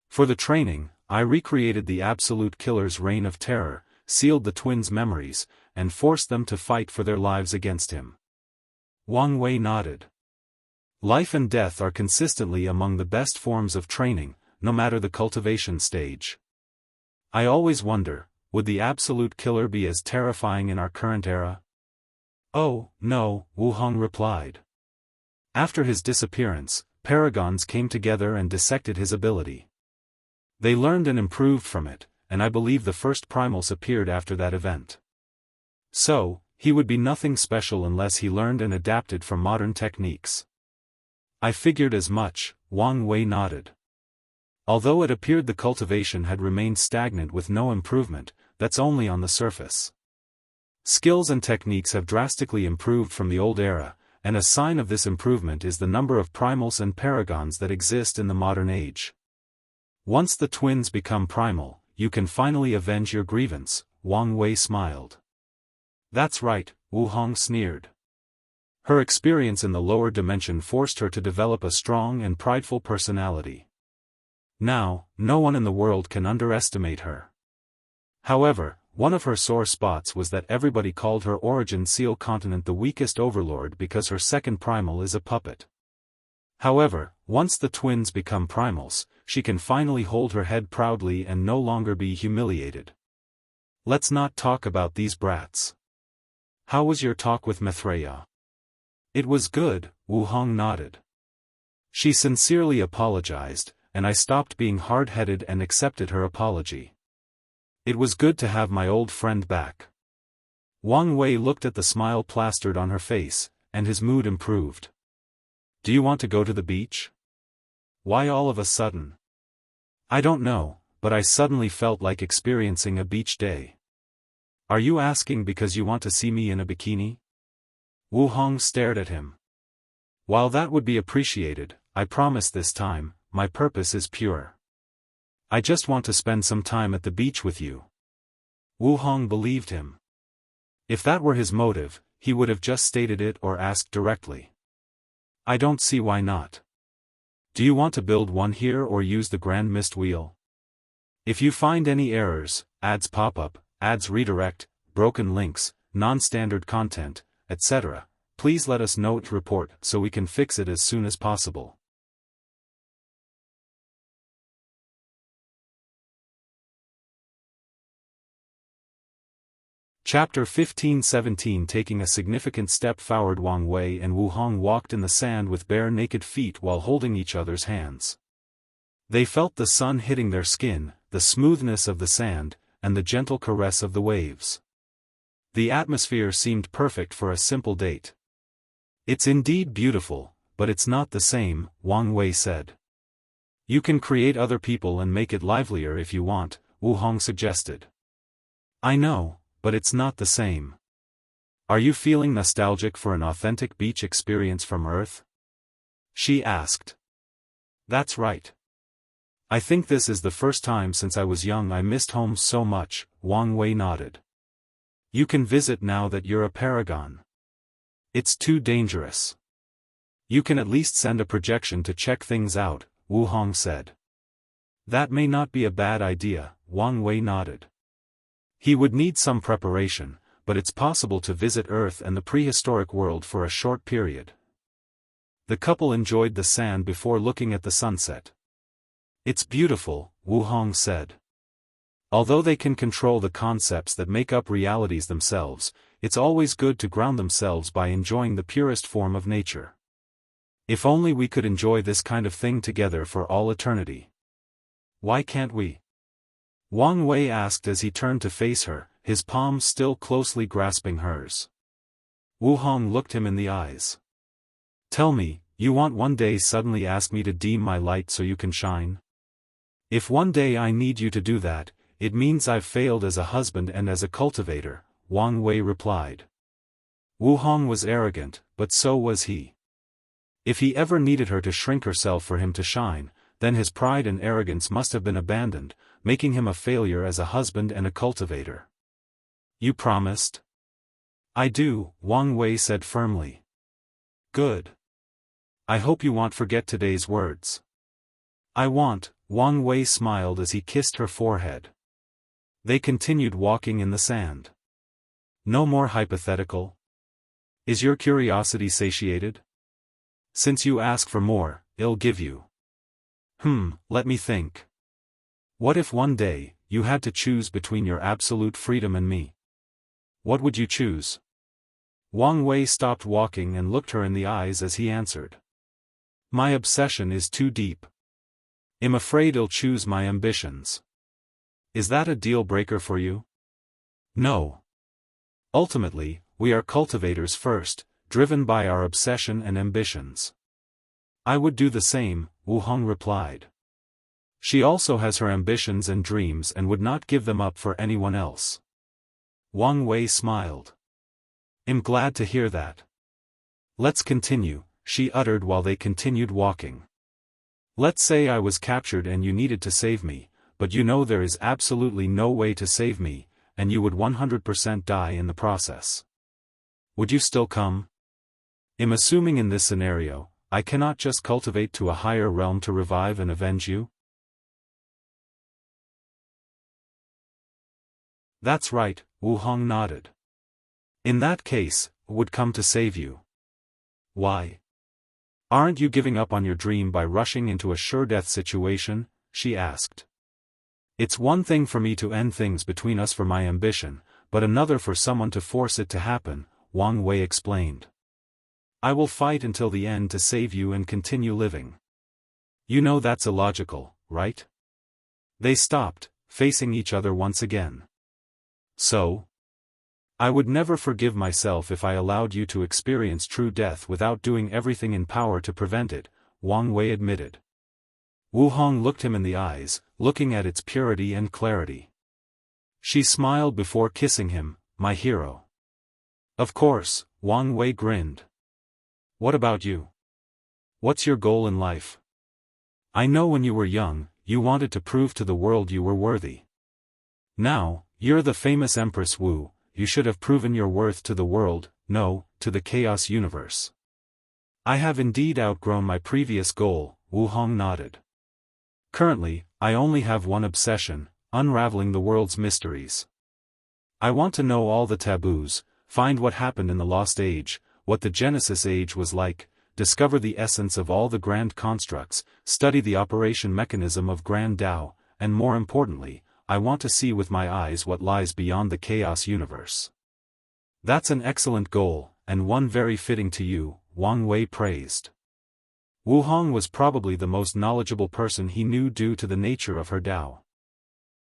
For the training, I recreated the absolute killer's reign of terror, sealed the twins' memories, and forced them to fight for their lives against him. Wang Wei nodded. Life and death are consistently among the best forms of training, no matter the cultivation stage. I always wonder, would the absolute killer be as terrifying in our current era? Oh, no, Wu Hong replied. After his disappearance, paragons came together and dissected his ability. They learned and improved from it, and I believe the first primals appeared after that event. So, he would be nothing special unless he learned and adapted from modern techniques. I figured as much, Wang Wei nodded. Although it appeared the cultivation had remained stagnant with no improvement, that's only on the surface. Skills and techniques have drastically improved from the old era, and a sign of this improvement is the number of primals and paragons that exist in the modern age. Once the twins become primal, you can finally avenge your grievance, Wang Wei smiled. That's right, Wu Hong sneered. Her experience in the lower dimension forced her to develop a strong and prideful personality. Now, no one in the world can underestimate her. However, one of her sore spots was that everybody called her origin seal continent the weakest overlord because her second primal is a puppet. However, once the twins become primals, she can finally hold her head proudly and no longer be humiliated. Let's not talk about these brats. How was your talk with Maitreya? It was good, Wu Hong nodded. She sincerely apologized, and I stopped being hard-headed and accepted her apology. It was good to have my old friend back. Wang Wei looked at the smile plastered on her face, and his mood improved. Do you want to go to the beach? Why all of a sudden? I don't know, but I suddenly felt like experiencing a beach day. Are you asking because you want to see me in a bikini? Wu Hong stared at him. While that would be appreciated, I promise this time, my purpose is pure. I just want to spend some time at the beach with you. Wu Hong believed him. If that were his motive, he would have just stated it or asked directly. I don't see why not. Do you want to build one here or use the Grand Mist Wheel? If you find any errors, ads pop up, ads redirect, broken links, non-standard content, etc., please let us know to report so we can fix it as soon as possible. Chapter 15-17. Taking a significant step forward, Wang Wei and Wu Hong walked in the sand with bare naked feet while holding each other's hands. They felt the sun hitting their skin, the smoothness of the sand, and the gentle caress of the waves. The atmosphere seemed perfect for a simple date. "It's indeed beautiful, but it's not the same," Wang Wei said. "You can create other people and make it livelier if you want," Wu Hong suggested. "I know, but it's not the same. Are you feeling nostalgic for an authentic beach experience from Earth?" she asked. "That's right. I think this is the first time since I was young I missed home so much," Wang Wei nodded. "You can visit now that you're a paragon." "It's too dangerous." "You can at least send a projection to check things out," Wu Hong said. "That may not be a bad idea," Wang Wei nodded. He would need some preparation, but it's possible to visit Earth and the prehistoric world for a short period. The couple enjoyed the sand before looking at the sunset. "It's beautiful," Wu Hong said. "Although they can control the concepts that make up realities themselves, it's always good to ground themselves by enjoying the purest form of nature. If only we could enjoy this kind of thing together for all eternity." "Why can't we?" Wang Wei asked as he turned to face her, his palms still closely grasping hers. Wu Hong looked him in the eyes. "Tell me, you want one day suddenly ask me to dim my light so you can shine? If one day I need you to do that, it means I've failed as a husband and as a cultivator," Wang Wei replied. Wu Hong was arrogant, but so was he. If he ever needed her to shrink herself for him to shine, then his pride and arrogance must have been abandoned, making him a failure as a husband and a cultivator. "You promised?" "I do," Wang Wei said firmly. "Good. I hope you won't forget today's words." "I won't," Wang Wei smiled as he kissed her forehead. They continued walking in the sand. "No more hypothetical? Is your curiosity satiated? Since you ask for more, I'll give you." Let me think. What if one day, you had to choose between your absolute freedom and me? What would you choose?" Wang Wei stopped walking and looked her in the eyes as he answered. "My obsession is too deep. I'm afraid I'll choose my ambitions." "Is that a deal-breaker for you?" "No. Ultimately, we are cultivators first, driven by our obsession and ambitions." "I would do the same," Wu Hong replied. She also has her ambitions and dreams and would not give them up for anyone else. Wang Wei smiled. "I'm glad to hear that. Let's continue," she uttered while they continued walking. "Let's say I was captured and you needed to save me, but you know there is absolutely no way to save me, and you would 100% die in the process. Would you still come? I'm assuming in this scenario, I cannot just cultivate to a higher realm to revive and avenge you?" "That's right," Wu Hong nodded. "In that case, I would come to save you." "Why? Aren't you giving up on your dream by rushing into a sure-death situation?" she asked. "It's one thing for me to end things between us for my ambition, but another for someone to force it to happen," Wang Wei explained. "I will fight until the end to save you and continue living. You know that's illogical, right?" They stopped, facing each other once again. "So? I would never forgive myself if I allowed you to experience true death without doing everything in power to prevent it," Wang Wei admitted. Wu Hong looked him in the eyes, looking at its purity and clarity. She smiled before kissing him, "My hero." "Of course," Wang Wei grinned. "What about you? What's your goal in life? I know when you were young, you wanted to prove to the world you were worthy. Now, you're the famous Empress Wu, you should have proven your worth to the world, no, to the chaos universe." "I have indeed outgrown my previous goal," Wu Hong nodded. "Currently, I only have one obsession, unraveling the world's mysteries. I want to know all the taboos, find what happened in the Lost Age, what the Genesis Age was like, discover the essence of all the grand constructs, study the operation mechanism of Grand Tao, and more importantly, I want to see with my eyes what lies beyond the chaos universe." That's an excellent goal, and one very fitting to you, Wang Wei praised. Wu Hong was probably the most knowledgeable person he knew due to the nature of her Dao.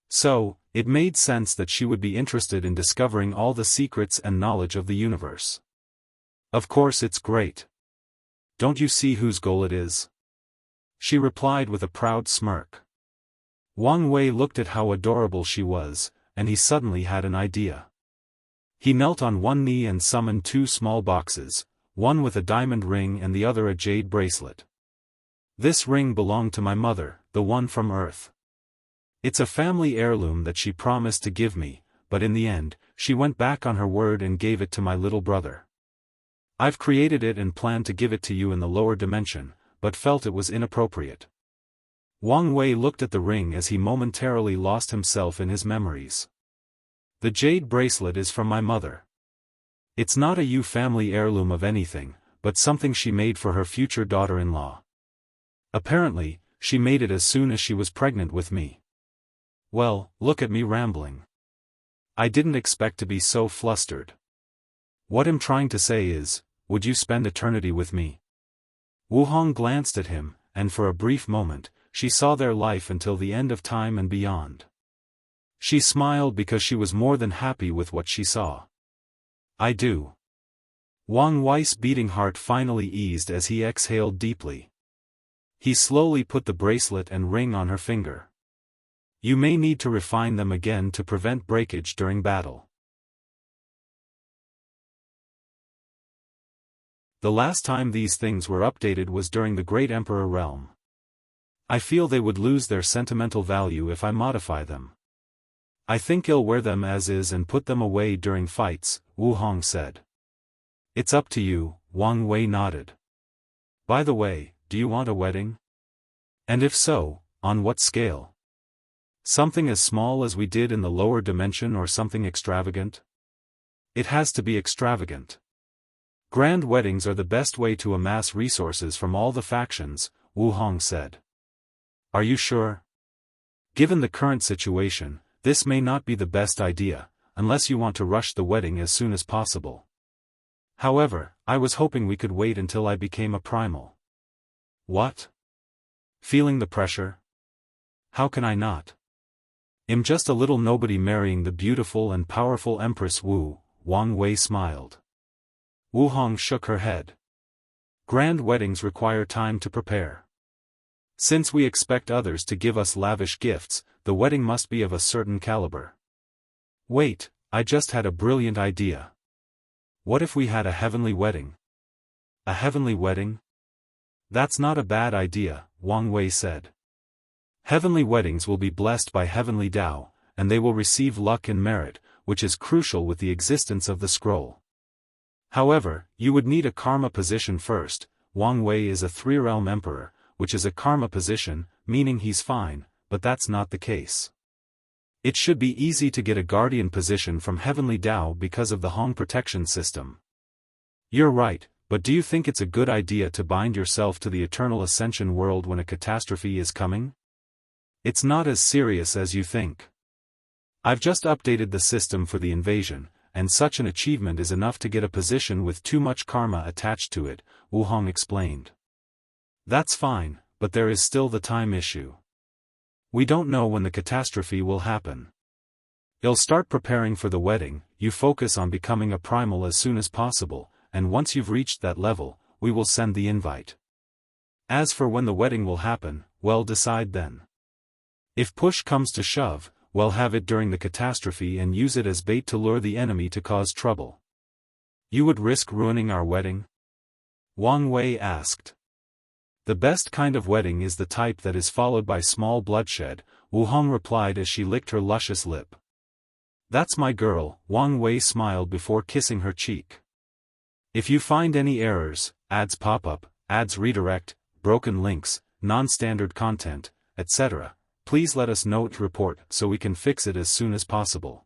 So, it made sense that she would be interested in discovering all the secrets and knowledge of the universe. Of course it's great. Don't you see whose goal it is? She replied with a proud smirk. Wang Wei looked at how adorable she was, and he suddenly had an idea. He knelt on one knee and summoned two small boxes, one with a diamond ring and the other a jade bracelet. This ring belonged to my mother, the one from Earth. It's a family heirloom that she promised to give me, but in the end, she went back on her word and gave it to my little brother. I've created it and planned to give it to you in the lower dimension, but felt it was inappropriate. Wang Wei looked at the ring as he momentarily lost himself in his memories. The jade bracelet is from my mother. It's not a Yu family heirloom of anything, but something she made for her future daughter-in-law. Apparently, she made it as soon as she was pregnant with me. Well, look at me rambling. I didn't expect to be so flustered. What I'm trying to say is, would you spend eternity with me? Wu Hong glanced at him, and for a brief moment, she saw their life until the end of time and beyond. She smiled because she was more than happy with what she saw. I do. Wang Wei's beating heart finally eased as he exhaled deeply. He slowly put the bracelet and ring on her finger. You may need to refine them again to prevent breakage during battle. The last time these things were updated was during the Great Emperor realm. I feel they would lose their sentimental value if I modify them. I think I'll wear them as is and put them away during fights, Wu Hong said. It's up to you, Wang Wei nodded. By the way, do you want a wedding? And if so, on what scale? Something as small as we did in the lower dimension or something extravagant? It has to be extravagant. Grand weddings are the best way to amass resources from all the factions, Wu Hong said. Are you sure? Given the current situation, this may not be the best idea, unless you want to rush the wedding as soon as possible. However, I was hoping we could wait until I became a primal. What? Feeling the pressure? How can I not? I'm just a little nobody marrying the beautiful and powerful Empress Wu, Wang Wei smiled. Wu Hong shook her head. Grand weddings require time to prepare. Since we expect others to give us lavish gifts, the wedding must be of a certain caliber. Wait, I just had a brilliant idea. What if we had a heavenly wedding? A heavenly wedding? That's not a bad idea, Wang Wei said. Heavenly weddings will be blessed by heavenly Dao, and they will receive luck and merit, which is crucial with the existence of the scroll. However, you would need a karma position first. Wang Wei is a three-realm emperor, which is a karma position, meaning he's fine, but that's not the case. It should be easy to get a guardian position from heavenly Dao because of the Hong protection system. You're right, but do you think it's a good idea to bind yourself to the eternal ascension world when a catastrophe is coming? It's not as serious as you think. I've just updated the system for the invasion, and such an achievement is enough to get a position with too much karma attached to it, Wu Hong explained. That's fine, but there is still the time issue. We don't know when the catastrophe will happen. You'll start preparing for the wedding, you focus on becoming a primal as soon as possible, and once you've reached that level, we will send the invite. As for when the wedding will happen, well, decide then. If push comes to shove, we'll have it during the catastrophe and use it as bait to lure the enemy to cause trouble. You would risk ruining our wedding? Wang Wei asked. The best kind of wedding is the type that is followed by small bloodshed, Wu Hong replied as she licked her luscious lip. That's my girl, Wang Wei smiled before kissing her cheek. If you find any errors, ads pop up, ads redirect, broken links, non-standard content, etc., please let us know to report so we can fix it as soon as possible.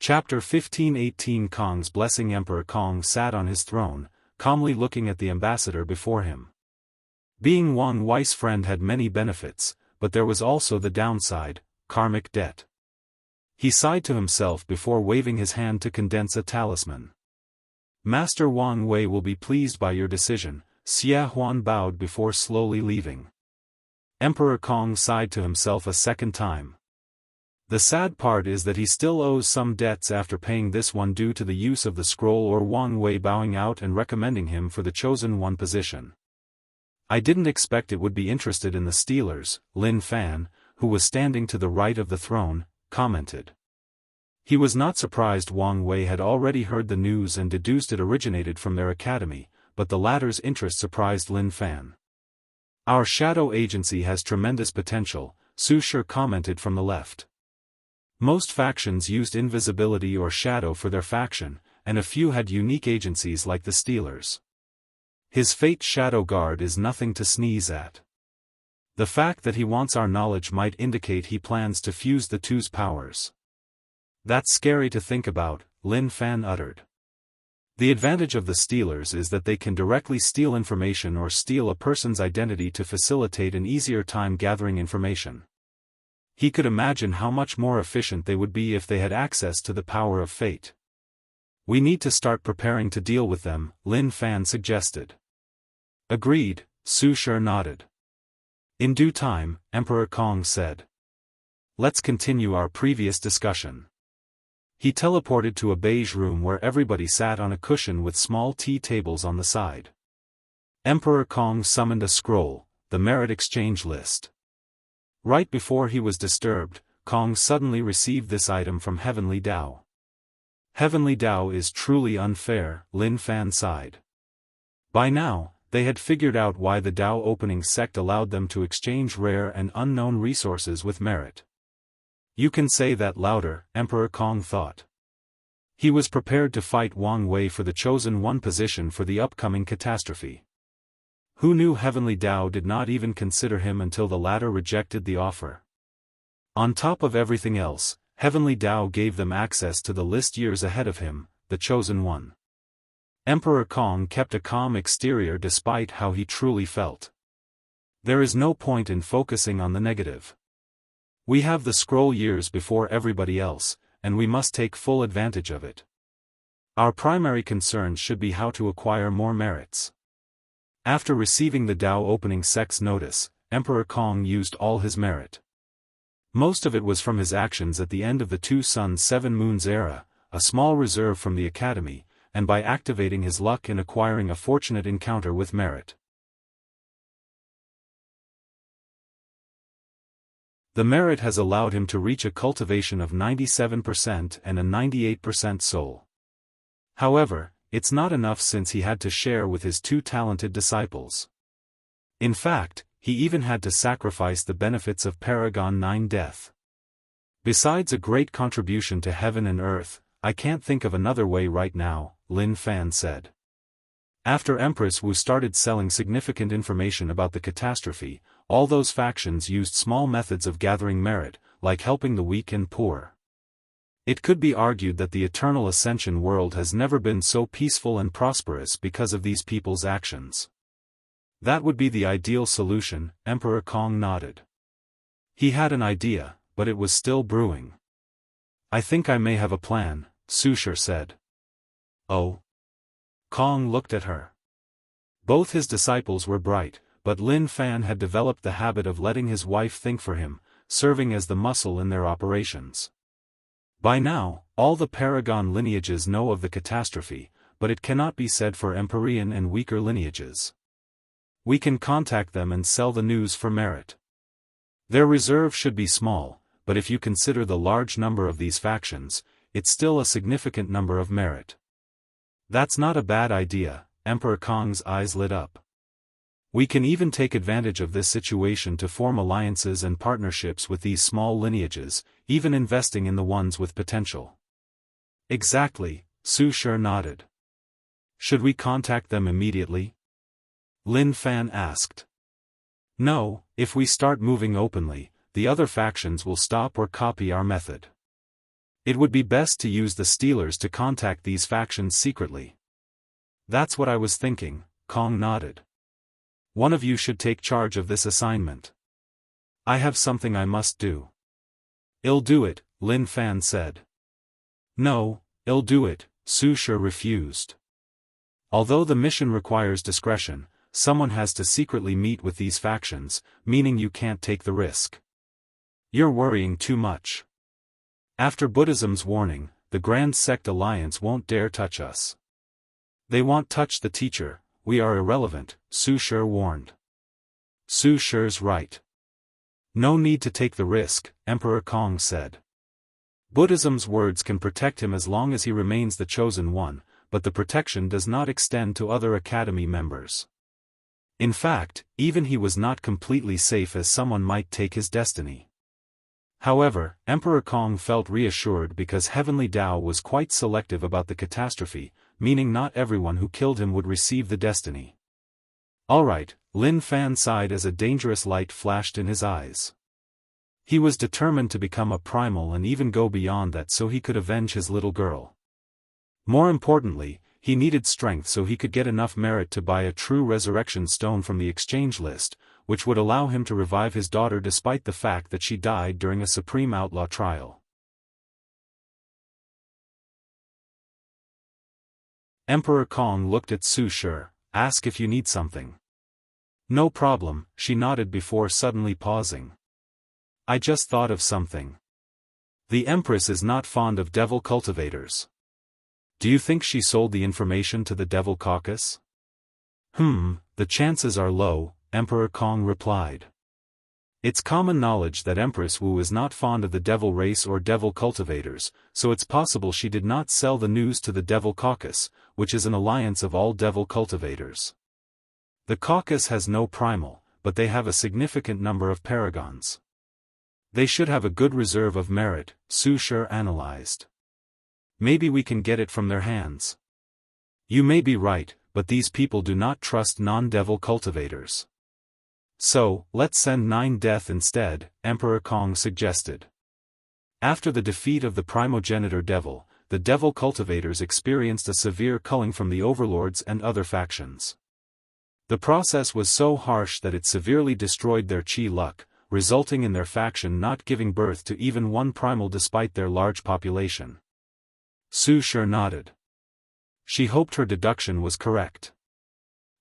Chapter 15:18 Kong's Blessing. Emperor Kong sat on his throne, calmly looking at the ambassador before him. Being Wang Wei's friend had many benefits, but there was also the downside: karmic debt. He sighed to himself before waving his hand to condense a talisman. Master Wang Wei will be pleased by your decision. Xia Huan bowed before slowly leaving. Emperor Kong sighed to himself a second time. The sad part is that he still owes some debts after paying this one due to the use of the scroll or Wang Wei bowing out and recommending him for the chosen one position. I didn't expect it would be interested in the stealers, Lin Fan, who was standing to the right of the throne, commented. He was not surprised Wang Wei had already heard the news and deduced it originated from their academy, but the latter's interest surprised Lin Fan. Our shadow agency has tremendous potential, Su Shi commented from the left. Most factions used invisibility or shadow for their faction, and a few had unique agencies like the stealers. His fate shadow guard is nothing to sneeze at. The fact that he wants our knowledge might indicate he plans to fuse the two's powers. That's scary to think about, Lin Fan uttered. The advantage of the stealers is that they can directly steal information or steal a person's identity to facilitate an easier time gathering information. He could imagine how much more efficient they would be if they had access to the power of fate. We need to start preparing to deal with them, Lin Fan suggested. Agreed, Su Shi nodded. In due time, Emperor Kong said. Let's continue our previous discussion. He teleported to a beige room where everybody sat on a cushion with small tea tables on the side. Emperor Kong summoned a scroll, the merit exchange list. Right before he was disturbed, Kong suddenly received this item from Heavenly Dao. Heavenly Dao is truly unfair, Lin Fan sighed. By now, they had figured out why the Dao opening sect allowed them to exchange rare and unknown resources with merit. You can say that louder, Emperor Kong thought. He was prepared to fight Wang Wei for the chosen one position for the upcoming catastrophe. Who knew Heavenly Dao did not even consider him until the latter rejected the offer. On top of everything else, Heavenly Dao gave them access to the list years ahead of him, the chosen one. Emperor Kong kept a calm exterior despite how he truly felt. There is no point in focusing on the negative. We have the scroll years before everybody else, and we must take full advantage of it. Our primary concern should be how to acquire more merits. After receiving the Dao opening sect's notice, Emperor Kong used all his merit. Most of it was from his actions at the end of the 2 Suns 7 Moons era, a small reserve from the academy, and by activating his luck in acquiring a fortunate encounter with merit. The merit has allowed him to reach a cultivation of 97% and a 98% soul. However, it's not enough since he had to share with his 2 talented disciples. In fact, he even had to sacrifice the benefits of Paragon 9 death. Besides a great contribution to heaven and earth, I can't think of another way right now, Lin Fan said. After Empress Wu started selling significant information about the catastrophe, all those factions used small methods of gathering merit, like helping the weak and poor. It could be argued that the Eternal Ascension world has never been so peaceful and prosperous because of these people's actions. That would be the ideal solution, Emperor Kong nodded. He had an idea, but it was still brewing. I think I may have a plan, Su Shi said. Oh? Kong looked at her. Both his disciples were bright, but Lin Fan had developed the habit of letting his wife think for him, serving as the muscle in their operations. By now, all the Paragon lineages know of the catastrophe, but it cannot be said for Empyrean and weaker lineages. We can contact them and sell the news for merit. Their reserve should be small, but if you consider the large number of these factions, it's still a significant number of merit. That's not a bad idea, Emperor Kong's eyes lit up. We can even take advantage of this situation to form alliances and partnerships with these small lineages, even investing in the ones with potential. Exactly, Su Shi nodded. Should we contact them immediately? Lin Fan asked. No, if we start moving openly, the other factions will stop or copy our method. It would be best to use the stealers to contact these factions secretly. That's what I was thinking, Kong nodded. One of you should take charge of this assignment. I have something I must do. I'll do it, Lin Fan said. No, I'll do it, Su Shi refused. Although the mission requires discretion, someone has to secretly meet with these factions, meaning you can't take the risk. You're worrying too much. After Buddhism's warning, the Grand Sect Alliance won't dare touch us. They won't touch the teacher, we are irrelevant, Su Shi warned. Su Shi's right. No need to take the risk, Emperor Kong said. Buddhism's words can protect him as long as he remains the chosen one, but the protection does not extend to other academy members. In fact, even he was not completely safe as someone might take his destiny. However, Emperor Kong felt reassured because Heavenly Dao was quite selective about the catastrophe, meaning not everyone who killed him would receive the destiny. Alright, Lin Fan sighed as a dangerous light flashed in his eyes. He was determined to become a primal and even go beyond that so he could avenge his little girl. More importantly, he needed strength so he could get enough merit to buy a true resurrection stone from the exchange list, which would allow him to revive his daughter despite the fact that she died during a supreme outlaw trial. Emperor Kong looked at Su Shi, asked if you need something. No problem, she nodded before suddenly pausing. I just thought of something. The Empress is not fond of devil cultivators. Do you think she sold the information to the Devil Caucus? The chances are low, Emperor Kong replied. It's common knowledge that Empress Wu is not fond of the devil race or devil cultivators, so it's possible she did not sell the news to the Devil Caucus, which is an alliance of all devil cultivators. The caucus has no primal, but they have a significant number of paragons. They should have a good reserve of merit, Su Shi analyzed. Maybe we can get it from their hands. You may be right, but these people do not trust non-devil cultivators. So, let's send 9 Death instead, Emperor Kong suggested. After the defeat of the primogenitor devil, the devil cultivators experienced a severe culling from the overlords and other factions. The process was so harsh that it severely destroyed their chi luck, resulting in their faction not giving birth to even one primal despite their large population. Su Shi nodded. She hoped her deduction was correct.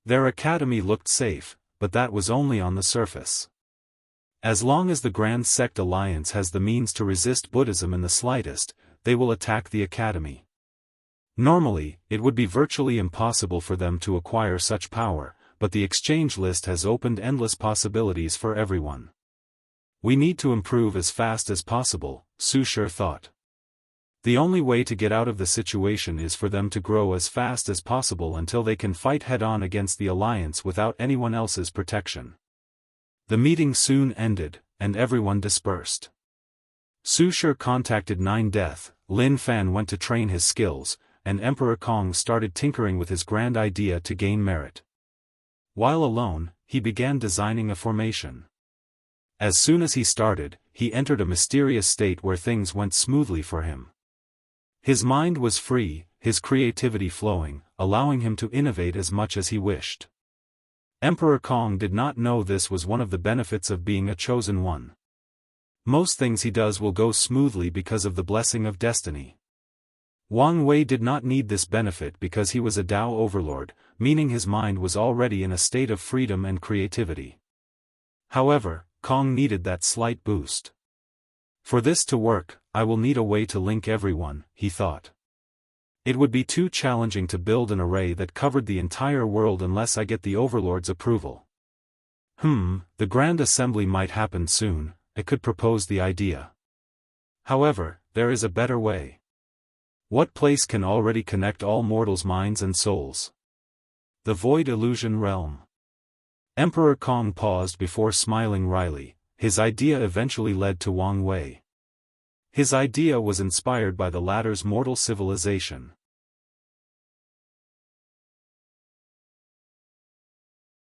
Their academy looked safe, but that was only on the surface. As long as the Grand Sect Alliance has the means to resist Buddhism in the slightest, they will attack the academy. Normally, it would be virtually impossible for them to acquire such power, but the exchange list has opened endless possibilities for everyone. We need to improve as fast as possible, Su Shi thought. The only way to get out of the situation is for them to grow as fast as possible until they can fight head-on against the alliance without anyone else's protection. The meeting soon ended, and everyone dispersed. Su Shi contacted 9 Death, Lin Fan went to train his skills, and Emperor Kong started tinkering with his grand idea to gain merit. While alone, he began designing a formation. As soon as he started, he entered a mysterious state where things went smoothly for him. His mind was free, his creativity flowing, allowing him to innovate as much as he wished. Emperor Kong did not know this was one of the benefits of being a chosen one. Most things he does will go smoothly because of the blessing of destiny. Wang Wei did not need this benefit because he was a Dao overlord, meaning his mind was already in a state of freedom and creativity. However, Kong needed that slight boost. For this to work, I will need a way to link everyone, he thought. It would be too challenging to build an array that covered the entire world unless I get the Overlord's approval. The Grand Assembly might happen soon, I could propose the idea. However, there is a better way. What place can already connect all mortals' minds and souls? The Void Illusion Realm. Emperor Kong paused before smiling wryly. His idea eventually led to Wang Wei. His idea was inspired by the latter's mortal civilization.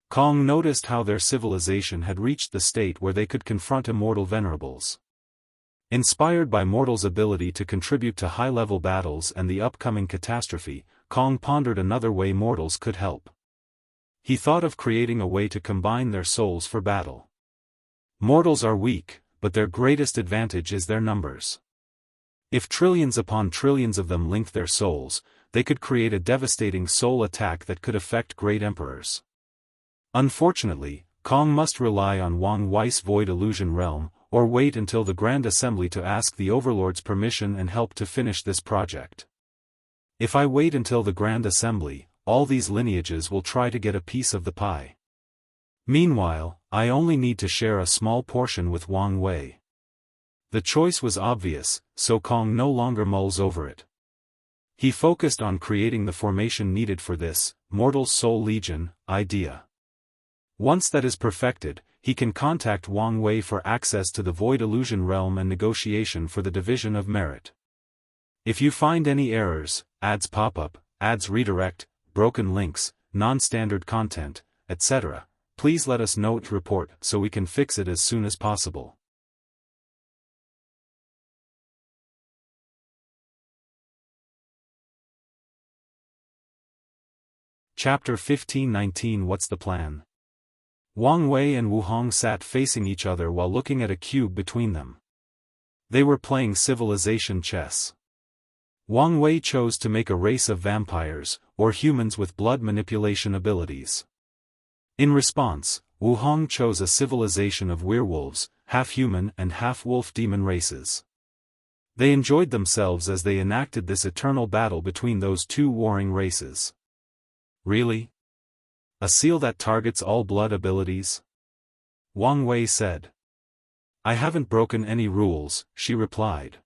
Kong noticed how their civilization had reached the state where they could confront immortal venerables. Inspired by mortals' ability to contribute to high-level battles and the upcoming catastrophe, Kong pondered another way mortals could help. He thought of creating a way to combine their souls for battle. Mortals are weak, but their greatest advantage is their numbers. If trillions upon trillions of them linked their souls, they could create a devastating soul attack that could affect great emperors. Unfortunately, Kong must rely on Wang Wei's void illusion realm, or wait until the Grand Assembly to ask the Overlord's permission and help to finish this project. If I wait until the Grand Assembly, all these lineages will try to get a piece of the pie. Meanwhile, I only need to share a small portion with Wang Wei. The choice was obvious, so Kong no longer mulls over it. He focused on creating the formation needed for this, Mortal Soul Legion, idea. Once that is perfected, he can contact Wang Wei for access to the Void Illusion Realm and negotiation for the division of merit. If you find any errors, ads pop-up, ads redirect, broken links, non-standard content, etc., please let us know to report so we can fix it as soon as possible. Chapter 15-19 What's the plan? Wang Wei and Wu Hong sat facing each other while looking at a cube between them. They were playing civilization chess. Wang Wei chose to make a race of vampires, or humans with blood manipulation abilities. In response, Wu Hong chose a civilization of werewolves, half-human and half-wolf demon races. They enjoyed themselves as they enacted this eternal battle between those two warring races. Really? A seal that targets all blood abilities? Wang Wei said. I haven't broken any rules, she replied.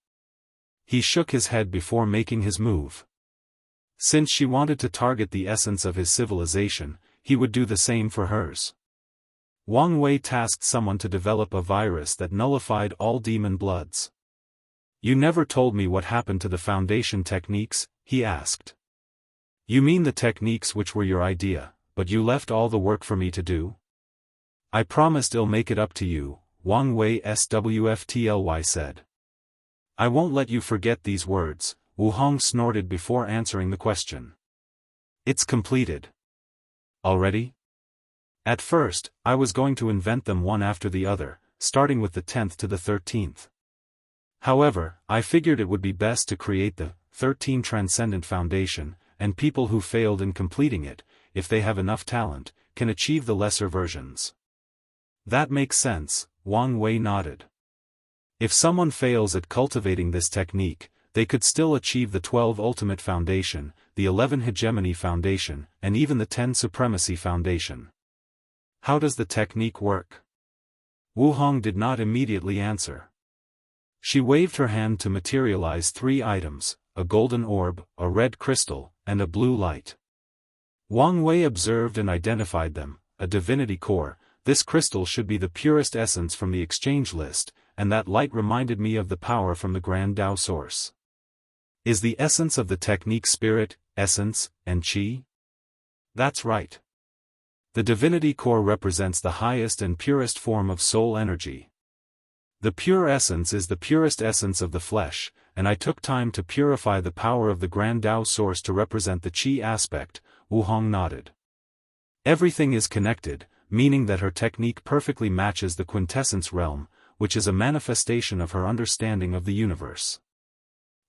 He shook his head before making his move. Since she wanted to target the essence of his civilization, he would do the same for hers. Wang Wei tasked someone to develop a virus that nullified all demon bloods. You never told me what happened to the Foundation techniques, he asked. You mean the techniques which were your idea, but you left all the work for me to do? I promised I'll make it up to you, Wang Wei SWFTLY said. I won't let you forget these words, Wu Hong snorted before answering the question. It's completed. Already? At first, I was going to invent them one after the other, starting with the 10th to the 13th. However, I figured it would be best to create the 13 Transcendent Foundation, and people who failed in completing it, if they have enough talent, can achieve the lesser versions. That makes sense, Wang Wei nodded. If someone fails at cultivating this technique, they could still achieve the 12 Ultimate Foundation, the 11 Hegemony Foundation, and even the 10 Supremacy Foundation. How does the technique work? Wu Hong did not immediately answer. She waved her hand to materialize 3 items, a golden orb, a red crystal, and a blue light. Wang Wei observed and identified them, a divinity core. This crystal should be the purest essence from the exchange list, and that light reminded me of the power from the Grand Tao source. Is the essence of the technique spirit, essence, and qi? That's right. The divinity core represents the highest and purest form of soul energy. The pure essence is the purest essence of the flesh, and I took time to purify the power of the Grand Tao source to represent the qi aspect, Wu Hong nodded. Everything is connected, meaning that her technique perfectly matches the quintessence realm, which is a manifestation of her understanding of the universe.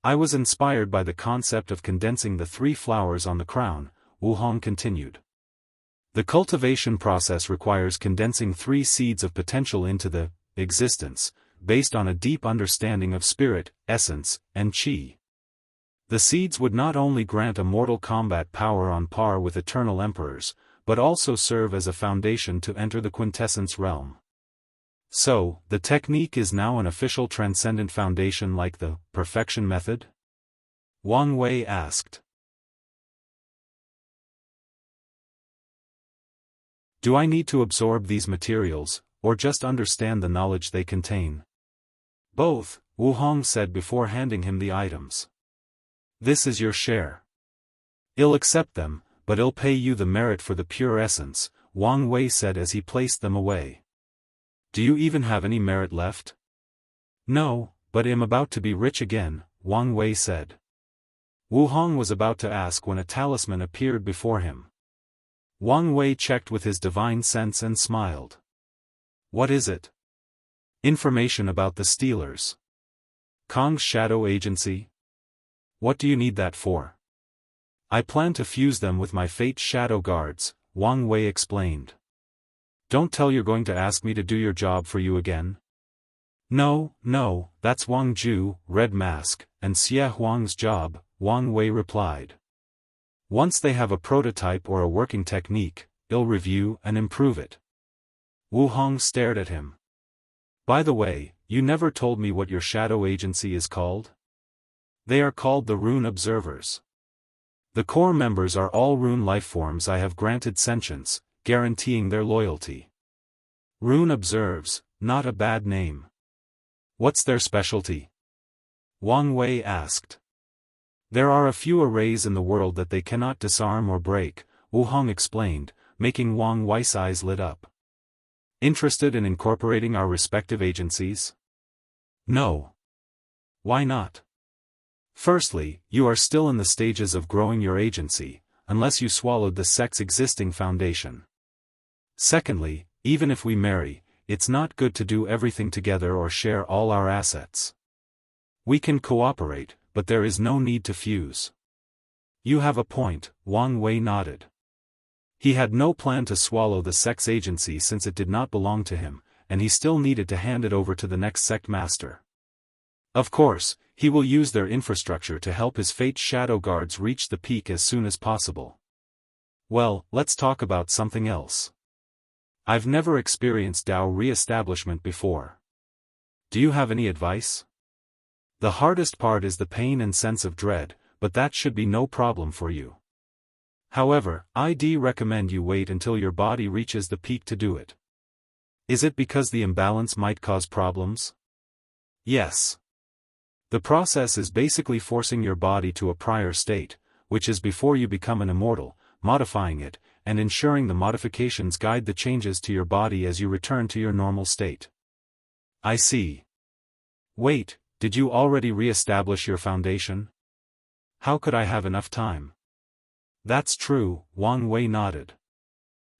I was inspired by the concept of condensing the 3 flowers on the crown, Wu Hong continued. The cultivation process requires condensing 3 seeds of potential into the existence, based on a deep understanding of spirit, essence, and qi. The seeds would not only grant a mortal combat power on par with eternal emperors, but also serve as a foundation to enter the quintessence realm. So, the technique is now an official transcendent foundation like the perfection method? Wang Wei asked. Do I need to absorb these materials, or just understand the knowledge they contain? Both, Wu Hong said before handing him the items. This is your share. I'll accept them, but I'll pay you the merit for the pure essence, Wang Wei said as he placed them away. Do you even have any merit left? No, but I'm about to be rich again, Wang Wei said. Wu Hong was about to ask when a talisman appeared before him. Wang Wei checked with his divine sense and smiled. What is it? Information about the Stealers. Kong's shadow agency? What do you need that for? I plan to fuse them with my fate's shadow guards, Wang Wei explained. Don't tell you're going to ask me to do your job for you again. No, that's Wang Ju, Red Mask, and Xie Huang's job, Wang Wei replied. Once they have a prototype or a working technique, they'll review and improve it. Wu Hong stared at him. By the way, you never told me what your shadow agency is called? They are called the Rune Observers. The core members are all Rune lifeforms I have granted sentience, guaranteeing their loyalty. Rune Observes, not a bad name. What's their specialty? Wang Wei asked. There are a few arrays in the world that they cannot disarm or break, Wu Hong explained, making Wang Wei's eyes lit up. Interested in incorporating our respective agencies? No. Why not? Firstly, you are still in the stages of growing your agency, unless you swallowed the sect's existing foundation. Secondly, even if we marry, it's not good to do everything together or share all our assets. We can cooperate, but there is no need to fuse. You have a point, Wang Wei nodded. He had no plan to swallow the sect's agency since it did not belong to him, and he still needed to hand it over to the next sect master. Of course, he will use their infrastructure to help his fate's shadow guards reach the peak as soon as possible. Well, let's talk about something else. I've never experienced Dao re-establishment before. Do you have any advice? The hardest part is the pain and sense of dread, but that should be no problem for you. However, I'd recommend you wait until your body reaches the peak to do it. Is it because the imbalance might cause problems? Yes. The process is basically forcing your body to a prior state, which is before you become an immortal, modifying it, and ensuring the modifications guide the changes to your body as you return to your normal state. I see. Wait, did you already re-establish your foundation? How could I have enough time? That's true, Wang Wei nodded.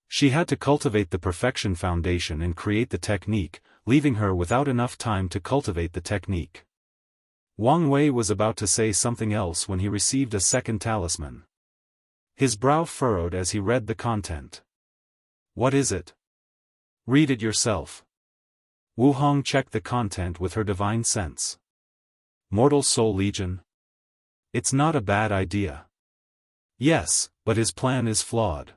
She had to cultivate the perfection foundation and create the technique, leaving her without enough time to cultivate the technique. Wang Wei was about to say something else when he received a second talisman. His brow furrowed as he read the content. What is it? Read it yourself. Wu Hong checked the content with her divine sense. Mortal Soul Legion? It's not a bad idea. Yes, but his plan is flawed.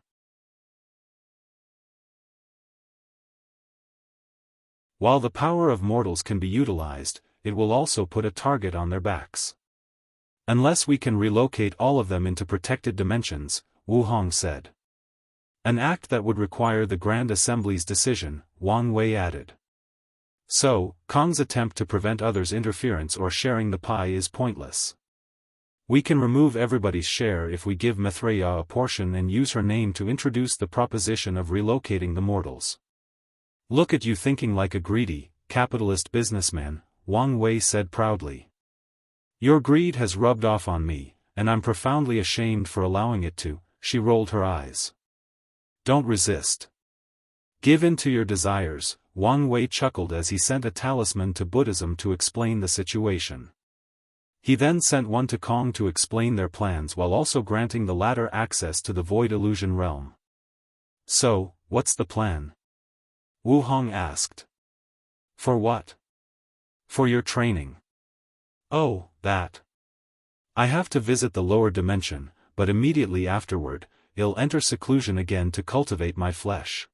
While the power of mortals can be utilized, it will also put a target on their backs. Unless we can relocate all of them into protected dimensions, Wu Hong said. An act that would require the Grand Assembly's decision, Wang Wei added. So, Kong's attempt to prevent others' interference or sharing the pie is pointless. We can remove everybody's share if we give Maitreya a portion and use her name to introduce the proposition of relocating the mortals. Look at you thinking like a greedy, capitalist businessman, Wang Wei said proudly. Your greed has rubbed off on me, and I'm profoundly ashamed for allowing it to, she rolled her eyes. Don't resist. Give in to your desires, Wang Wei chuckled as he sent a talisman to Buddhism to explain the situation. He then sent one to Kong to explain their plans while also granting the latter access to the Void Illusion realm. So, what's the plan? Wu Hong asked. For what? For your training. Oh, that. I have to visit the lower dimension, but immediately afterward, I'll enter seclusion again to cultivate my flesh.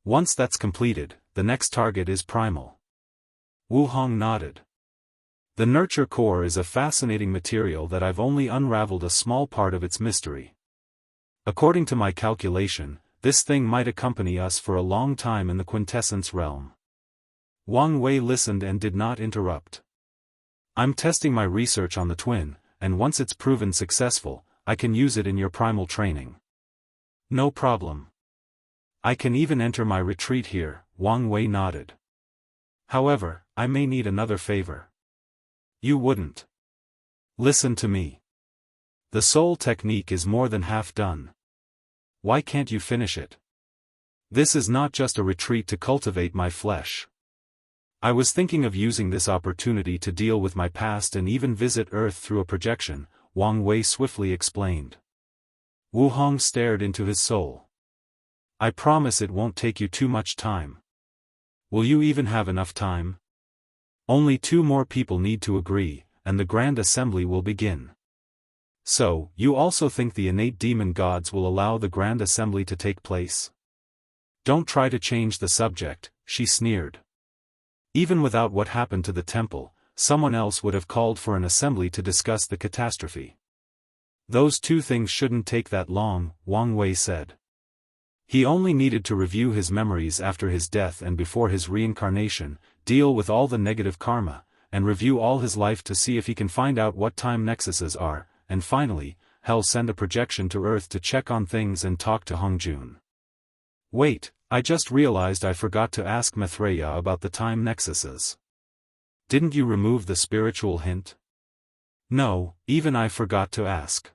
Once that's completed, the next target is primal. Wu Hong nodded. The nurture core is a fascinating material that I've only unraveled a small part of its mystery. According to my calculation, this thing might accompany us for a long time in the quintessence realm. Wang Wei listened and did not interrupt. I'm testing my research on the twin, and once it's proven successful, I can use it in your primal training. No problem. I can even enter my retreat here, Wang Wei nodded. However, I may need another favor. You wouldn't. Listen to me. The soul technique is more than half done. why can't you finish it? This is not just a retreat to cultivate my flesh. I was thinking of using this opportunity to deal with my past and even visit Earth through a projection, Wang Wei swiftly explained. Wu Hong stared into his soul. I promise it won't take you too much time. Will you even have enough time? Only 2 more people need to agree, and the Grand Assembly will begin. So, you also think the innate demon gods will allow the Grand Assembly to take place? Don't try to change the subject, she sneered. Even without what happened to the temple, someone else would have called for an assembly to discuss the catastrophe. Those 2 things shouldn't take that long, Wang Wei said. He only needed to review his memories after his death and before his reincarnation, deal with all the negative karma, and review all his life to see if he can find out what time nexuses are, and finally, hell send a projection to Earth to check on things and talk to Hongjun. Wait, I just realized I forgot to ask Maitreya about the time nexuses. Didn't you remove the spiritual hint? No, even I forgot to ask.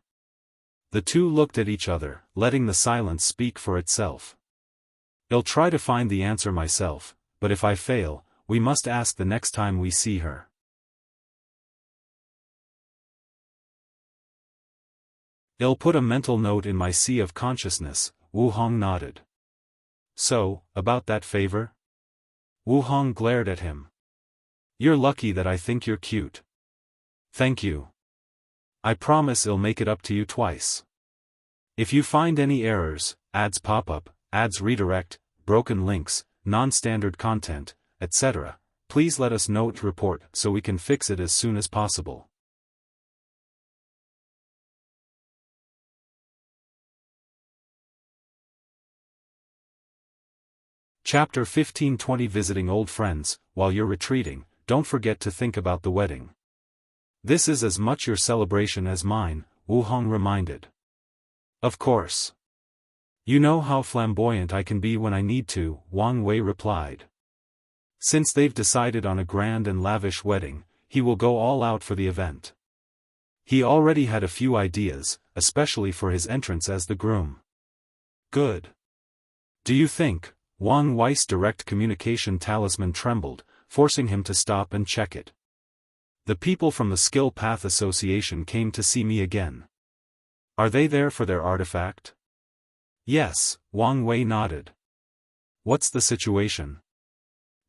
The 2 looked at each other, letting the silence speak for itself. I'll try to find the answer myself, but if I fail, we must ask the next time we see her. I'll put a mental note in my sea of consciousness, Wu Hong nodded. So, about that favor? Wu Hong glared at him. You're lucky that I think you're cute. Thank you. I promise I'll make it up to you twice. If you find any errors, ads pop up, ads redirect, broken links, non-standard content, etc., please let us know to report so we can fix it as soon as possible. Chapter 15:20 Visiting old friends. While you're retreating, don't forget to think about the wedding. This is as much your celebration as mine, Wu Hong reminded. Of course. You know how flamboyant I can be when I need to, Wang Wei replied. Since they've decided on a grand and lavish wedding, he will go all out for the event. He already had a few ideas, especially for his entrance as the groom. Good. Do you think? Wang Wei's direct communication talisman trembled, forcing him to stop and check it. The people from the Skill Path Association came to see me again. Are they there for their artifact? Yes, Wang Wei nodded. What's the situation?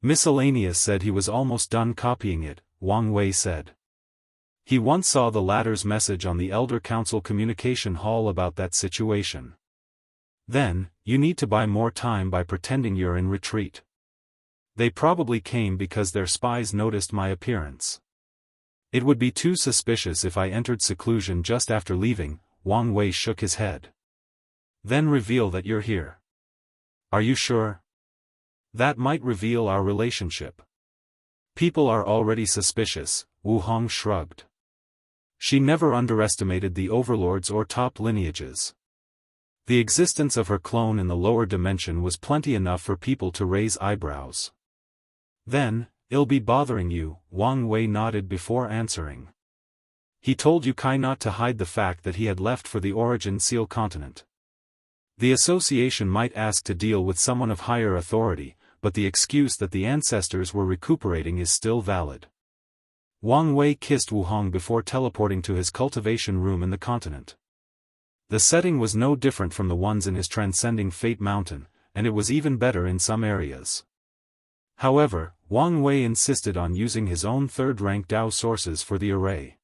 Miscellaneous said he was almost done copying it, Wang Wei said. He once saw the latter's message on the Elder Council Communication Hall about that situation. Then, you need to buy more time by pretending you're in retreat. They probably came because their spies noticed my appearance. It would be too suspicious if I entered seclusion just after leaving, Wang Wei shook his head. Then reveal that you're here. Are you sure? That might reveal our relationship. People are already suspicious, Wu Hong shrugged. She never underestimated the overlords or top lineages. The existence of her clone in the lower dimension was plenty enough for people to raise eyebrows. Then, it'll be bothering you, Wang Wei nodded before answering. He told you Kai not to hide the fact that he had left for the Origin Seal continent. The association might ask to deal with someone of higher authority, but the excuse that the ancestors were recuperating is still valid. Wang Wei kissed Wu Hong before teleporting to his cultivation room in the continent. The setting was no different from the ones in his transcending Fate Mountain, and it was even better in some areas. However, Wang Wei insisted on using his own third-rank Dao sources for the array.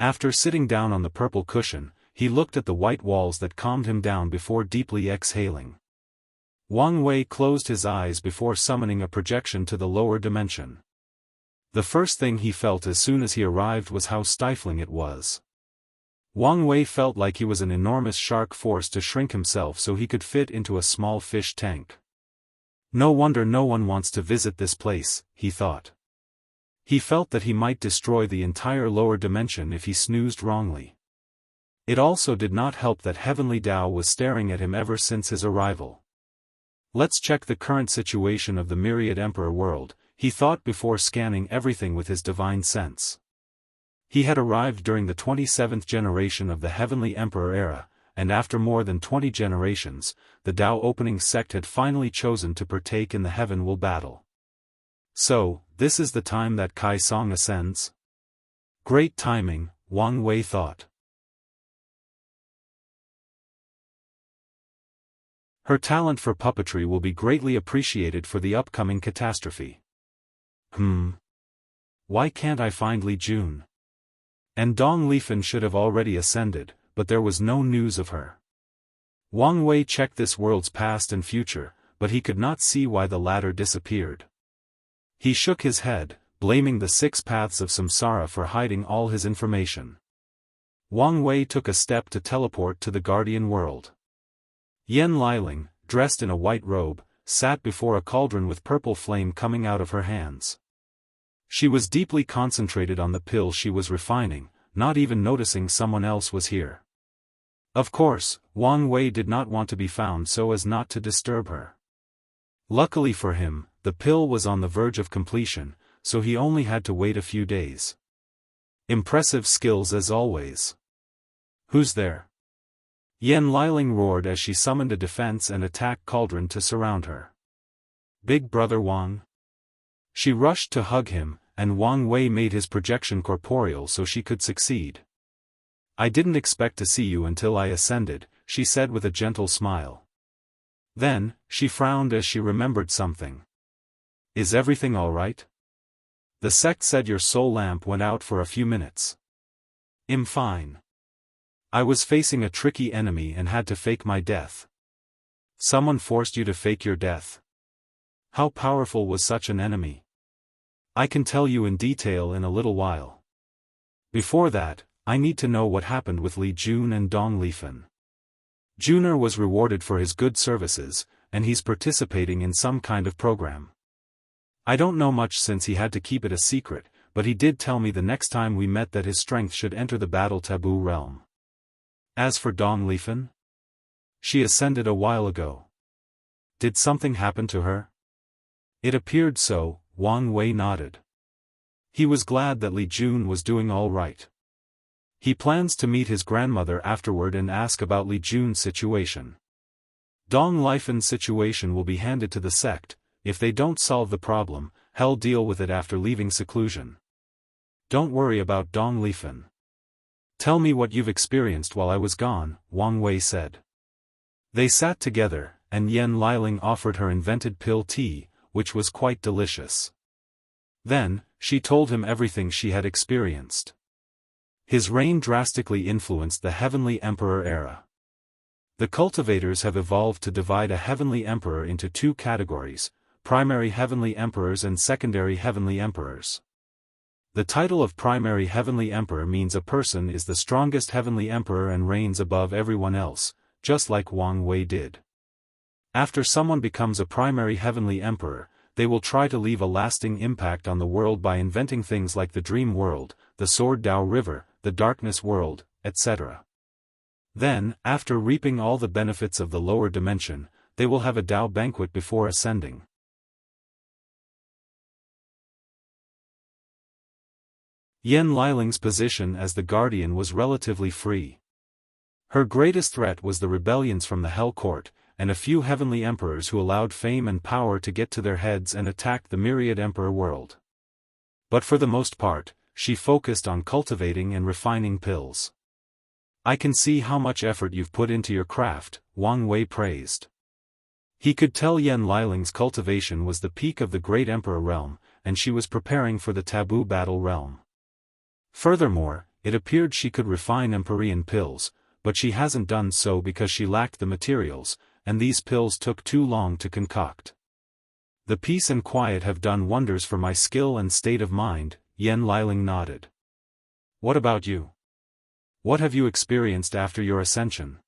After sitting down on the purple cushion, he looked at the white walls that calmed him down before deeply exhaling. Wang Wei closed his eyes before summoning a projection to the lower dimension. The first thing he felt as soon as he arrived was how stifling it was. Wang Wei felt like he was an enormous shark forced to shrink himself so he could fit into a small fish tank. No wonder no one wants to visit this place, he thought. He felt that he might destroy the entire lower dimension if he snoozed wrongly. It also did not help that Heavenly Dao was staring at him ever since his arrival. Let's check the current situation of the Myriad Emperor world, he thought before scanning everything with his divine sense. He had arrived during the 27th generation of the Heavenly Emperor era, and after more than 20 generations, the Dao opening sect had finally chosen to partake in the Heaven-Will battle. So, this is the time that Kai Song ascends? Great timing, Wang Wei thought. Her talent for puppetry will be greatly appreciated for the upcoming catastrophe. Why can't I find Li Jun? And Dong Lifan should have already ascended, but there was no news of her. Wang Wei checked this world's past and future, but he could not see why the latter disappeared. He shook his head, blaming the 6 paths of samsara for hiding all his information. Wang Wei took a step to teleport to the guardian world. Yan Liling, dressed in a white robe, sat before a cauldron with purple flame coming out of her hands. She was deeply concentrated on the pill she was refining, not even noticing someone else was here. Of course, Wang Wei did not want to be found so as not to disturb her. Luckily for him, the pill was on the verge of completion, so he only had to wait a few days. Impressive skills as always. Who's there? Yan Liling roared as she summoned a defense and attack cauldron to surround her. Big brother Wang. She rushed to hug him, and Wang Wei made his projection corporeal so she could succeed. I didn't expect to see you until I ascended, she said with a gentle smile. Then, she frowned as she remembered something. Is everything all right? The sect said your soul lamp went out for a few minutes. I'm fine. I was facing a tricky enemy and had to fake my death. Someone forced you to fake your death? How powerful was such an enemy? I can tell you in detail in a little while. Before that, I need to know what happened with Li Jun and Dong Lifan. Juner was rewarded for his good services, and he's participating in some kind of program. I don't know much since he had to keep it a secret, but he did tell me the next time we met that his strength should enter the battle taboo realm. As for Dong Lifan? She ascended a while ago. Did something happen to her? It appeared so, Wang Wei nodded. He was glad that Li Jun was doing all right. He plans to meet his grandmother afterward and ask about Li Jun's situation. Dong Lifan's situation will be handed to the sect. If they don't solve the problem, he'll deal with it after leaving seclusion. Don't worry about Dong Lifan. Tell me what you've experienced while I was gone, Wang Wei said. They sat together, and Yan Liling offered her invented pill tea, which was quite delicious. Then, she told him everything she had experienced. His reign drastically influenced the Heavenly Emperor era. The cultivators have evolved to divide a Heavenly Emperor into 2 categories, primary Heavenly Emperors and secondary Heavenly Emperors. The title of primary Heavenly Emperor means a person is the strongest Heavenly Emperor and reigns above everyone else, just like Wang Wei did. After someone becomes a primary Heavenly Emperor, they will try to leave a lasting impact on the world by inventing things like the Dream World, the Sword Dao River, the Darkness World, etc. Then, after reaping all the benefits of the lower dimension, they will have a Dao banquet before ascending. Yan Liling's position as the guardian was relatively free. Her greatest threat was the rebellions from the Hell Court, and a few heavenly emperors who allowed fame and power to get to their heads and attacked the myriad emperor world. But for the most part, she focused on cultivating and refining pills. I can see how much effort you've put into your craft, Wang Wei praised. He could tell Yan Liling's cultivation was the peak of the great emperor realm, and she was preparing for the taboo battle realm. Furthermore, it appeared she could refine Empyrean pills, but she hasn't done so because she lacked the materials, and these pills took too long to concoct. The peace and quiet have done wonders for my skill and state of mind, Yan Liling nodded. What about you? What have you experienced after your ascension?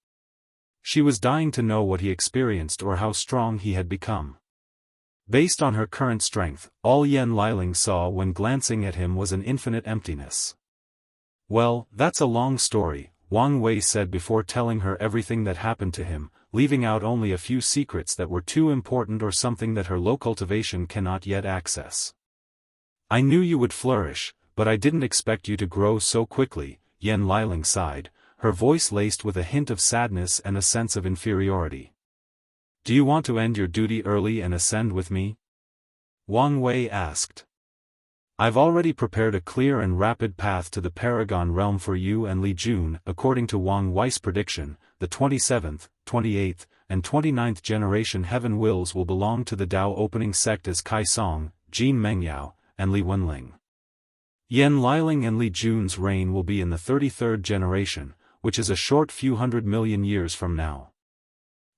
She was dying to know what he experienced or how strong he had become. Based on her current strength, all Yan Liling saw when glancing at him was an infinite emptiness. Well, that's a long story, Wang Wei said before telling her everything that happened to him, leaving out only a few secrets that were too important or something that her low cultivation cannot yet access. I knew you would flourish, but I didn't expect you to grow so quickly, Yan Liling sighed. her voice laced with a hint of sadness and a sense of inferiority. Do you want to end your duty early and ascend with me? Wang Wei asked. I've already prepared a clear and rapid path to the Paragon realm for you and Li Jun. According to Wang Wei's prediction, the 27th, 28th, and 29th generation heaven wills will belong to the Dao opening sect as Kai Song, Jin Mengyao, and Li Wenling. Yan Liling and Li Jun's reign will be in the 33rd generation, which is a short few 100 million years from now.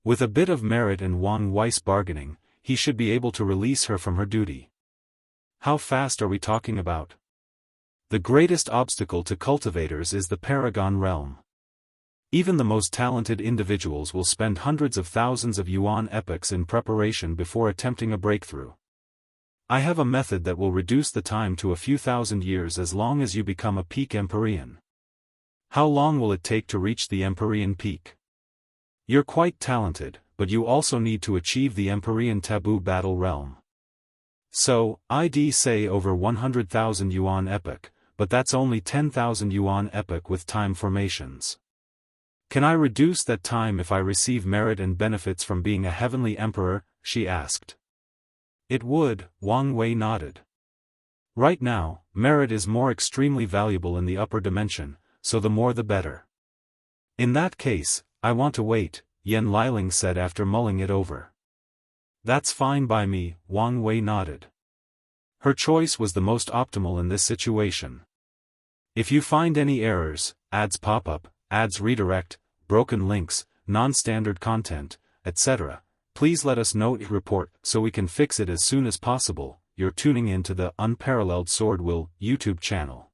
With a bit of merit and Wang Wei's bargaining, he should be able to release her from her duty. How fast are we talking about? The greatest obstacle to cultivators is the Paragon realm. Even the most talented individuals will spend hundreds of thousands of yuan epochs in preparation before attempting a breakthrough. I have a method that will reduce the time to a few thousand years as long as you become a peak Empyrean. How long will it take to reach the Empyrean peak? You're quite talented, but you also need to achieve the Empyrean taboo battle realm. So, I'd say over 100,000 yuan epoch, but that's only 10,000 yuan epoch with time formations. Can I reduce that time if I receive merit and benefits from being a heavenly emperor? She asked. It would, Wang Wei nodded. Right now, merit is more extremely valuable in the upper dimension, so the more the better. In that case, I want to wait, Yan Liling said after mulling it over. That's fine by me, Wang Wei nodded. Her choice was the most optimal in this situation. If you find any errors, ads pop up, ads redirect, broken links, non-standard content, etc., please let us know report so we can fix it as soon as possible. You're tuning in to the Unparalleled Sword Will YouTube channel.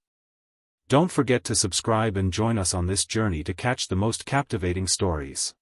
Don't forget to subscribe and join us on this journey to catch the most captivating stories.